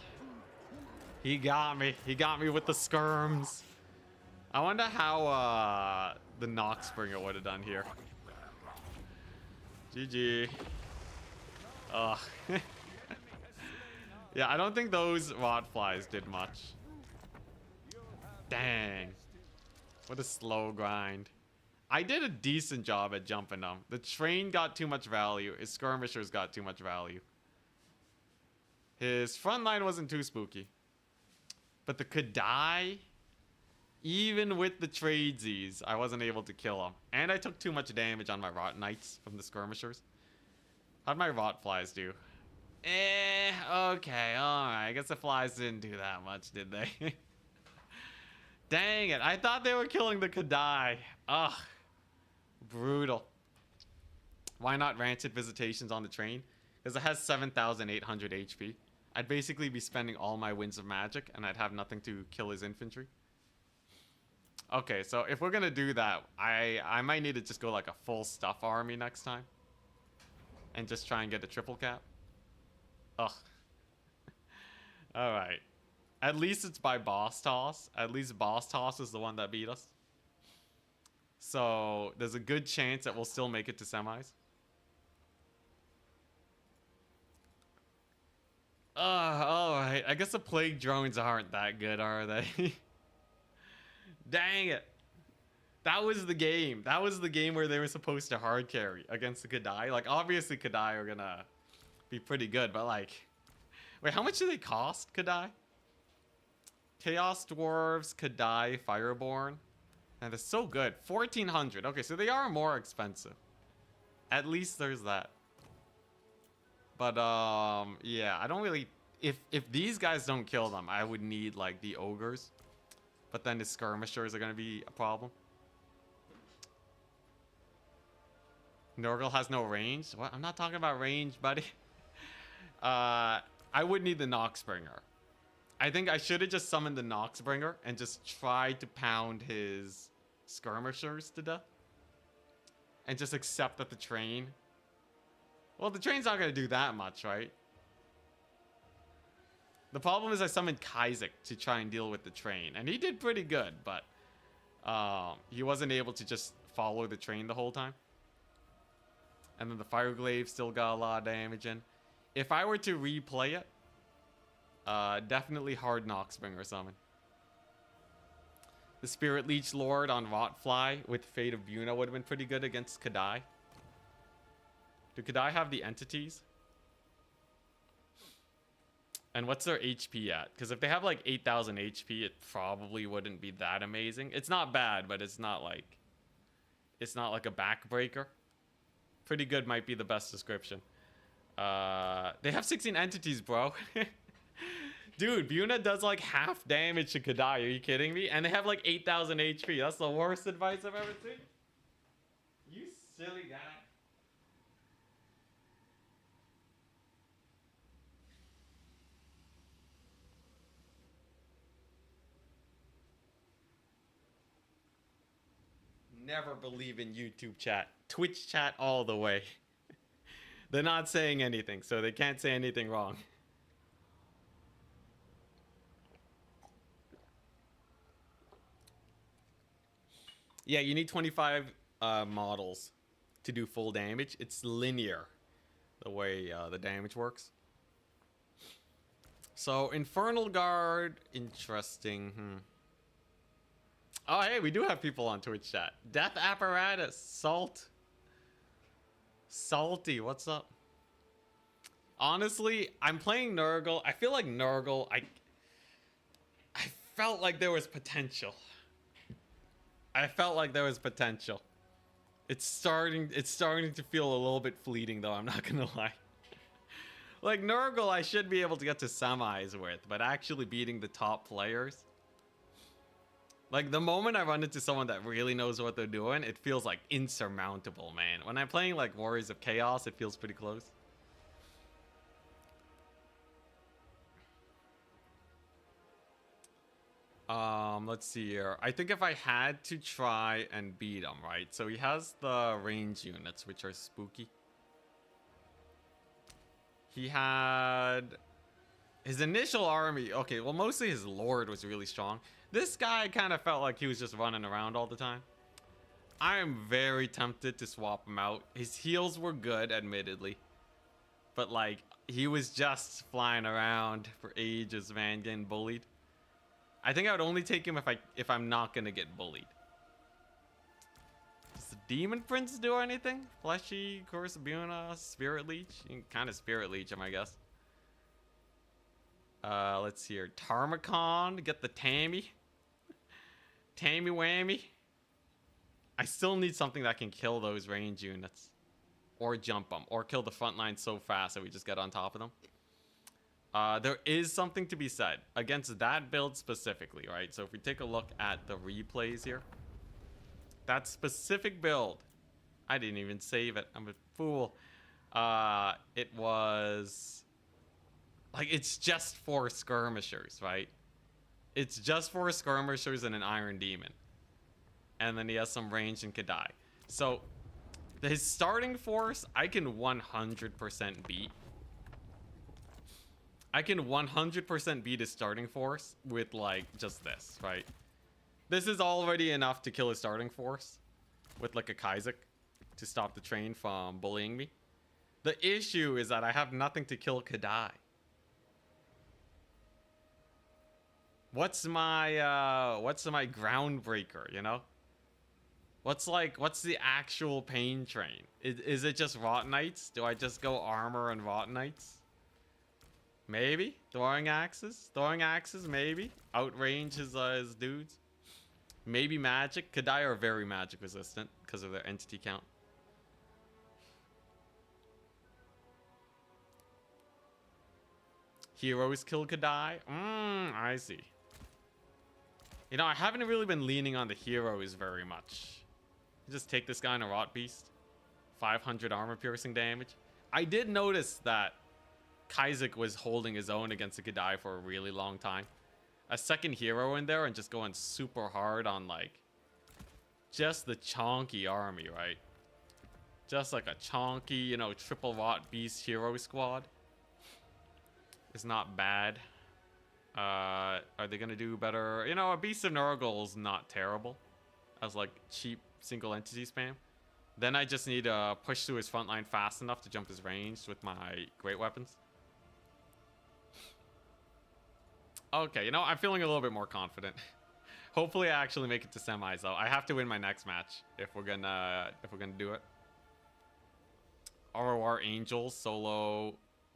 He got me. He got me with the skirms. I wonder how the Noxbringer would have done here. GG. Ugh. Yeah, I don't think those Rotflies did much. Dang. What a slow grind. I did a decent job at jumping them. The train got too much value. His skirmishers got too much value. His front line wasn't too spooky. But the Kadai, even with the tradesies, I wasn't able to kill him. And I took too much damage on my Rot Knights from the skirmishers. How'd my Rot Flies do? Okay, alright. I guess the flies didn't do that much, did they? Dang it. I thought they were killing the Kadai. Ugh. Brutal. Why not Rancid Visitations on the train? Because it has 7,800 HP. I'd basically be spending all my Winds of Magic, and I'd have nothing to kill his infantry. Okay, so if we're gonna do that, I might need to just go like a full stuff army next time. And just try and get a triple cap. Ugh. Alright. At least it's by boss toss. At least boss toss is the one that beat us. So there's a good chance that we'll still make it to semis. Alright. I guess the plague drones aren't that good, are they? Dang it. That was the game. That was the game where they were supposed to hard carry against the Kadai. Like, obviously Kadai are gonna be pretty good, but like... Wait, how much do they cost, Kadai? Chaos Dwarfs, Kadai, Fireborn. And they're so good. 1,400. Okay, so they are more expensive. At least there's that. But, yeah, I don't really... If these guys don't kill them, I would need, like, the ogres. But then the skirmishers are going to be a problem. Nurgle has no range? What? I'm not talking about range, buddy. I would need the Noxbringer. I think I should have just summoned the Noxbringer and just tried to pound his skirmishers to death. And just accept that the train... Well, the train's not going to do that much, right? The problem is I summoned Kaizek to try and deal with the train. And he did pretty good, but... he wasn't able to just follow the train the whole time. And then the Fireglaive still got a lot of damage in. If I were to replay it, definitely Hard Noxbringer summon. The Spirit Leech Lord on Rotfly with Fate of Buna would have been pretty good against Kadai. Do Kadai have the entities? And what's their HP at? Because if they have like 8,000 HP, it probably wouldn't be that amazing. It's not bad, but it's not like a backbreaker. Pretty good might be the best description. They have 16 entities, bro. Dude, Buna does like half damage to Kadai. Are you kidding me? And they have like 8,000 HP. That's the worst advice I've ever seen. You silly guy. Never believe in YouTube chat. Twitch chat all the way. They're not saying anything, so they can't say anything wrong. Yeah, you need 25 models to do full damage. It's linear, the way the damage works. So, Infernal Guard, interesting. Oh, hey, we do have people on Twitch chat. Death Apparatus, Salt. Salty, what's up? Honestly, I'm playing Nurgle. I feel like Nurgle, I felt like there was potential. It's starting to feel a little bit fleeting though, I'm not gonna lie. Like Nurgle I should be able to get to semis with, but actually beating the top players. Like the moment I run into someone that really knows what they're doing, it feels like insurmountable, man. When I'm playing like Warriors of Chaos, it feels pretty close. Let's see here. I think if I had to try and beat him, right? So he has the range units, which are spooky. He had his initial army. Okay, well, mostly his lord was really strong. This guy kind of felt like he was just running around all the time. I am very tempted to swap him out. His heals were good, admittedly. But, like, he was just flying around for ages, man, getting bullied. I think I would only take him if I'm not gonna get bullied. Does the Demon Prince do anything? Fleshy, Curse of Buna, Spirit Leech? You can kind of Spirit Leech him, I guess. Let's see here. Tarmacon, get the Tammy. Tammy Whammy. I still need something that can kill those range units. Or jump them. Or kill the front line so fast that we just get on top of them. There is something to be said against that build specifically, right? So if we take a look at the replays here. That specific build. I didn't even save it. I'm a fool. It was... Like, it's just for skirmishers, right? It's just for skirmishers and an Iron Demon. And then he has some range in Kadai. So, his starting force, I can 100% beat. I can 100% beat his starting force with, like, just this, right? This is already enough to kill his starting force with, like, a Kaizek to stop the train from bullying me. The issue is that I have nothing to kill Kadai. What's my groundbreaker, you know? What's the actual pain train? Is it just Rot Knights? Do I just go armor and Rot Knights? Maybe. Throwing axes, maybe. Outrange his dudes. Maybe magic. Kadai are very magic resistant because of their entity count. Heroes kill Kadai? I see. You know, I haven't really been leaning on the heroes very much. Just take this guy in a Rot Beast. 500 armor piercing damage. I did notice that Kaizek was holding his own against the Kadai for a really long time. A second hero in there and just going super hard on, like, just the chonky army, right? Just like a chonky, you know, triple rot beast hero squad. It's not bad. Are they gonna do better? You know, a beast of Nurgle is not terrible as like cheap single entity spam. Then I just need to push through his front line fast enough to jump his range with my great weapons. Okay, you know, I'm feeling a little bit more confident. Hopefully I actually make it to semis though. I have to win my next match if we're gonna do it. ROR Angels solo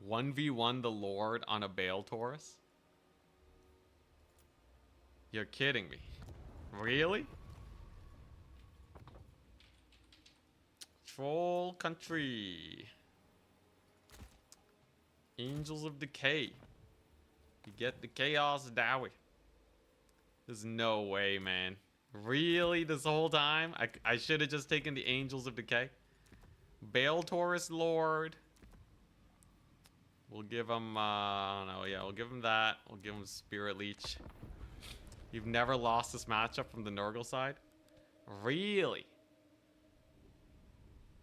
1v1 the Lord on a Bale Taurus. You're kidding me. Really? Troll country. Angels of Decay. You get the Chaos Dwarfs. There's no way, man. Really? This whole time? I should have just taken the Angels of Decay. Bale Taurus Lord. We'll give him, I don't know, yeah, we'll give him that. We'll give him Spirit Leech. You've never lost this matchup from the Nurgle side? Really?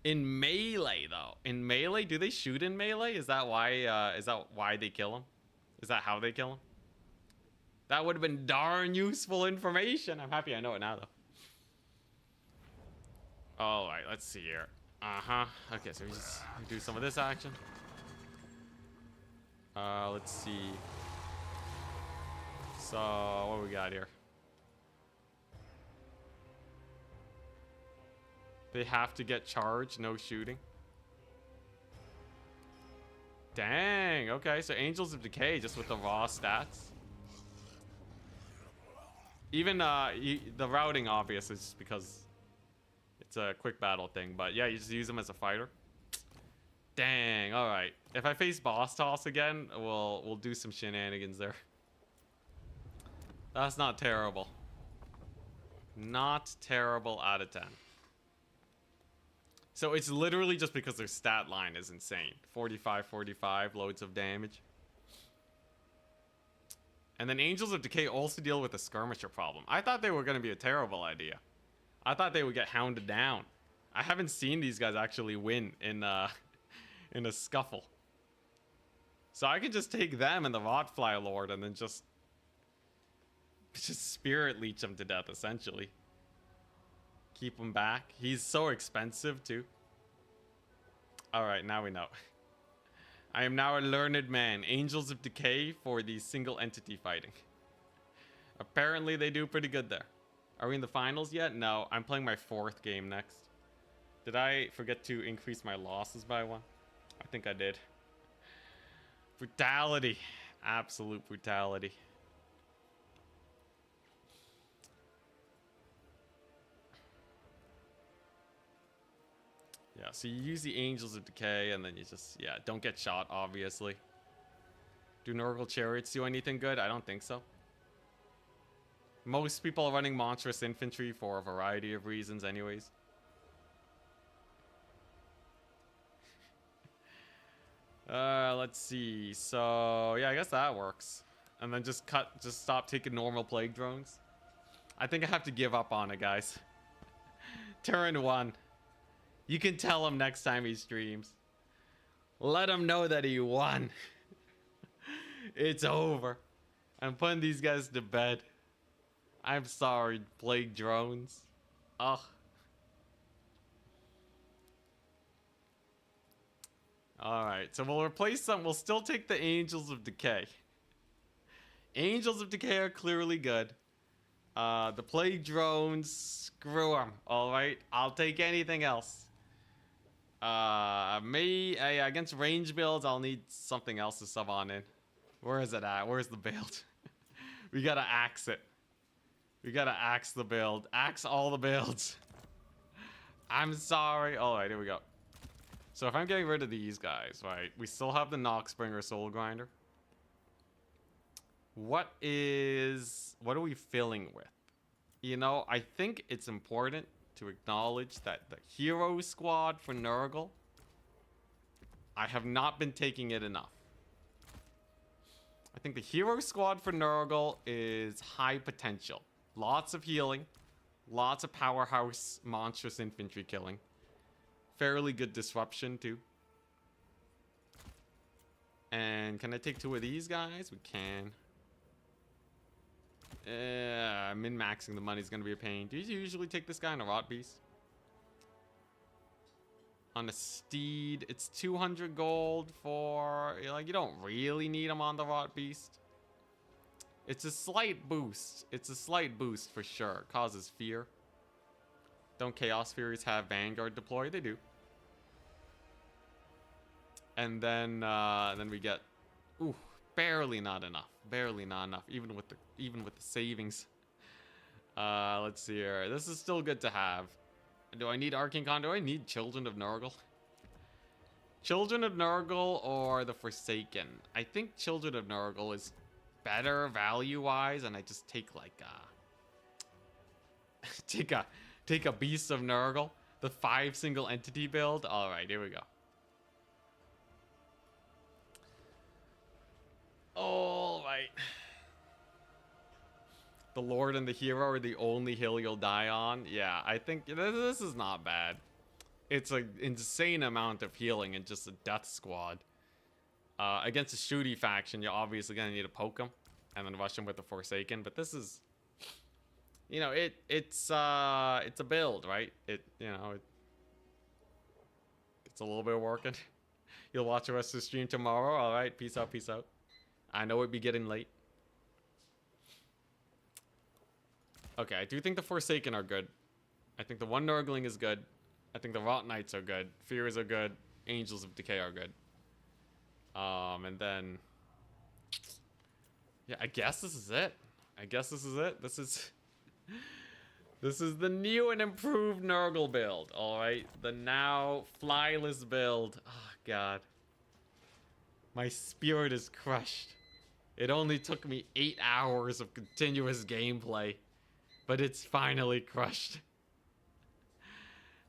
In melee, though. In melee? Do they shoot in melee? Is that why they kill him? Is that how they kill him? That would have been darn useful information. I'm happy I know it now, though. Alright, let's see here. Okay, so we just do some of this action. Let's see. So, what do we got here? They have to get charged, no shooting. Dang, okay, so Angels of Decay just with the raw stats. Even the routing obvious is just because it's a quick battle thing, but yeah, you just use him as a fighter. Dang, alright. If I face boss toss again, we'll do some shenanigans there. That's not terrible. Not terrible out of 10. So it's literally just because their stat line is insane. 45, 45, loads of damage. And then Angels of Decay also deal with the skirmisher problem. I thought they were going to be a terrible idea. I thought they would get hounded down. I haven't seen these guys actually win in a scuffle. So I could just take them and the Rotfly Lord and then just Spirit Leech him to death, essentially. Keep him back. He's so expensive, too. Alright, now we know. I am now a learned man. Angels of Decay for the single entity fighting. Apparently, they do pretty good there. Are we in the finals yet? No, I'm playing my 4th game next. Did I forget to increase my losses by 1? I think I did. Brutality. Absolute brutality. Yeah, so you use the Angels of Decay and then you just, yeah, don't get shot, obviously. Do Nurgle Chariots do anything good? I don't think so. Most people are running Monstrous Infantry for a variety of reasons anyways. Let's see. So, yeah, I guess that works. And then just stop taking normal Plague Drones. I think I have to give up on it, guys. Turin won. You can tell him next time he streams. Let him know that he won. It's over. I'm putting these guys to bed. I'm sorry, Plague Drones. Ugh. Alright, so we'll replace them. We'll still take the Angels of Decay. Angels of Decay are clearly good. The Plague Drones, screw them. Alright, I'll take anything else. Against range builds, I'll need something else to sub on in. Where is it at? Where's the build? We gotta axe it. We gotta axe the build. Axe all the builds. I'm sorry. Alright, here we go. So if I'm getting rid of these guys, right, we still have the Noxbringer Soul Grinder. What are we filling with? You know, I think it's important to acknowledge that the hero squad for Nurgle, I have not been taking it enough. I think the hero squad for Nurgle is high potential. Lots of healing. Lots of powerhouse monstrous infantry killing. Fairly good disruption too. And can I take 2 of these guys? We can. Min-maxing the money is going to be a pain. Do you usually take this guy on a Rot Beast? On a Steed, it's 200 gold for... Like, you don't really need him on the Rot Beast. It's a slight boost. It's a slight boost for sure. It causes fear. Don't Chaos Furies have Vanguard deploy? They do. And then we get... Ooh, barely not enough. Barely not enough. Even with the savings. Let's see here. This is still good to have. Do I need Arcane Con? Do I need Children of Nurgle? Children of Nurgle or the Forsaken? I think Children of Nurgle is better value-wise, and I just take like take a Beast of Nurgle, the 5 single entity build. All right, here we go. All right. The Lord and the Hero are the only hill you'll die on. Yeah, I think this is not bad. It's an insane amount of healing in just a death squad. Against a shooty faction, you're obviously going to need to poke them and then rush them with the Forsaken. But this is, you know, it's a build, right? It's a little bit of working. You'll watch the rest of the stream tomorrow. All right, peace out, peace out. I know it'd be getting late. Okay, I do think the Forsaken are good. I think the one Nurgling is good. I think the Rot Knights are good. Fears are good. Angels of Decay are good. And then... Yeah, I guess this is it. This is the new and improved Nurgle build, alright? The now flyless build. Oh, God. My spirit is crushed. It only took me 8 hours of continuous gameplay. But it's finally crushed.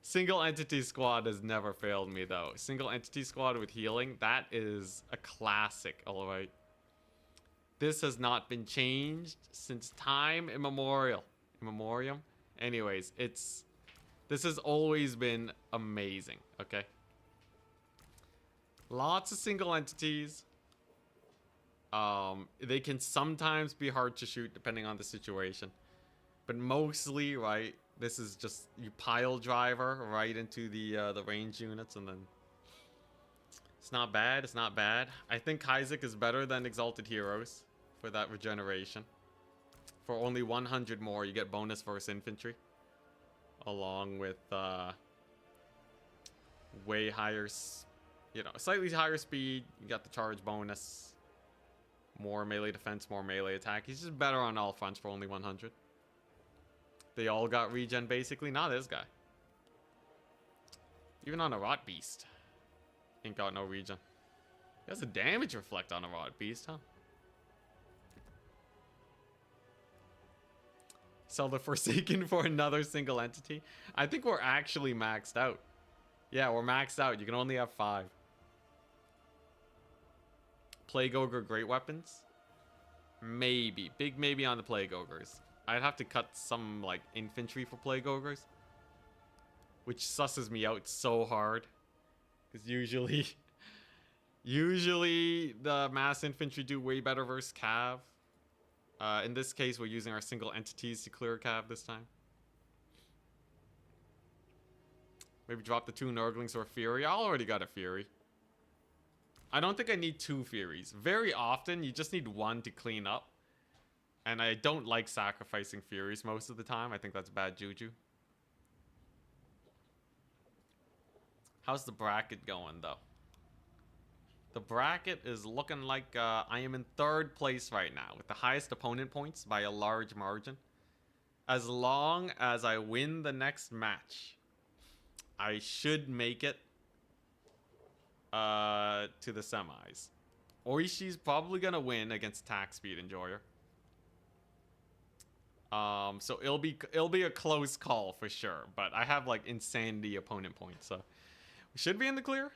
Single entity squad has never failed me though. Single entity squad with healing, that is a classic, alright. This has not been changed since time immemorial. Anyways, this has always been amazing, okay? Lots of single entities. They can sometimes be hard to shoot depending on the situation. But mostly, right, this is just you pile driver right into the range units, and then it's not bad. It's not bad. I think Isaac is better than Exalted Heroes for that regeneration. For only 100 more, you get bonus versus infantry, along with way higher, slightly higher speed. You got the charge bonus, more melee defense, more melee attack. He's just better on all fronts for only 100. They all got regen, basically. Not this guy. Even on a Rot Beast. Ain't got no regen. He has a damage reflect on a Rot Beast, huh? Sell the Forsaken for another single entity. I think we're actually maxed out. Yeah, we're maxed out. You can only have 5. Plague Ogre Great Weapons? Maybe. Big maybe on the Plague Ogres. I'd have to cut some, like, infantry for Plague Ogres. Which susses me out so hard. Because usually the mass infantry do way better versus Cav. In this case, we're using our single entities to clear Cav this time. Maybe drop the 2 Nurglings or a Fury. I already got a Fury. I don't think I need 2 Furies. Very often, you just need 1 to clean up. And I don't like sacrificing Furies most of the time. I think that's bad juju. How's the bracket going, though? The bracket is looking like I am in 3rd place right now, with the highest opponent points by a large margin. As long as I win the next match, I should make it to the semis. Oishi's probably going to win against Attack Speed Enjoyer. So it'll be a close call for sure, but I have like insanity opponent points, so we should be in the clear.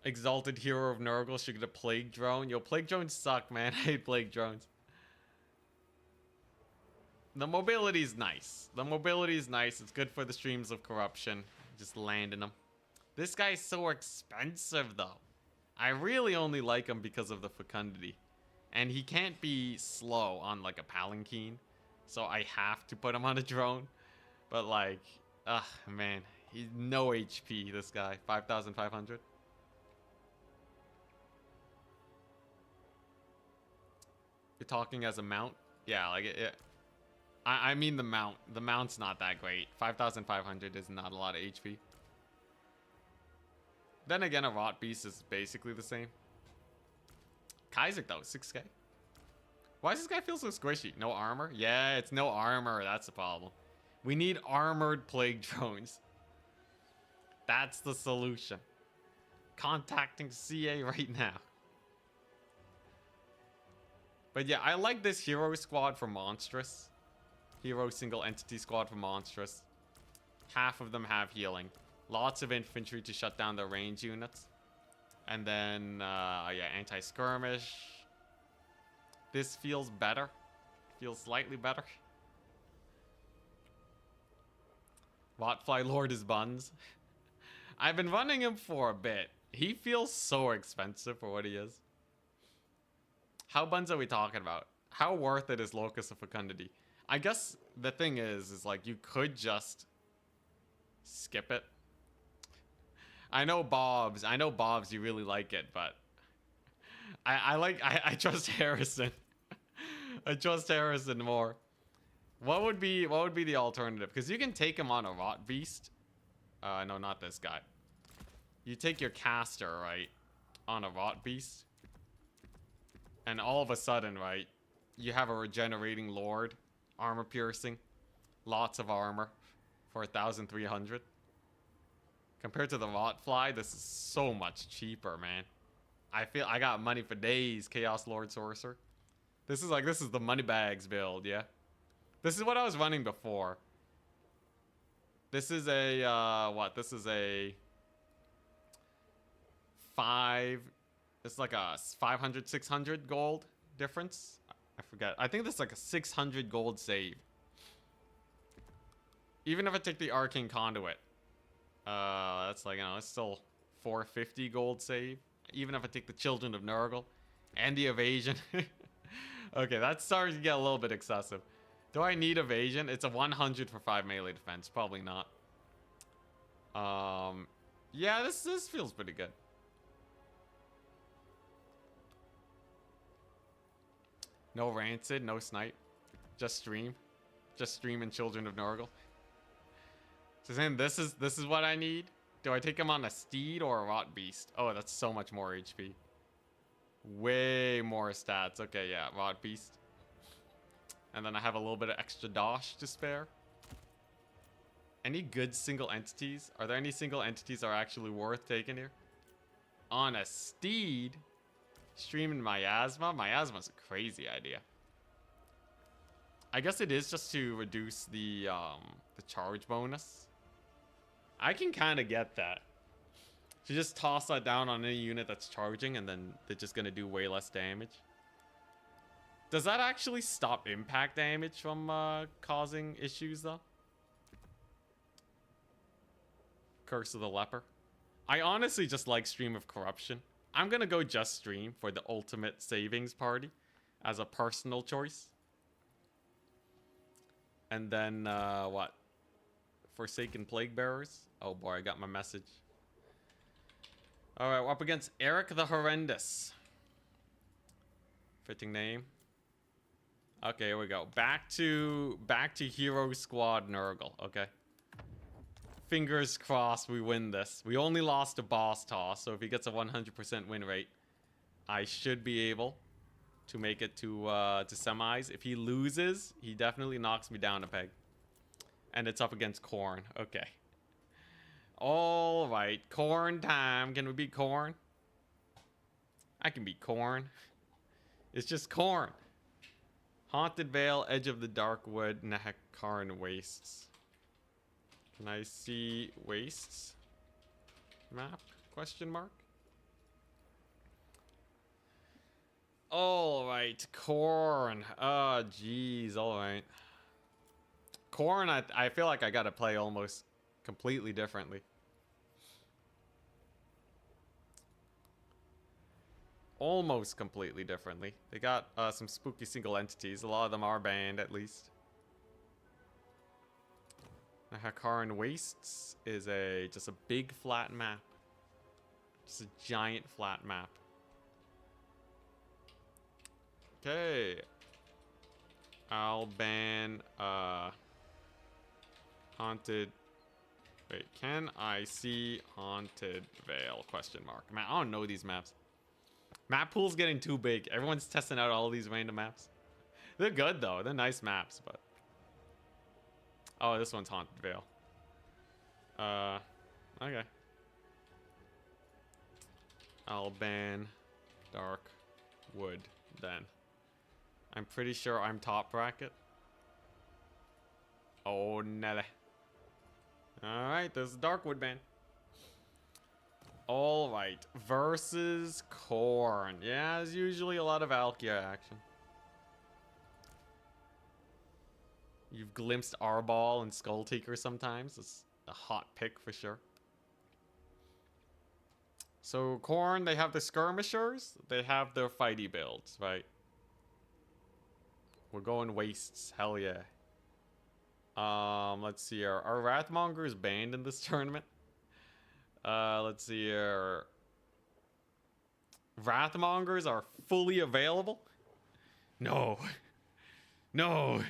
Exalted Hero of Nurgle should get a Plague Drone. Yo, Plague Drones suck, man. I hate Plague Drones. The mobility's nice. The mobility's nice. It's good for the streams of corruption. Just landing them. This guy's so expensive, though. I really only like him because of the fecundity. And he can't be slow on, like, a palanquin. So I have to put him on a drone. But, like, ugh, man. He's no HP, this guy. 5,500. You're talking as a mount? Yeah, like, I mean the mount. The mount's not that great. 5,500 is not a lot of HP. Then again, a Rot Beast is basically the same. Kaizik, though, 6k. Why does this guy feel so squishy? No armor? Yeah, it's no armor. That's the problem. We need armored plague drones. That's the solution. Contacting CA right now. But yeah, I like this hero squad for Monstrous. Hero single entity squad for Monstrous. Half of them have healing. Lots of infantry to shut down their range units. And then, yeah, anti-skirmish. This feels better. Feels slightly better. Rotfly Lord is buns. I've been running him for a bit. He feels so expensive for what he is. How buns are we talking about? How worth it is Locus of Fecundity? I guess the thing is like you could just skip it. I know Bob's, you really like it, but I trust Harrison. I trust Harrison more. What would be the alternative? Because you can take him on a Rot Beast. No, not this guy. You take your caster, right, on a Rot Beast. And all of a sudden, right, you have a regenerating Lord, armor piercing, lots of armor for 1,300. Compared to the Rotfly, this is so much cheaper, man. I feel I got money for days, Chaos Lord Sorcerer. This is the money bags build, yeah. This is what I was running before. This is a what? This is a 5. It's like a 500, 600 gold difference. I forget. I think that's like a 600 gold save. Even if I take the Arcane Conduit, that's like, you know, it's still 450 gold save. Even if I take the Children of Nurgle and the evasion. Okay, that's starting to get a little bit excessive. Do I need evasion? It's a 100 for 5 melee defense. Probably not. Yeah, this feels pretty good. No Rancid, no Snipe. Just stream. Just stream and Children of Nurgle. So then this is what I need. Do I take him on a Steed or a Rot Beast? Oh, that's so much more HP. Way more stats. Okay, yeah, Rot Beast. And then I have a little bit of extra dosh to spare. Any good single entities? Are there any single entities that are actually worth taking here? On a Steed? Streaming Miasma? Miasma's a crazy idea. I guess it is just to reduce the charge bonus. I can kind of get that. So just toss that down on any unit that's charging and then they're just going to do way less damage. Does that actually stop impact damage from causing issues though? Curse of the Leper. I honestly just like Stream of Corruption. I'm going to go just Stream for the ultimate savings party as a personal choice. And then, what? Forsaken Plague Bearers? Oh boy, I got my message. Alright, we're up against Eric the Horrendous. Fitting name. Okay, here we go. Back to Hero Squad Nurgle, okay? Fingers crossed we win this. We only lost a boss toss, so if he gets a 100% win rate, I should be able to make it to semis. If he loses, he definitely knocks me down a peg. And it's up against Korn. Okay. All right, Korn time. Can we beat Korn? I can beat Korn. It's just Korn. Haunted Vale, Edge of the Dark Wood, Nehekaran Wastes. Can I see Wastes? Map? Question mark? All right, Korn. Oh, jeez. All right. Corn, I feel like I gotta play almost completely differently. Almost completely differently. They got some spooky single entities. A lot of them are banned, at least. Hakaran Wastes is just a big flat map. Just a giant flat map. Okay. I'll ban Haunted. Wait, can I see Haunted Vale? Question mark. Man, I don't know these maps. Map pool's getting too big. Everyone's testing out all these random maps. They're good though. They're nice maps, but oh, this one's Haunted Vale. Okay. I'll ban Dark Wood then. I'm pretty sure I'm top bracket. Oh, Nelly. Alright, there's a Darkwood ban. Alright, versus Corn. Yeah, there's usually a lot of Alkia action. You've glimpsed Arbol and Skulltaker sometimes. It's a hot pick for sure. So Corn, they have the skirmishers. They have their fighty builds, right? We're going wastes. Hell yeah. Let's see here. Are Wrathmongers banned in this tournament? Let's see here. Wrathmongers are fully available? No. No.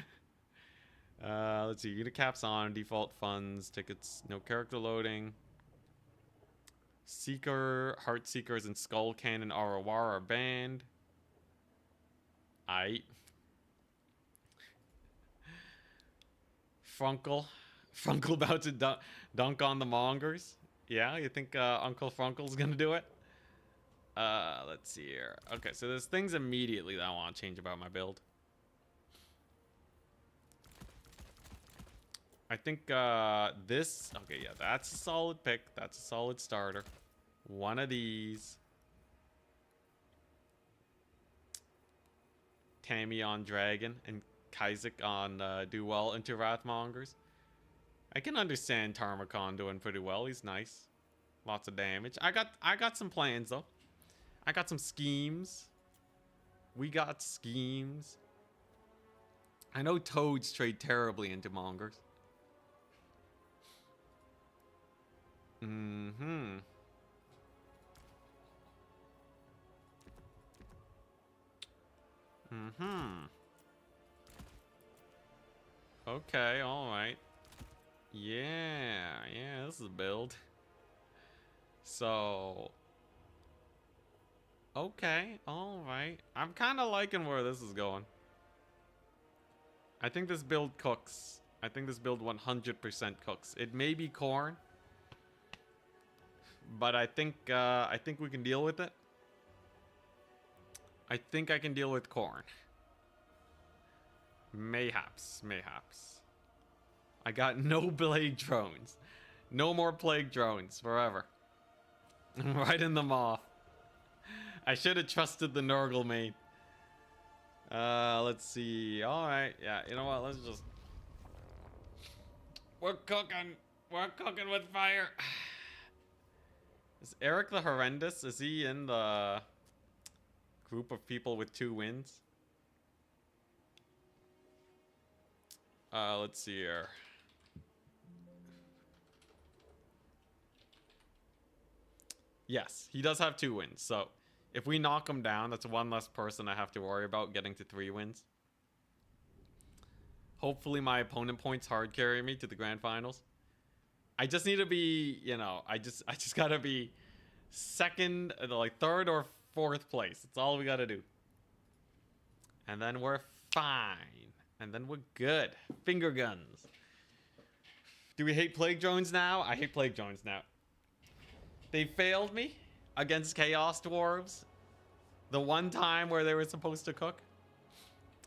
Let's see. Unit caps on. Default funds. Tickets. No character loading. Seeker, Heart Seekers, and Skull Cannon Arawar are banned. Aight. Frunkle about to dunk on the Mongers. Yeah, you think Uncle Frunkle's gonna do it? Let's see here. Okay, so there's things immediately that I want to change about my build. I think this. Okay, yeah, that's a solid pick. That's a solid starter. One of these. Tammy on Dragon and Kaizek on do well into Wrathmongers. I can understand Tarmakon doing pretty well. He's nice. Lots of damage. I got some plans though. I got some schemes. We got schemes. I know Toads trade terribly into Mongers. Mm-hmm. Mm-hmm. Okay, alright. Yeah, this is a build. So... Okay, alright. I'm kind of liking where this is going. I think this build cooks. I think this build 100% cooks. It may be Corn. But I think we can deal with it. I think I can deal with Corn. Mayhaps. I got no plague drones. No more plague drones forever. I'm writing them off. I should have trusted the Nurgle main. Let's see. Alright, yeah, you know what? Let's just... We're cooking with fire. Is Eric the Horrendous? Is he in the group of people with 2 wins? Let's see here. Yes, he does have 2 wins. So if we knock him down, that's 1 less person I have to worry about getting to 3 wins. Hopefully my opponent points hard carry me to the grand finals. I just need to be, you know, I just gotta be second, like 3rd or 4th place. That's all we gotta do. And then we're fine. And then we're good. Finger guns. Do we hate plague drones now? I hate plague drones now. They failed me against Chaos Dwarfs. The one time where they were supposed to cook.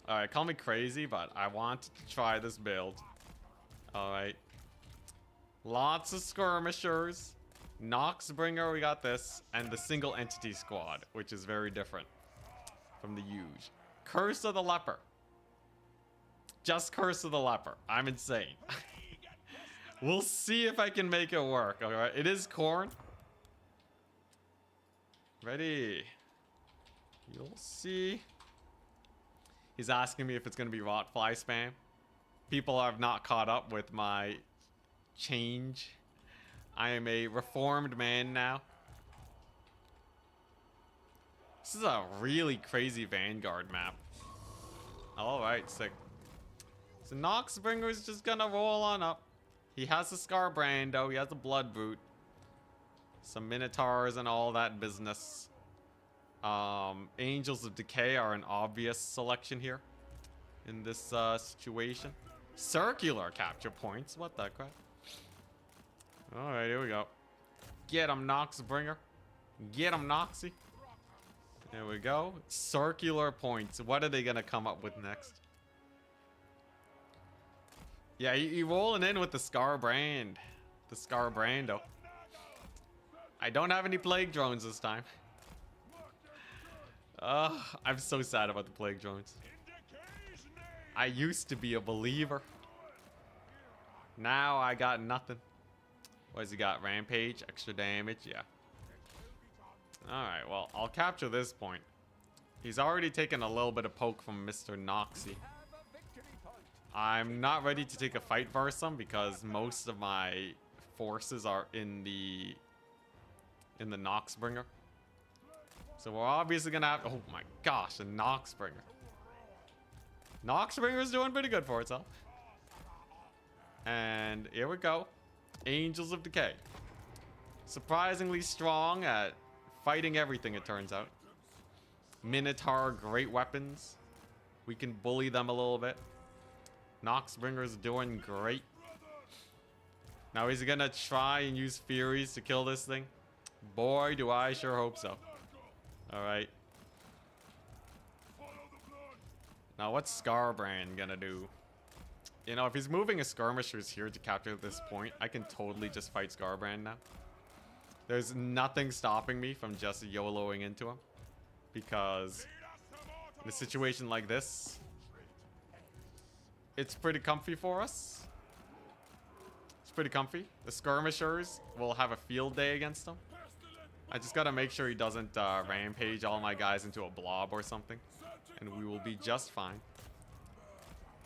Alright, call me crazy, but I want to try this build. Alright. Lots of skirmishers. Noxbringer, we got this. And the single entity squad, which is very different from the huge. Curse of the Leper. Just Curse of the Leper. I'm insane. We'll see if I can make it work. All right, it is corn. Ready. You'll see. He's asking me if it's going to be Rotfly spam. People have not caught up with my change. I am a reformed man now. This is a really crazy Vanguard map. Alright, sick. So Noxbringer's just gonna roll on up. He has a Scarbrando, he has a Blood Boot. Some Minotaurs and all that business. Angels of Decay are an obvious selection here. In this situation. Circular capture points, what the crap? Alright, here we go. Get him, Noxbringer. Get him, Noxy. There we go. Circular points. What are they gonna come up with next? Yeah, you rolling in with the Scarbrand. The Scarbrando. I don't have any Plague Drones this time. I'm so sad about the Plague Drones. I used to be a believer. Now I got nothing. What has he got? Rampage, extra damage, yeah. Alright, well, I'll capture this point. He's already taken a little bit of poke from Mr. Noxy. I'm not ready to take a fight versus him because most of my forces are in the Noxbringer. So we're obviously gonna have, oh my gosh, a Noxbringer. Noxbringer's doing pretty good for itself. And here we go. Angels of Decay. Surprisingly strong at fighting everything, it turns out. Minotaur, great weapons. We can bully them a little bit. Noxbringer's doing great. Now is he gonna try and use Furies to kill this thing? Boy, do I sure hope so. Alright. Now what's Scarbrand gonna do? You know, if he's moving his skirmishers here to capture this point, I can totally just fight Scarbrand now. There's nothing stopping me from just YOLOing into him. Because in a situation like this, it's pretty comfy for us. It's pretty comfy. The skirmishers will have a field day against him. I just gotta make sure he doesn't rampage all my guys into a blob or something. And we will be just fine.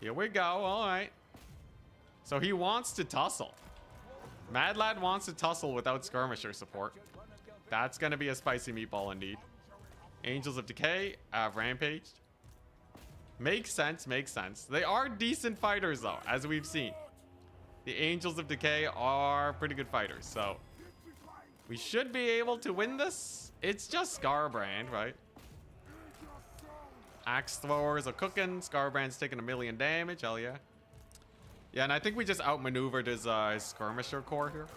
Here we go. Alright. So he wants to tussle. Mad Lad wants to tussle without skirmisher support. That's gonna be a spicy meatball indeed. Angels of Decay have rampaged. Makes sense, makes sense. They are decent fighters though, as we've seen. The Angels of Decay are pretty good fighters, so we should be able to win this. It's just Scarbrand, right? Axe throwers are cooking. Scarbrand's taking 1,000,000 damage. Hell yeah. Yeah, and I think we just outmaneuvered his skirmisher core here.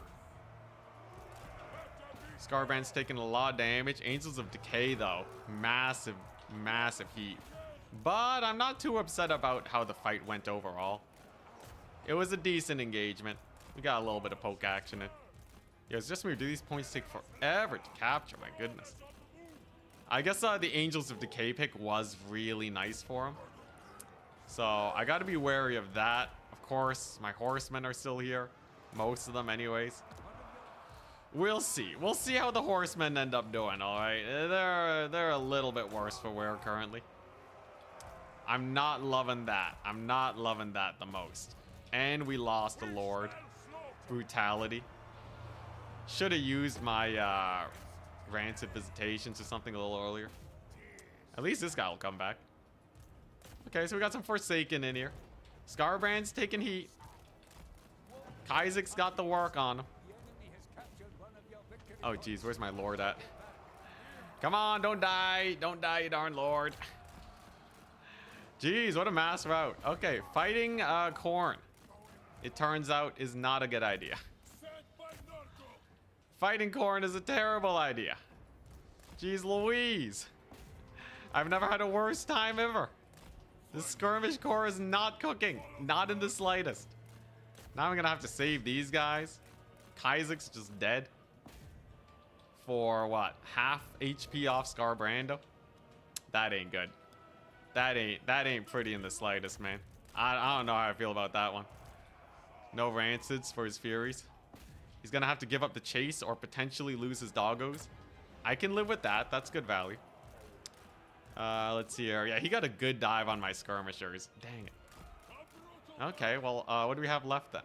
Scarbrand's taking a lot of damage. Angels of Decay, though. Massive, massive heat. But I'm not too upset about how the fight went overall. It was a decent engagement. We got a little bit of poke action in. Yeah, it's just weird. Do these points take forever to capture? My goodness. I guess the Angels of Decay pick was really nice for him. So I got to be wary of that. Of course, my horsemen are still here. Most of them anyways. We'll see. We'll see how the horsemen end up doing, alright? They're a little bit worse for wear currently. I'm not loving that. I'm not loving that the most. And we lost a Lord. Brutality. Should have used my Rancid Visitations or something a little earlier. At least this guy will come back. Okay, so we got some Forsaken in here. Scarbrand's taking heat. Kaizik's got the work on him. Oh, geez, where's my Lord at? Come on, don't die. Don't die, you darn Lord. Jeez, what a mass route. Okay, fighting Khorne, it turns out, is not a good idea. Fighting Khorne is a terrible idea. Jeez Louise. I've never had a worse time ever. The skirmish core is not cooking. Not in the slightest. Now I'm gonna have to save these guys. Kaizik's just dead. For what? Half HP off Scarbrando? That ain't good. That ain't pretty in the slightest, man. I don't know how I feel about that one. No rancids for his Furies. He's gonna have to give up the chase or potentially lose his doggos. I can live with that. That's good value. Let's see here. Yeah, he got a good dive on my skirmishers. Dang it. Okay, well, what do we have left then?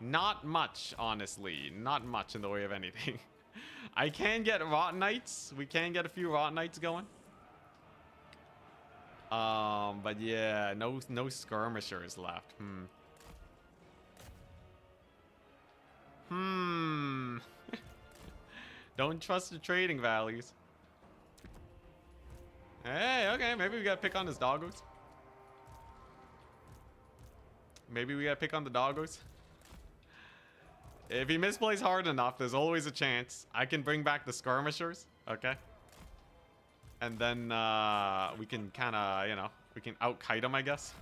Not much, honestly. Not much in the way of anything. I can get Rot Knights. We can get a few Rot Knights going. But yeah, no skirmishers left. Don't trust the trading values. Hey, okay, maybe we gotta pick on his doggos. Maybe we gotta pick on the doggos. If he misplays hard enough, there's always a chance. I can bring back the skirmishers, okay? And then we can kind of, you know, we can out-kite him, I guess.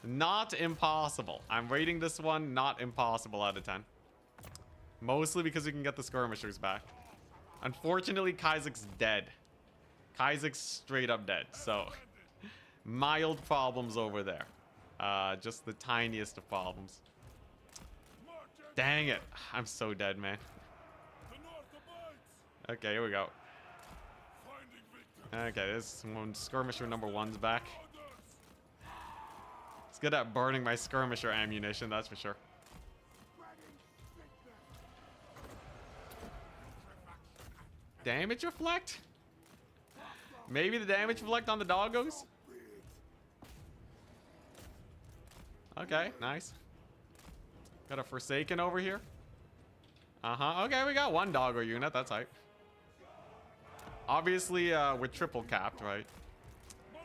Not impossible. I'm rating this one not impossible out of 10. Mostly because we can get the skirmishers back. Unfortunately, Kaizak's dead. Kaizak's straight up dead, so mild problems over there. Just the tiniest of problems. Dang it. I'm so dead, man. Okay, here we go. Okay, this one, skirmisher number 1's back. It's good at burning my skirmisher ammunition, that's for sure. Damage reflect? Maybe the damage reflect on the doggos? Okay, nice. Got a Forsaken over here. Okay, we got one doggo unit, that's right. Obviously, we're triple capped, right?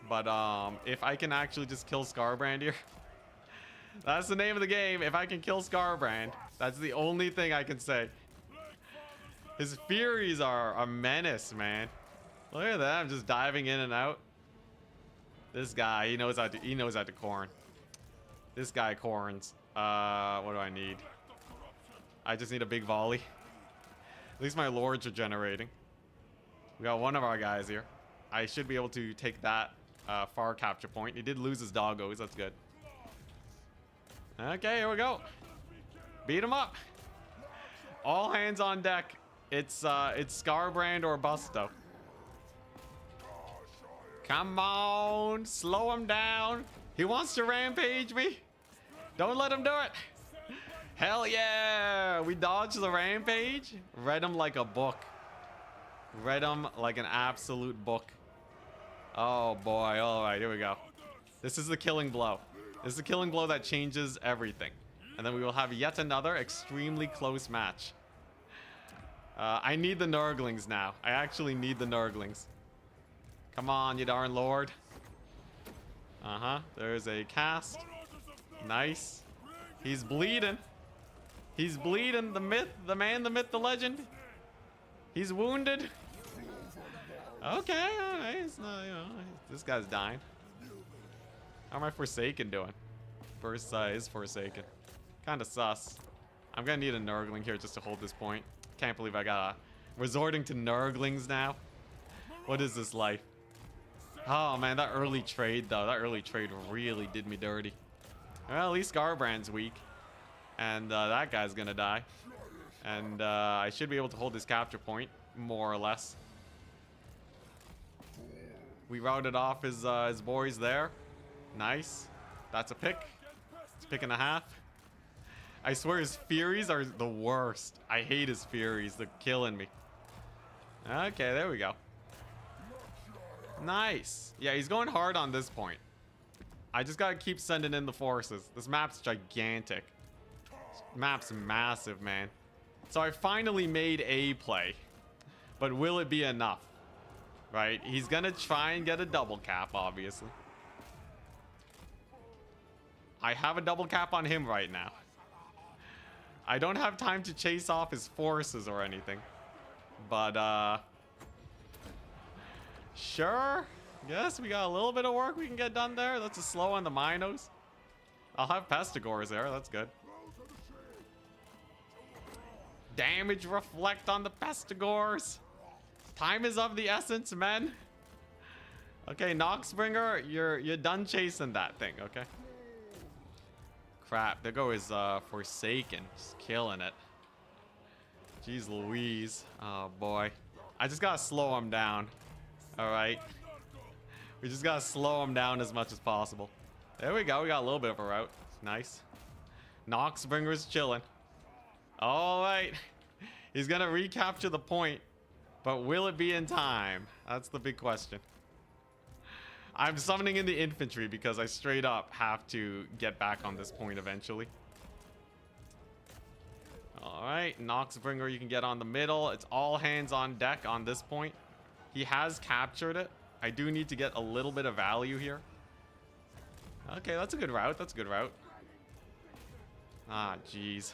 But if I can actually just kill Scarbrand here. That's the name of the game. If I can kill Scarbrand, that's the only thing I can say. His Furies are a menace, man. Look at that, I'm just diving in and out. This guy, he knows how to corn. This guy corns. What do I need? I just need a big volley. At least my lords are generating. We got one of our guys here. I should be able to take that far capture point. He did lose his doggos, that's good. Okay, here we go. Beat him up. All hands on deck. It's Scarbrand or Busto. Come on, slow him down. He wants to rampage me. Don't let him do it. Hell yeah, we dodged the rampage. Read him like a book. Read him like an absolute book. Oh boy, all right, here we go. This is the killing blow. This is the killing blow that changes everything. And then we will have yet another extremely close match. I need the Nurglings now. I actually need the Nurglings. Come on, you darn lord. There's a cast. Nice. He's bleeding. He's bleeding. The myth, the man, the myth, the legend. He's wounded. Okay, alright. It's not, you know, this guy's dying. How am I Forsaken doing? First is Forsaken. Kind of sus. I'm gonna need a Nurgling here just to hold this point. Can't believe I got resorting to Nurglings now. What is this life? Oh man, that early trade though. That early trade really did me dirty. Well, at least Scarbrand's weak. And that guy's gonna die. And I should be able to hold this capture point, more or less. We routed off his boys there. Nice. That's a pick. It's a pick and a half. I swear his Furies are the worst. I hate his Furies. They're killing me. Okay, there we go. Nice. Yeah, he's going hard on this point. I just gotta keep sending in the forces. This map's gigantic. This map's massive, man. So I finally made a play. But will it be enough? Right? He's gonna try and get a double cap, obviously. I have a double cap on him right now. I don't have time to chase off his forces or anything. But, sure. Yes, we got a little bit of work we can get done there. That's a slow on the Minos. I'll have Pestigores there. That's good. Damage reflect on the Pestigores. Time is of the essence, men. Okay, Noxbringer, you're done chasing that thing, okay? Crap, there goes Forsaken, just killing it. Jeez Louise. Oh boy. I just gotta slow him down. Alright. We just gotta slow him down as much as possible. There we go, we got a little bit of a route. Nice. Noxbringer's chilling. Alright. He's gonna recapture the point. But will it be in time? That's the big question. I'm summoning in the infantry because I straight up have to get back on this point eventually. Alright, Noxbringer, you can get on the middle. It's all hands on deck on this point. He has captured it. I do need to get a little bit of value here. Okay, that's a good route. That's a good route. Ah, jeez.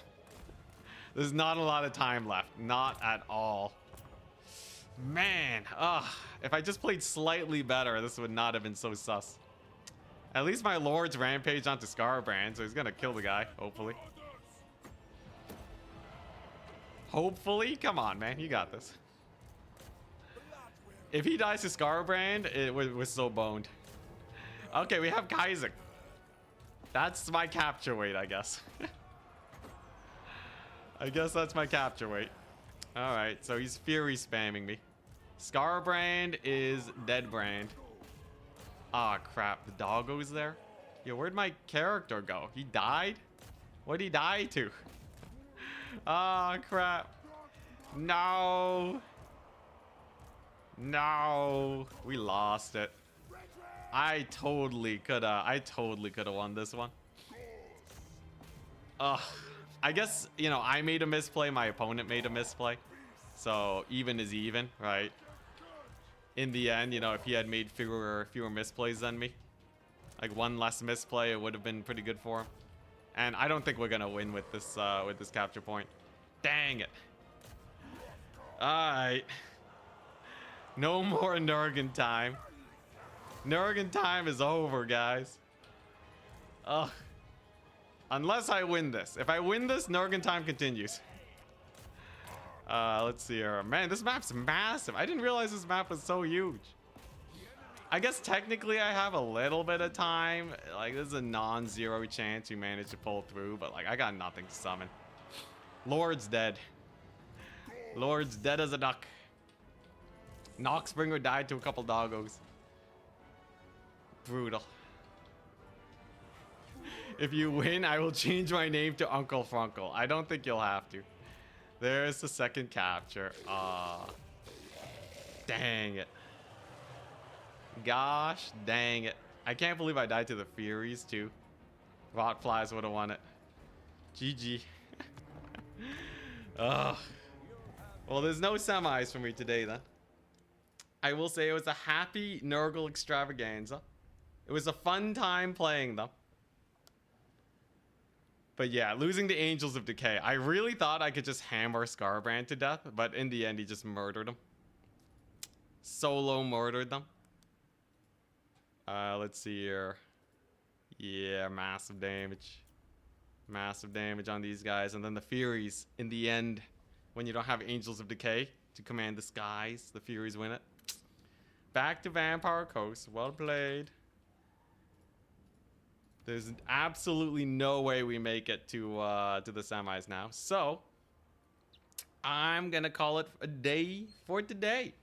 There's not a lot of time left. Not at all. Man, if I just played slightly better, this would not have been so sus. At least my Lord's rampage onto Scarbrand, so he's gonna kill the guy, hopefully. Hopefully? Come on, man, you got this. If he dies to Scarbrand, it was so boned. Okay, we have Kaiser. That's my capture weight, I guess. I guess that's my capture weight. Alright, so he's Fury spamming me. Scarbrand is Deadbrand. Ah, crap. The doggo's there? Yo, where'd my character go? He died? What'd he die to? Ah, crap. No. No. We lost it. I totally coulda won this one. Ugh. I guess, you know, I made a misplay, my opponent made a misplay. So, even is even, right? In the end, you know, if he had made fewer misplays than me, like one less misplay, it would have been pretty good for him. And I don't think we're gonna win with this capture point. Dang it. Alright. No more Nurgle time. Nurgle time is over, guys. Ugh. Unless I win this. If I win this, Nurgle time continues. Let's see here. Man, this map's massive. I didn't realize this map was so huge. I guess technically I have a little bit of time. Like, there's a non-zero chance we manage to pull through, but like, I got nothing to summon. Lord's dead. Lord's dead as a duck. Noxbringer died to a couple doggos. Brutal. If you win, I will change my name to Uncle Frunkle. I don't think you'll have to. There's the second capture. Aw. Dang it. Gosh dang it. I can't believe I died to the Furies too. Rotflies would have won it. GG. Ugh. Well, there's no semis for me today then. I will say it was a happy Nurgle extravaganza. It was a fun time playing them. But yeah, losing the Angels of Decay. I really thought I could just hammer Scarbrand to death, but in the end, he just murdered him. Solo murdered them. Let's see here. Yeah, massive damage. Massive damage on these guys. And then the Furies, in the end, when you don't have Angels of Decay to command the skies, the Furies win it. Back to Vampire Coast. Well played. There's absolutely no way we make it to the semis now. So, I'm going to call it a day for today.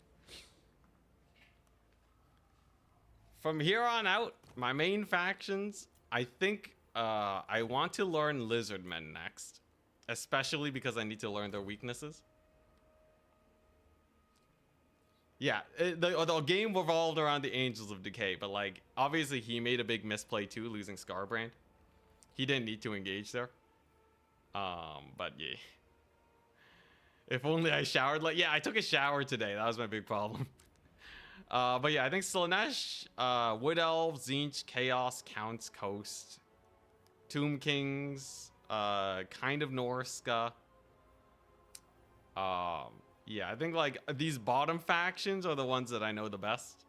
From here on out, my main factions, I think I want to learn Lizardmen next. Especially because I need to learn their weaknesses. Yeah, the game revolved around the Angels of Decay, but like, obviously he made a big misplay too, losing Scarbrand. He didn't need to engage there. But yeah. If only I showered, like, yeah, I took a shower today, that was my big problem. But yeah, I think Slaanesh, Wood Elves, Tzeentch, Chaos, Counts, Coast, Tomb Kings, kind of Norska. Yeah, I think like these bottom factions are the ones that I know the best.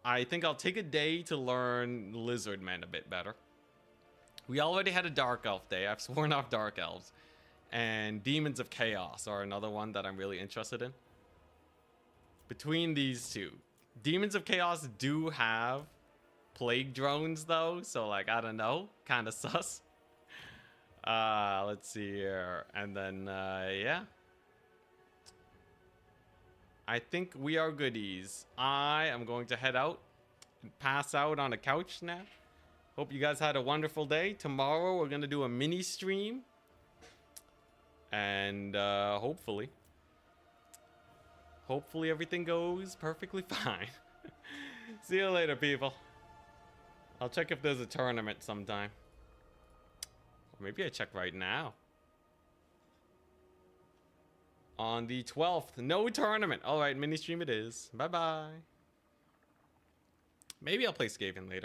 I think I'll take a day to learn Lizardmen a bit better. We already had a Dark Elf day. I've sworn off Dark Elves. And Demons of Chaos are another one that I'm really interested in. Between these two, Demons of Chaos do have plague drones though, so like I don't know, kind of sus. Let's see here, and then yeah, I think we are goodies. I am going to head out and pass out on a couch now. Hope you guys had a wonderful day. Tomorrow we're gonna do a mini stream, and hopefully everything goes perfectly fine. See you later, people. I'll check if there's a tournament sometime. Or maybe I check right now. On the 12th, no tournament. All right, mini stream it is. Bye-bye. Maybe I'll play Skaven later.